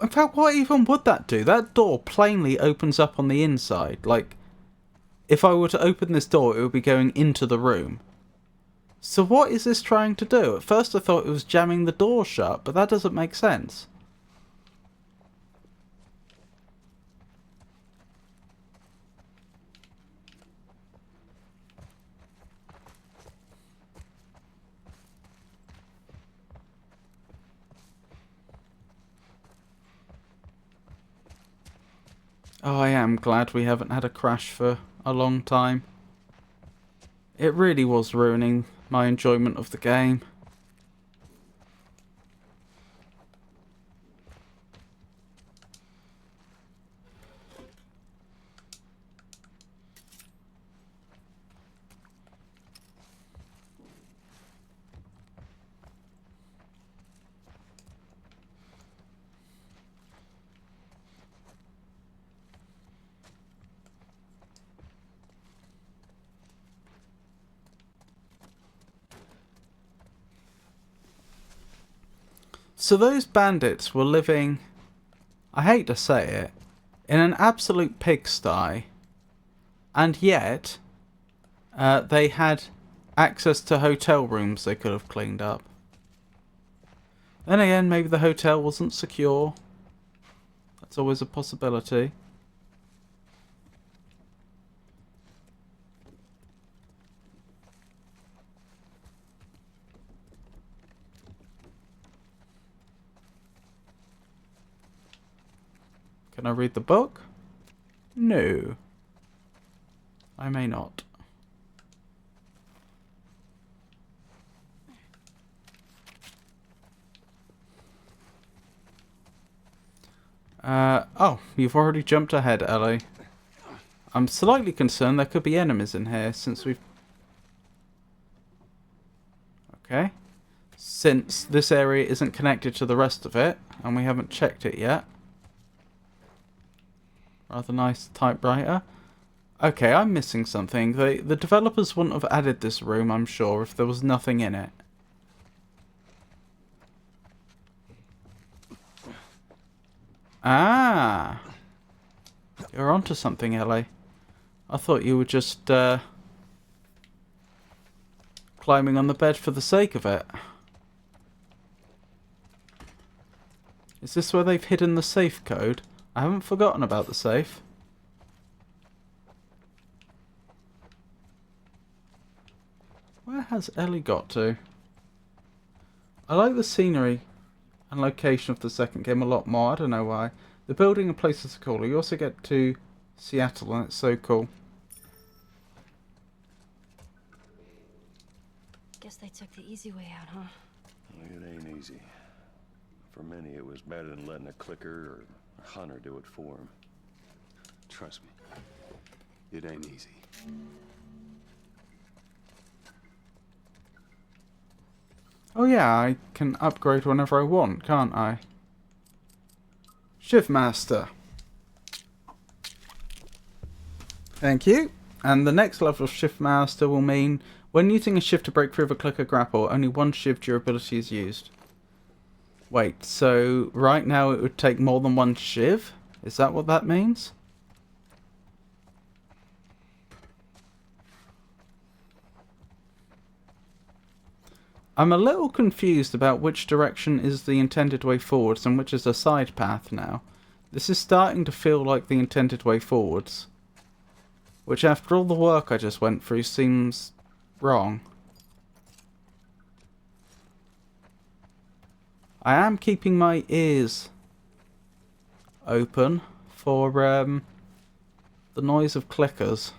In fact, what even would that do? That door plainly opens up on the inside. Like, if I were to open this door, it would be going into the room. So what is this trying to do? At first I thought it was jamming the door shut, but that doesn't make sense. Oh, I am glad we haven't had a crash for a long time. It really was ruining my enjoyment of the game. So those bandits were living, I hate to say it, in an absolute pigsty, and yet they had access to hotel rooms they could have cleaned up. Then again, maybe the hotel wasn't secure. That's always a possibility. Can I read the book? No. I may not. Oh, you've already jumped ahead, Ellie. I'm slightly concerned there could be enemies in here since we've... Okay. Since this area isn't connected to the rest of it, and we haven't checked it yet. Rather nice typewriter. Okay, I'm missing something. The developers wouldn't have added this room, I'm sure, if there was nothing in it. Ah! You're onto something, Ellie. I thought you were just climbing on the bed for the sake of it. Is this where they've hidden the safe code? I haven't forgotten about the safe. Where has Ellie got to? I like the scenery and location of the second game a lot more. I don't know why. The building and places are cool. You also get to Seattle and it's so cool. Guess they took the easy way out, huh? It ain't easy. For many, it was better than letting a clicker or a hunter do it for them. Trust me, it ain't easy. Oh yeah, I can upgrade whenever I want, can't I? Shift Master. Thank you. And the next level of Shift Master will mean when using a shift to break through with a click or grapple, only one shift durability is used. Wait, so right now it would take more than one shiv? Is that what that means? I'm a little confused about which direction is the intended way forwards and which is a side path now. This is starting to feel like the intended way forwards. Which after all the work I just went through seems wrong. I am keeping my ears open for the noise of clickers.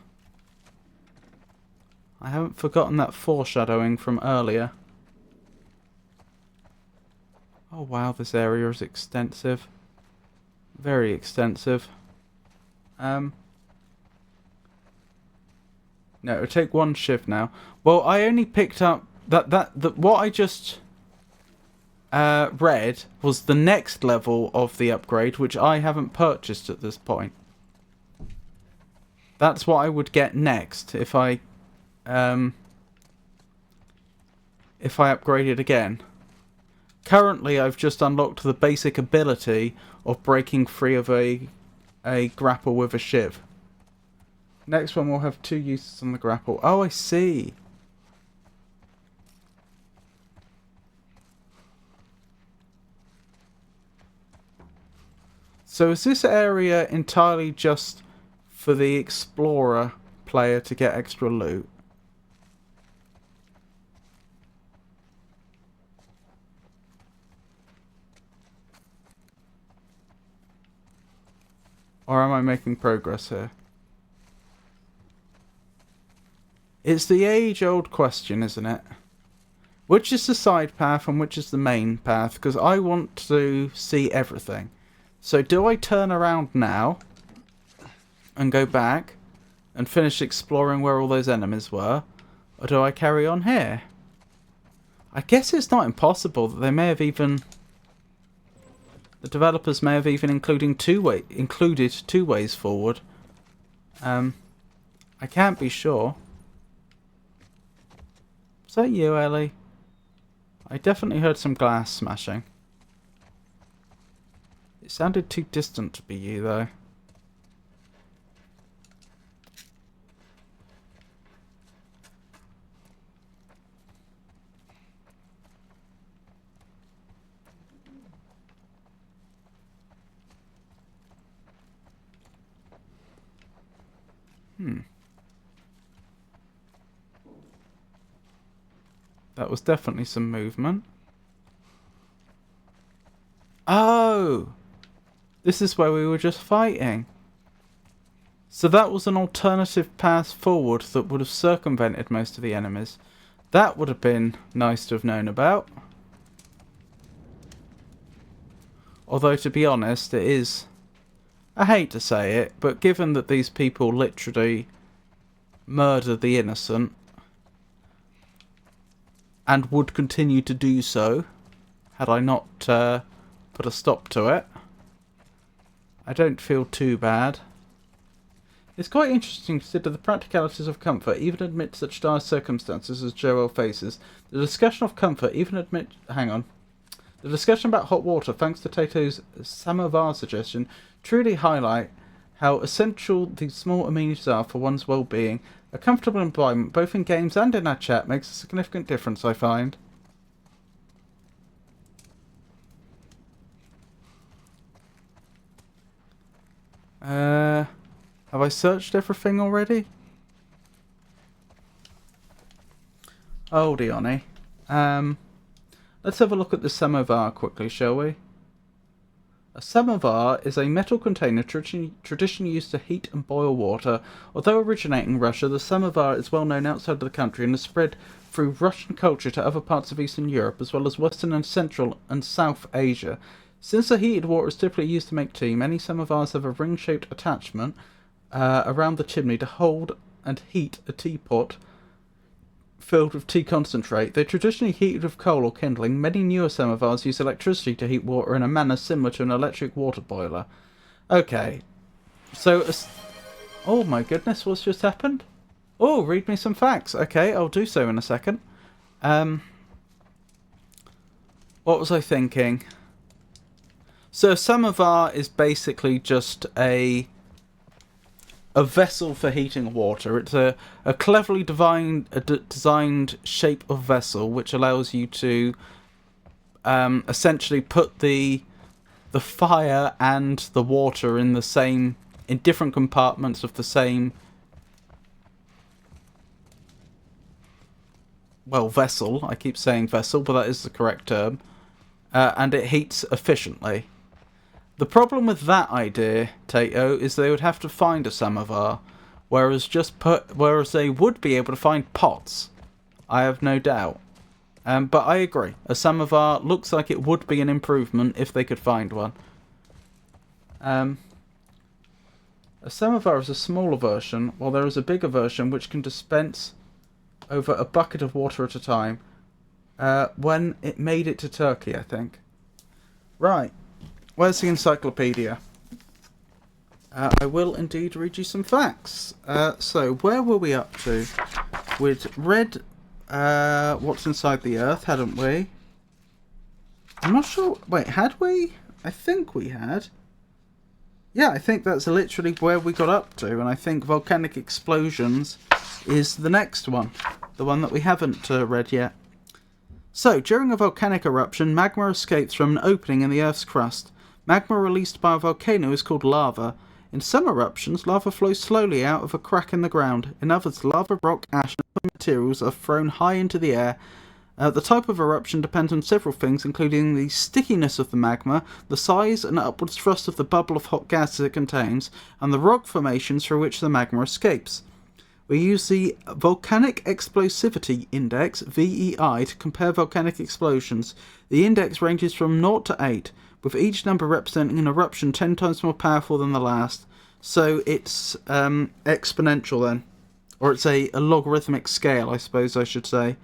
I haven't forgotten that foreshadowing from earlier. Oh wow, this area is extensive. Very extensive. No, it'll take one shift now. Well, I only picked up that what I just red was the next level of the upgrade, which I haven't purchased at this point. That's what I would get next if I upgraded again. Currently, I've just unlocked the basic ability of breaking free of a grapple with a shiv. Next one will have 2 uses on the grapple. Oh, I see. So is this area entirely just for the explorer player to get extra loot? Or am I making progress here? It's the age-old question, isn't it? Which is the side path and which is the main path? Because I want to see everything. So do I turn around now and go back and finish exploring where all those enemies were? Or do I carry on here? I guess it's not impossible that they may have even... The developers may have even included two ways forward. I can't be sure. Is that you, Ellie? I definitely heard some glass smashing. It sounded too distant to be you, though. That was definitely some movement. Oh! This is where we were just fighting. So that was an alternative path forward that would have circumvented most of the enemies. That would have been nice to have known about. Although, to be honest, it is... I hate to say it, but given that these people literally murdered the innocent, and would continue to do so, had I not put a stop to it, I don't feel too bad. It's quite interesting to consider the practicalities of comfort, even amid such dire circumstances as Joel faces. The discussion of comfort, even amid... Hang on. The discussion about hot water, thanks to Tato's samovar suggestion, truly highlight how essential these small amenities are for one's well-being. A comfortable environment, both in games and in our chat, makes a significant difference, I find. Have I searched everything already? Holdy on let's have a look at the samovar quickly, shall we? A samovar is a metal container traditionally used to heat and boil water. Although originating in Russia, the samovar is well known outside of the country and has spread through Russian culture to other parts of Eastern Europe, as well as Western and Central and South Asia. Since the heated water is typically used to make tea, many samovars have a ring-shaped attachment around the chimney to hold and heat a teapot filled with tea concentrate. They're traditionally heated with coal or kindling. Many newer samovars use electricity to heat water in a manner similar to an electric water boiler. Okay. So, oh my goodness, what's just happened? Oh, read me some facts. Okay, I'll do so in a second. What was I thinking? So a samovar is basically just a vessel for heating water. It's a cleverly designed shape of vessel which allows you to essentially put the fire and the water in different compartments of the same vessel. I keep saying vessel, but that is the correct term. And it heats efficiently. The problem with that idea, Tato, is they would have to find a samovar, whereas they would be able to find pots. I have no doubt. But I agree. A samovar looks like it would be an improvement if they could find one. A samovar is a smaller version, while there is a bigger version which can dispense over a bucket of water at a time. when it made it to Turkey, I think. Right. Where's the encyclopedia? I will indeed read you some facts. So, where were we up to? We'd read What's Inside the Earth, hadn't we? I'm not sure. Wait, had we? I think we had. Yeah, I think that's literally where we got up to, and I think volcanic explosions is the next one. The one that we haven't read yet. So, during a volcanic eruption, magma escapes from an opening in the Earth's crust. Magma released by a volcano is called lava. In some eruptions, lava flows slowly out of a crack in the ground. In others, lava, rock, ash, and other materials are thrown high into the air. The type of eruption depends on several things, including the stickiness of the magma, the size and upwards thrust of the bubble of hot gases it contains, and the rock formations through which the magma escapes. We use the Volcanic Explosivity Index, VEI, to compare volcanic explosions. The index ranges from 0 to 8, with each number representing an eruption 10 times more powerful than the last. So it's exponential then. Or it's a logarithmic scale, I suppose I should say.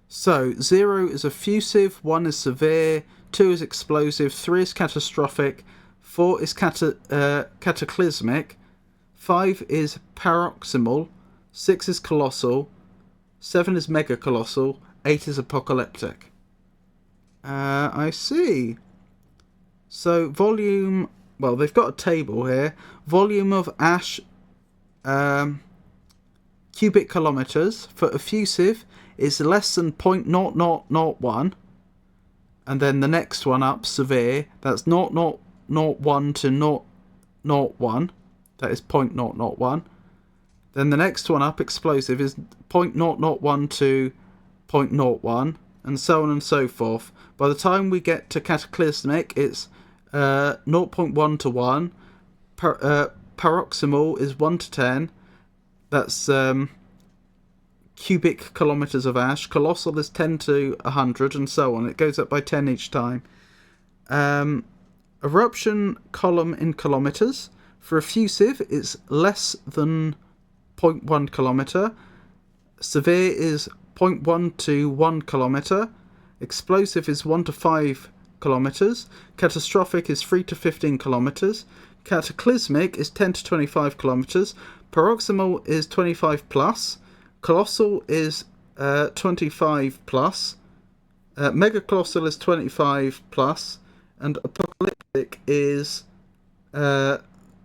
So 0 is effusive, 1 is severe, 2 is explosive, 3 is catastrophic, 4 is cataclysmic, 5 is paroxysmal, 6 is colossal, 7 is megacolossal, 8 is apocalyptic. I see. So volume, well, they've got a table here. Volume of ash, cubic kilometers for effusive is less than 0.0001, and then the next one up, severe, that's 0.001 to 0.01, that is 0.001. Then the next one up, explosive, is 0.001 to 0.01, and so on and so forth. By the time we get to cataclysmic, it's 0.1 to 1, paroxysmal is 1 to 10, that's cubic kilometers of ash. Colossal is 10 to 100, and so on. It goes up by 10 each time. Eruption column in kilometers. For effusive, it's less than 0.1 kilometer. Severe is 0.1 to 1 kilometer. Explosive is 1 to 5 kilometers. Catastrophic is 3 to 15 kilometers. Cataclysmic is 10 to 25 kilometers. Paroxysmal is 25 plus. Colossal is 25 plus. Megacolossal is 25 plus. And apocalyptic is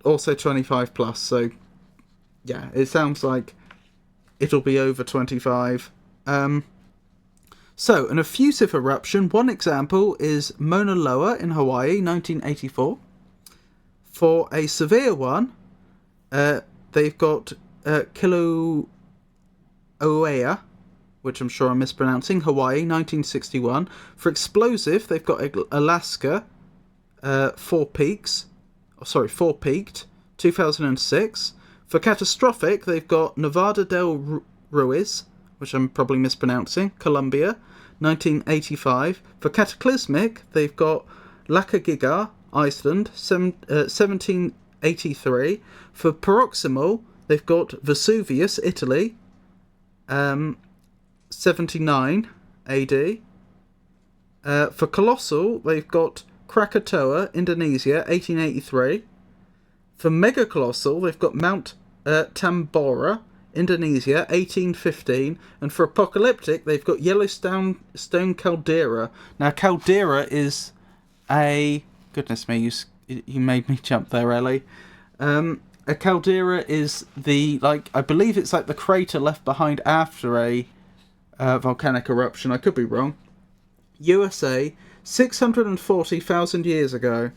also 25 plus. So, yeah, it sounds like it'll be over 25. So, an effusive eruption. One example is Mauna Loa in Hawaii, 1984. For a severe one, they've got Kilauea, which I'm sure I'm mispronouncing, Hawaii, 1961. For explosive, they've got Alaska, Four Peaked, 2006. For catastrophic, they've got Nevada del Ruiz, which I'm probably mispronouncing, Colombia, 1985. For cataclysmic, they've got Lakagiga, Iceland, 1783. For paroxysmal, they've got Vesuvius, Italy, 79 AD. For colossal, they've got Krakatoa, Indonesia, 1883. For megacolossal, they've got Mount Tambora, Indonesia, 1815. And for apocalyptic, they've got Yellowstone Caldera. Now, caldera is a... Goodness me, you made me jump there, Ellie. A caldera is the, I believe it's like the crater left behind after a volcanic eruption. I could be wrong. USA, 640,000 years ago.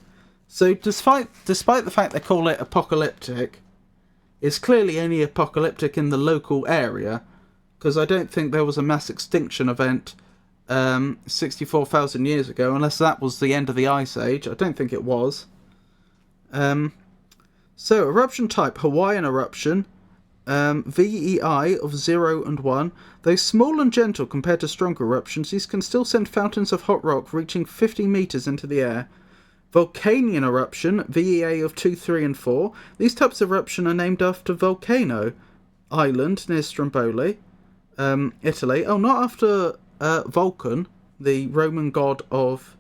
So despite the fact they call it apocalyptic, it's clearly only apocalyptic in the local area, because I don't think there was a mass extinction event 64,000 years ago, unless that was the end of the Ice Age. I don't think it was. So, eruption type, Hawaiian eruption, VEI of 0 and 1. Though small and gentle compared to stronger eruptions, these can still send fountains of hot rock reaching 50 meters into the air. Volcanian eruption, VEA of 2, 3 and 4. These types of eruption are named after Volcano Island near Stromboli. Italy. Oh, not after Vulcan, the Roman god of...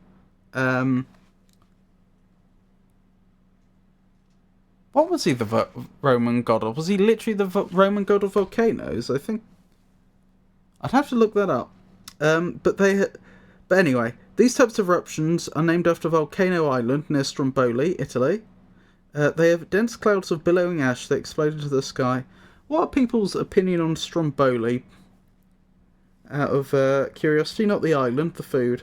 what was he the Roman god of? Was he literally the Roman god of volcanoes? I think... I'd have to look that up. But anyway, these types of eruptions are named after Volcano Island near Stromboli, Italy. They have dense clouds of billowing ash that explode into the sky. What are people's opinion on Stromboli? Out of curiosity, not the island, the food.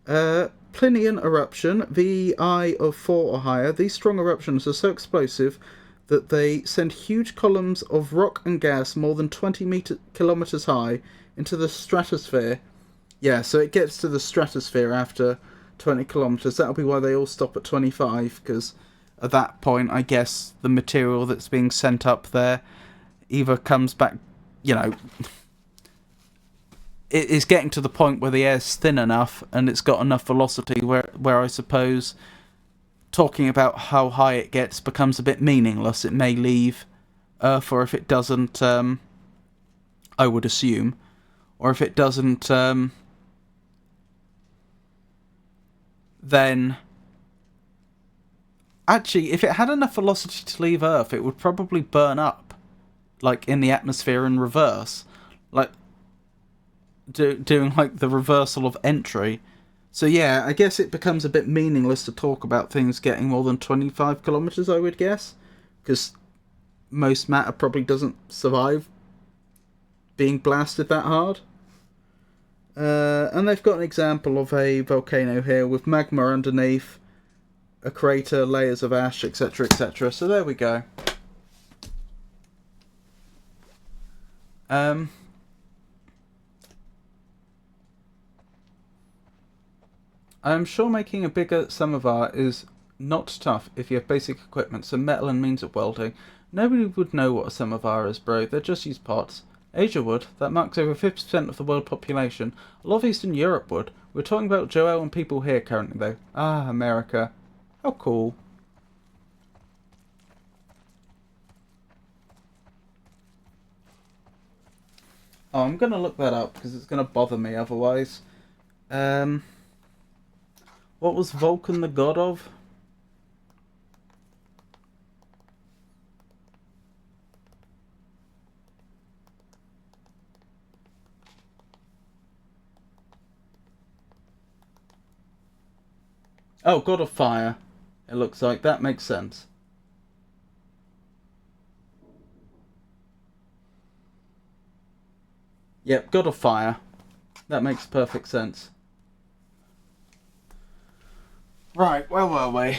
Plinian eruption, VI of 4 or higher. These strong eruptions are so explosive that they send huge columns of rock and gas more than 20 kilometers high into the stratosphere. Yeah, so it gets to the stratosphere after 20 kilometers. That'll be why they all stop at 25, because at that point, I guess the material that's being sent up there either comes back, you know, it is getting to the point where the air's thin enough and it's got enough velocity where I suppose talking about how high it gets becomes a bit meaningless. It may leave Earth, or if it doesn't, I would assume, or if it doesn't, then... Actually, if it had enough velocity to leave Earth, it would probably burn up, like, in the atmosphere in reverse. Like, doing, like, the reversal of entry. So, yeah, I guess it becomes a bit meaningless to talk about things getting more than 25 kilometers, I would guess. Because most matter probably doesn't survive being blasted that hard. And they've got an example of a volcano here with magma underneath, a crater, layers of ash, etc, etc. So there we go. I'm sure making a bigger samovar is not tough if you have basic equipment, so metal and means of welding. Nobody would know what a samovar is, bro. They're just used pots. Asia would. That marks over 50% of the world population. A lot of Eastern Europe would. We're talking about Joel and people here currently, though. Ah, America. How cool. Oh, I'm going to look that up because it's going to bother me otherwise. What was Vulcan the god of? Oh, god of fire. It looks like. That makes sense. Yep, god of fire. That makes perfect sense. Right, where were we?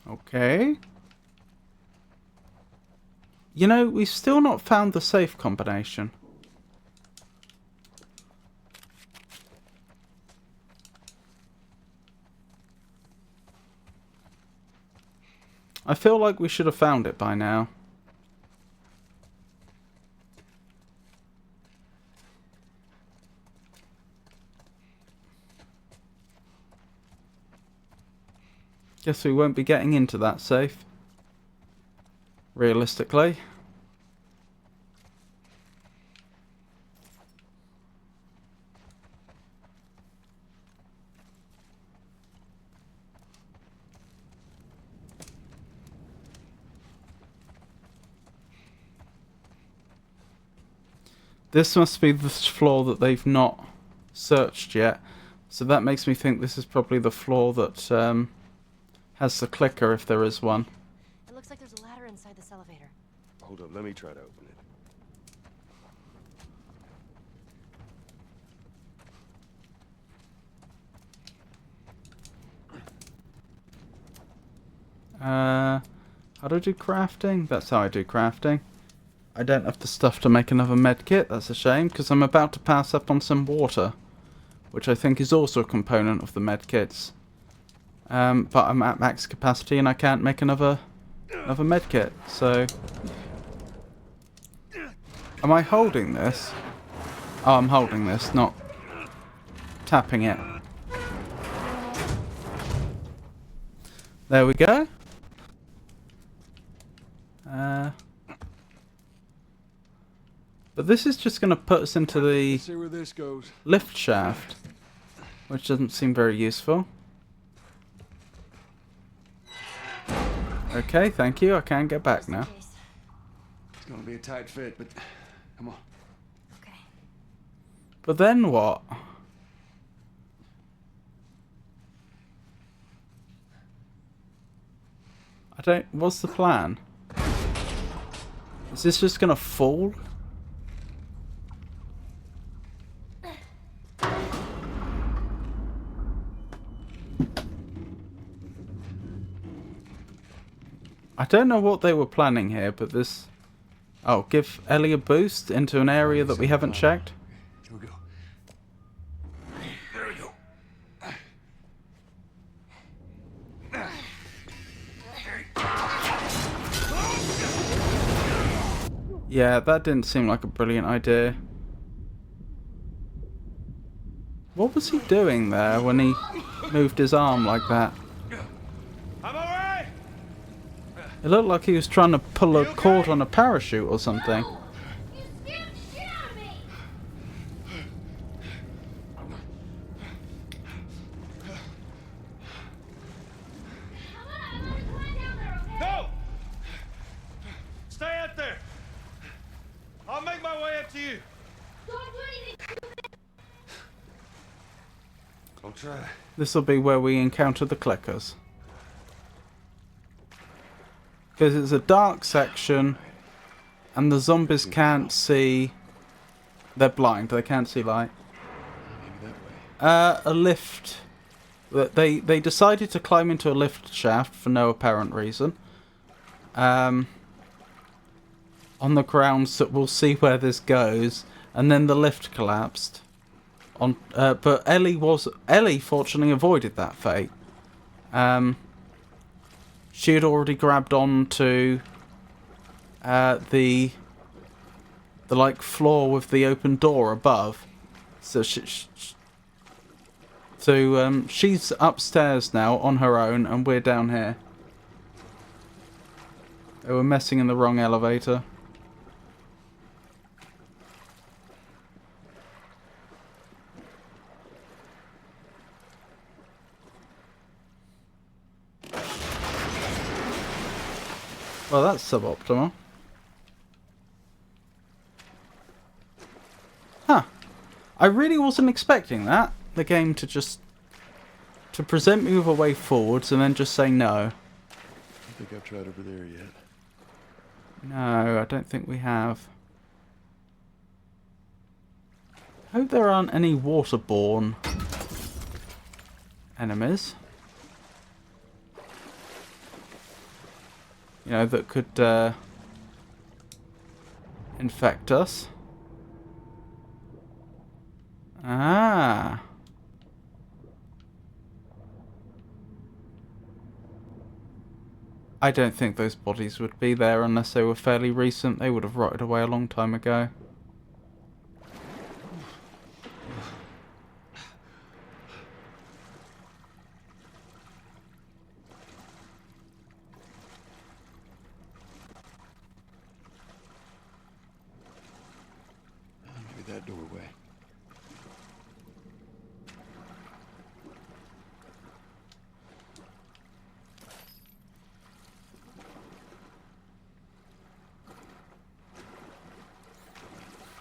Okay. You know, we've still not found the safe combination. I feel like we should have found it by now. Guess we won't be getting into that safe. Realistically. This must be the floor that they've not searched yet. So that makes me think this is probably the floor that has the clicker, if there is one. It looks like there's a ladder inside this elevator. Hold up, let me try to open it. How do I do crafting? That's how I do crafting. I don't have the stuff to make another med kit. That's a shame, because I'm about to pass up on some water, which I think is also a component of the med kits. But I'm at max capacity and I can't make another med kit. So, am I holding this? Oh, I'm holding this, not tapping it. There we go. But this is just going to put us into the See where this goes. lift shaft, which doesn't seem very useful. Okay, thank you. I can get back now. It's gonna be a tight fit, but come on. Okay. But then what? I don't... What's the plan? Is this just gonna fall? I don't know what they were planning here, but this... Oh, give Ellie a boost into an area that we haven't checked. Here we go. There we go. Yeah, that didn't seem like a brilliant idea. What was he doing there when he moved his arm like that? I'm alright! It looked like he was trying to pull a cord on a parachute or something. You scared the shit out of me! I'm gonna climb down there, okay? No! Stay out there! I'll make my way up to you. Don't do anything stupid! I'll try. This will be where we encounter the clickers. Because it's a dark section and the zombies can't see. They're blind, they can't see light. Maybe that way. A lift. They decided to climb into a lift shaft for no apparent reason. On the grounds that we'll see where this goes, and then the lift collapsed. But Ellie fortunately avoided that fate. She had already grabbed on to the like floor with the open door above, so she's upstairs now on her own, and we're down here. They were messing in the wrong elevator. Well, that's suboptimal. Huh. I really wasn't expecting that. The game to just... to present me with a way forwards and then just say no. I don't think I've tried over there yet. No, I don't think we have. I hope there aren't any waterborne enemies. You know, that could infect us. Ah. I don't think those bodies would be there unless they were fairly recent. They would have rotted away a long time ago. Maybe that doorway.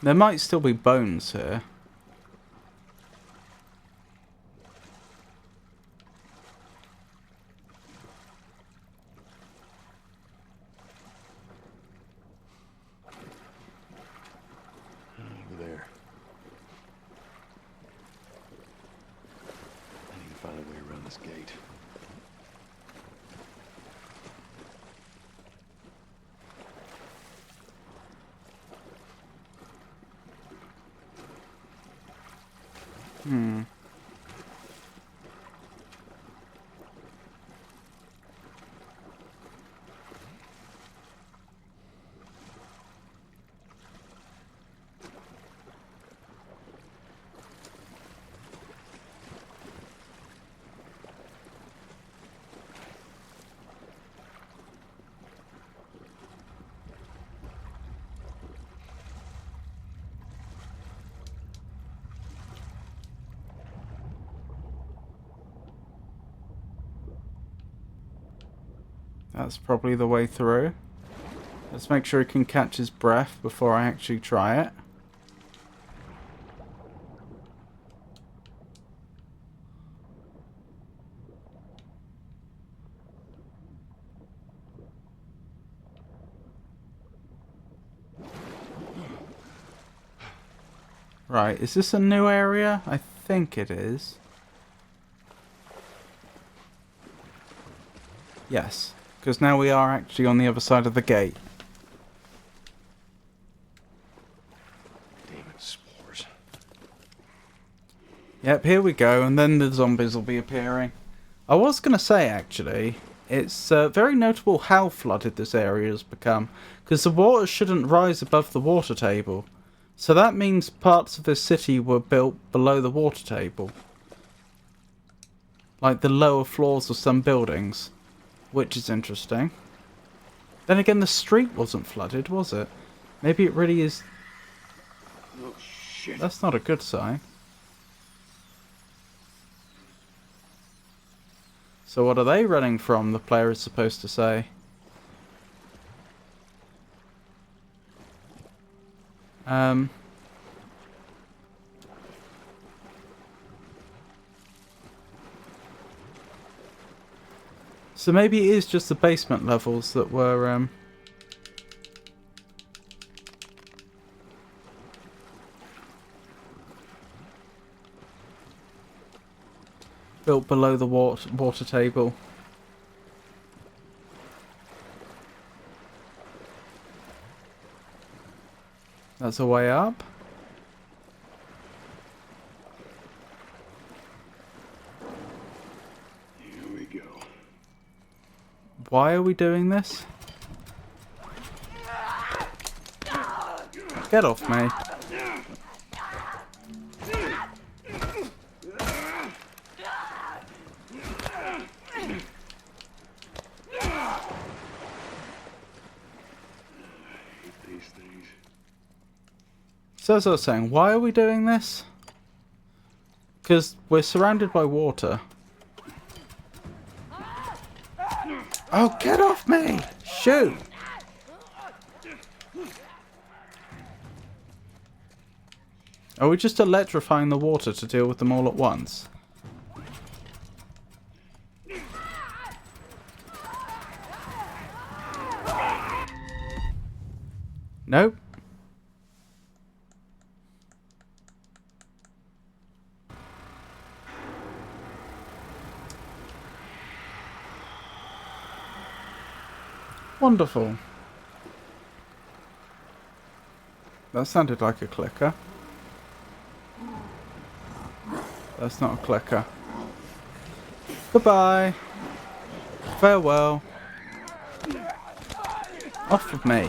There might still be bones here. Over there. I need to find a way around this gate. Hmm. That's probably the way through. Let's make sure he can catch his breath before I actually try it. Right, is this a new area? I think it is. Yes, because now we are actually on the other side of the gate. Demon spores. Yep, here we go, and then the zombies will be appearing. I was going to say, actually, it's very notable how flooded this area has become, because the water shouldn't rise above the water table. So that means parts of this city were built below the water table. Like the lower floors of some buildings, which is interesting. Then again, the street wasn't flooded, was it? Maybe it really is... Oh, shit. That's not a good sign. So what are they running from, the player is supposed to say? So maybe it is just the basement levels that were, built below the water table. That's a way up. Here we go. Why are we doing this? Get off me. These things. So as I was saying, why are we doing this? Because we're surrounded by water. Oh, get off me! Shoot! Are we just electrifying the water to deal with them all at once? Nope. Wonderful. That sounded like a clicker. That's not a clicker. Goodbye. Farewell. Off with me.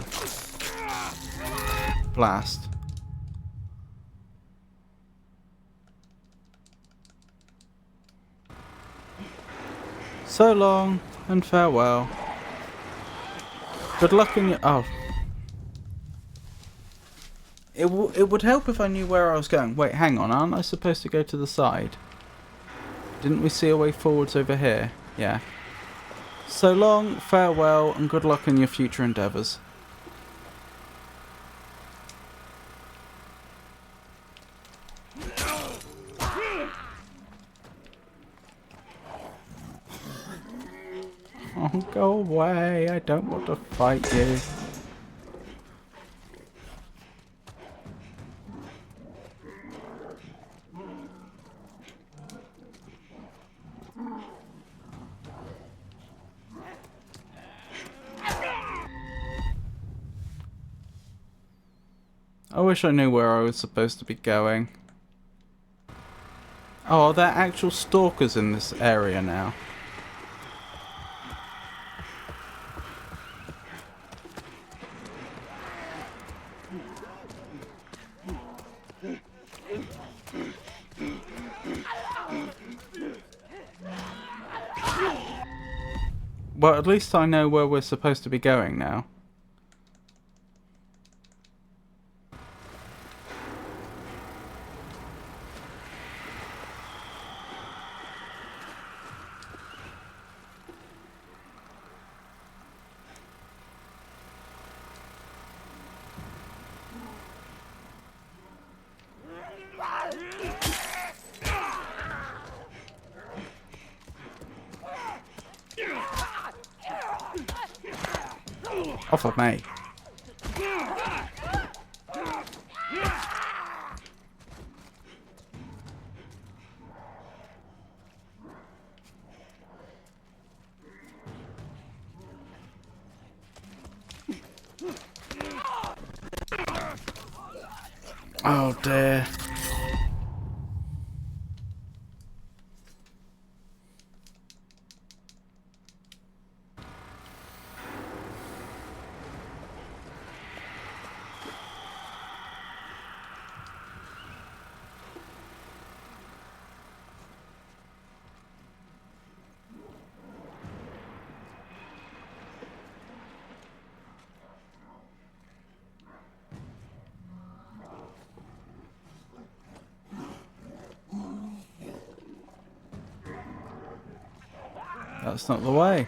Blast. So long and farewell. Good luck in your... Oh. It would help if I knew where I was going. Wait, hang on. Aren't I supposed to go to the side? Didn't we see a way forwards over here? Yeah. So long, farewell, and good luck in your future endeavours. Oh, go away. I don't want to fight you. I wish I knew where I was supposed to be going. Oh, are there actual stalkers in this area now? Well, at least I know where we're supposed to be going now. Off of me. Oh dear. That's not the way.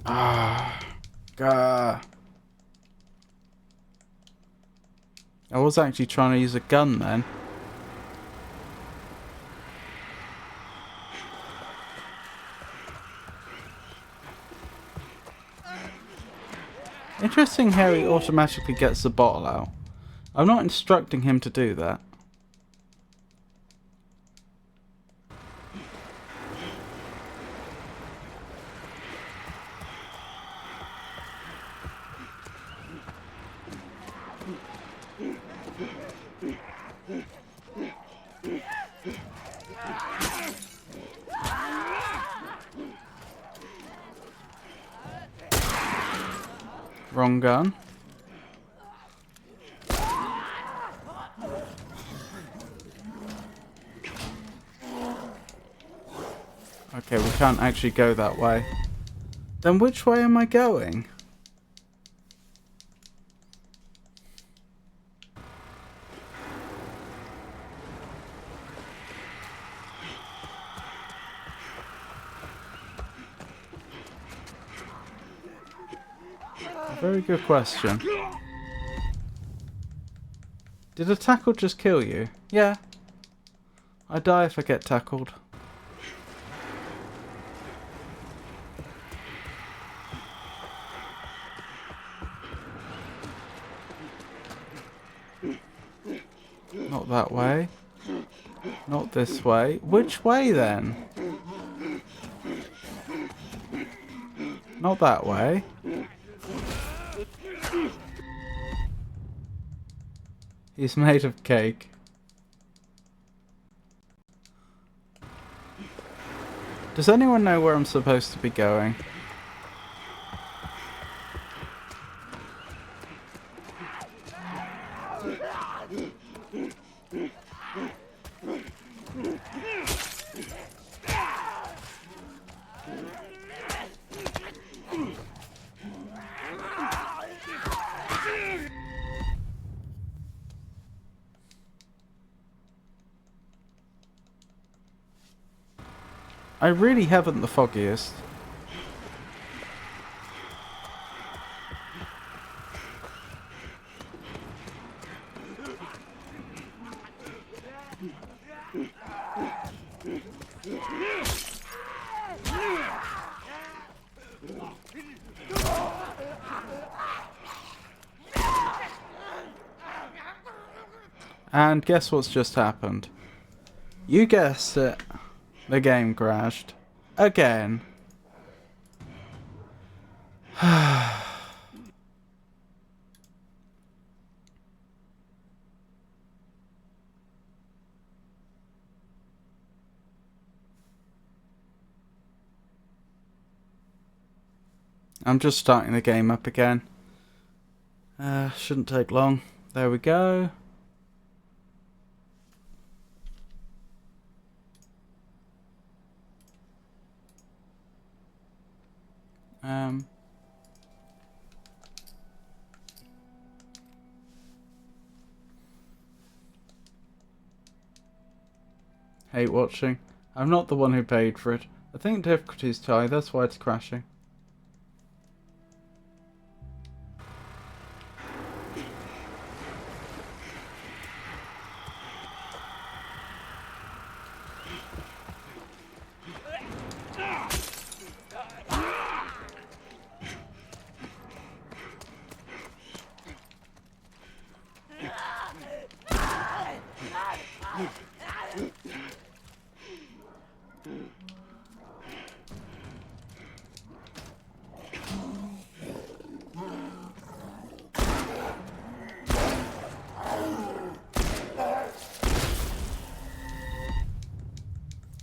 Ah, gah. I was actually trying to use a gun then. Interesting how he automatically gets the bottle out. I'm not instructing him to do that. Wrong gun. Okay, we can't actually go that way. Then which way am I going? A very good question. Did a tackle just kill you? Yeah. I die if I get tackled. Not that way. Not this way. Which way then? Not that way. He's made of cake. Does anyone know where I'm supposed to be going? I really haven't the foggiest. And guess what's just happened? You guessed it. The game crashed. Again. I'm just starting the game up again. Shouldn't take long. There we go. Hate watching. I'm not the one who paid for it. I think difficulty's too high, that's why it's crashing.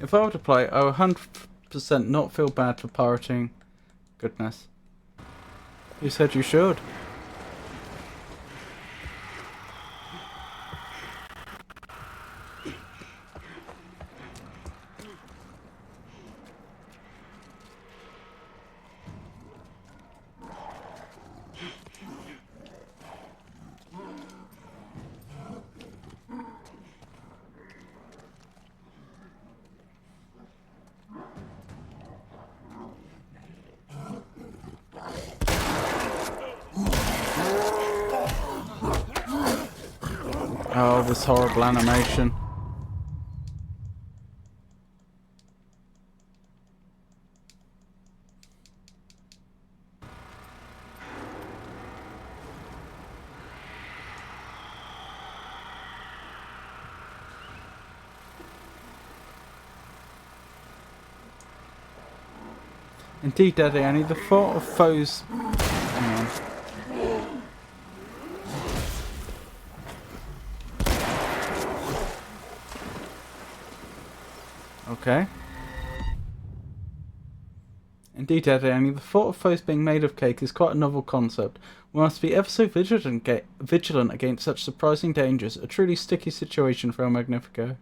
If I were to play, I would 100% not feel bad for pirating. Goodness. You said you should. Oh, this horrible animation. Indeed, Daddy, I need the thought of foes. Hang on. Okay. Indeed, Daddy, the thought of foes being made of cake is quite a novel concept. We must be ever so vigilant against such surprising dangers. A truly sticky situation for El Magnifico.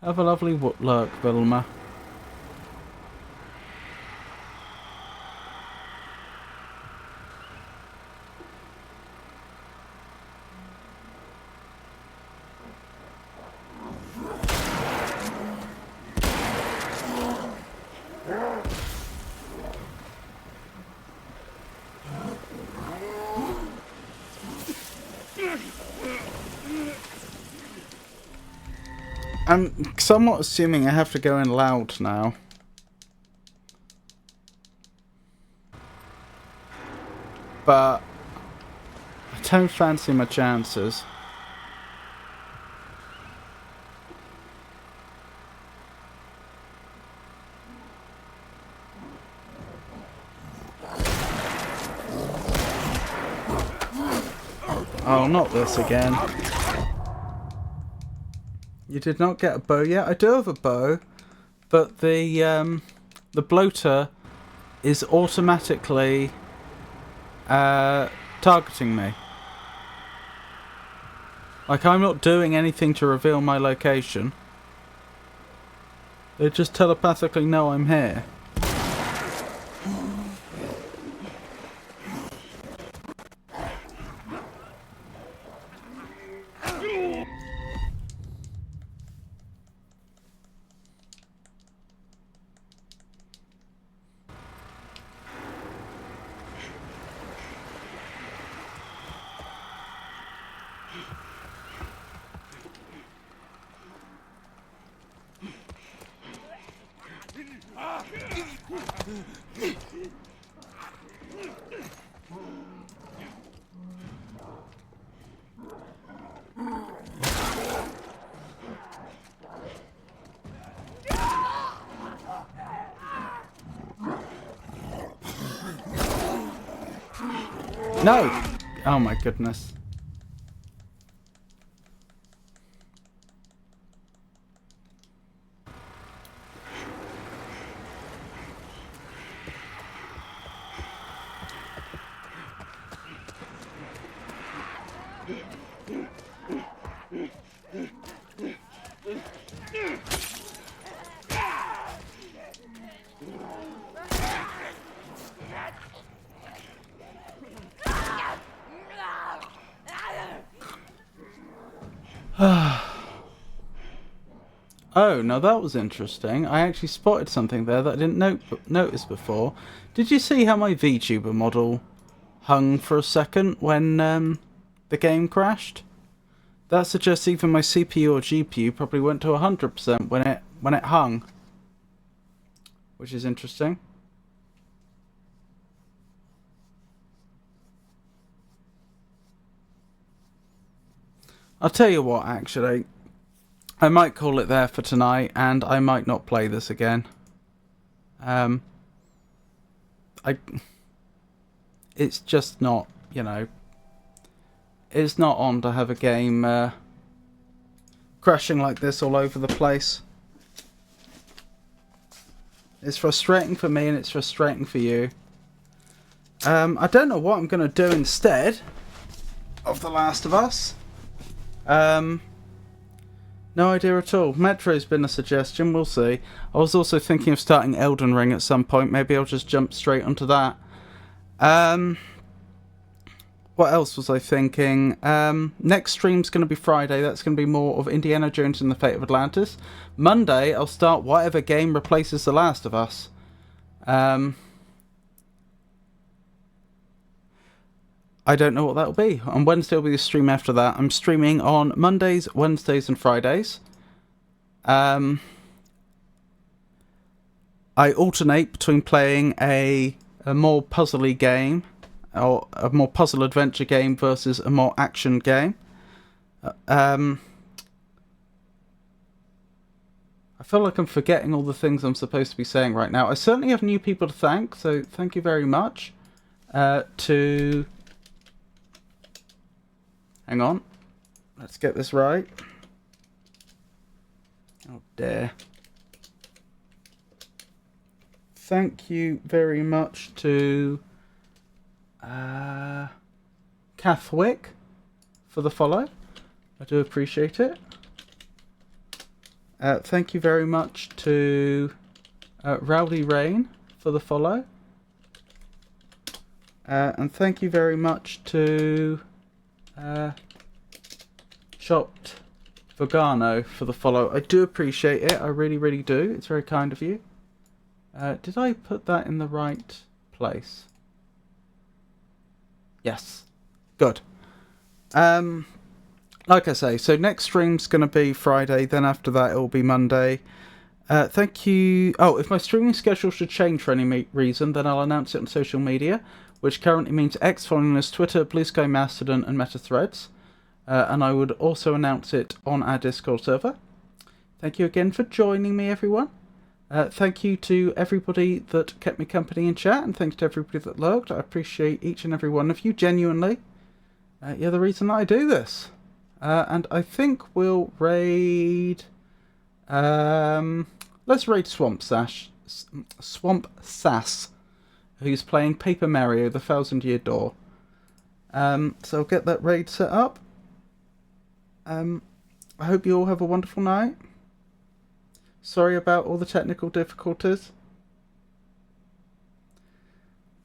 Have a lovely lurk, Vilma. I'm somewhat assuming I have to go in loud now. But I don't fancy my chances. Oh, not this again. You did not get a bow yet? I do have a bow, but the bloater is automatically targeting me. Like, I'm not doing anything to reveal my location. They just telepathically know I'm here. No! Oh my goodness. Oh, now that was interesting. I actually spotted something there that I didn't notice before. Did you see how my VTuber model hung for a second when the game crashed? That suggests even my CPU or GPU probably went to 100% when it hung, which is interesting. I'll tell you what, actually. I might call it there for tonight, and I might not play this again. It's just not, you know, it's not on to have a game crashing like this all over the place. It's frustrating for me, and it's frustrating for you. I don't know what I'm going to do instead of The Last of Us. No idea at all. Metro's been a suggestion, we'll see. I was also thinking of starting Elden Ring at some point. Maybe I'll just jump straight onto that. What else was I thinking? Next stream's going to be Friday. That's going to be more of Indiana Jones and the Fate of Atlantis. Monday, I'll start whatever game replaces The Last of Us. I don't know what that'll be. On Wednesday will be the stream after that. I'm streaming on Mondays, Wednesdays and Fridays. I alternate between playing a more puzzly game, or a more puzzle adventure game versus a more action game. I feel like I'm forgetting all the things I'm supposed to be saying right now. I certainly have new people to thank, so thank you very much to... Hang on. Let's get this right. Oh dear. Thank you very much to Cathwick for the follow. I do appreciate it. Thank you very much to Rowdy Rain for the follow. And thank you very much to Chopped Vegano for the follow. I do appreciate it. I really, really do. It's very kind of you. Did I put that in the right place? Yes. Good. Like I say, so next stream's going to be Friday. Then after that, it will be Monday. Thank you. Oh, if my streaming schedule should change for any reason, then I'll announce it on social media, which currently means X, following us, Twitter, Blue Sky, Mastodon, and Meta Threads. And I would also announce it on our Discord server. Thank you again for joining me, everyone. Thank you to everybody that kept me company in chat, and thanks to everybody that lurked. I appreciate each and every one of you, genuinely. You're the reason that I do this. And I think we'll raid... let's raid Swamp Sass, who's playing Paper Mario, the 1000-Year Door. So I'll get that raid set up. I hope you all have a wonderful night. Sorry about all the technical difficulties.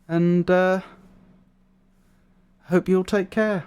And hope you all take care.